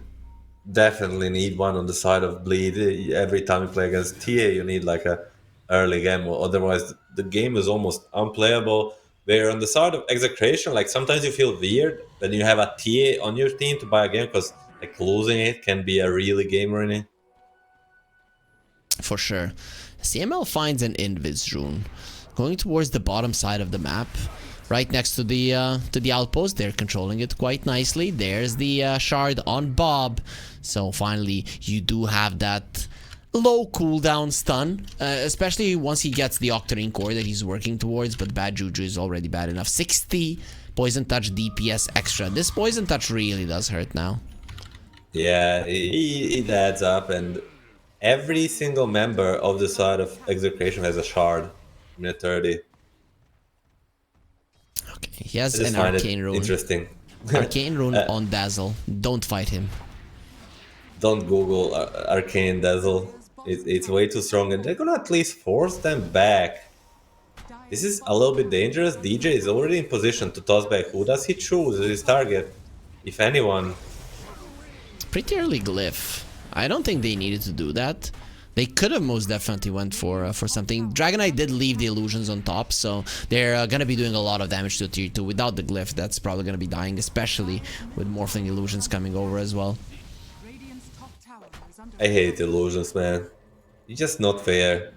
definitely need one on the side of Bleed. Every time you play against TA, you need like a early game. Otherwise, the game is almost unplayable. Where on the side of Execration, like sometimes you feel weird when you have a TA on your team to buy a game, because like losing it can be a really game ruining. For sure. CML finds an Invis rune. Going towards the bottom side of the map. Right next to the outpost. They're controlling it quite nicely. There's the shard on Bob. So finally, you do have that low cooldown stun. Especially once he gets the Octarine core that he's working towards. But bad juju is already bad enough. 60 poison touch DPS extra. This poison touch really does hurt now. Yeah, it adds up. And every single member of the side of Execration has a shard. Minute 30. He has an arcane rune. Interesting. Arcane rune on Dazzle. Don't fight him. Don't Google arcane Dazzle. It's way too strong, and they're gonna at least force them back. This is a little bit dangerous. DJ is already in position to toss back. Who does he choose as his target? If anyone. Pretty early glyph. I don't think they needed to do that. They could have most definitely went for something. Dragonite did leave the illusions on top, so they're going to be doing a lot of damage to tier 2. Without the glyph, that's probably going to be dying, especially with Morphling illusions coming over as well. I hate illusions, man. It's just not fair.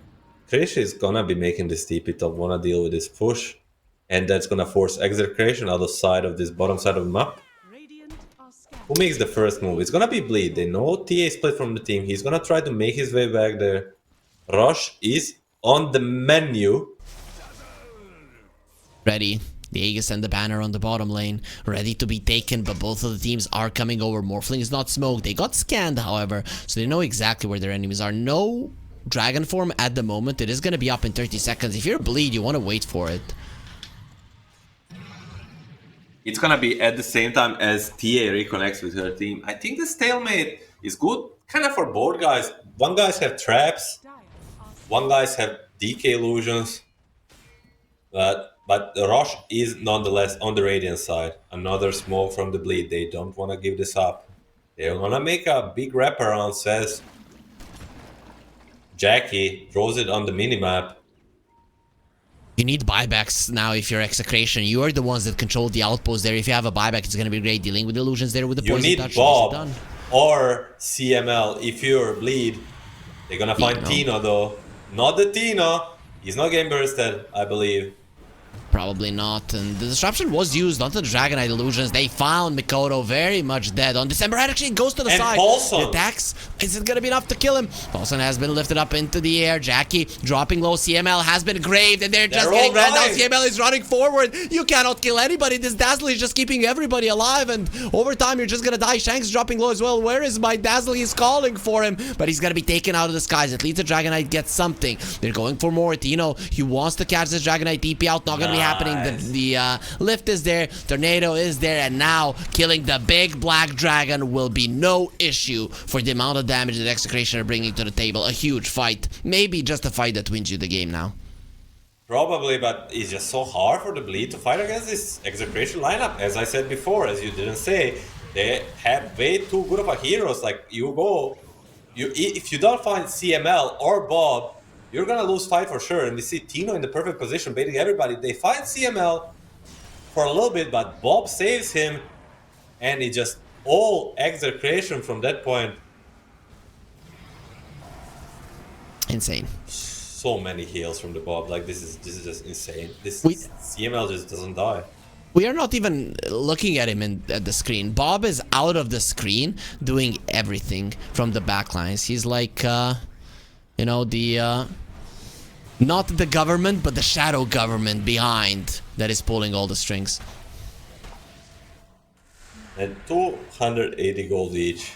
Krish is gonna be making this TP top, wanna deal with this push, and that's gonna force Execration out of sight of this bottom side of the map. Who makes the first move? It's gonna be Bleed. They know TA split from the team. He's gonna try to make his way back there. Rush is on the menu. Ready. The Aegis and the Banner on the bottom lane, ready to be taken, but both of the teams are coming over. Morphling is not smoked. They got scanned, however, so they know exactly where their enemies are. No Dragon form at the moment. It is going to be up in 30 seconds. If you're Bleed, you want to wait for it. It's gonna be at the same time as TA reconnects with her team. I think the stalemate is good, kind of for both guys. One guys have traps, one guys have DK illusions, but the Rush is nonetheless on the Radiant side. Another smoke from the Bleed. They don't want to give this up. They're gonna make a big wraparound, says Jackie, throws it on the minimap. You need buybacks now if you're Execration. You are the ones that control the outpost there. If you have a buyback, it's going to be great. Dealing with illusions there with the poison touch. You need Bob or CML if you're Bleed. They're gonna find Tino though. Not the Tino. He's not game bursted, I believe. Probably not, and the disruption was used onto the Dragonite Illusions. They found Mikoto very much dead. On December actually goes to the side. Paulson. The attacks, is it gonna be enough to kill him? Paulson has been lifted up into the air. Jackie dropping low. CML has been graved, and they're just getting ran down. CML is running forward. You cannot kill anybody. This Dazzle is just keeping everybody alive, and over time you're just gonna die. Shanks dropping low as well. Where is my Dazzle? He's calling for him, but he's gonna be taken out of the skies. At least the Dragonite gets something. They're going for more. Tino, he wants to catch this Dragonite TP out. Not gonna be happening. The lift is there, Tornado is there, and now killing the big black dragon will be no issue for the amount of damage that Execration are bringing to the table. A huge fight. Maybe just a fight that wins you the game now. Probably, but it's just so hard for the Bleed to fight against this Execration lineup. As I said before, as you didn't say, they have way too good of a heroes. Like, if you don't find CML or Bob, you're gonna lose fight for sure. And we see Tino in the perfect position, baiting everybody. They find CML for a little bit, but Bob saves him, and it just all Execration from that point. Insane. So many heals from the Bob. Like, this is just insane. CML just doesn't die. We are not even looking at him at the screen. Bob is out of the screen doing everything from the backlines. He's like, you know, not the government, but the shadow government behind that is pulling all the strings. And 280 gold each.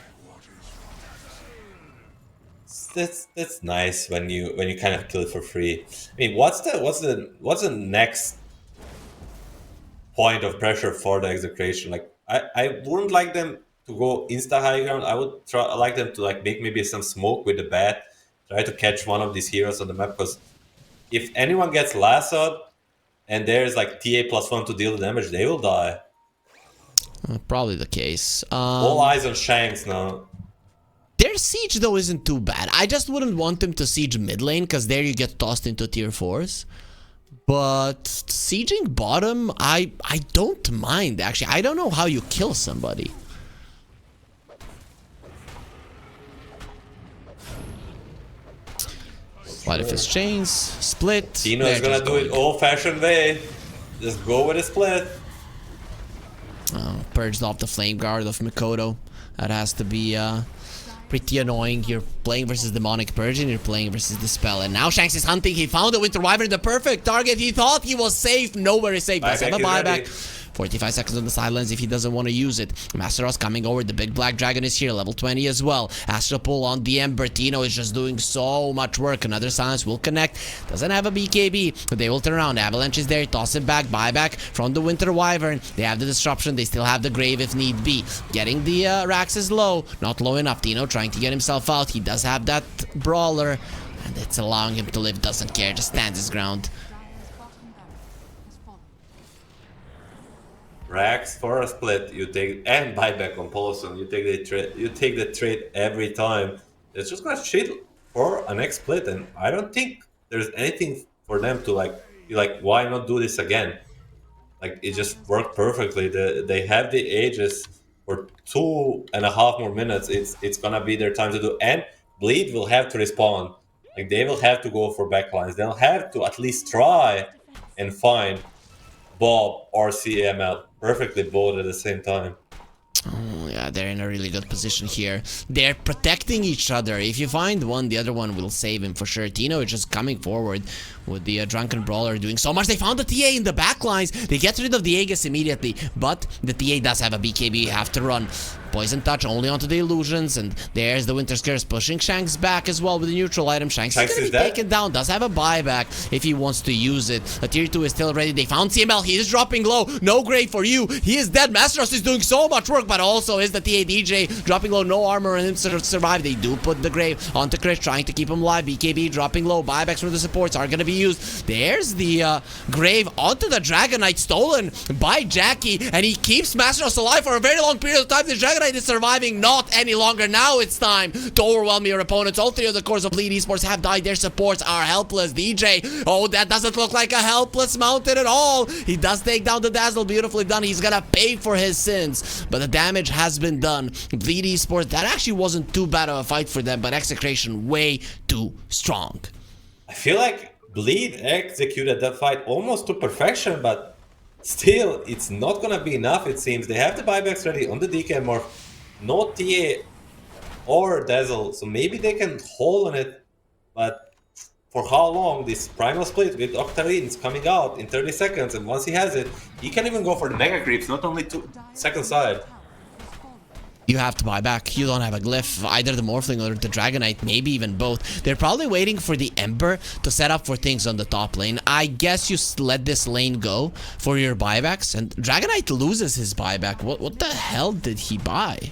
That's nice when you kind of kill it for free. I mean, what's the next point of pressure for the Execration? Like, I wouldn't like them to go insta high ground. I would like them to like make maybe some smoke with the bat. Try to catch one of these heroes on the map, because if anyone gets lassoed and there's like TA +1 to deal the damage, they will die. Probably the case. All eyes on Shanks now. Their siege though isn't too bad. I just wouldn't want them to siege mid lane, because there you get tossed into tier 4s. But sieging bottom, I don't mind actually. I don't know how you kill somebody. What if it's chains? Split. Tino is gonna do it old-fashioned way. Just go with a split. Purged off the flame guard of Mikoto. That has to be pretty annoying. You're playing versus Demonic Purge and you're playing versus Dispel. And now Shanks is hunting. He found the Winter Wyvern, the perfect target. He thought he was safe. Nowhere is safe. Does have a buyback. 45 seconds on the sidelines if he doesn't want to use it. Masteros coming over. The big black dragon is here. Level 20 as well. Astral pull on the Ember. Tino is just doing so much work. Another silence will connect. Doesn't have a BKB. But they will turn around. Avalanche is there. Toss it back. Buyback from the Winter Wyvern. They have the disruption. They still have the grave if need be. Getting the Rax is low. Not low enough. Tino trying to get himself out. He does have that brawler. And it's allowing him to live. Doesn't care. Just stands his ground. Rax for a split, you take, and buyback on Paulson, you take the trade every time. It's just gonna shit for a next split, and I don't think there's anything for them to like be like, why not do this again? Like, it just worked perfectly. They have the Aegis for 2.5 more minutes. It's gonna be their time to do, and Bleed will have to respawn. Like, they will have to go for backlines. They'll have to at least try and find Bob or CML perfectly both at the same time. Oh, yeah, they're in a really good position here. They're protecting each other. If you find one, the other one will save him for sure. Tino is just coming forward with the Drunken Brawler doing so much. They found the TA in the backlines. They get rid of the Aegis immediately, but the TA does have a BKB. You have to run. Poison Touch only onto the illusions, and there's the Winter Scares pushing Shanks back as well with the neutral item. Shanks is gonna be taken down, does have a buyback if he wants to use it. The tier 2 is still ready. They found CML, he is dropping low. No grave for you, he is dead. Masteros is doing so much work, but also is the TA DJ dropping low, no armor on him to survive. They do put the grave onto Chris, trying to keep him alive. BKB dropping low, buybacks from the supports are gonna be used. There's the grave onto the Dragonite, stolen by Jackie, and he keeps Masteros alive for a very long period of time. The Dragonite Dragonite is surviving not any longer. Now it's time to overwhelm your opponents. All three of the cores of Bleed Esports have died. Their supports are helpless. DJ, oh, that doesn't look like a helpless mountain at all. He does take down the Dazzle. Beautifully done. He's gonna pay for his sins. But the damage has been done. Bleed Esports, that actually wasn't too bad of a fight for them, but Execration way too strong. I feel like Bleed executed that fight almost to perfection, but still, it's not gonna be enough, it seems. They have the buybacks ready on the DK Morph. No TA or Dazzle, so maybe they can hold on it, but for how long? This Primal Split with Octarines coming out in 30 seconds, and once he has it, he can even go for the Mega Creeps, not only to second side. You have to buy back. You don't have a glyph, either the Morphling or the Dragonite, maybe even both. They're probably waiting for the Ember to set up for things on the top lane. I guess you let this lane go for your buybacks, and Dragonite loses his buyback. What the hell did he buy?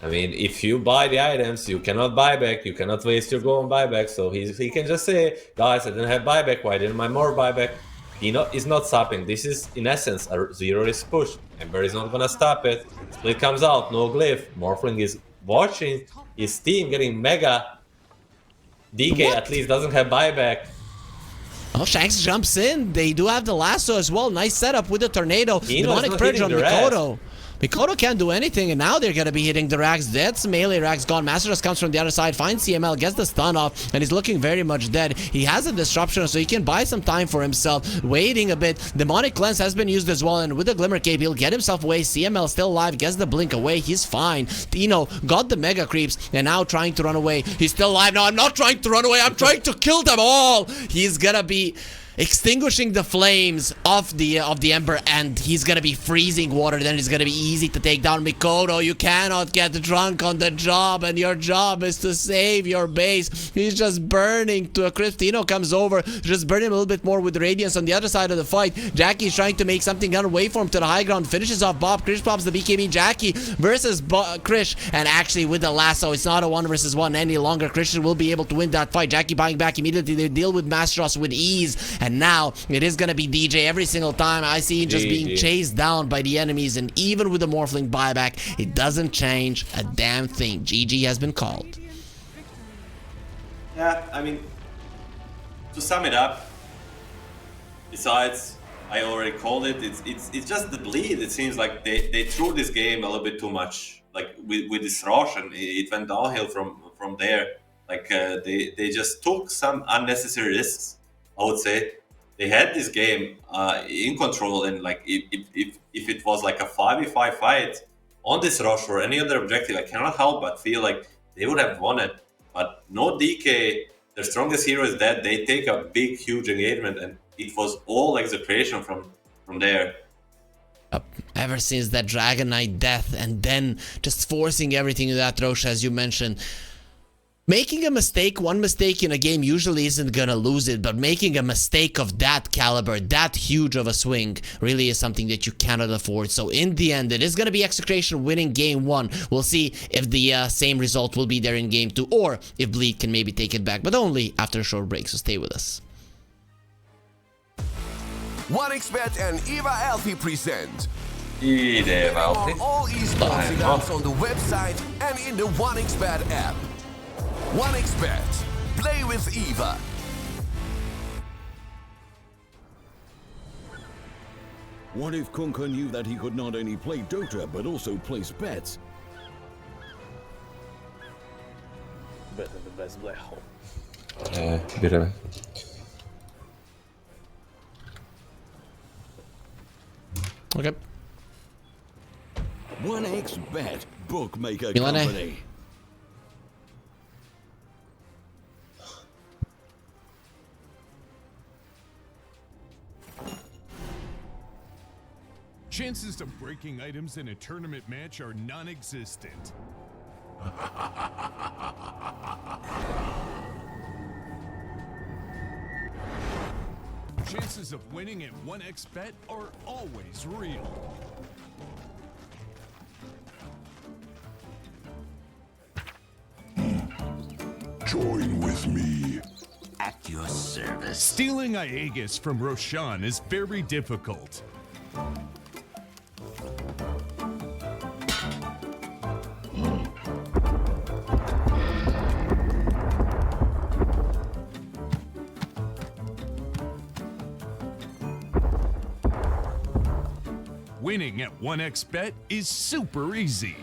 I mean, if you buy the items, you cannot buy back. You cannot waste your gold on buyback. So he can just say, guys, I didn't have buyback. Why didn't my more buyback? He's not stopping. This is, in essence, a zero-risk push. Ember is not gonna stop it. Split comes out, no glyph. Morphling is watching his team getting mega. DK at least doesn't have buyback. Oh, Shanks jumps in. They do have the lasso as well. Nice setup with the tornado. Demonic Purge on Mikoto. Mikoto can't do anything, and now they're gonna be hitting the Rags. That's melee Rags gone. Masterus comes from the other side, finds CML, gets the stun off, and he's looking very much dead. He has a disruption, so he can buy some time for himself, waiting a bit. Demonic Cleanse has been used as well, and with the Glimmer Cape, he'll get himself away. CML still alive, gets the blink away. He's fine. Dino got the Mega Creeps, and now trying to run away. He's still alive. No, I'm not trying to run away. I'm trying to kill them all. He's gonna be extinguishing the flames of the Ember, and he's gonna be freezing water. Then it's gonna be easy to take down Mikoto. You cannot get drunk on the job, and your job is to save your base. He's just burning to a crisp. Tino comes over, just burn him a little bit more with Radiance on the other side of the fight. Jackie's trying to make something run away from him to the high ground, finishes off Bob. Krish pops the BKB. Jackie versus Krish, and actually with the lasso, it's not a 1 versus 1 any longer. Christian will be able to win that fight. Jackie buying back immediately. They deal with Masteros with ease, and now it is gonna be DJ every single time. I see him just being chased down by the enemies, and even with the Morphling buyback, it doesn't change a damn thing. GG has been called. Yeah, I mean, to sum it up, besides, I already called it, it's just the Bleed. It seems like they threw this game a little bit too much, like with this rush, and it went downhill from there. Like they just took some unnecessary risks, I would say. They had this game in control, and like if it was like a 5v5 fight on this rush or any other objective, I cannot help but feel like they would have won it. But no DK, their strongest hero is dead. They take a big, huge engagement, and it was all execration from there. Ever since that Dragonite death, and then just forcing everything to that Roche, as you mentioned. Making a mistake, one mistake in a game usually isn't gonna lose it, but making a mistake of that caliber, that huge of a swing, really is something that you cannot afford. So in the end, it is gonna be Execration winning game 1. We'll see if the same result will be there in game 2, or if Bleed can maybe take it back, but only after a short break, so stay with us. 1xBet and Eva Alfie present on all esports events on the website and in the 1xBet app. 1xBet. Play with Eva. What if Kunka knew that he could not only play Dota, but also place bets? Bieremy. Okay. 1xBet, bookmaker Milane. company. Chances of breaking items in a tournament match are non-existent. Chances of winning at 1xBet are always real. Join with me. At your service. Stealing Aegis from Roshan is very difficult. Winning at 1xBet is super easy.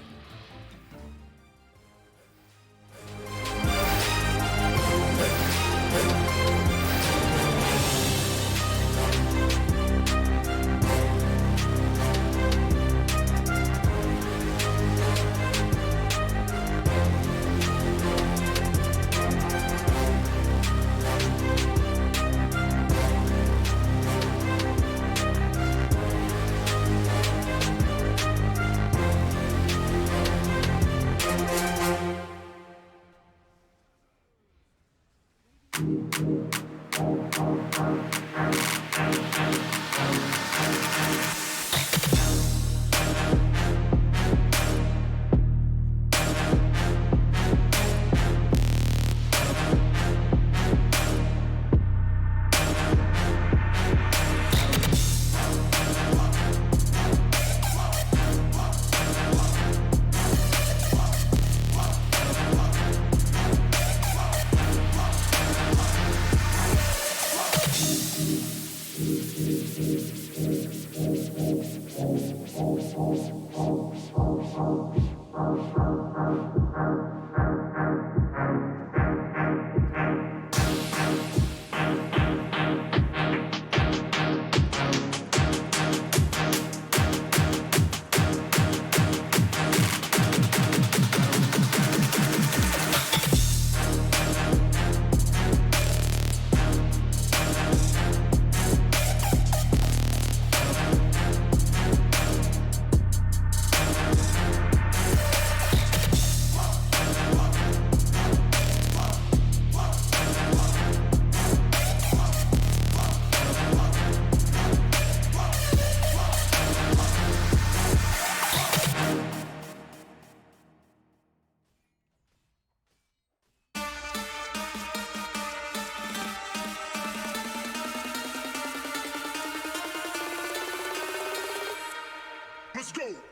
Let's go.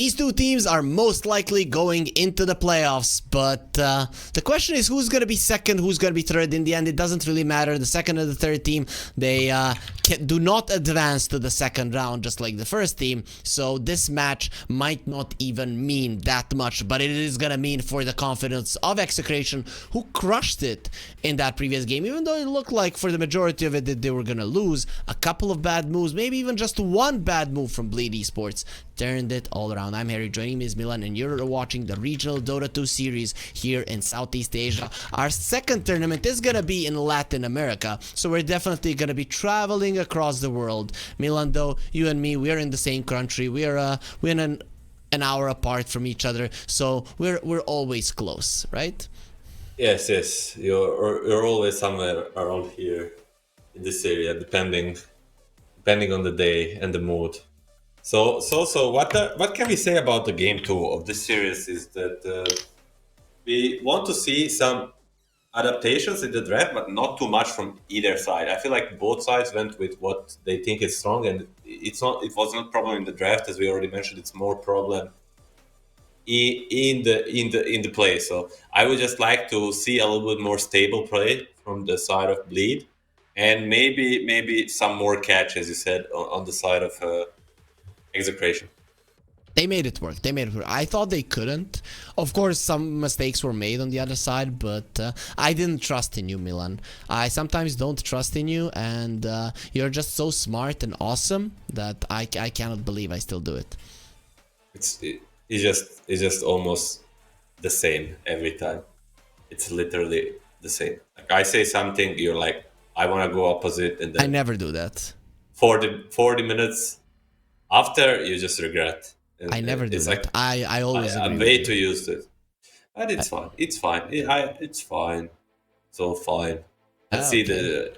These two teams are most likely going into the playoffs, but the question is who's going to be second, who's going to be third. In the end, it doesn't really matter. The second and the third team, they do not advance to the second round just like the first team, so this match might not even mean that much, but it is going to mean for the confidence of Execration, who crushed it in that previous game, even though it looked like for the majority of it that they were going to lose. A couple of bad moves, maybe even just one bad move from Bleed Esports, turned it all around. I'm Harry, joining me is Milan, and you're watching the regional Dota 2 series here in Southeast Asia. Our second tournament is gonna be in Latin America, so we're definitely gonna be traveling across the world. Milan, though, you and me, we're in the same country. We're in an hour apart from each other, so we're always close, right? Yes. You're always somewhere around here in this area, depending on the day and the mood. So what can we say about the game 2 of this series is that we want to see some adaptations in the draft, but not too much from either side. I feel like both sides went with what they think is strong, and it was not problem in the draft, as we already mentioned. It's more problem in the play. So I would just like to see a little bit more stable play from the side of Bleed, and maybe some more catch, as you said, on the side of Execration. They made it work. I thought they couldn't. Of course, some mistakes were made on the other side, but I didn't trust in you, Milan. I sometimes don't trust in you, and you're just so smart and awesome that I cannot believe I still do it. It's just almost the same every time. It's literally the same. Like I say something, you're like, I want to go opposite, and then I never do that. 40 minutes after, you just regret. And I never do that. Like, I always agree I'm way too used to it. But it's fine. It's fine. It's fine. So fine. Let's see the...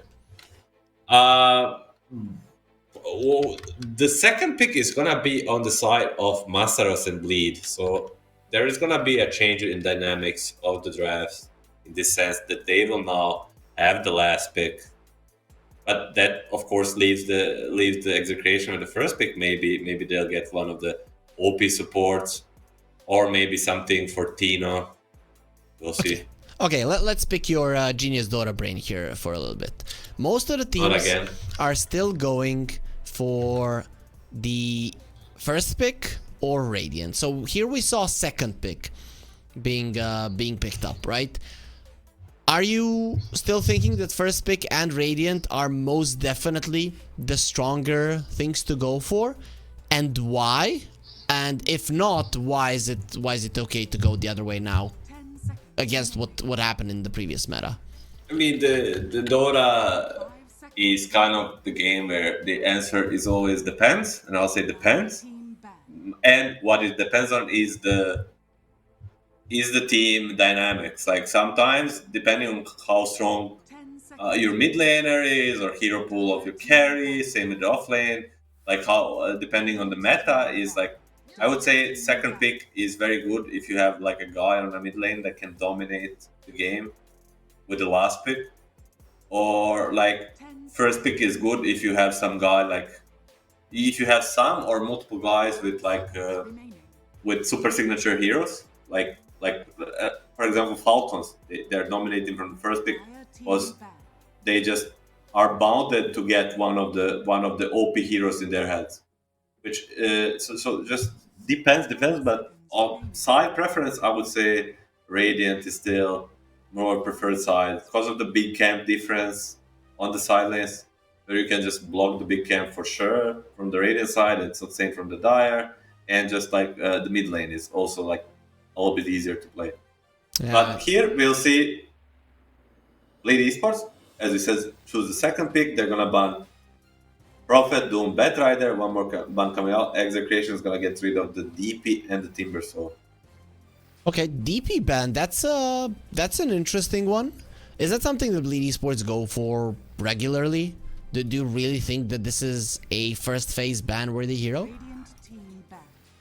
the second pick is gonna be on the side of Masaros and Bleed. So there is gonna be a change in dynamics of the drafts, in the sense that they will now have the last pick. But that, of course, leaves the Execration with the first pick. Maybe they'll get one of the OP supports, or maybe something for Tino. We'll see. Okay, let's pick your genius Dota brain here for a little bit. Most of the teams are still going for the first pick or Radiant. So here we saw second pick being picked up, right? Are you still thinking that first pick and Radiant are most definitely the stronger things to go for? And why? And if not, why is it okay to go the other way now? Against what happened in the previous meta? I mean, the Dota is kind of the game where the answer is always depends, and I'll say depends. And what it depends on is the team dynamics. Like sometimes, depending on how strong your mid laner is, or hero pool of your carry, same with the off lane, like how depending on the meta is like. I would say second pick is very good if you have like a guy on the mid lane that can dominate the game with the last pick, or like first pick is good if you have some guy like if you have some or multiple guys with like with super signature heroes like for example Falcons. They're dominating from the first pick was they just are bounded to get one of the OP heroes in their heads, which so just depends, but on side preference, I would say Radiant is still more preferred side because of the big camp difference on the side lanes, where you can just block the big camp for sure from the Radiant side. It's the same from the Dire, and just like the mid lane is also like a little bit easier to play. Yeah. But here we'll see Lady Esports, as we said, choose the second pick. They're gonna ban Prophet, Doom, Batrider, one more ban coming out. Execration is gonna get rid of the DP and the Timber Soul. Okay, DP ban, that's an interesting one. Is that something that Bleed Esports go for regularly? Do you really think that this is a first phase ban-worthy hero?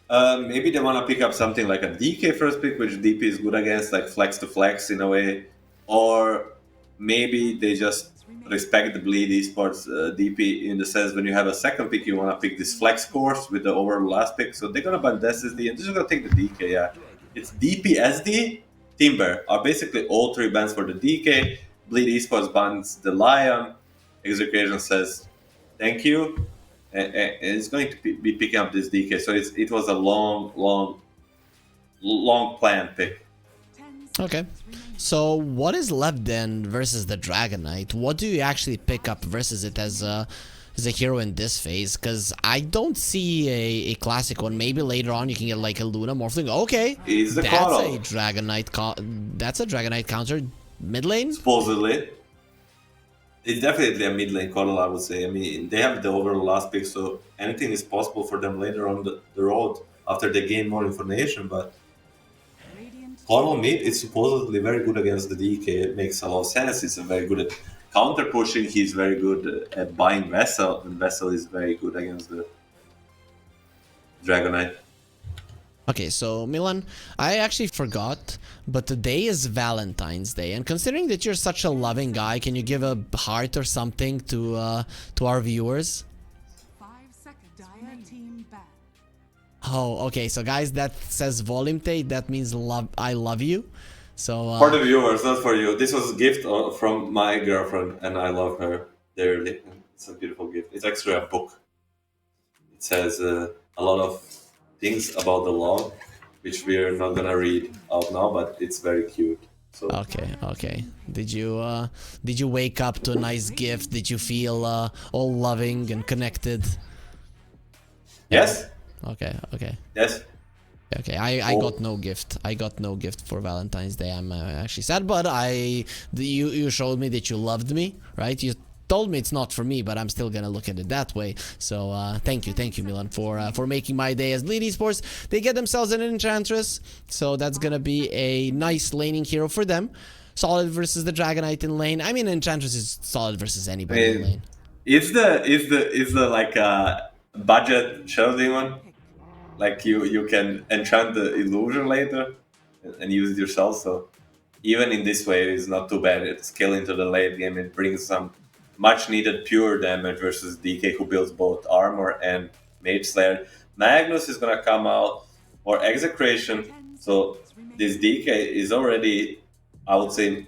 Maybe they want to pick up something like a DK first pick, which DP is good against, like flex to flex in a way. Or maybe they just respect the Bleed Esports DP in the sense when you have a second pick, you want to pick this flex course with the overall last pick. So they're gonna ban SSD and they're just gonna take the DK. Yeah, it's DP, SD, Timber are basically all three bans for the DK. Bleed Esports bans the Lion. Execution says thank you, and it's going to be picking up this DK. So it was a long plan pick. Okay. So what is left then versus the Dragon Knight? What do you actually pick up versus it as a hero in this phase? Because I don't see a classic one. Maybe later on you can get like a Luna Morphling. Okay, it's the that's a Dragon Knight. That's a Dragon Knight counter mid lane. Supposedly, it's definitely a mid lane call. I would say. I mean, they have the overall last pick, so anything is possible for them later on the road after they gain more information. But Coral mid is supposedly very good against the DK. It makes a lot of sense. He's very good at counter pushing. He's very good at buying Vessel, and Vessel is very good against the Dragon Knight. Okay, so Milan, I actually forgot, but today is Valentine's Day, and considering that you're such a loving guy, can you give a heart or something to our viewers? 5 seconds. Dire team ban. Oh, okay. So guys, that says Volumte. That means love. I love you. So for the viewers, not for you. This was a gift from my girlfriend, and I love her dearly. It's a beautiful gift. It's actually a book. It says a lot of things about the law, which we're not gonna read out now, but it's very cute. So okay. Did you wake up to a nice gift? Did you feel all loving and connected? Yes. Okay. Yes. Okay, I got no gift. I got no gift for Valentine's Day. I'm actually sad, but you showed me that you loved me, right? You told me it's not for me, but I'm still gonna look at it that way. So thank you, Milan, for making my day. As Bleed Esports, they get themselves an Enchantress, so that's gonna be a nice laning hero for them. Solid versus the Dragon Knight in lane. I mean, Enchantress is solid versus anybody in lane. Is the like budget Shadow Demon? Like you can enchant the illusion later and use it yourself. So even in this way, it's not too bad. It's skill into the late game. It brings some much needed pure damage versus DK, who builds both armor and Mage Slayer. Magnus is gonna come out, or Execration. So this DK is already, I would say,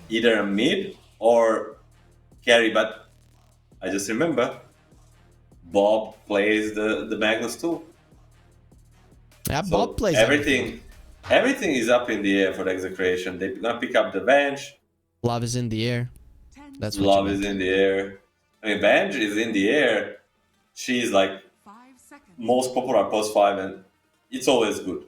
either a mid or carry. But I just remember Bob plays the Magnus too. Yeah, so Bob plays everything. Everything is up in the air for the Execration. They're gonna pick up the Venge. Love is in the air. That's what Love is in the air. I mean, Venge is in the air. She's like most popular post 5, and it's always good.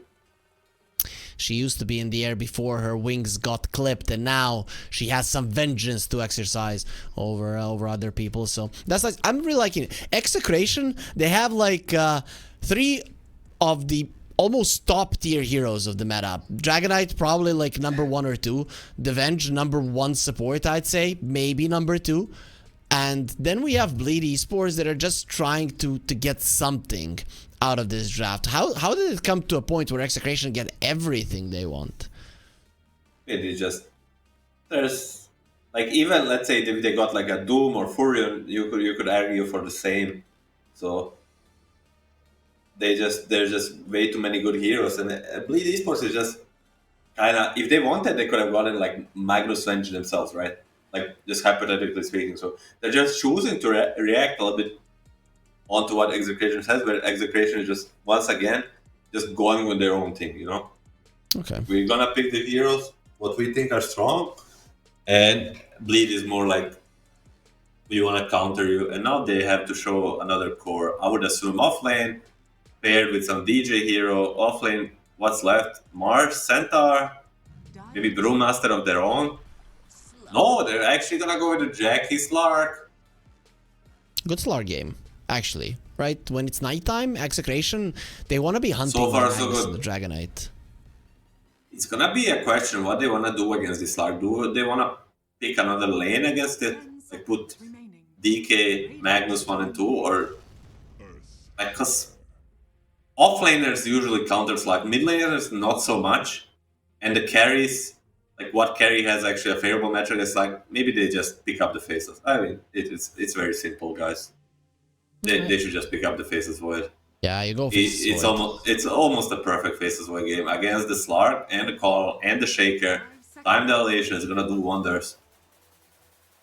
She used to be in the air before her wings got clipped, and now she has some vengeance to exercise over other people. So that's like, I'm really liking it. Execration, they have like 3 of the almost top tier heroes of the meta. Dragon Knight probably like number 1 or 2. The Venge number 1 support, I'd say, maybe number 2. And then we have Bleed Esports that are just trying to get something out of this draft. How did it come to a point where Execration get everything they want? It is just, there's like, even let's say if they got like a Doom or Furion, you could argue for the same. So there's just way too many good heroes, and Bleed Esports is just kind of, if they wanted, they could have gotten like Magnus Venge themselves, right? Like, just hypothetically speaking. So they're just choosing to react a little bit onto what Execration says, but Execration is just, once again, just going with their own thing, you know? Okay. We're gonna pick the heroes, what we think are strong, and Bleed is more like, we wanna counter you, and now they have to show another core. I would assume offlane, paired with some DJ hero, offlane, what's left? Mars, Centaur, maybe Brewmaster of their own. No, they're actually gonna go with the Jackie Slark. Good Slark game, actually. Right? When it's nighttime, Execration, they want to be hunting so far, so good. The Dragon Knight. It's gonna be a question what they wanna do against this Slark. Do they wanna pick another lane against it? Like put DK, Magnus 1 and 2, or like, cause offlaners usually counter Slark, mid laners not so much, and the carries like what carry has actually a favorable matchup. It's like maybe they just pick up the faces. I mean, it's very simple, guys. They should just pick up the faces void. Yeah, you go. It's almost a perfect faces void game against the Slark and the Call and the Shaker. Time dilation is gonna do wonders.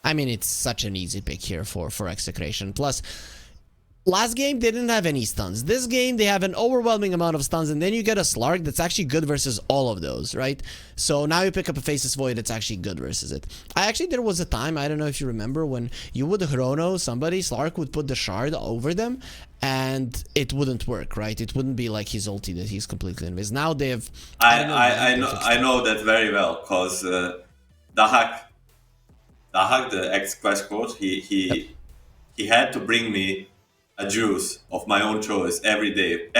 I mean, it's such an easy pick here for Execration. Plus, last game they didn't have any stuns. This game they have an overwhelming amount of stuns, and then you get a Slark that's actually good versus all of those, right? So now you pick up a Faceless Void that's actually good versus it. There was a time, I don't know if you remember, when you would Chrono somebody, Slark would put the shard over them, and it wouldn't work, right? It wouldn't be like his ulti that he's completely invis. Now they have. I know that very well, because Dahak, the ex-Quest coach, he had to bring me a juice of my own choice every day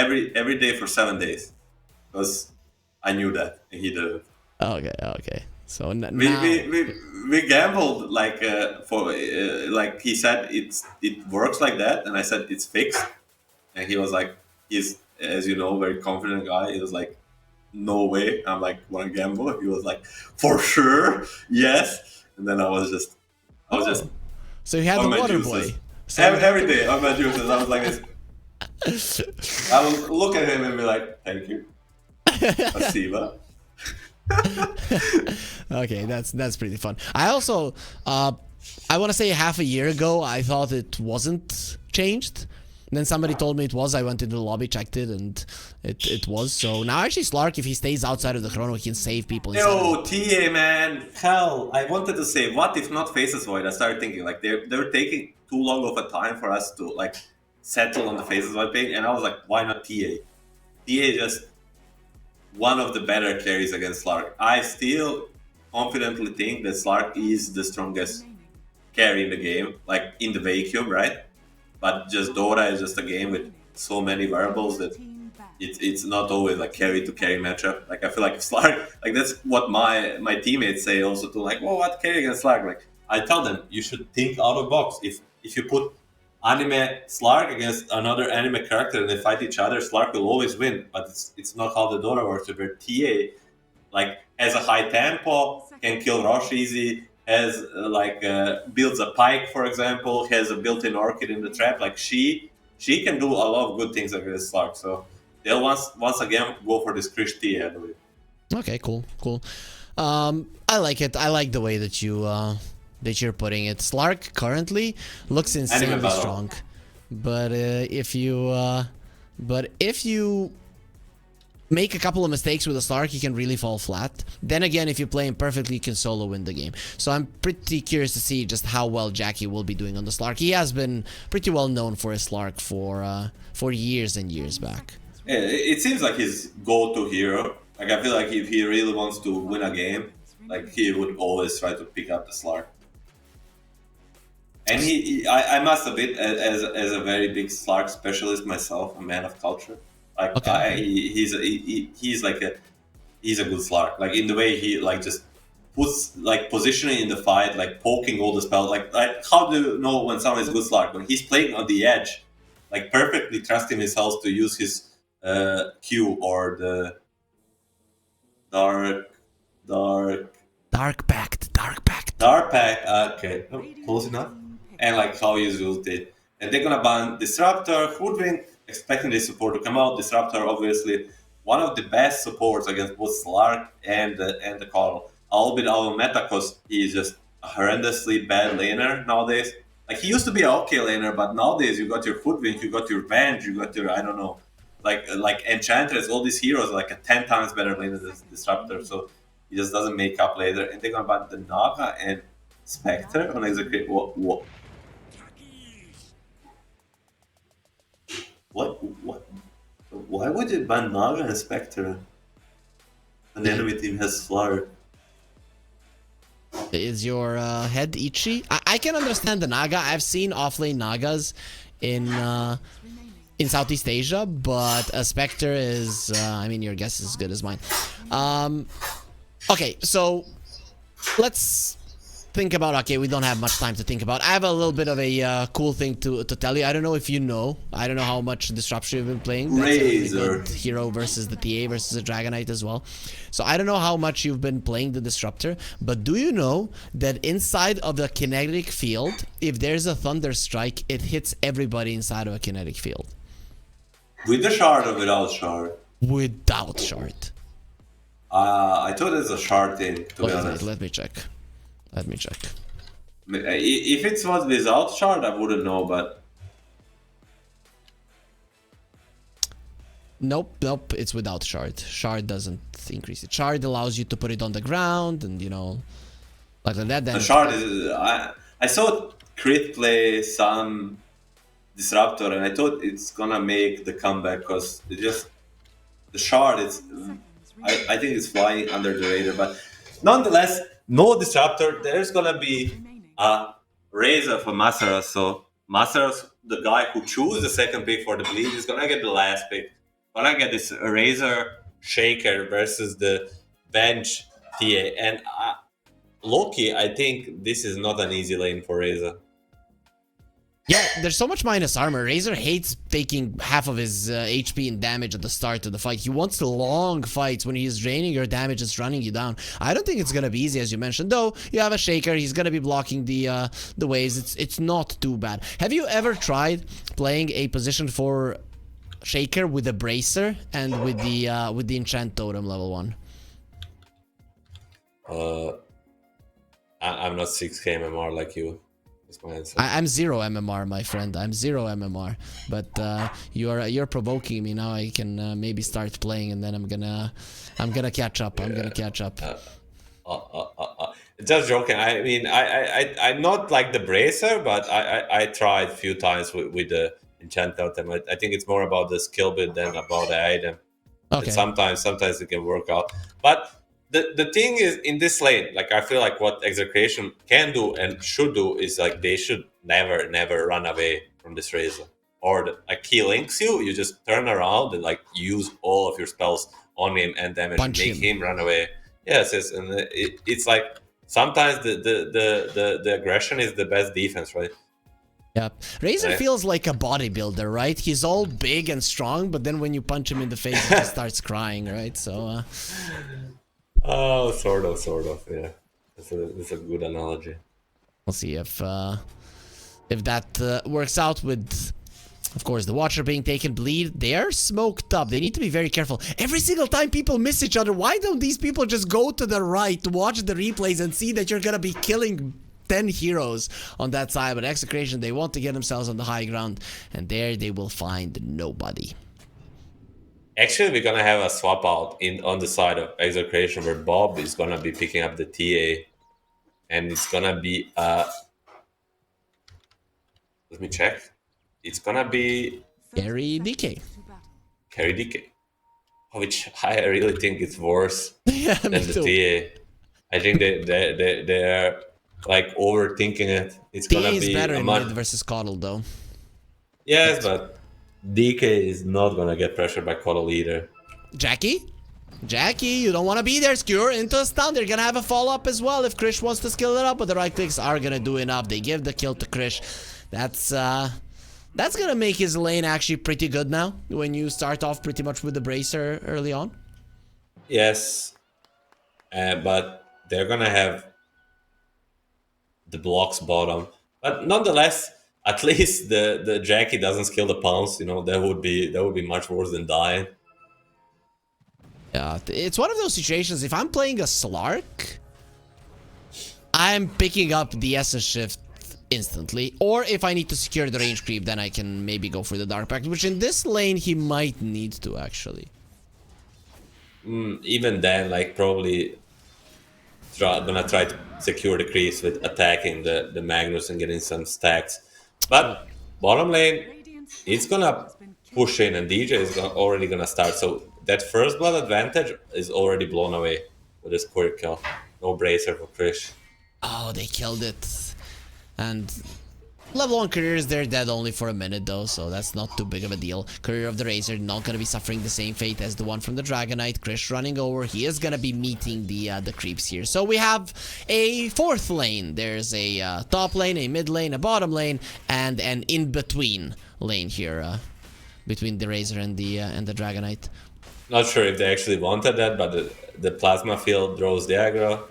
for 7 days, because I knew that and he didn't. Okay. So we gambled like like he said it works like that, and I said it's fixed, and he was like, he's, as you know, very confident guy. He was like, no way. I'm like, wanna gamble? He was like, for sure, yes. And then I was just so you had the water boy. So every day on my juices, I was like this. I would look at him and be like, thank you. Spasiba. Okay, that's pretty fun. I also, I want to say half a year ago, I thought it wasn't changed. And then somebody told me it was. I went into the lobby, checked it, and it was. So now actually Slark, if he stays outside of the Chrono, he can save people. Yo, TA, man. Hell, I wanted to say, what if not Faceless Void? I started thinking, like, they're taking too long of a time for us to, like, settle on the Faceless Void pain. And I was like, why not TA? TA just one of the better carries against Slark. I still confidently think that Slark is the strongest carry in the game, like in the vacuum, right? But just Dota is just a game with so many variables that it's not always like carry to carry matchup. Like I feel like Slark, like that's what my teammates say also too. Like, well, what carry against Slark? Like I tell them, you should think out of the box. If you put anime Slark against another anime character and they fight each other, Slark will always win. But it's not how the Dota works. Where TA like has a high tempo, can kill Rosh easy, has builds a pike, for example, has a built-in orchid in the trap. Like she can do a lot of good things against Slark. So they'll once again go for this Krish TA, I believe. Okay, cool. I like it. I like the way that you're putting it. Slark currently looks insanely strong, but if you make a couple of mistakes with a Slark, you can really fall flat. Then again, if you play him perfectly, you can solo win the game. So I'm pretty curious to see just how well Jackie will be doing on the Slark. He has been pretty well known for his Slark for years and years back. Yeah, it seems like his go-to hero. Like I feel like if he really wants to win a game, like he would always try to pick up the Slark. And I must admit, as a very big Slark specialist myself, a man of culture. Like okay. He's a good Slark. Like in the way he like just puts like positioning in the fight, like poking all the spells. Like how do you know when someone is good Slark? When he's playing on the edge, like perfectly trusting his health to use his Q or the Dark Pact. Okay, close enough. And like how he used it. And they're gonna ban Disruptor, Hoodwink, expecting this support to come out. Disruptor, obviously, one of the best supports against both Slark and the Carl. A little bit out of meta because he's just a horrendously bad laner nowadays. Like he used to be an okay laner, but nowadays you got your Hoodwink, you got your Venge, you got your, I don't know, like Enchantress, all these heroes are like a 10 times better laner than Disruptor, so he just doesn't make up later. And they're gonna ban the Naga and Spectre on Execute. What? Why would you ban Naga and Spectre? And the enemy team has Slark. Is your head itchy? I can understand the Naga. I've seen offlane Nagas in Southeast Asia, but a Spectre is, I mean, your guess is as good as mine. Okay, so let's think about, okay, we don't have much time to think about. I have a little bit of a cool thing to tell you. I don't know if you know. I don't know how much Disruption you've been playing. That's a really good hero versus the TA versus the Dragonite as well. So I don't know how much you've been playing the Disruptor, but do you know that inside of the kinetic field, if there's a Thunder Strike, it hits everybody inside of a kinetic field? With the shard or without shard? Without shard. I thought it's a shard thing, to be honest. Let me check. Let me check. If it was without shard, I wouldn't know, but... Nope, it's without shard. Shard doesn't increase it. Shard allows you to put it on the ground and, you know, like that. Then the shard is... I saw Crit play some Disruptor, and I thought it's gonna make the comeback, because it just... The shard is... I think it's flying under the radar, but nonetheless... No Disruptor, there's gonna be a Razor for Masaros, so Masaros, the guy who chose the second pick for the Bleed, is gonna get the last pick. Gonna get this Razor Shaker versus the bench TA, and Loki, I think this is not an easy lane for Razor. Yeah, there's so much minus armor. Razor hates taking half of his HP and damage at the start of the fight. He wants the long fights when he's draining your damage, just running you down. I don't think it's gonna be easy, as you mentioned. Though you have a Shaker, he's gonna be blocking the waves. It's not too bad. Have you ever tried playing a position for Shaker with a Bracer and with the Enchant Totem level 1? I'm not 6k MMR like you. I'm 0 MMR, my friend. I'm 0 MMR. But you're provoking me now. I can maybe start playing, and then I'm gonna catch up. I'm gonna catch up. Just joking. I mean, I'm not like the Bracer, but I tried a few times with the Enchant Totem. I think it's more about the skill bit than about the item. Okay. And sometimes it can work out, but. The thing is, in this lane, like, I feel like what Execration can do and should do is, like, they should never run away from this Razor. Or like, he links you, you just turn around and, like, use all of your spells on him and damage, make him run away. Yes, and it's like sometimes the aggression is the best defense, right? Yeah, Razor feels like a bodybuilder, right? He's all big and strong, but then when you punch him in the face, he just starts crying, right? So. Oh, sort of, yeah. That's a good analogy. We'll see if that works out with, of course, the Watcher being taken. Bleed, they're smoked up. They need to be very careful. Every single time people miss each other, why don't these people just go to the right, watch the replays, and see that you're gonna be killing 10 heroes on that side? But Execration, they want to get themselves on the high ground, and there they will find nobody. Actually, we're gonna have a swap out on the side of Execration, where Bob is gonna be picking up the TA, and it's gonna be let me check. It's gonna be Carry DK. Carry DK, which I really think it's worse than the TA. I think they're like overthinking it. It's TA gonna is be better in mid versus Coddle, though. Yes, but DK is not gonna get pressured by Coddle either. Jackie, you don't want to be there. Skewer into a stun. They're gonna have a follow up as well if Krish wants to skill it up, but the right clicks are gonna do enough. They give the kill to Krish. That's gonna make his lane actually pretty good now when you start off pretty much with the Bracer early on. Yes, but they're gonna have the blocks bottom, but nonetheless. At least the Jackie doesn't skill the pounce, you know, that would be much worse than dying. Yeah, it's one of those situations. If I'm playing a Slark, I'm picking up the Essence Shift instantly. Or if I need to secure the range creep, then I can maybe go for the Dark Pact, which in this lane he might need to actually. Even then, like, probably gonna try to secure the creeps with attacking the Magnus and getting some stacks. But bottom lane, it's gonna push in, and DJ is already gonna start. So that first blood advantage is already blown away with this quick kill. No Bracer for Krish. Oh, they killed it. And Level 1 careers, they're dead only for a minute though, so that's not too big of a deal. Career of the Razor not gonna be suffering the same fate as the one from the Dragonite. Krish running over, he is gonna be meeting the creeps here. So we have a fourth lane. There's a top lane, a mid lane, a bottom lane, and an in-between lane here between the Razor and the Dragonite. Not sure if they actually wanted that, but the plasma field draws the aggro.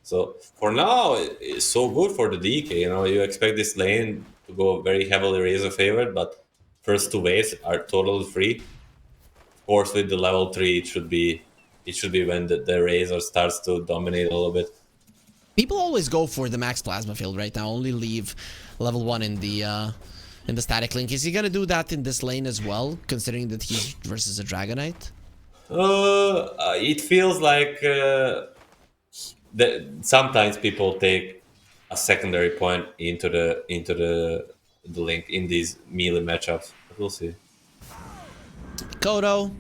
So for now, it's so good for the DK. You know, you expect this lane to go very heavily Razor favored, but first two waves are totally free. Of course, with the level 3, it should be when the Razor starts to dominate a little bit. People always go for the max plasma field right now. Only leave level 1 in the static link. Is he gonna do that in this lane as well, considering that he's versus a Dragonite? It feels like sometimes people take a secondary point into the link in these melee matchups. But we'll see. Kodo,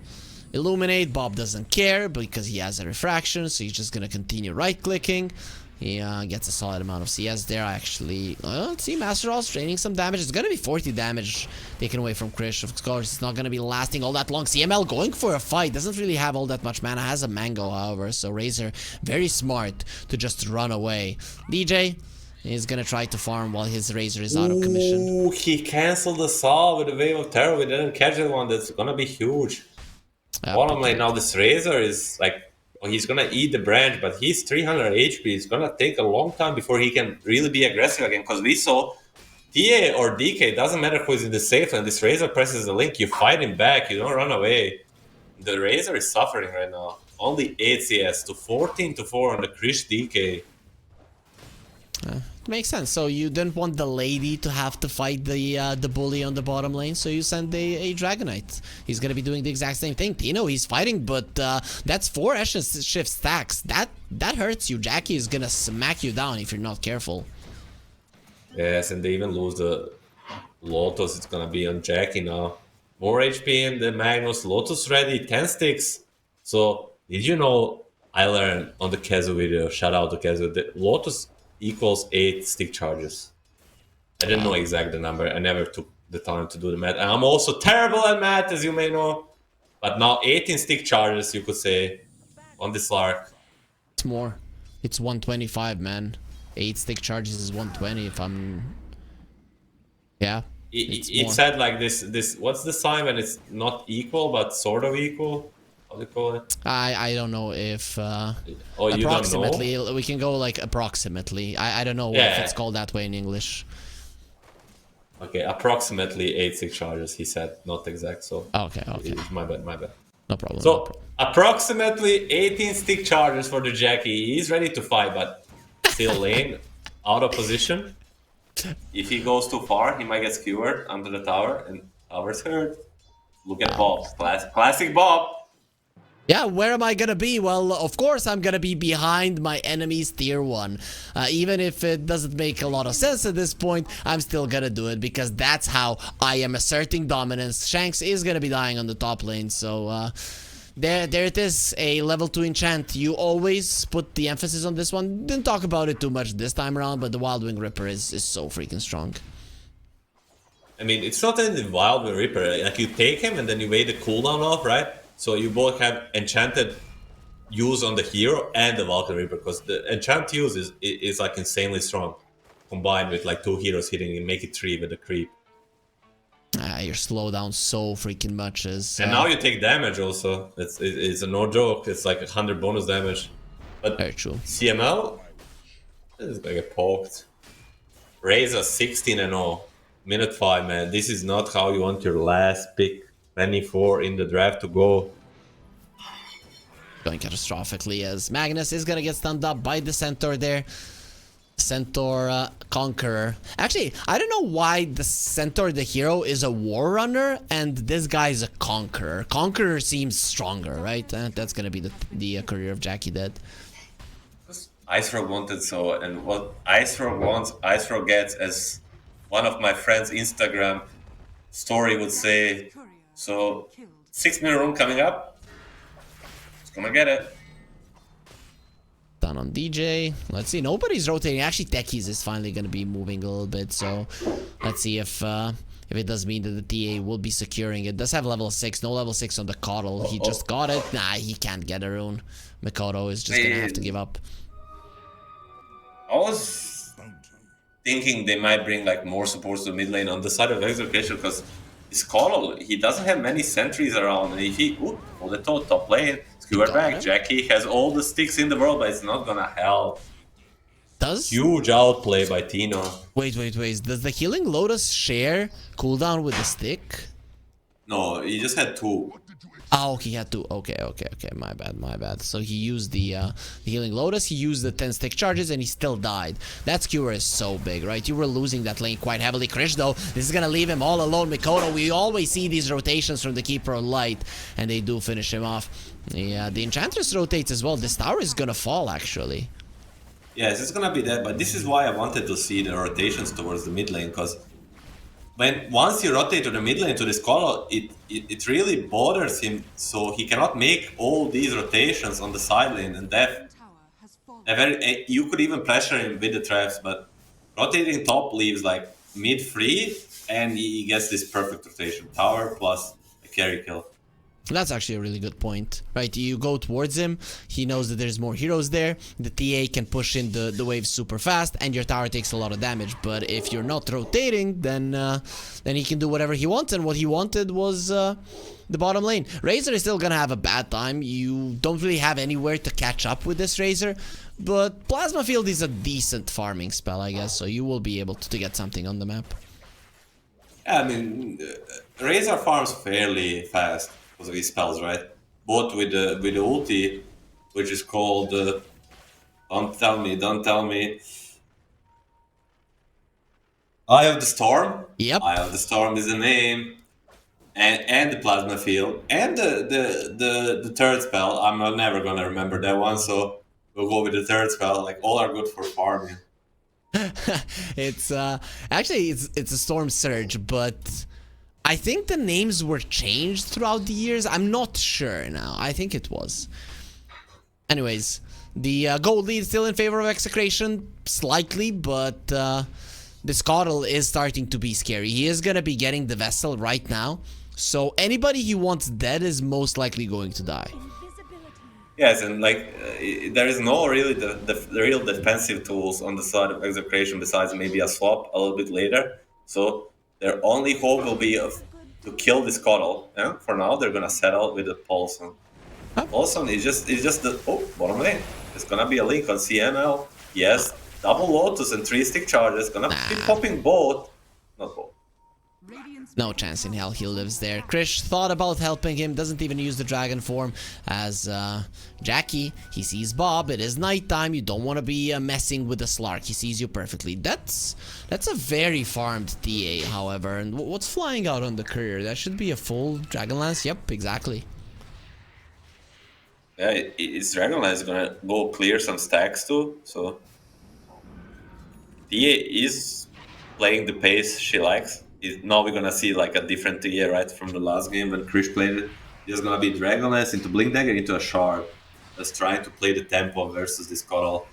Illuminate. Bob doesn't care because he has a refraction, so he's just gonna continue right-clicking. He gets a solid amount of CS there. Actually, let's see, Master All's draining some damage. It's gonna be 40 damage taken away from Krish. Of course, it's not gonna be lasting all that long. CML going for a fight. Doesn't really have all that much mana. Has a Mango, however. So Razor, very smart to just run away. DJ is gonna try to farm while his Razor is out of commission. Ooh, he canceled the Saw with a Wave of Terror. We didn't catch that one. That's gonna be huge. Bottom lane now, this Razor is like, he's gonna eat the branch, but he's 300 HP. It's gonna take a long time before he can really be aggressive again, because we saw TA or DK, doesn't matter who's in the safe lane, this Razor presses the link, you fight him back, you don't run away. The Razor is suffering right now. Only 8 CS to 14 to 4 on the Krish DK. Makes sense. So you didn't want the lady to have to fight the bully on the bottom lane, so you send a Dragonite. He's gonna be doing the exact same thing. Tino, he's fighting, but that's 4 Ashen Shift stacks. That hurts you. Jackie is gonna smack you down if you're not careful. Yes, and they even lose the Lotus. It's gonna be on Jackie now. More HP in the Magnus. Lotus ready, 10 sticks. So did you know, I learned on the Kazu video, shout out to Kazu, that Lotus equals 8 stick charges. I didn't know exact the number. I never took the time to do the math. And I'm also terrible at math, as you may know. But now 18 stick charges, you could say, on this Lark. It's more. It's 125, man. 8 stick charges is 120 if I'm... Yeah. It said like this. What's the sign when it's not equal, but sort of equal? How do you call it? I don't know if oh, you approximately don't know? we can go like approximately. I don't know if it's called that way in English. Okay, approximately 8 stick charges, he said, not exact. So okay. My bad. No problem. So approximately 18 stick charges for the Jackie. He's ready to fight, but still lane, out of position. If he goes too far, he might get skewered under the tower, and tower's hurt. Look at Bob, classic Bob. Yeah, where am I gonna be? Well, of course I'm gonna be behind my enemy's tier 1. Even if it doesn't make a lot of sense at this point, I'm still gonna do it because that's how I am asserting dominance. Shanks is gonna be dying on the top lane, so there it is, a level 2 enchant. You always put the emphasis on this one. Didn't talk about it too much this time around, but the Wild Wing Ripper is so freaking strong. I mean, it's not in the Wild Wing Ripper. Like, you take him and then you wait the cooldown off, right? So you both have enchanted use on the hero and the Valkyrie Reaper, because the enchant use is like insanely strong, combined with like 2 heroes hitting and make it 3 with the creep. You're slowed down so freaking much as... And now you take damage also. It's a no joke. It's like 100 bonus damage. But very true. CML is gonna get poked. Razor 16-0. Minute 5, man. This is not how you want your last pick. 24 in the draft to go. Going catastrophically as Magnus is gonna get stunned up by the Centaur there. Centaur Conqueror. Actually, I don't know why the Centaur, the hero, is a War Runner and this guy is a Conqueror. Conqueror seems stronger, right? That's gonna be the career of Jackie Dead. Icefrog wanted so, and what Icefrog wants, Icefrog gets, as one of my friends' Instagram story would say. So, 6-minute rune coming up. It's gonna get it. Down on DJ. Let's see. Nobody's rotating. Actually, Techies is finally going to be moving a little bit. So let's see if it does mean that the TA will be securing it. Does have level 6. No level 6 on the Coddle. He just got it. Nah, he can't get a rune. Mikoto is just going to have to give up. I was thinking they might bring like more supports to mid lane on the side of Execution because his Coddle, he doesn't have many sentries around. And if he... Ooh, hold the top lane. Skewer back. Jackie has all the sticks in the world, but it's not gonna help. Does? Huge outplay by Tino. Wait. Does the Healing Lotus share cooldown with the stick? No, he just had 2. Oh, he had 2. Okay. My bad. So he used the Healing Lotus, he used the 10 stick charges, and he still died. That skewer is so big, right? You were losing that lane quite heavily. Krish, though, this is gonna leave him all alone. Mikoto, we always see these rotations from the Keeper of Light, and they do finish him off. Yeah, the Enchantress rotates as well. This tower is gonna fall, actually. Yes, it's gonna be that, but this is why I wanted to see the rotations towards the mid lane, because once you rotate to the mid lane to this Coddle, it really bothers him, so he cannot make all these rotations on the side lane, and you could even pressure him with the traps, but rotating top leaves like mid free, and he gets this perfect rotation. Tower plus a carry kill. That's actually a really good point, right? You go towards him, he knows that there's more heroes there, the TA can push in the waves super fast, and your tower takes a lot of damage. But if you're not rotating, then he can do whatever he wants, and what he wanted was the bottom lane. Razor is still gonna have a bad time. You don't really have anywhere to catch up with this Razor, but Plasma Field is a decent farming spell, I guess, so you will be able to get something on the map. Yeah, I mean, Razor farms fairly fast. Of his spells, right? Both with the ulti, which is called don't tell me. Eye of the Storm. Yep. Eye of the Storm is the name, and the Plasma Field, and the third spell. I'm never gonna remember that one, so we'll go with the third spell. Like all are good for farming. It's actually it's a Storm Surge, but I think the names were changed throughout the years. I'm not sure now. I think it was. Anyways, the gold lead is still in favor of Execration, slightly, but this Coddle is starting to be scary. He is going to be getting the Vessel right now, so anybody he wants dead is most likely going to die. Yes, and like there is no really the real defensive tools on the side of Execration besides maybe a swap a little bit later. So their only hope will be to kill this Coddle. Yeah? For now, they're gonna settle with the Paulson. Paulson is just the bottom lane. It's gonna be a link on CML. Yes, double Lotus and 3 stick charges. Gonna be popping both. Not both. No chance in hell he lives there. Krish thought about helping him, doesn't even use the dragon form. As Jackie, he sees Bob, it is nighttime, you don't want to be messing with the Slark, he sees you perfectly. That's a very farmed TA, however. And what's flying out on the courier? That should be a full Dragonlance? Yep, exactly. Yeah, his Dragonlance is gonna go clear some stacks too, so TA is playing the pace she likes. Now we're gonna see like a different TA, right, from the last game when Krish played it. There's gonna be Dragonlance into Blink Dagger into a Shard. That's trying to play the tempo versus this Coddle.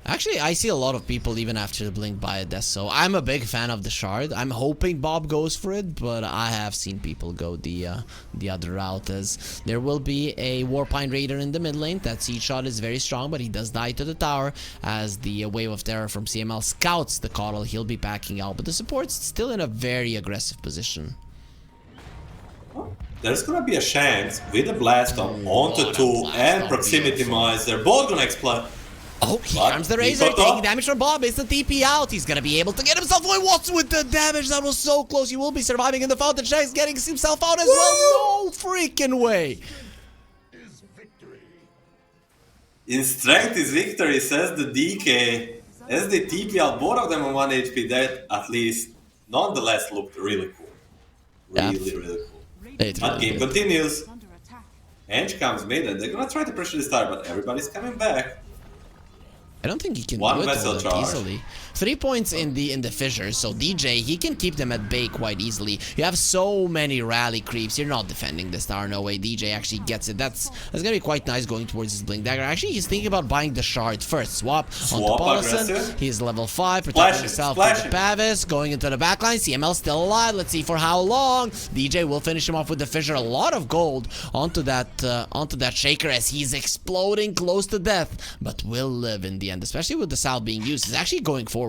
Actually, I see a lot of people even after the Blink buy a Death, so I'm a big fan of the Shard. I'm hoping Bob goes for it, but I have seen people go the other route, as there will be a Warpine Raider in the mid lane. That Seed Shot is very strong, but he does die to the tower as the Wave of Terror from CML scouts the Coddle. He'll be backing out, but the support's still in a very aggressive position. There's gonna be a chance with a Blast onto 2 and Proximity Mines. They're both gonna explode. Oh, he arms the Razor, taking damage from Bob. It's the TP out. He's gonna be able to get himself away. What's with the damage? That was so close. He will be surviving in the fountain. Shag's getting himself out as well. No freaking way. In strength is victory, says the DK. As they TP out both of them on 1 HP, that at least nonetheless looked really cool. Really cool. But game continues. Henge comes mid and they're gonna try to pressure this tower, but everybody's coming back. I don't think he can One do it vessel all that charge. easily. 3 points in the fissure, so DJ, he can keep them at bay quite easily. You have so many rally creeps. You're not defending this tower. No way. DJ actually gets it. That's gonna be quite nice going towards his Blink Dagger. Actually, he's thinking about buying the shard first. Swap onto Paulson. He's level 5, protecting himself from the Pavis. Going into the backline. CML still alive. Let's see for how long. DJ will finish him off with the fissure. A lot of gold onto that shaker as he's exploding close to death, but will live in the end, especially with the Sal being used. He's actually going forward.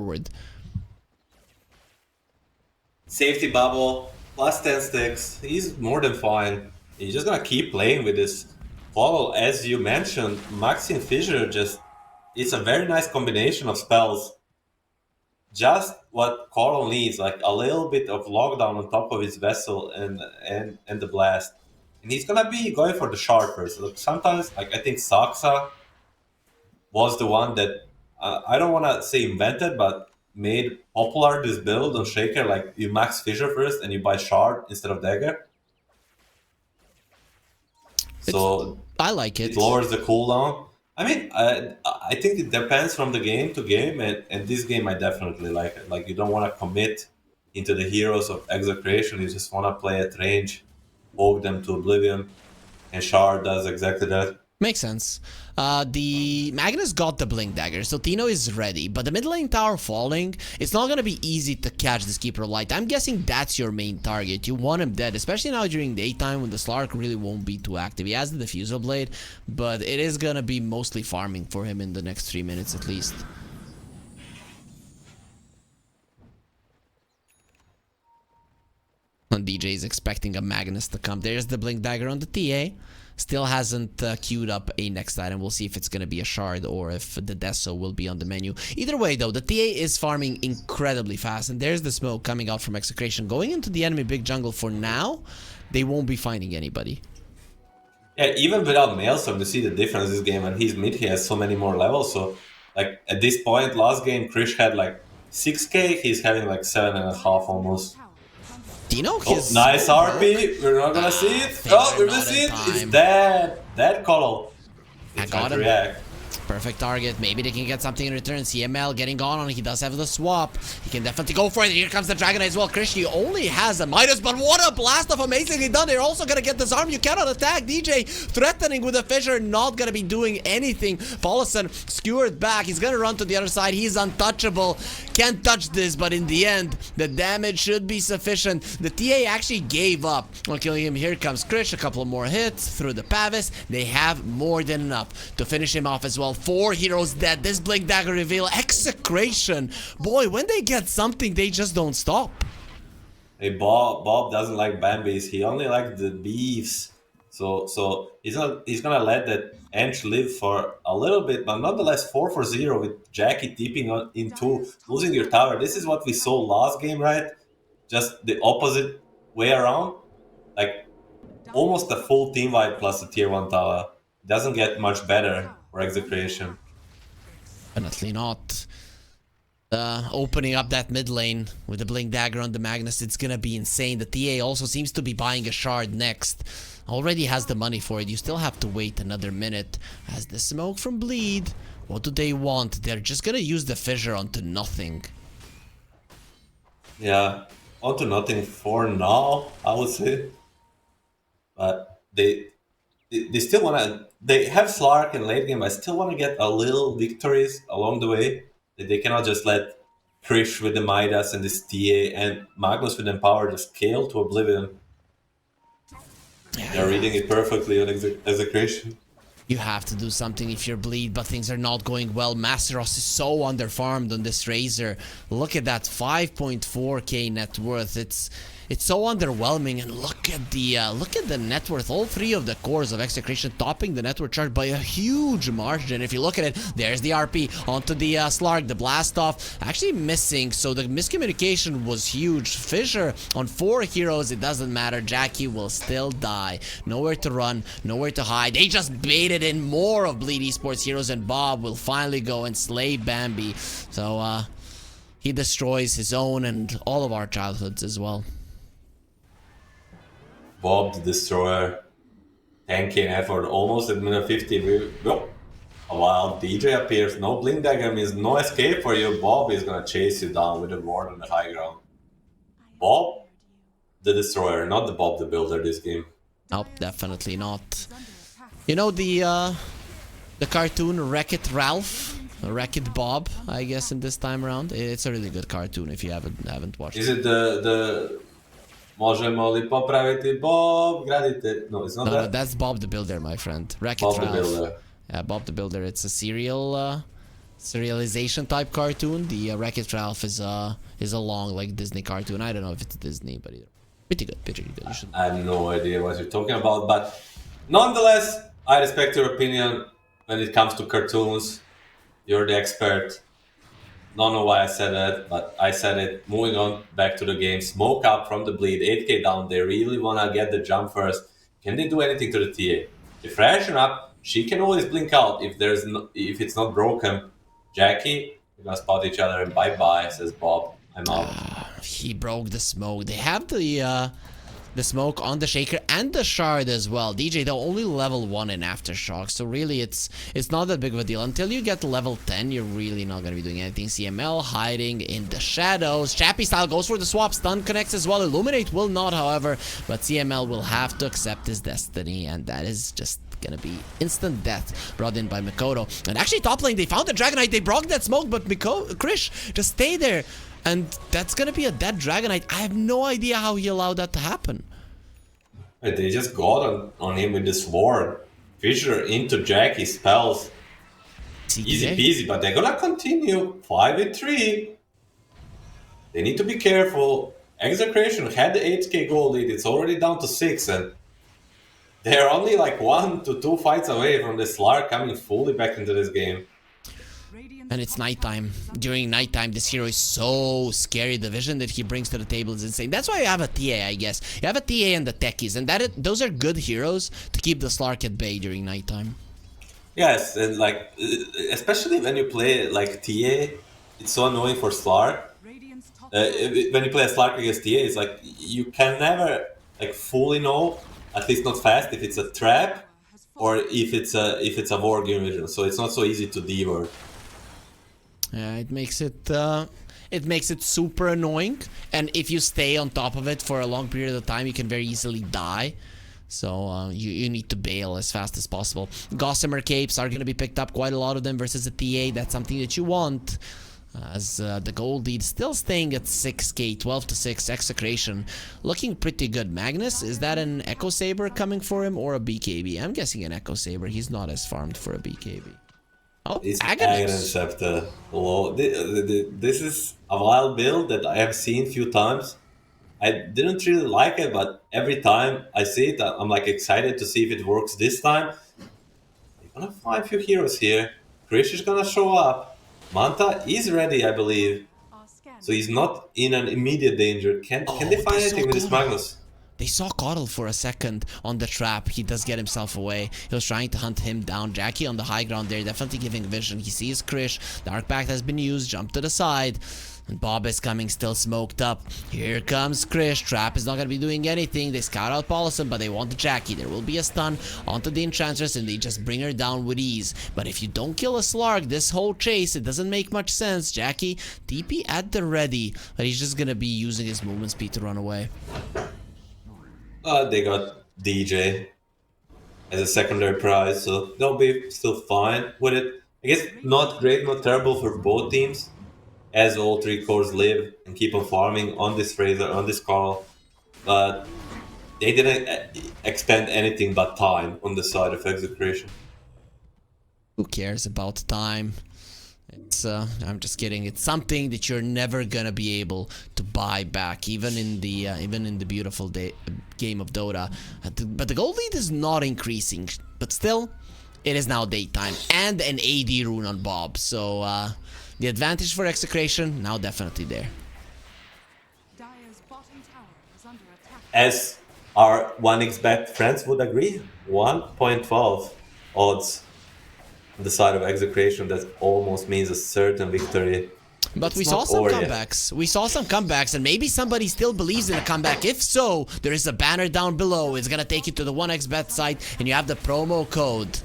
Safety bubble, plus 10 sticks. He's more than fine. He's just gonna keep playing with this. Follow, as you mentioned, Maxine Fissure it's a very nice combination of spells. Just what Coral needs, like a little bit of lockdown on top of his vessel and the blast. And he's gonna be going for the shard first. Look, sometimes, like I think Saxa was the one that I don't want to say invented, but made popular this build on Shaker. Like you max Fissure first and you buy shard instead of dagger. So I like it. It lowers the cooldown. I mean, I think it depends from the game to game, and this game I definitely like it. Like you don't want to commit into the heroes of Execration. You just want to play at range, poke them to oblivion, and shard does exactly that. Makes sense. The Magnus got the Blink Dagger, so Tino is ready. But the mid lane tower falling, it's not going to be easy to catch this Keeper of Light. I'm guessing that's your main target. You want him dead, especially now during daytime when the Slark really won't be too active. He has the Diffusal Blade, but it is going to be mostly farming for him in the next 3 minutes at least. And DJ is expecting a Magnus to come. There's the Blink Dagger on the TA. Still hasn't queued up a next item. We'll see if it's going to be a shard or if the Deso will be on the menu. Either way, though, the TA is farming incredibly fast. And there's the smoke coming out from Execration. Going into the enemy big jungle for now, they won't be finding anybody. Yeah, even without Maelstrom, you see the difference this game. And he's mid, he has so many more levels. So, like, at this point, last game, Krish had, like, 6k. He's having, like, 7.5 almost. Dino, nice RP. We're not gonna see it. Oh, we're gonna see it. It's dead. Dead Coral. I got him. React. Perfect target. Maybe they can get something in return. CML getting gone on. He does have the swap. He can definitely go for it. Here comes the Dragon as well. Krish only has a Midas, but what a blast off. Amazingly done. They're also going to get this arm. You cannot attack. DJ threatening with a fissure. Not going to be doing anything. Paulson skewered back. He's going to run to the other side. He's untouchable. Can't touch this, but in the end, the damage should be sufficient. The TA actually gave up on killing him. Here comes Krish. A couple more hits through the Pavis. They have more than enough to finish him off as well. 4 heroes dead. This Blink Dagger reveal. Execration. Boy, when they get something, they just don't stop. Hey, Bob doesn't like Bambies. He only likes the beefs. So he's gonna let that Ench live for a little bit, but nonetheless 4-0 with Jackie tipping on into losing your tower. This is what we saw last game, right? Just the opposite way around. Like almost a full team wipe plus a tier 1 tower. Doesn't get much better for Execration. Definitely not. Opening up that mid lane with the Blink Dagger on the Magnus, it's gonna be insane. The TA also seems to be buying a shard next. Already has the money for it. You still have to wait another minute. As the smoke from Bleed, what do they want? They're just gonna use the fissure onto nothing. Yeah, onto nothing for now, I would say. But they still wanna. They have Slark in late game. I still want to get a little victories along the way. They cannot just let Krish with the Midas and this TA and Magnus with Empower just scale to oblivion. They're reading it perfectly on Execration. You have to do something if you're Bleed, but things are not going well. Masteros is so underfarmed on this Razor. Look at that 5.4k net worth. It's so underwhelming, and look at the net worth. All 3 of the cores of Execration topping the net worth chart by a huge margin. If you look at it, there's the RP onto the Slark, the blast off actually missing, so the miscommunication was huge. Fissure on 4 heroes, it doesn't matter. Jackie will still die. Nowhere to run, nowhere to hide. They just baited in more of Bleed Esports heroes, and Bob will finally go and slay Bambi. So he destroys his own and all of our childhoods as well. Bob the Destroyer, 10k effort, almost at minute 50. a while, DJ appears. No Blink Dagger means no escape for you. Bob is gonna chase you down with a ward on the high ground. Bob the Destroyer, not the Bob the Builder this game. Nope, definitely not. You know the cartoon Wreck-It Ralph? Wreck-It Bob, I guess, in this time around. It's a really good cartoon if you haven't watched it. Is it the Možemo li popraviti Bob, gradite... No, it's not that. No, that's Bob the Builder, my friend. Wreck-It Bob Ralph. the Builder. Yeah, Bob the Builder. It's a serialization type cartoon. The Wreck-It Ralph is a long, like, Disney cartoon. I don't know if it's Disney, but pretty good, pretty good. You should... I have no idea what you're talking about, but nonetheless, I respect your opinion when it comes to cartoons. You're the expert. Don't know why I said that, but I said it. Moving on back to the game. Smoke up from the bleed. 8k down. They really want to get the jump first. Can they do anything to the TA? If freshen up, she can always blink out if it's not broken. Jackie, we're going to spot each other and bye-bye, says Bob. I'm out. He broke the smoke. They have the smoke on the shaker and the shard as well. DJ, they'll only level 1 in Aftershock, so really it's not that big of a deal. Until you get to level 10, you're really not going to be doing anything. CML hiding in the shadows. Chappie style goes for the swap. Stun connects as well. Illuminate will not, however, but CML will have to accept his destiny, and that is just gonna be instant death brought in by Mikoto. And actually top lane, they found the Dragonite. They broke that smoke, but Krish just stay there. And that's gonna be a dead Dragonite. I have no idea how he allowed that to happen. They just got on him with this ward. Fisher into Jackie spells. Easy peasy, but they're gonna continue. 5v3. They need to be careful. Execration had the 8k goal lead. It's already down to 6, and they're only like 1 to 2 fights away from the Slark coming fully back into this game. And it's nighttime. During nighttime, this hero is so scary. The vision that he brings to the table is insane. That's why you have a TA, I guess. You have a TA and the techies, and those are good heroes to keep the Slark at bay during nighttime. Yes, and like, especially when you play like TA, it's so annoying for Slark. When you play a Slark against TA, it's like, you can never like fully know, at least not fast, if it's a trap or if it's a war game vision. So it's not so easy to divert. Yeah, it makes it super annoying, and if you stay on top of it for a long period of time, you can very easily die. So you need to bail as fast as possible. Gossamer capes are going to be picked up, quite a lot of them versus a TA. That's something that you want. As the gold lead still staying at 6k, 12 to 6, Execration looking pretty good. Magnus, is that an Echo Saber coming for him or a BKB? I'm guessing an Echo Saber. He's not as farmed for a BKB. Oh, it's Aghanim Scepter. This is a wild build that I have seen a few times. I didn't really like it, but every time I see it, I'm like excited to see if it works this time. They're gonna find a few heroes here. Krish is gonna show up. Manta is ready, I believe. So he's not in an immediate danger. Can they find anything with this Magnus? They saw Coddle for a second on the trap. He does get himself away. He was trying to hunt him down. Jackie on the high ground there, definitely giving vision. He sees Krish. Dark Pact has been used. Jump to the side. And Bob is coming, still smoked up. Here comes Krish. Trap is not going to be doing anything. They scout out Paulson, but they want the Jackie. There will be a stun onto the Enchantress, and they just bring her down with ease. But if you don't kill a Slark, this whole chase, it doesn't make much sense. Jackie, TP at the ready. But he's just going to be using his movement speed to run away. They got DJ as a secondary prize, so they'll be still fine with it. I guess not great, not terrible for both teams, as all 3 cores live and keep on farming on this Fraser, on this Carl. But they didn't expend anything but time on the side of Execration. Who cares about time? It's I'm just kidding. It's something that you're never gonna be able to buy back, even in the beautiful game of Dota. But the gold lead is not increasing. But still, it is now daytime and an AD rune on Bob. So the advantage for Execration now definitely there. As our 1xBet friends would agree, 1.12 odds. The side of Execration, that almost means a certain victory. But we saw some comebacks. We saw some comebacks, and maybe somebody still believes in a comeback. If so, there is a banner down below. It's gonna take you to the 1xBet site, and you have the promo code.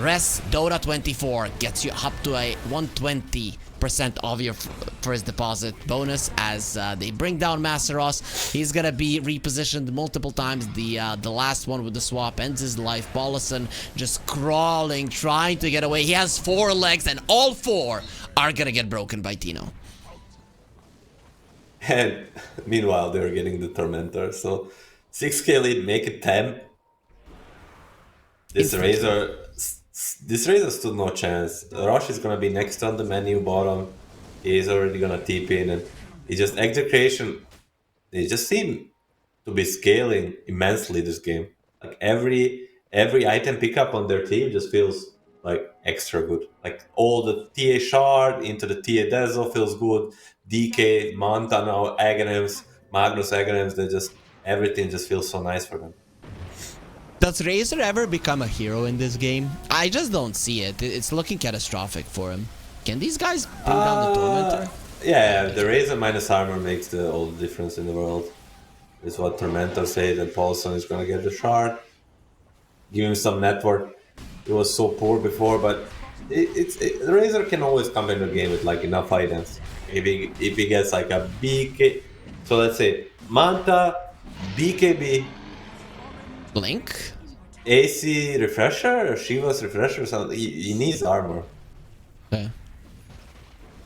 Res Dota 24 gets you up to a 120% of your first deposit bonus as they bring down Masteros. He's gonna be repositioned multiple times. The last one with the swap ends his life. Paulison just crawling, trying to get away. He has 4 legs and all 4 are gonna get broken by Tino. And meanwhile, they're getting the Tormentor. So 6k lead, make it 10. This Razor stood no chance. Rosh is gonna be next on the menu bottom. He's already gonna TP in, and he just execution. They just seem to be scaling immensely this game. Like every item pickup on their team just feels like extra good. Like all the TA Shard into the TA Dezo feels good. DK, Manta now, Aghanims, Magnus Aghanims, they just everything just feels so nice for them. Does Razor ever become a hero in this game? I just don't see it. It's looking catastrophic for him. Can these guys bring down the Tormentor? Yeah, the Razor minus armor makes all the difference in the world. Is what Tormentor said, and Paulson is gonna get the shard. Give him some network. It was so poor before, but the Razor can always come in the game with like enough items. If he gets like a BK, so let's say Manta, BKB, Blink, AC refresher or Shiva's refresher or something. He needs armor. Okay.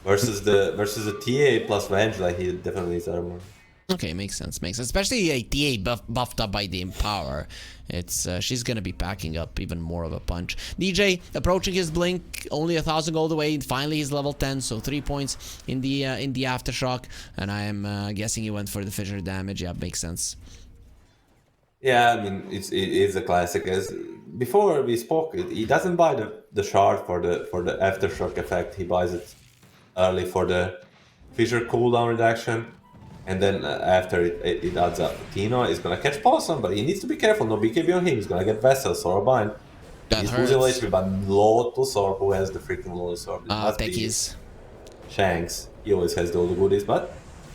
Versus the TA plus Venge, like he definitely needs armor. Okay, makes sense, makes sense. Especially a TA buffed up by the Empower. It's she's gonna be packing up even more of a punch. DJ approaching his blink, only 1,000 gold away. Finally, he's level 10, so 3 points in the aftershock. And I am guessing he went for the fissure damage. Yeah, makes sense. Yeah, I mean it is a classic. As before we spoke, he doesn't buy the shard for the aftershock effect. He buys it early for the fissure cooldown reduction. And then after it adds up. Tino is gonna catch Possum, but he needs to be careful. No BKB on him. He's gonna get Vessel, Sorobind. He's losing HP, but low to Sor, who has the freaking lowest sword. Techies. Shanks. He always has all the goodies, but...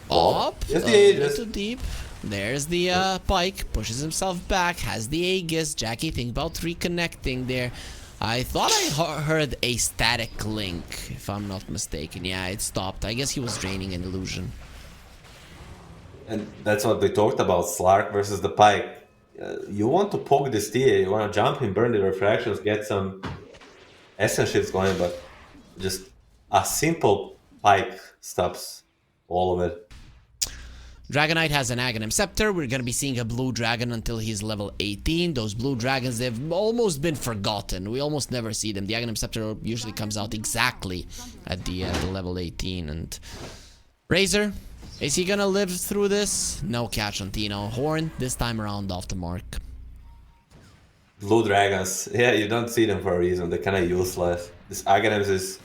Up, yes, a little deep. There's the Pike. Pushes himself back. Has the Aegis. Jackie, think about reconnecting there. I thought I heard a static link, if I'm not mistaken. Yeah, it stopped. I guess he was draining an illusion. And that's what they talked about, Slark versus the Pike. You want to poke this TA, you want to jump him, burn the refractions, get some essence shifts going, but just a simple Pike stops all of it. Dragonite has an Aghanim Scepter. We're going to be seeing a blue dragon until he's level 18. Those blue dragons, they've almost been forgotten. We almost never see them. The Aghanim Scepter usually comes out exactly at the level 18. And Razor, is he gonna live through this? No catch on Tino. Horn, this time around off the mark. Blue dragons. Yeah, you don't see them for a reason. They're kind of useless. This Aghanims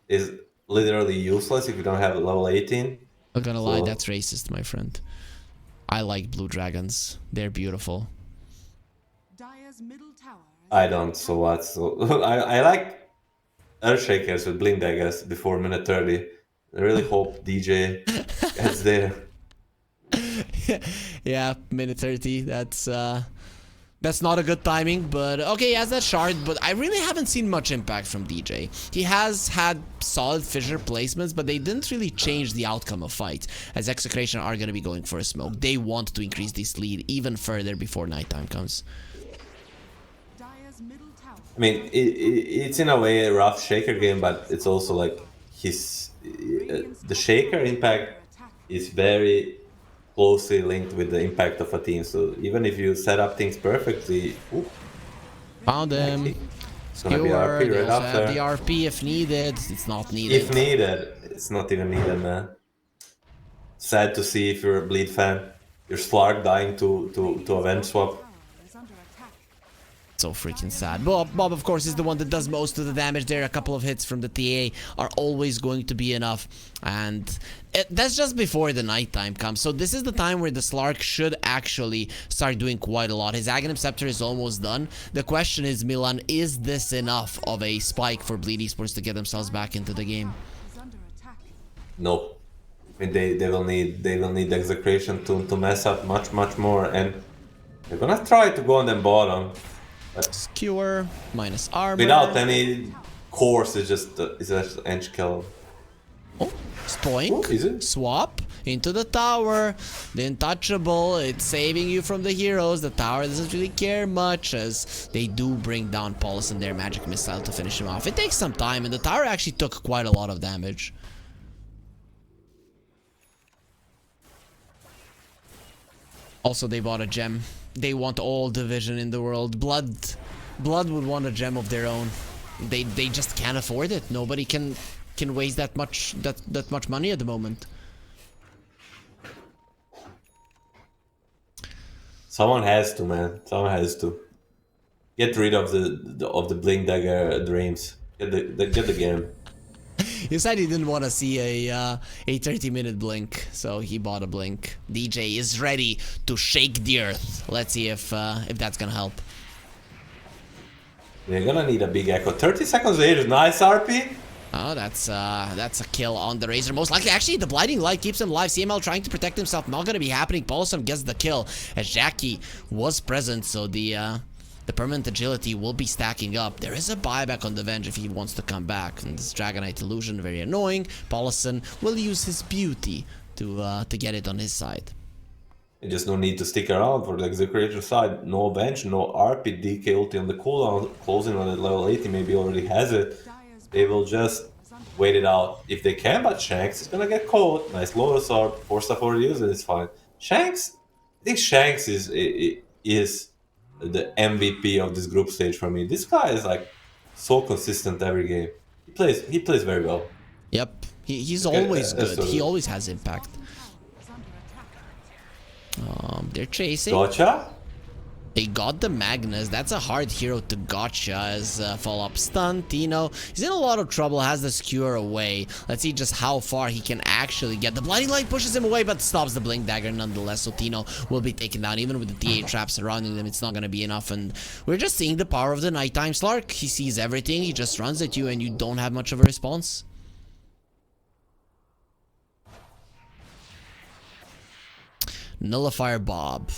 is literally useless if you don't have level 18. I'm gonna lie, that's racist, my friend. I like blue dragons. They're beautiful. I don't, so what? So I like Earthshakers with Blink Daggers before minute 30. I really hope DJ gets there. Yeah, minute 30. That's not a good timing, but okay, he has that shard, but I really haven't seen much impact from DJ. He has had solid fissure placements, but they didn't really change the outcome of fights, as Execration are going to be going for a smoke. They want to increase this lead even further before nighttime comes. I mean, it's in a way a rough Shaker game, but it's also like the Shaker impact is very closely linked with the impact of a team. So even if you set up things perfectly, found him. It's gonna be RP right after. The RP if needed. It's not needed. If needed, it's not even needed, man. Sad to see if you're a Bleed fan. Your Slark dying to event swap. So freaking sad. Bob, of course, is the one that does most of the damage there. A couple of hits from the TA are always going to be enough. And that's just before the nighttime comes. So this is the time where the Slark should actually start doing quite a lot. His Aghanim Scepter is almost done. The question is, Milan, is this enough of a spike for Bleed Esports to get themselves back into the game? No. I mean, they will need Execration to mess up much more. And they're gonna try to go on them bottom. Skewer, minus armor. Without any course, it's just edge kill. Oh, spoink. Is it? Swap into the tower. The untouchable. It's saving you from the heroes. The tower doesn't really care much as they do bring down Paulus and their magic missile to finish him off. It takes some time, and the tower actually took quite a lot of damage. Also, they bought a gem. They want all division in the world. Blood would want a gem of their own. They just can't afford it. Nobody can waste that much money at the moment. Someone has to, man. Someone has to get rid of the blink dagger dreams. Get the game. He said he didn't want to see a 30-minute blink, so he bought a blink. DJ is ready to shake the earth. Let's see if that's gonna help. They're gonna need a big echo. 30 seconds later, nice RP. Oh, that's a kill on the Razor. Most likely, actually, the Blinding Light keeps him alive. CML trying to protect himself. Not gonna be happening. Paulson gets the kill as Jackie was present, so the permanent agility will be stacking up. There is a buyback on the Venge if he wants to come back. And this Dragonite illusion, very annoying. Paulson will use his beauty to get it on his side. You just no need to stick around for the Execrator side. No bench, no RP, DK ulti on the cooldown, closing on at level 80, maybe already has it. They will just wait it out. If they can, but Shanks is gonna get caught. Nice Lotus Orb, 4-star for use it, it's fine. Shanks, I think Shanks is the MVP of this group stage for me. This guy is like so consistent every game. He plays very well. Yep, he's always good. He always has impact. They're chasing. Gotcha? They got the Magnus. That's a hard hero to gotcha as follow-up stun. Tino, he's in a lot of trouble, has the skewer away. Let's see just how far he can actually get. The Blinding Light pushes him away, but stops the Blink Dagger nonetheless. So Tino will be taken down. Even with the TA trap surrounding them, it's not going to be enough. And we're just seeing the power of the nighttime Slark. He sees everything. He just runs at you, and you don't have much of a response. Nullifier Bob.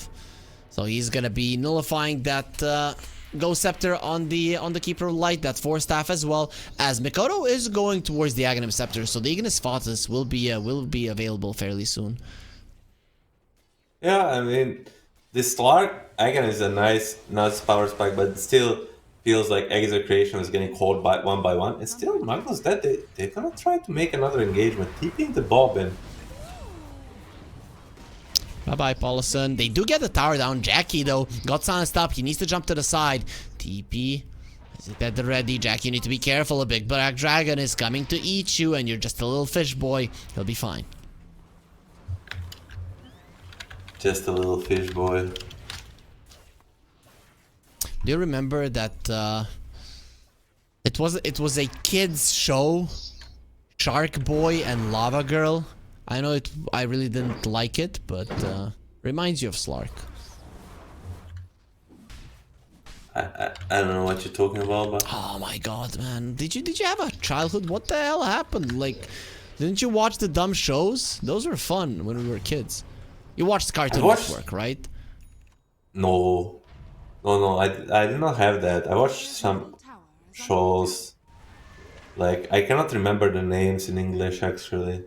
So he's gonna be nullifying that Ghost Scepter on the Keeper of Light, that 4-staff as well, as Mikoto is going towards the Aghanim Scepter, so the Ignis Fautus will be available fairly soon. Yeah, I mean, this Slark Aghanim is a nice power spike, but it still feels like Execration is getting caught by one. And still, Magnus dead. They're gonna try to make another engagement, keeping the Bob in. Bye-bye, Paulson. They do get the tower down. Jackie, though, got silenced up. He needs to jump to the side. TP. Is it at the ready? Jackie, you need to be careful. A big black dragon is coming to eat you, and you're just a little fish boy. He'll be fine. Just a little fish boy. Do you remember that it was a kids show? Shark Boy and Lava Girl? I know I really didn't like it, but reminds you of Slark. I don't know what you're talking about, but oh my god, man! Did you have a childhood? What the hell happened? Like, didn't you watch the dumb shows? Those were fun when we were kids. You watched Cartoon Network, right? No, I did not have that. I watched some shows. Like, I cannot remember the names in English actually.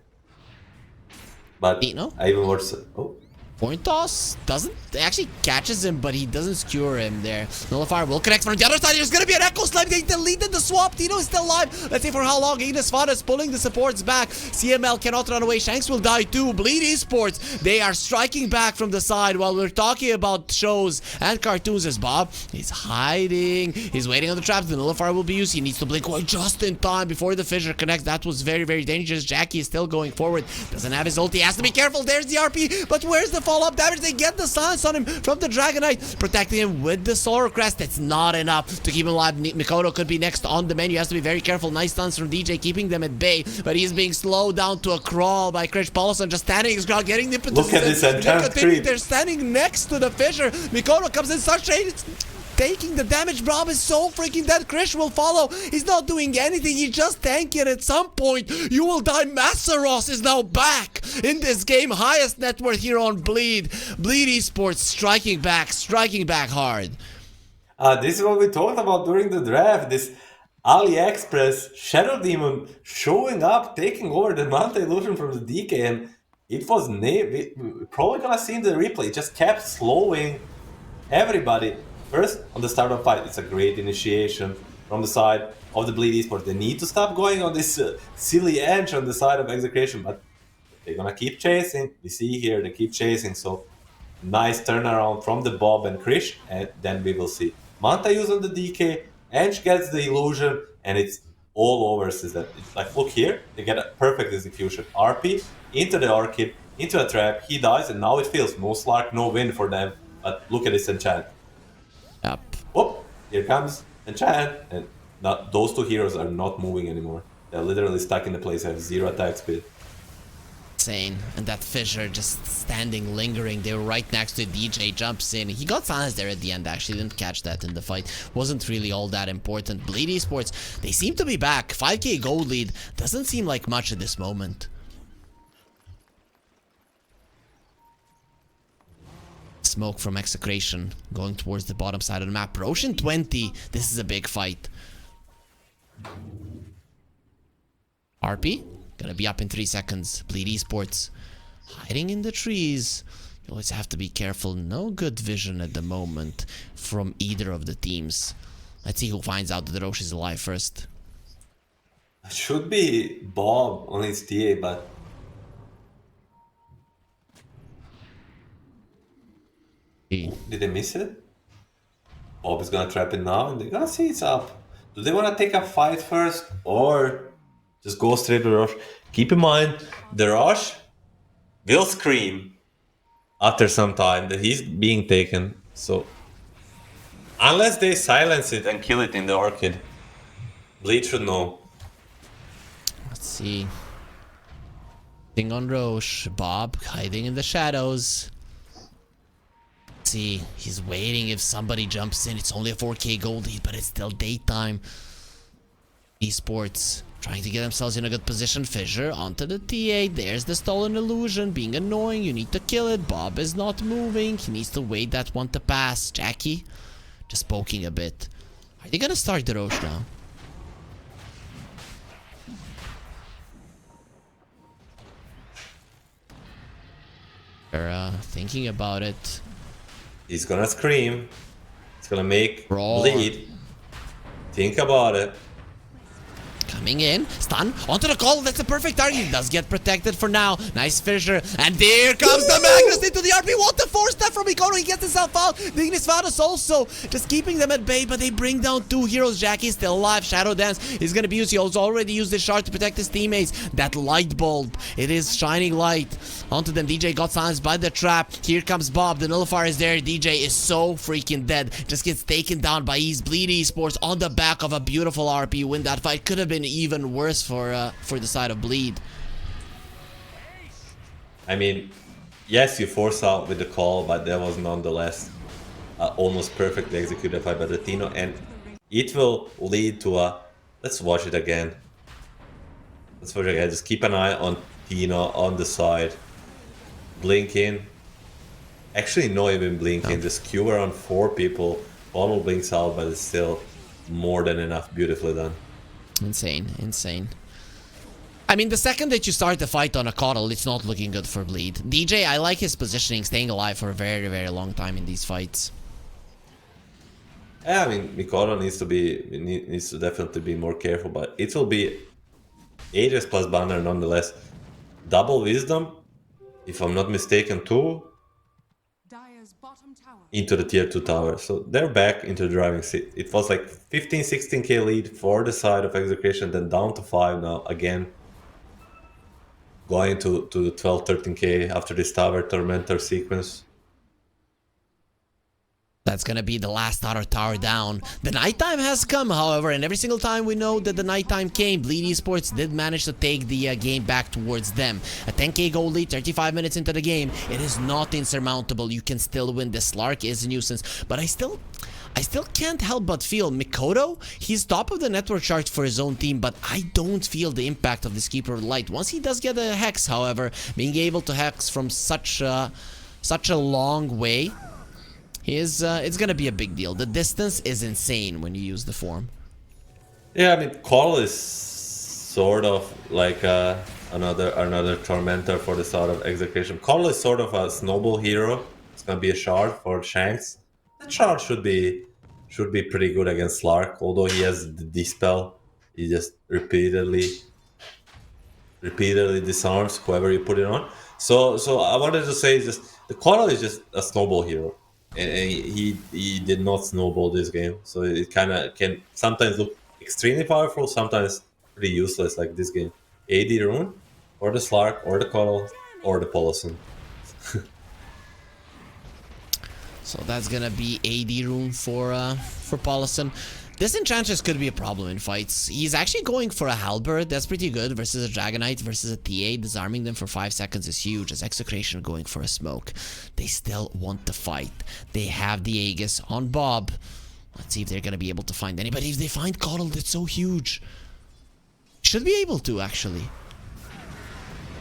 But I even watched. Oh. Point toss doesn't actually catches him, but he doesn't skewer him there. Nullifier will connect from the other side. There's gonna be an Echo Slam. They deleted the swap. Tino is still alive. Let's see for how long. Ignis Fautus pulling the supports back. CML cannot run away. Shanks will die too. Bleed Esports, they are striking back from the side while we're talking about shows and cartoons. As Bob is hiding. He's waiting on the traps. The Nullifier will be used. He needs to blink away just in time before the fissure connects. That was very, very dangerous. Jackie is still going forward. Doesn't have his ult. He has to be careful. There's the RP, but where's the follow-up damage? They get the silence on him from the Dragonite, protecting him with the Solar Crest. That's not enough to keep him alive. Mikoto could be next on the menu. Has to be very careful. Nice stuns from DJ, keeping them at bay, but he's being slowed down to a crawl by Krish Paulson, just standing his ground, getting the impetus. Look at this enchant creep. They're standing next to the fissure. Mikoto comes in, starts taking the damage. Bob is so freaking dead. Krish will follow. He's not doing anything. He's just tanking. At some point, you will die. Massaros is now back in this game. Highest net worth here on Bleed. Bleed Esports striking back hard. This is what we talked about during the draft. This AliExpress Shadow Demon showing up, taking over the Manta Illusion from the DK, and it was we're probably gonna see in the replay. It just kept slowing everybody. First, on the start of fight, it's a great initiation from the side of the Bleed Esports. They need to stop going on this silly edge on the side of Execration, but they're gonna keep chasing. We see here they keep chasing, so nice turnaround from the Bob and Krish, and then we will see Manta using the DK, Edge gets the illusion, and it's all over. It's like, look here, they get a perfect execution. RP into the Orchid, into a trap, he dies, and now it feels no Slark, no win for them. But look at this enchant. Yep. Whoop! Here comes enchant, and those two heroes are not moving anymore. They're literally stuck in the place, have 0 attack speed. Insane. And that Fissure just standing, lingering. They were right next to DJ, jumps in. He got silenced there at the end, actually. Didn't catch that in the fight. Wasn't really all that important. Bleed Esports, they seem to be back. 5k gold lead. Doesn't seem like much at this moment. Smoke from Execration going towards the bottom side of the map. Roshan 20. This is a big fight. RP gonna be up in 3 seconds. Bleed Esports hiding in the trees. You always have to be careful. No good vision at the moment from either of the teams. Let's see who finds out that Roche is alive first. It should be Bob on his TA, but did they miss it? Bob is gonna trap it now, and they're gonna see it's up. Do they wanna take a fight first, or just go straight to Roche? Keep in mind, the Roche will scream after some time that he's being taken. So, unless they silence it and kill it in the Orchid, Bleed should know. Let's see. Thing on Roche. Bob hiding in the shadows. Let's see. He's waiting if somebody jumps in. It's only a 4k gold lead, but it's still daytime. Esports trying to get themselves in a good position. Fissure onto the TA. There's the stolen illusion. Being annoying. You need to kill it. Bob is not moving. He needs to wait that one to pass. Jackie just poking a bit. Are they gonna start the Roche now? They're thinking about it. He's gonna scream. It's gonna make Roar. Bleed think about it. Coming in, stun, onto the call, that's a perfect target. He does get protected for now. Nice Fissure, and there comes the Magnus into the RP. What the force step from Mikoto, he gets himself out. The Ignis Vados also just keeping them at bay, but they bring down 2 heroes. Jackie's still alive. Shadow Dance is gonna be used. He also already used his shard to protect his teammates. That light bulb, it is shining light onto them. DJ got silenced by the trap. Here comes Bob, the nullifier is there. DJ is so freaking dead. Just gets taken down by Bleed Esports on the back of a beautiful RP win. That fight could have been even worse for the side of Bleed. I mean, yes, you force out with the call, but that was nonetheless almost perfectly executed by Tino, and it will lead to a... Let's watch it again. Let's watch it again. Just keep an eye on Tino on the side. Blink in. Actually, not even blink in. Just queue around 4 people. Bottle blinks out, but it's still more than enough. Beautifully done. Insane, insane. I mean, the second that you start the fight on a Coddle, it's not looking good for Bleed. DJ, I like his positioning, staying alive for a very, very long time in these fights. Yeah, I mean, Mikado needs to definitely be more careful, but it will be Aegis plus banner nonetheless. Double wisdom, if I'm not mistaken, too, into the tier 2 tower. So they're back into the driving seat. It was like 15-16k lead for the side of Execration, then down to 5 now again. Going to 12-13k after this tower Tormentor sequence. That's gonna be the last tower down. The nighttime has come, however, and every single time we know that the nighttime came, Bleed Esports did manage to take the game back towards them. A 10k goal lead, 35 minutes into the game. It is not insurmountable. You can still win. The Slark is a nuisance, but I still can't help but feel Mikoto, he's top of the network chart for his own team, but I don't feel the impact of this Keeper of Light. Once he does get a Hex, however, being able to Hex from such a long way, It's gonna be a big deal. The distance is insane when you use the form. Yeah, I mean, Call is sort of like another tormentor for the sort of execution. Call is sort of a snowball hero. It's gonna be a shard for Shanks. That shard should be pretty good against Slark, although he has the dispel. He just repeatedly disarms whoever you put it on. So I wanted to say just the Coral is just a snowball hero, and he did not snowball this game. So it kind of can sometimes look extremely powerful, sometimes pretty useless, like this game. AD Rune, or the Slark, or the Coral, or the Polisan. So that's gonna be AD Rune for Polisan. This Enchantress could be a problem in fights. He's actually going for a Halberd. That's pretty good versus a Dragonite versus a TA. Disarming them for 5 seconds is huge. As Execration going for a smoke. They still want to fight. They have the Aegis on Bob. Let's see if they're going to be able to find anybody. If they find Coddle, that's so huge. Should be able to, actually.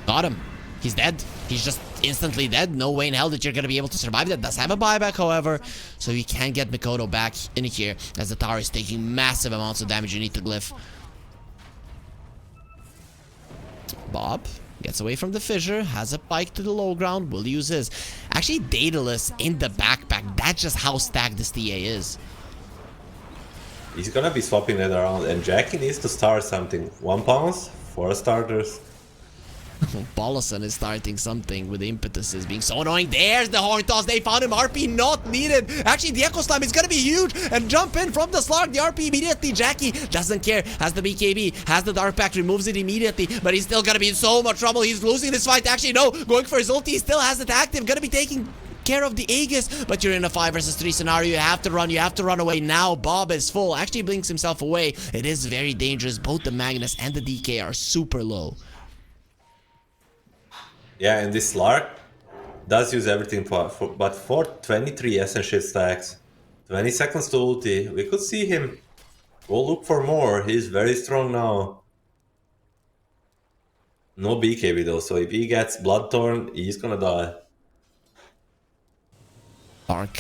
Got him. He's dead. He's just instantly dead. No way in hell that you're going to be able to survive that. Does have a buyback, however. So you can get Mikoto back in here as the tower is taking massive amounts of damage. You need to glyph. Bob gets away from the fissure. Has a pike to the low ground. Will use his. Actually, Daedalus in the backpack. That's just how stacked this TA is. He's going to be swapping that around. And Jackie needs to start something. 1 pounds, 4 starters. Polisan is starting something with impetus is being so annoying. There's the horn toss. They found him. RP not needed. Actually, the Echo Slam is going to be huge. And jump in from the Slark. The RP immediately. Jackie doesn't care. Has the BKB. Has the Dark Pact. Removes it immediately. But he's still going to be in so much trouble. He's losing this fight. Actually, no. Going for his ulti. He still has it active. Going to be taking care of the Aegis. But you're in a 5 versus 3 scenario. You have to run. You have to run away now. Bob is full. Actually blinks himself away. It is very dangerous. Both the Magnus and the DK are super low. Yeah, and this Slark does use everything but for 23 Essence Shield stacks, 20 seconds to ulti, we could see him go look for more. He's very strong now. No BKB though, so if he gets Bloodthorn, he's gonna die. Dark.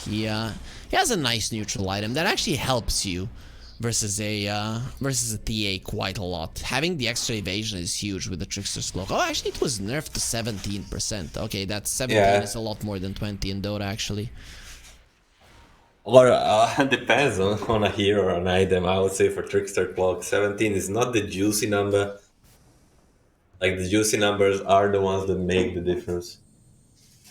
He has a nice neutral item that actually helps you versus a TA quite a lot. Having the extra evasion is huge with the Trickster's Cloak. Oh, actually it was nerfed to 17%. Okay, that's 17 is a lot more than 20 in Dota actually. Or depends on a hero or an item. I would say for Trickster Cloak, 17 is not the juicy number. Like the juicy numbers are the ones that make the difference.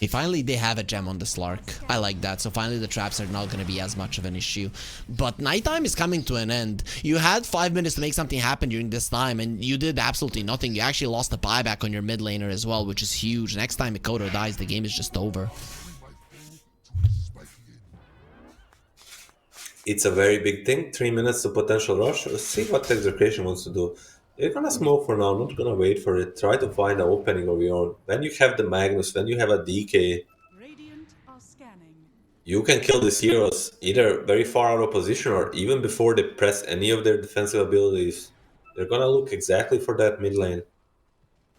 Finally, they have a gem on the Slark. I like that. So finally, the traps are not going to be as much of an issue. But nighttime is coming to an end. You had 5 minutes to make something happen during this time, and you did absolutely nothing. You actually lost a buyback on your mid laner as well, which is huge. Next time Mikoto dies, the game is just over. It's a very big thing. 3 minutes to potential rush. Let's see what Execration wants to do. They're gonna smoke for now, not gonna wait for it. Try to find an opening of your own. When you have the Magnus, when you have a DK, you can kill these heroes either very far out of position or even before they press any of their defensive abilities. They're gonna look exactly for that mid lane.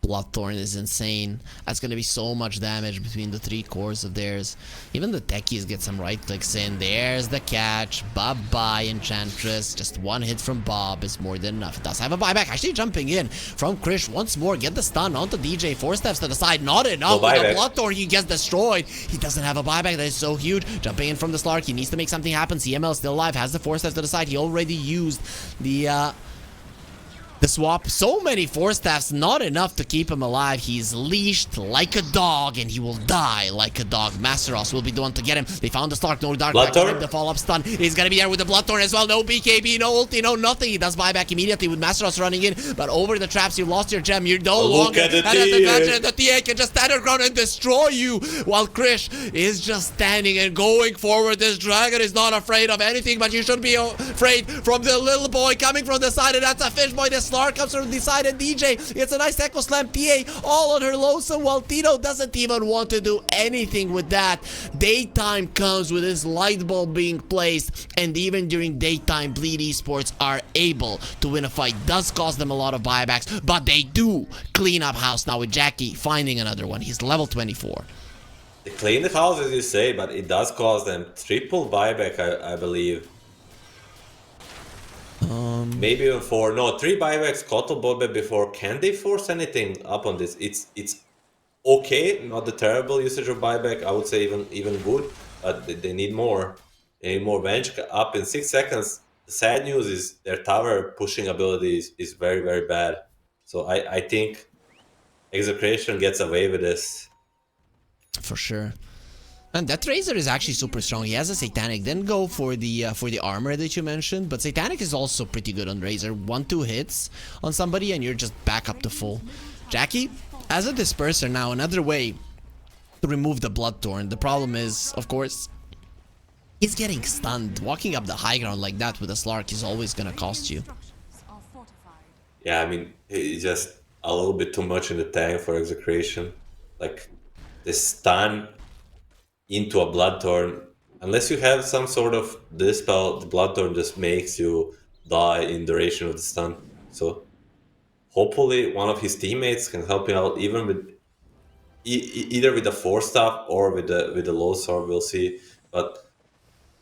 Bloodthorn is insane. That's going to be so much damage between the 3 cores of theirs. Even the techies get some right clicks in. There's the catch. Bye-bye, Enchantress. Just 1 hit from Bob is more than enough. It does have a buyback. Actually jumping in from Krish once more. Get the stun onto DJ. 4 steps to the side. Not enough. With a Bloodthorn, he gets destroyed. He doesn't have a buyback. That is so huge. Jumping in from the Slark. He needs to make something happen. CML is still alive. Has the 4 steps to the side. He already used the swap. So many 4 staffs, not enough to keep him alive. He's leashed like a dog, and he will die like a dog. Masteros will be the one to get him. They found the Slark, no Dark Pact, the follow-up stun. He's gonna be there with the Bloodthorn as well. No BKB, no ulti, no nothing. He does buyback immediately with Masteros running in, but over the traps, you lost your gem. You're no longer at the advantage. The TA can just stand her ground and destroy you, while Krish is just standing and going forward. This dragon is not afraid of anything, but you should be afraid from the little boy coming from the side, and that's a fish boy. The Slark comes from the side, and DJ, it's a nice Echo Slam TA all on her lonesome, while Tito doesn't even want to do anything with that. Daytime comes with his light bulb being placed, and even during daytime, Bleed Esports are able to win a fight. Does cost them a lot of buybacks, but they do clean up house now with Jackie finding another one. He's level 24. They clean the house, as you say, but it does cost them triple buyback, I believe. Maybe even 4. No, 3 buybacks, Kotal bought before. Can they force anything up on this? It's okay, not the terrible usage of buyback. I would say even good, but they need more. They need more bench up in 6 seconds. The sad news is their tower pushing ability is very, very bad. So I think Execration gets away with this. For sure. And that Razor is actually super strong. He has a Satanic. Then go for the armor that you mentioned. But Satanic is also pretty good on Razor. 1-2 hits on somebody and you're just back up to full. Jackie, as a disperser now, another way to remove the Bloodthorn. The problem is, of course, he's getting stunned. Walking up the high ground like that with a Slark is always gonna cost you. Yeah, I mean, it's just a little bit too much in the tank for Execration. Like, the stun into a Bloodthorn, unless you have some sort of dispel, the Bloodthorn just makes you die in duration of the stun. So hopefully one of his teammates can help him out, even with either with the 4 staff or with the low sword. We'll see. But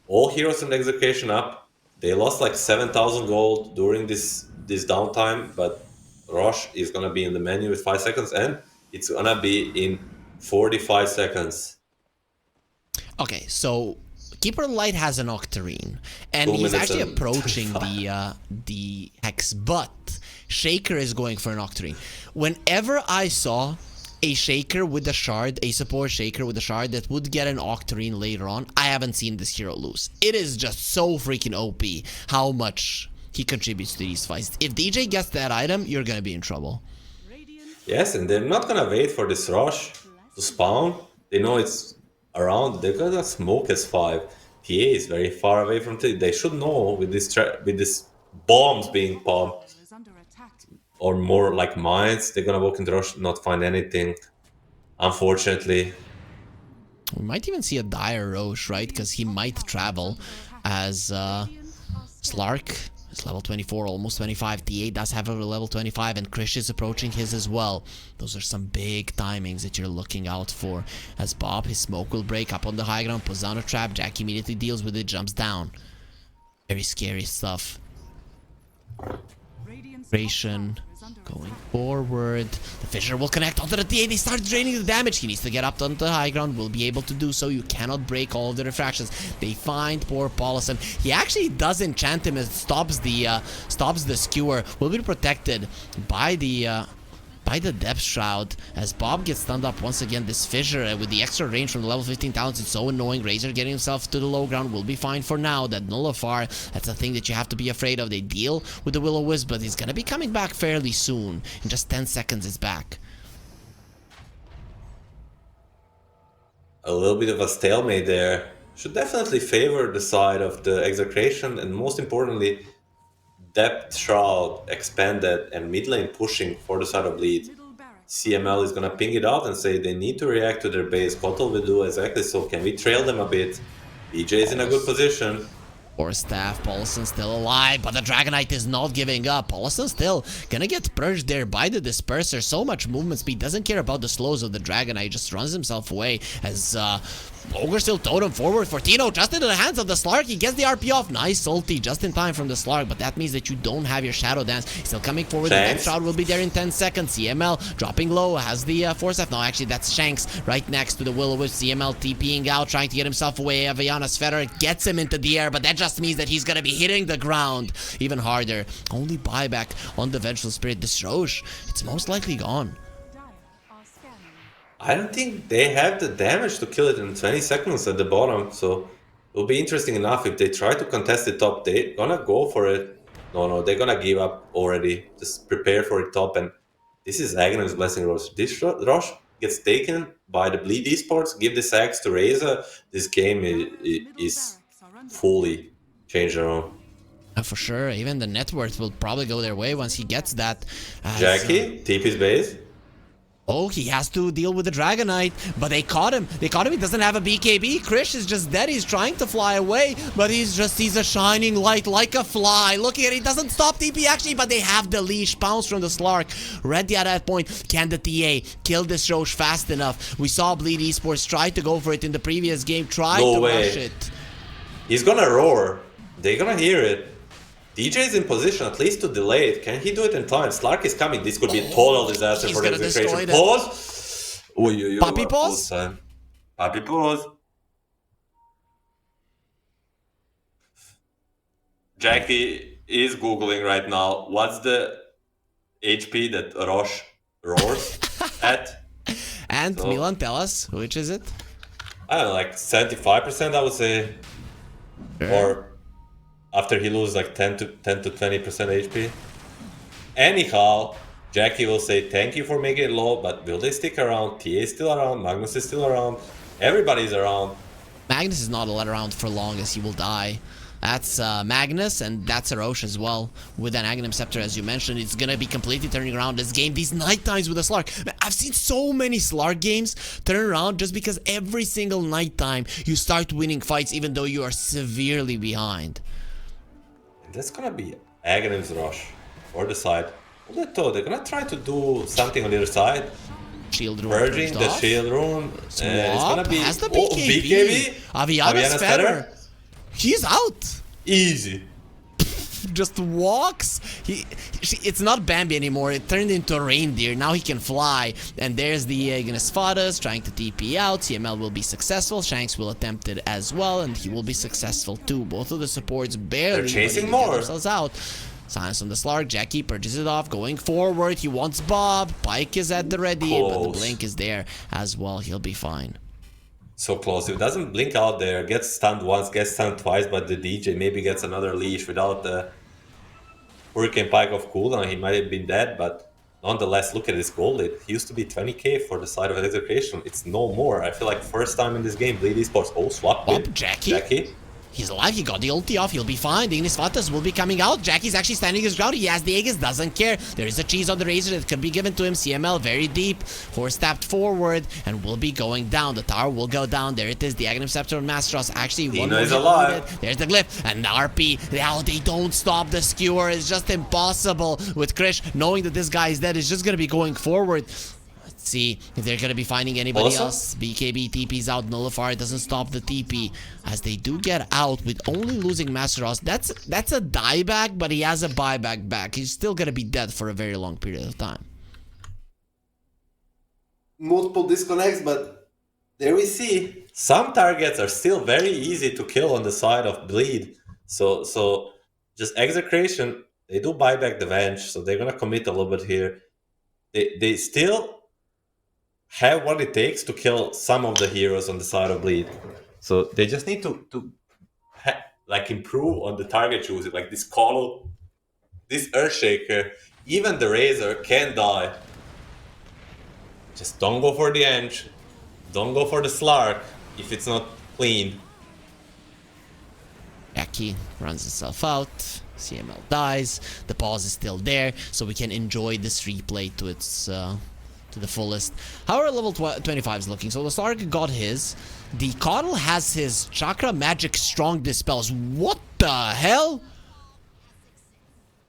all heroes in Execution up. They lost like 7,000 gold during this downtime, but Rosh is gonna be in the menu with 5 seconds, and it's gonna be in 45 seconds. Okay, so Keeper Light has an Octarine, and he's actually approaching the Hex, but Shaker is going for an Octarine. Whenever I saw a Shaker with a Shard, a support Shaker with a Shard that would get an Octarine later on, I haven't seen this hero lose. It is just so freaking OP how much he contributes to these fights. If DJ gets that item, you're gonna be in trouble. Yes, and they're not gonna wait for this Rush to spawn. They know it's around. They're gonna smoke S5. PA is very far away from it. They should know with this bombs being popped, or more like mines. They're gonna walk into Rush, not find anything. Unfortunately, we might even see a dire Roche, right? Because he might travel as Slark. It's level 24, almost 25. TA does have a level 25, and Krish is approaching his as well. Those are some big timings that you're looking out for. As Bob, his smoke will break up on the high ground, puts down a trap. Jack immediately deals with it, jumps down. Very scary stuff. Ration going forward. The Fissure will connect onto the TA. They start draining the damage. He needs to get up onto the high ground. Will be able to do so. You cannot break all of the refractions. They find poor Paulison. He actually does enchant him and stops the skewer. Will be protected by the Depth Shroud as Bob gets stunned up once again. This Fissure with the extra range from the level 15 talents, it's so annoying. Razor getting himself to the low ground will be fine for now. That Nullifier, that's a thing that you have to be afraid of. They deal with the Will-O-Wisp, but he's gonna be coming back fairly soon. In just 10 seconds, it's back. a little bit of a stalemate there. Should definitely favor the side of the Execration, and most importantly, Depth Shroud expanded and mid lane pushing for the side of Bleed. CML is gonna ping it out and say they need to react to their base. Kotal will do exactly so. Can we trail them a bit? BJ is in a good position. Or staff, Paulson still alive, but the Dragonite is not giving up. Paulson still gonna get purged there by the Disperser. So much movement speed, doesn't care about the slows of the Dragonite, just runs himself away as Ogre still totem forward for Tino, just into the hands of the Slark. He gets the RP off. Nice ulti just in time from the Slark, but that means that you don't have your Shadow Dance. Still coming forward. The next shot will be there in 10 seconds. CML dropping low, has the Force F. No, actually, that's Shanks right next to the Will-O-Wisp. CML TPing out, trying to get himself away. Aviana's Feather gets him into the air, but that just means that he's gonna be hitting the ground even harder. Only buyback on the Vengeful Spirit. This Roche, it's most likely gone. I don't think they have the damage to kill it in 20 seconds at the bottom, so it'll be interesting enough if they try to contest the top. They're gonna go for it. No, they're gonna give up already. Just prepare for the top, and this is Aghanim's Blessing Rush. This Rush gets taken by the Bleed Esports, give the sacks to Razor. This game is fully changed around. For sure, even the net worth will probably go their way once he gets that. Jackie, TP's base. Oh, he has to deal with the Dragonite, but they caught him. They caught him. He doesn't have a BKB. Krish is just dead. He's trying to fly away, but he's a shining light like a fly. Looking at it, he doesn't stop TP actually, but they have the leash. Pounce from the Slark. Ready at that point. Can the TA kill this Roche fast enough? We saw Bleed Esports try to go for it in the previous game. Try to rush it. He's gonna roar. They're gonna hear it. DJ is in position at least to delay it. Can he do it in time? Slark is coming. This could be a total disaster for the execution. Pause. Puppy pause. Puppy pause. Jackie is googling right now. What's the HP that Roche roars at? And so, Milan, tell us, which is it? I don't know, like 75%, I would say. Sure. Or after he loses like 10 to 20% HP. Anyhow, Jackie will say thank you for making it low, but will they stick around? TA is still around, Magnus is still around, everybody's around. Magnus is not allowed around for long as he will die. That's Magnus, and that's Arosh as well. With an Aghanim Scepter, as you mentioned, it's gonna be completely turning around this game. These night times with the Slark. Man, I've seen so many Slark games turn around just because every single night time you start winning fights even though you are severely behind. That's gonna be Aghanim's rush or the side. They're gonna try to do something on the other side. Shield rune. Merging the shield rune. It's gonna be has the BKB. BKB. Aviana's Feather. He's out. Easy. Just walks. It's not Bambi anymore. It turned into a reindeer. Now he can fly. And there's the Gnesfadas trying to TP out. CML will be successful. Shanks will attempt it as well, and he will be successful too. Both of the supports barely. They're chasing more. Themselves out. Silence on the Slark. Jackie purchases it off. Going forward. He wants Bob. Pike is at the ready, but the blink is there as well. He'll be fine. So close. If it doesn't blink out there, gets stunned once, gets stunned twice, but the DJ maybe gets another leash without the Hurricane Pike of cooldown. He might have been dead, but nonetheless, look at his goal lead. He used to be 20k for the side of execution. It's no more. I feel like first time in this game, Bleed Esports. Oh, swap win. Jackie. He's alive, he got the ulti off, he'll be fine. The Ignis Vatas will be coming out. Jackie's actually standing his ground. He has the Aegis, doesn't care. There is a cheese on the Razor that could be given to him. CML very deep. Force tapped forward and will be going down. The tower will go down. There it is. The Aghanim Scepter on Mastros. Actually, one is alive. There's the glyph. And RP. Now they don't stop the skewer. It's just impossible with Krish knowing that this guy is dead. It's just gonna be going forward. See if they're gonna be finding anybody else. BKB TP's out. Nullifier doesn't stop the TP as they do get out with only losing Masteros. That's a dieback, but he has a buyback back. He's still gonna be dead for a very long period of time. Multiple disconnects, but there we see some targets are still very easy to kill on the side of Bleed. So just execration. They do buy back the Venge, so they're gonna commit a little bit here. They still have what it takes to kill some of the heroes on the side of Bleed. So they just need to like improve on the target choosing. Like this Call, this Earthshaker, even the Razor can die. Just don't go for the Eng. Don't go for the Slark if it's not clean. Jackie runs himself out. CML dies. The pause is still there, so we can enjoy this replay to its to the fullest. How are level 25s looking? So the Slark got his. The Coddle has his Chakra Magic Strong Dispels. What the hell?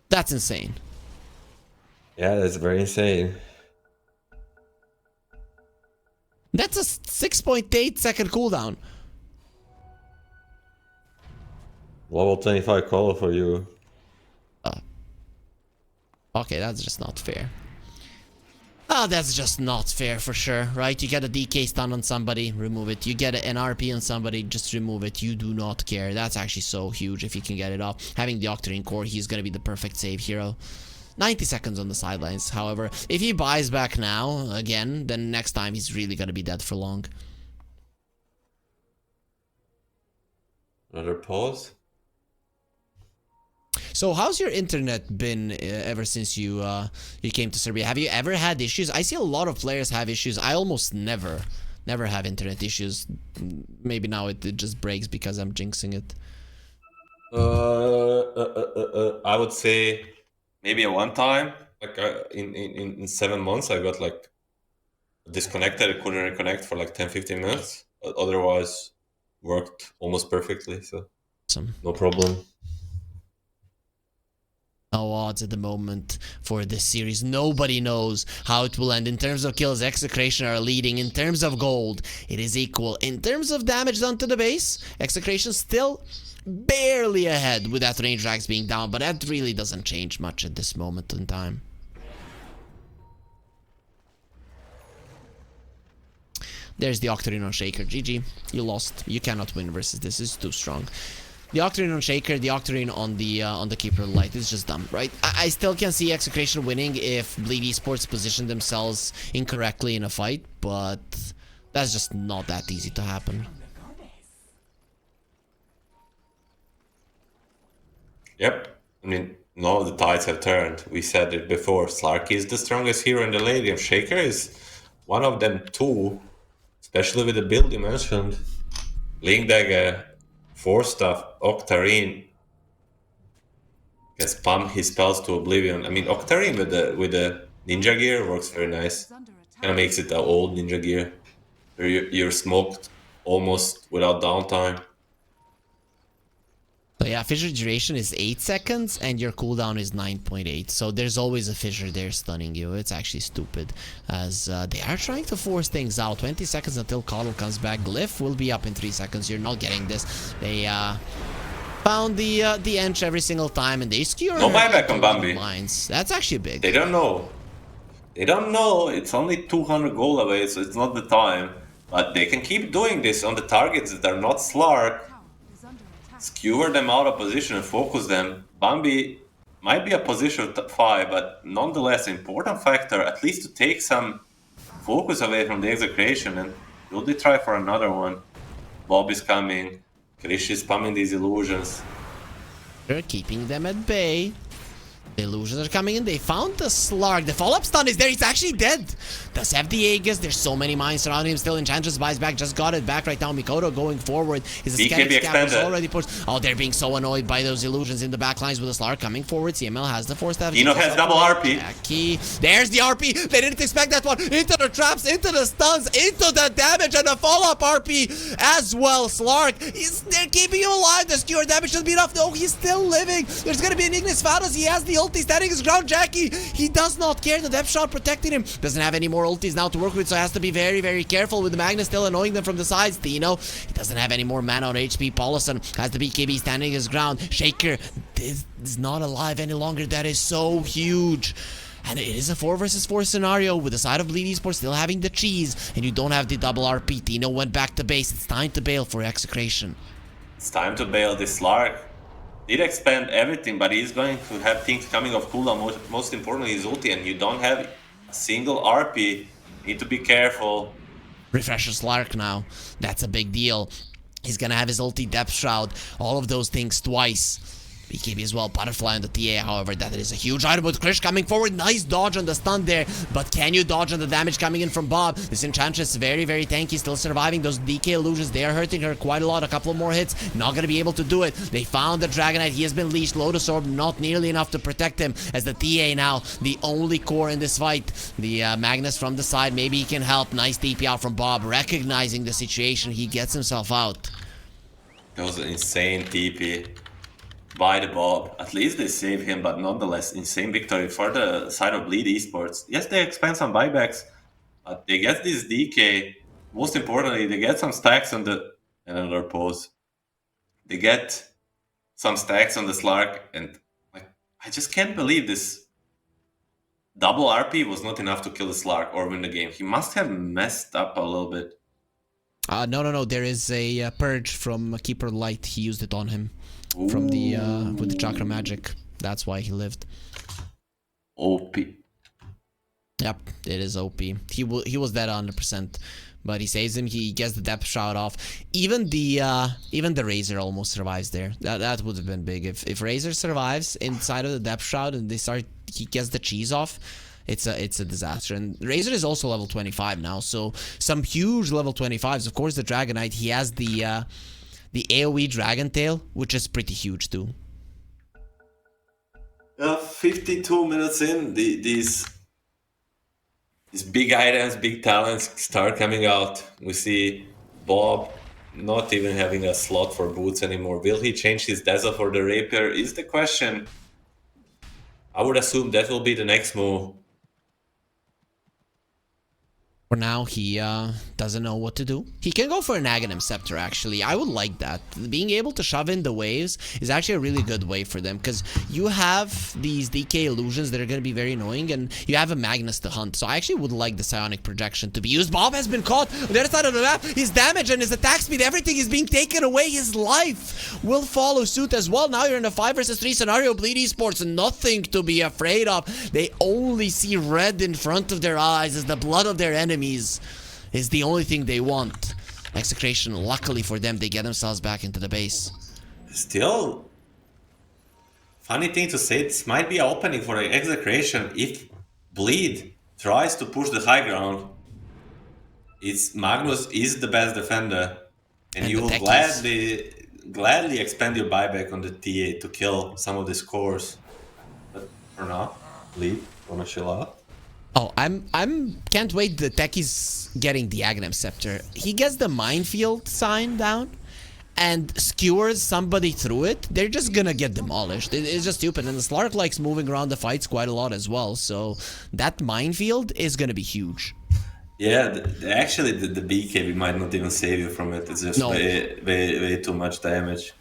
That's insane. Yeah, that's very insane. That's a 6.8 second cooldown. Level 25 color for you. Okay, that's just not fair. Oh, that's just not fair for sure, right? You get a DK stun on somebody, remove it. You get an RP on somebody, just remove it. You do not care. That's actually so huge if you can get it off. Having the Octarine Core, he's going to be the perfect save hero. 90 seconds on the sidelines, however. If he buys back now, again, then next time he's really going to be dead for long. Another pause. So how's your internet been ever since you came to Serbia? Have you ever had issues? I see a lot of players have issues. I almost never have internet issues. Maybe now it just breaks because I'm jinxing it. I would say maybe at one time, like in 7 months, I got like disconnected. I couldn't reconnect for like 10-15 minutes. But otherwise, worked almost perfectly. So no problem. No odds at the moment for this series. Nobody knows how it will end. In terms of kills, Execration are leading. In terms of gold, it is equal. In terms of damage done to the base, Execration still barely ahead with that range racks being down, but that really doesn't change much at this moment in time. There's the Octarine on Shaker. GG. You lost. You cannot win versus this. It's too strong. The Octarine on Shaker, the Octarine on the Keeper of Light is just dumb, right? I still can see Execration winning if Bleed Esports position themselves incorrectly in a fight, but that's just not that easy to happen. Yep. I mean, now the tides have turned. We said it before. Slarky is the strongest hero in the late game. Shaker is one of them too, especially with the build you mentioned. Link Dagger, Force Staff, Octarine can spam his spells to oblivion. I mean, Octarine with the Ninja Gear works very nice. Kind of makes it the old Ninja Gear, where you're smoked almost without downtime. So yeah, fissure duration is 8 seconds and your cooldown is 9.8. So there's always a fissure there stunning you. It's actually stupid, as they are trying to force things out. 20 seconds until Coddle comes back. Glyph will be up in 3 seconds. You're not getting this. They found the Ench every single time and they skewer. No buyback on Bambi. Mines. That's actually big. They don't know. They don't know. It's only 200 gold away, so it's not the time. But they can keep doing this on the targets that are not Slark. Skewer them out of position and focus them. Bambi might be a position 5, but nonetheless important factor, at least to take some focus away from the Execration. And will they try for another one? Bob is coming. Krish is spamming these illusions. They're keeping them at bay. The illusions are coming in. They found the Slark. The follow-up stun is there. He's actually dead. Does have the Aegis. There's so many mines surrounding him. Still, Enchantress buys back. Just got it back right now. Mikoto going forward. His Ascetic Scab is already pushed. Oh, they're being so annoyed by those illusions in the backlines with the Slark coming forward. CML has the Force Staff. Dino has double RP. Jackie. There's the RP. They didn't expect that one. Into the traps, into the stuns, into the damage, and the follow-up RP as well. Slark, they're keeping him alive. The skewer damage should be enough. No, he's still living. There's going to be an Ignis Pharos. He has the ult. He's standing his ground. Jackie, he does not care. The depth shot protecting him. Doesn't have any more ultis now to work with, so has to be very, very careful with the Magnus still annoying them from the sides. Dino, he doesn't have any more mana on HP. Paulison has the BKB standing his ground. Shaker is not alive any longer. That is so huge. And it is a 4 versus 4 scenario with the side of Bleed Esports still having the cheese, and you don't have the double RP. Dino went back to base. It's time to bail for Execration. It's time to bail this Slark. Did expand everything, but he's going to have things coming off cooldown. Most importantly, his ulti, and you don't have a single RP. Need to be careful. Refresher Slark now. That's a big deal. He's gonna have his ulti, Depth Shroud, all of those things twice. BKB as well, Butterfly on the TA, however, that is a huge item with Krish coming forward. Nice dodge on the stun there, but can you dodge on the damage coming in from Bob? This Enchantress very, very tanky, still surviving. Those DK illusions, they are hurting her quite a lot. A couple more hits, not gonna be able to do it. They found the Dragonite, he has been leashed. Lotus Orb, not nearly enough to protect him, as the TA now, the only core in this fight. The Magnus from the side, maybe he can help. Nice TP out from Bob, recognizing the situation, he gets himself out. That was an insane TP. By the Bob. At least they save him, but nonetheless, insane victory for the side of Bleed Esports. Yes, they expand some buybacks, but they get this DK. Most importantly, they get some stacks on the... Another pose. They get some stacks on the Slark, and I just can't believe this double RP was not enough to kill the Slark or win the game. He must have messed up a little bit. No. There is a purge from Keeper Light. He used it on him. From the with the chakra magic. That's why he lived. OP. Yep, it is OP. He was dead 100%, but he saves him. He gets the depth shroud off. Even the Razor almost survives there. That would have been big if Razor survives inside of the depth shroud and he gets the cheese off. It's a disaster. And Razor is also level 25 now, so some huge level 25s. Of course, the Dragonite, he has the AoE Dragon Tail, which is pretty huge too. 52 minutes in, these these big items, big talents start coming out. We see Bob not even having a slot for boots anymore. Will he change his Dazzle for the Rapier? Is the question. I would assume that will be the next move. For now, he doesn't know what to do. He can go for an Aghanim Scepter, actually. I would like that. Being able to shove in the waves is actually a really good way for them, because you have these DK illusions that are going to be very annoying, and you have a Magnus to hunt. So I actually would like the Psionic Projection to be used. Bob has been caught on the other side of the map. His damage and his attack speed, everything is being taken away. His life will follow suit as well. Now you're in a 5 versus 3 scenario. Bleed Esports, nothing to be afraid of. They only see red in front of their eyes as the blood of their enemies is the only thing they want. Execration, luckily for them, they get themselves back into the base. Still, funny thing to say, this might be an opening for the Execration. If Bleed tries to push the high ground, it's Magnus is the best defender, and you will gladly expand your buyback on the TA to kill some of the scores. But for now, Bleed, wanna chill out? Oh, I'm can't wait. The Techie's getting the Aghanim Scepter. He gets the minefield sign down and skewers somebody through it. They're just gonna get demolished. It's just stupid. And the Slark likes moving around the fights quite a lot as well. So that minefield is gonna be huge. Yeah, actually the BKB might not even save you from it. It's just way too much damage.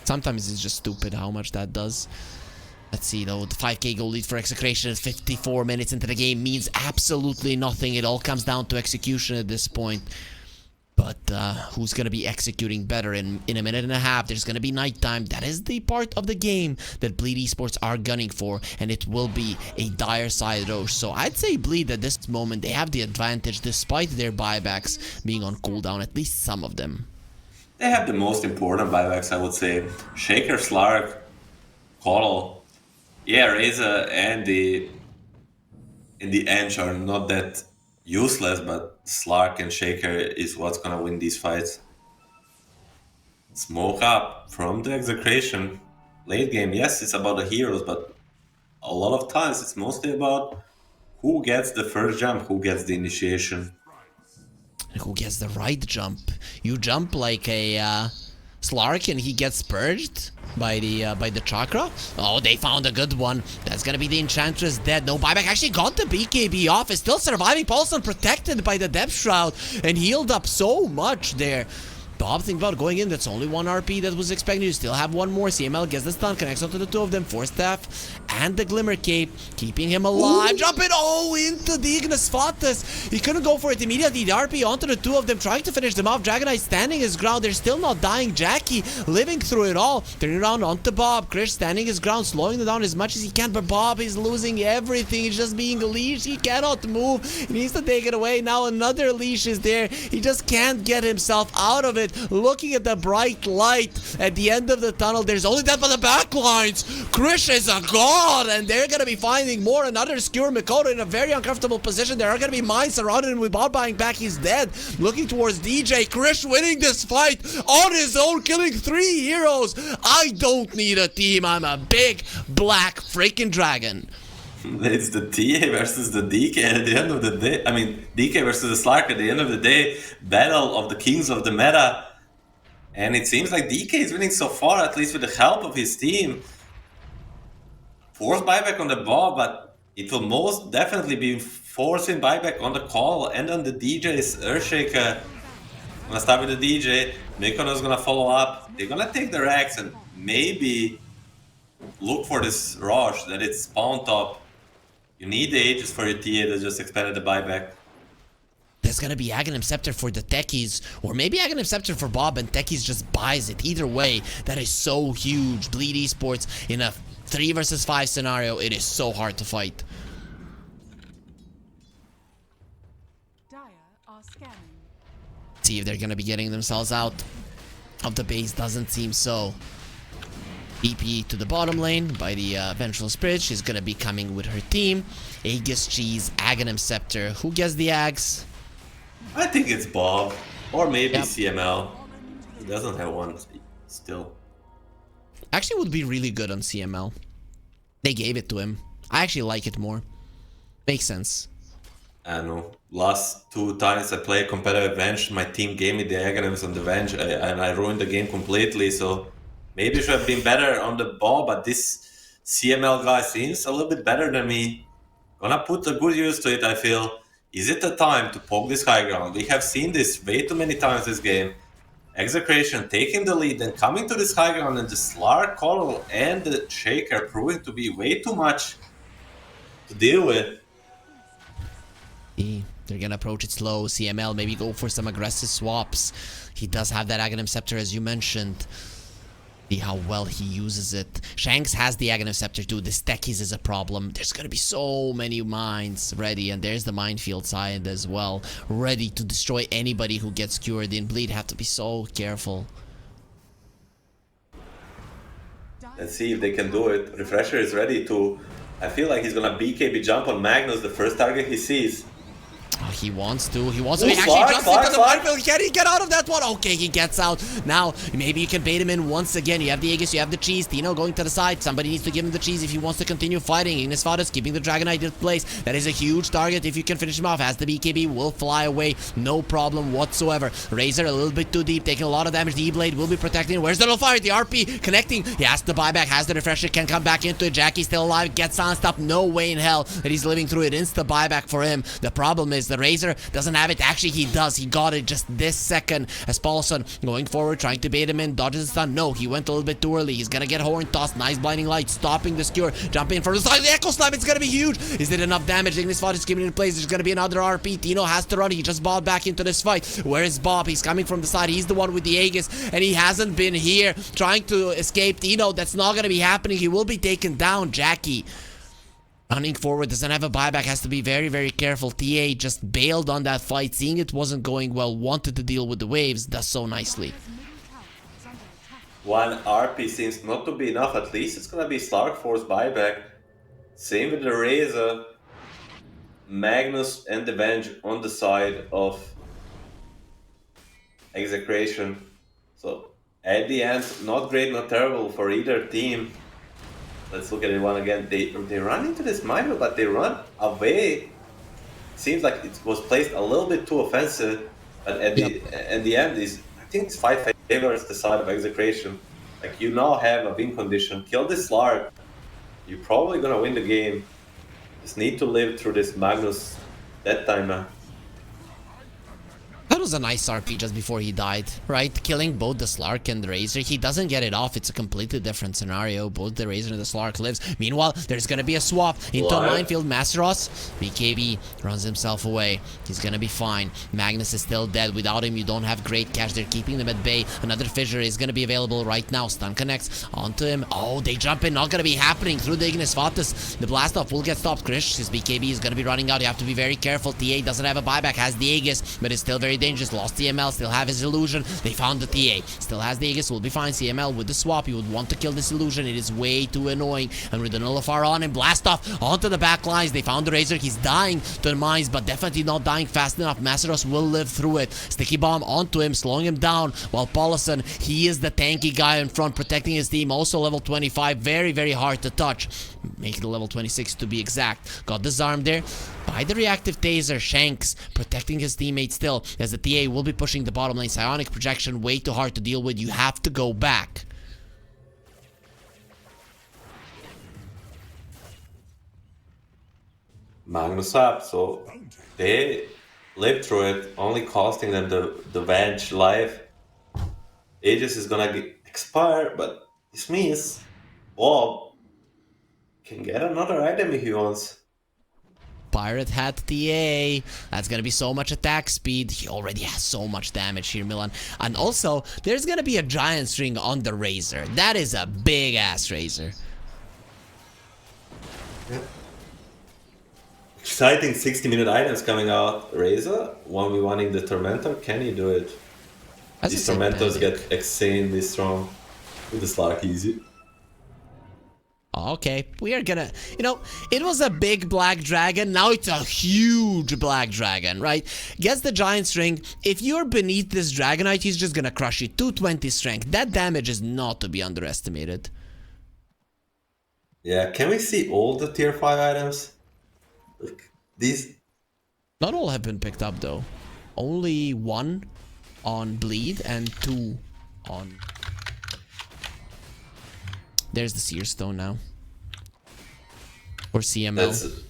Sometimes it's just stupid how much that does. Let's see though, the 5k goal lead for Execration is 54 minutes into the game means absolutely nothing. It all comes down to execution at this point. But who's going to be executing better in a minute and a half? There's going to be nighttime. That is the part of the game that Bleed Esports are gunning for, and it will be a dire side roche. So I'd say Bleed at this moment, they have the advantage despite their buybacks being on cooldown, at least some of them. They have the most important buybacks, I would say. Shaker, Slark, Coddle. Yeah, Reza and the Ench are not that useless, but Slark and Shaker is what's gonna win these fights. Smoke up from the Execration. Late game, yes, it's about the heroes, but a lot of times it's mostly about who gets the first jump, who gets the initiation. Who gets the right jump? You jump like a Slark and he gets purged by the chakra. Oh, they found a good one. That's gonna be the Enchantress dead. No buyback. Actually got the BKB off. Is still surviving. Paulson protected by the Depth Shroud and healed up so much there. Bob, think about going in. That's only one RP that was expecting. You still have one more. CML gets the stun, connects onto the two of them. Force Staff and the Glimmer Cape, keeping him alive. Ooh. Jumping into the Ignis Fatus. He couldn't go for it immediately. The RP onto the two of them, trying to finish them off. Dragonite standing his ground. They're still not dying. Jackie living through it all. Turning around onto Bob. Krish standing his ground, slowing them down as much as he can. But Bob is losing everything. He's just being leashed. He cannot move. He needs to take it away. Now another leash is there. He just can't get himself out of it. Looking at the bright light at the end of the tunnel, there's only that for the backlines. Krish is a god, and they're gonna be finding more. Another skewer Mikoto in a very uncomfortable position. There are gonna be mines surrounding him with Bob buying back. He's dead. Looking towards DJ. Krish winning this fight on his own, killing 3 heroes. I don't need a team. I'm a big black freaking dragon. It's the TA versus the DK at the end of the day. I mean, DK versus the Slark at the end of the day. Battle of the kings of the meta. And it seems like DK is winning so far, at least with the help of his team. Forced buyback on the Bob, but it will most definitely be forcing buyback on the call and on the DJ's Earthshaker. I'm gonna start with the DJ. Mykonos gonna follow up. They're gonna take the Rex and maybe look for this rush that it's spawn top. You need the Aegis for your TA that just expanded the buyback. There's gonna be Aghanim Scepter for the Techies, or maybe Aghanim Scepter for Bob and Techies just buys it. Either way, that is so huge. Bleed Esports in a 3 versus 5 scenario, it is so hard to fight. See if they're gonna be getting themselves out of the base. Doesn't seem so. BP to the bottom lane by the Vengeful Spirit. She's gonna be coming with her team. Aegis Cheese, Aghanim Scepter. Who gets the Ags? I think it's Bob, or maybe CML. He doesn't have one still. Actually would be really good on CML. They gave it to him. I actually like it more. Makes sense. I know. Last 2 times I played competitive Venge, my team gave me the Aghanims on the Venge, and I ruined the game completely. So maybe I should have been better on the ball, but this CML guy seems a little bit better than me. Gonna put a good use to it, I feel. Is it the time to poke this high ground? We have seen this way too many times this game. Execration taking the lead, then coming to this high ground, and the Slark, Coral, and the Shaker proving to be way too much to deal with. They're gonna approach it slow. CML maybe go for some aggressive swaps. He does have that Aghanim Scepter, as you mentioned. See how well he uses it. Shanks has the Aghanim Scepter too. The Steckies is a problem. There's gonna be so many mines ready, and there's the minefield side as well, ready to destroy anybody who gets cured in bleed. Have to be so careful. Let's see if they can do it. Refresher is ready to... I feel like he's gonna BKB jump on Magnus, the first target he sees. Oh, he wants to. He wants Ooh, to. He actually jumps into the Slark. minefield. Can he get out of that one? Okay, he gets out. Now, maybe you can bait him in once again. You have the Aegis, you have the cheese. Tino going to the side. Somebody needs to give him the cheese if he wants to continue fighting. Ignis Fatuus keeping the Dragonite in place. That is a huge target if you can finish him off. As the BKB will fly away. No problem whatsoever. Razor a little bit too deep, taking a lot of damage. The E-Blade will be protecting. Where's the fire? The RP connecting. He has to buy back. Has the refresher. Can come back into it. Jackie still alive. Gets silenced up. No way in hell that he's living through it. Insta buyback for him. The problem is the Razor doesn't have it. Actually, he does. He got it just this second as Paulson going forward, trying to bait him in. Dodges the stun. No, he went a little bit too early. He's gonna get horn tossed. Nice blinding light, stopping the skewer. Jumping in for the side. The Echo Slam. It's gonna be huge. Is it enough damage? Ignis Fatuus is keeping it in place. There's gonna be another RP. Tino has to run. He just bought back into this fight. Where is Bob? He's coming from the side. He's the one with the Aegis, and he hasn't been here trying to escape Tino. That's not gonna be happening. He will be taken down. Jackie running forward, doesn't have a buyback, has to be very, very careful. TA just bailed on that fight, seeing it wasn't going well, wanted to deal with the waves, does so nicely. One RP seems not to be enough, at least it's gonna be Slark Force buyback. Same with the Razor. Magnus and the Venge on the side of Execration. So at the end, not great, not terrible for either team. Let's look at it one again. They run into this mine, but they run away. Seems like it was placed a little bit too offensive. But at the end, is I think it's 5 favors the side of Execration. Like, you now have a win condition. Kill this Slark. You're probably gonna win the game. Just need to live through this Magnus death timer. That was a nice RP just before he died, right? Killing both the Slark and the Razor. He doesn't get it off. It's a completely different scenario. Both the Razor and the Slark lives. Meanwhile, there's going to be a swap into a minefield. Masteros, BKB runs himself away. He's going to be fine. Magnus is still dead. Without him, you don't have great cash. They're keeping them at bay. Another fissure is going to be available right now. Stun connects onto him. Oh, they jump in. Not going to be happening through the Ignis Fatuus. The blast off will get stopped. Krish, his BKB is going to be running out. You have to be very careful. TA doesn't have a buyback. Has the Aegis, but it's still very dangerous. Lost CML, still have his illusion. They found the TA. Still has the Aegis, will be fine. CML with the swap. You would want to kill this illusion. It is way too annoying. And with the Nullifier on him, blast off onto the back lines. They found the Razor. He's dying to the mines, but definitely not dying fast enough. Masteros will live through it. Sticky bomb onto him, slowing him down. While Paulson, he is the tanky guy in front, protecting his team. Also level 25. Very, very hard to touch. Make it a level 26 to be exact. Got disarmed there by the reactive taser. Shanks protecting his teammates still, as the TA will be pushing the bottom lane. Psionic projection, way too hard to deal with. You have to go back. Magnus up, so they lived through it, only costing them the Venge life. Aegis is gonna expire, but this means Bob can get another item if he wants. Pirate Hat TA. That's gonna be so much attack speed. He already has so much damage here, Milan. And also, there's gonna be a giant string on the Razor. That is a big ass Razor. Yeah. Exciting 60-minute items coming out. Razor, 1v1ing the Tormentor. Can you do it? These Tormentors get insanely strong with the Slark easy. Okay, we are gonna, you know, it was a big black dragon, now it's a huge black dragon, right? Gets the giant string. If you're beneath this Dragonite, he's just gonna crush you. 220 strength. That damage is not to be underestimated. Yeah, can we see all the tier 5 items? These Not all have been picked up though. Only 1 on Bleed and 2 on... There's the Seer Stone now. Or CML.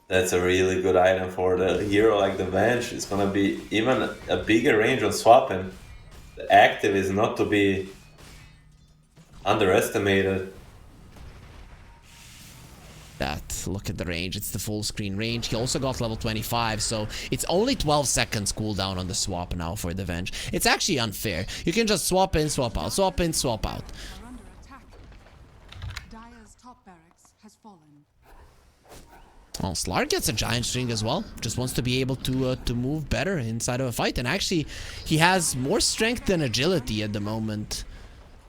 That's a really good item for the hero like the Venge. It's gonna be even a bigger range on swapping. The active is not to be underestimated. Look at the range. It's the full screen range. He also got level 25, so it's only 12 seconds cooldown on the swap now for the Venge. It's actually unfair. You can just swap in, swap out, swap in, swap out. Oh, Slark gets a giant string as well. Just wants to be able to move better inside of a fight, and actually he has more strength than agility at the moment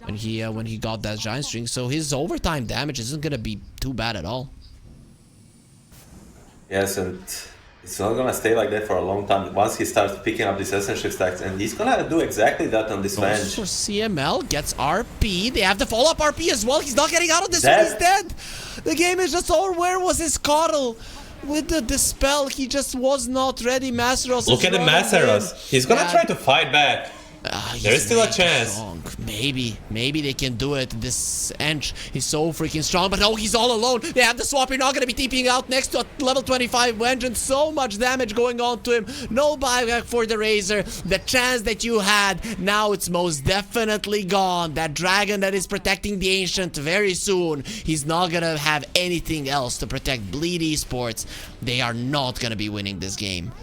when he got that giant string. So his overtime damage isn't gonna be too bad at all. Yes, and it's not gonna stay like that for a long time. Once he starts picking up these essential stacks, and he's gonna do exactly that on this Venge. For CML gets RP. They have the follow-up RP as well. He's not getting out of this one. He's dead. The game is just over. Where was his Coddle? With the dispel, he just was not ready. Masteros. Look at the Masteros. He's gonna try to fight back. There's still a chance. Strong. Maybe they can do it. This Ench, he's so freaking strong, but no, he's all alone. They have the swap. You're not going to be TPing out next to a level 25 Wench, and so much damage going on to him. No buyback for the Razor. The chance that you had, now it's most definitely gone. That dragon that is protecting the Ancient very soon, he's not going to have anything else to protect Bleed Esports. They are not going to be winning this game.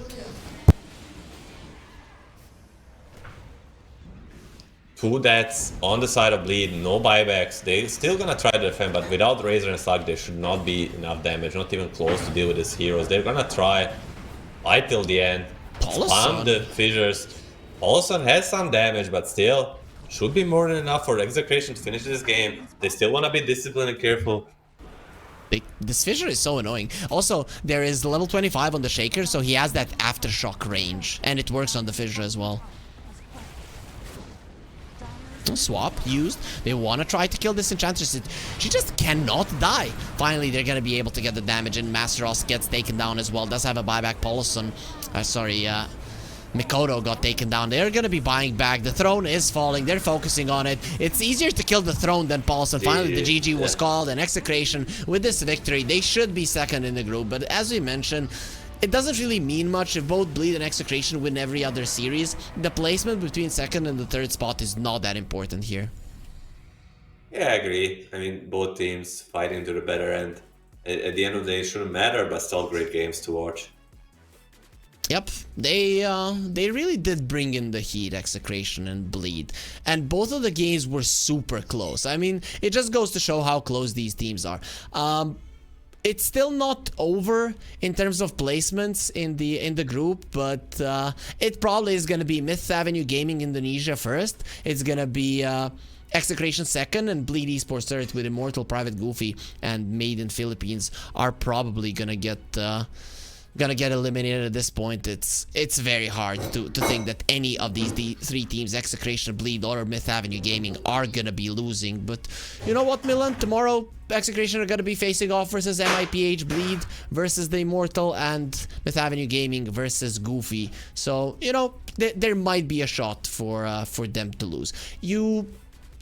Two deaths on the side of Bleed, no buybacks. They're still gonna try to defend, but without Razor and Slug, there should not be enough damage, not even close to deal with these heroes. They're gonna try fight till the end, spam the fissures. Paulson has some damage, but still should be more than enough for Execration to finish this game. They still wanna be disciplined and careful. This fissure is so annoying. Also, there is level 25 on the Shaker, so he has that aftershock range, and it works on the fissure as well. Swap used. They want to try to kill this Enchantress. She just cannot die. Finally, they're going to be able to get the damage, and Masteros gets taken down as well. Does have a buyback. Paulson, Mikoto got taken down. They're going to be buying back. The throne is falling. They're focusing on it. It's easier to kill the throne than Paulson. Finally, the GG was called, and Execration with this victory. They should be second in the group, but as we mentioned, it doesn't really mean much if both Bleed and Execration win every other series. The placement between second and the third spot is not that important here. Yeah, I agree. I mean, both teams fighting to the better end. At the end of the day, it shouldn't matter, but still great games to watch. Yep, they really did bring in the heat, Execration and Bleed. And both of the games were super close. I mean, it just goes to show how close these teams are. It's still not over in terms of placements in the group, but it probably is going to be Myth Avenue Gaming Indonesia first. It's going to be Execration second, and Bleed Esports third, with Immortal, Private Goofy, and Maiden Philippines are probably going to get eliminated at this point. It's very hard to think that any of these three teams, Execration, Bleed, or Myth Avenue Gaming, are gonna be losing. But you know what, Milan? Tomorrow, Execration are gonna be facing off versus MIPH, Bleed versus the Immortal, and Myth Avenue Gaming versus Goofy. So, you know, there might be a shot for them to lose. You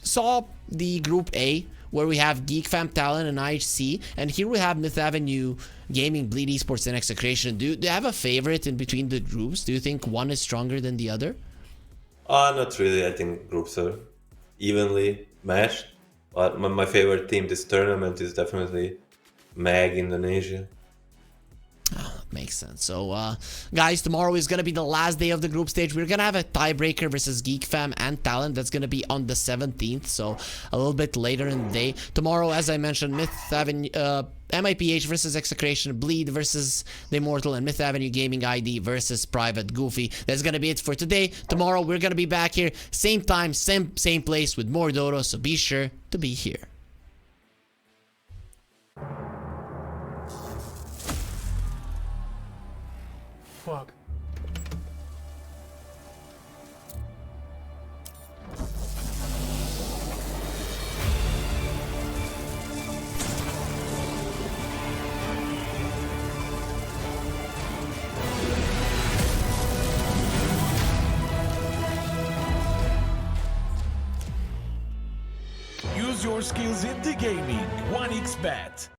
saw the Group A, where we have Geek Fam Talent and IHC, and here we have Myth Avenue Gaming, Bleed Esports, and Execration. Do you have a favorite in between the groups? Do you think one is stronger than the other? Not really. I think groups are evenly matched. But my favorite team this tournament is definitely MAG Indonesia. Makes sense. So, guys, tomorrow is going to be the last day of the group stage. We're going to have a tiebreaker versus Geek Fam and Talent. That's going to be on the 17th, so a little bit later in the day. Tomorrow, as I mentioned, Myth Avenue, MIPH versus Execration, Bleed versus the Immortal, and Myth Avenue Gaming ID versus Private Goofy. That's going to be it for today. Tomorrow, we're going to be back here, same time, same place, with more Dota, so be sure to be here. Fuck. skills into gaming. 1xBet.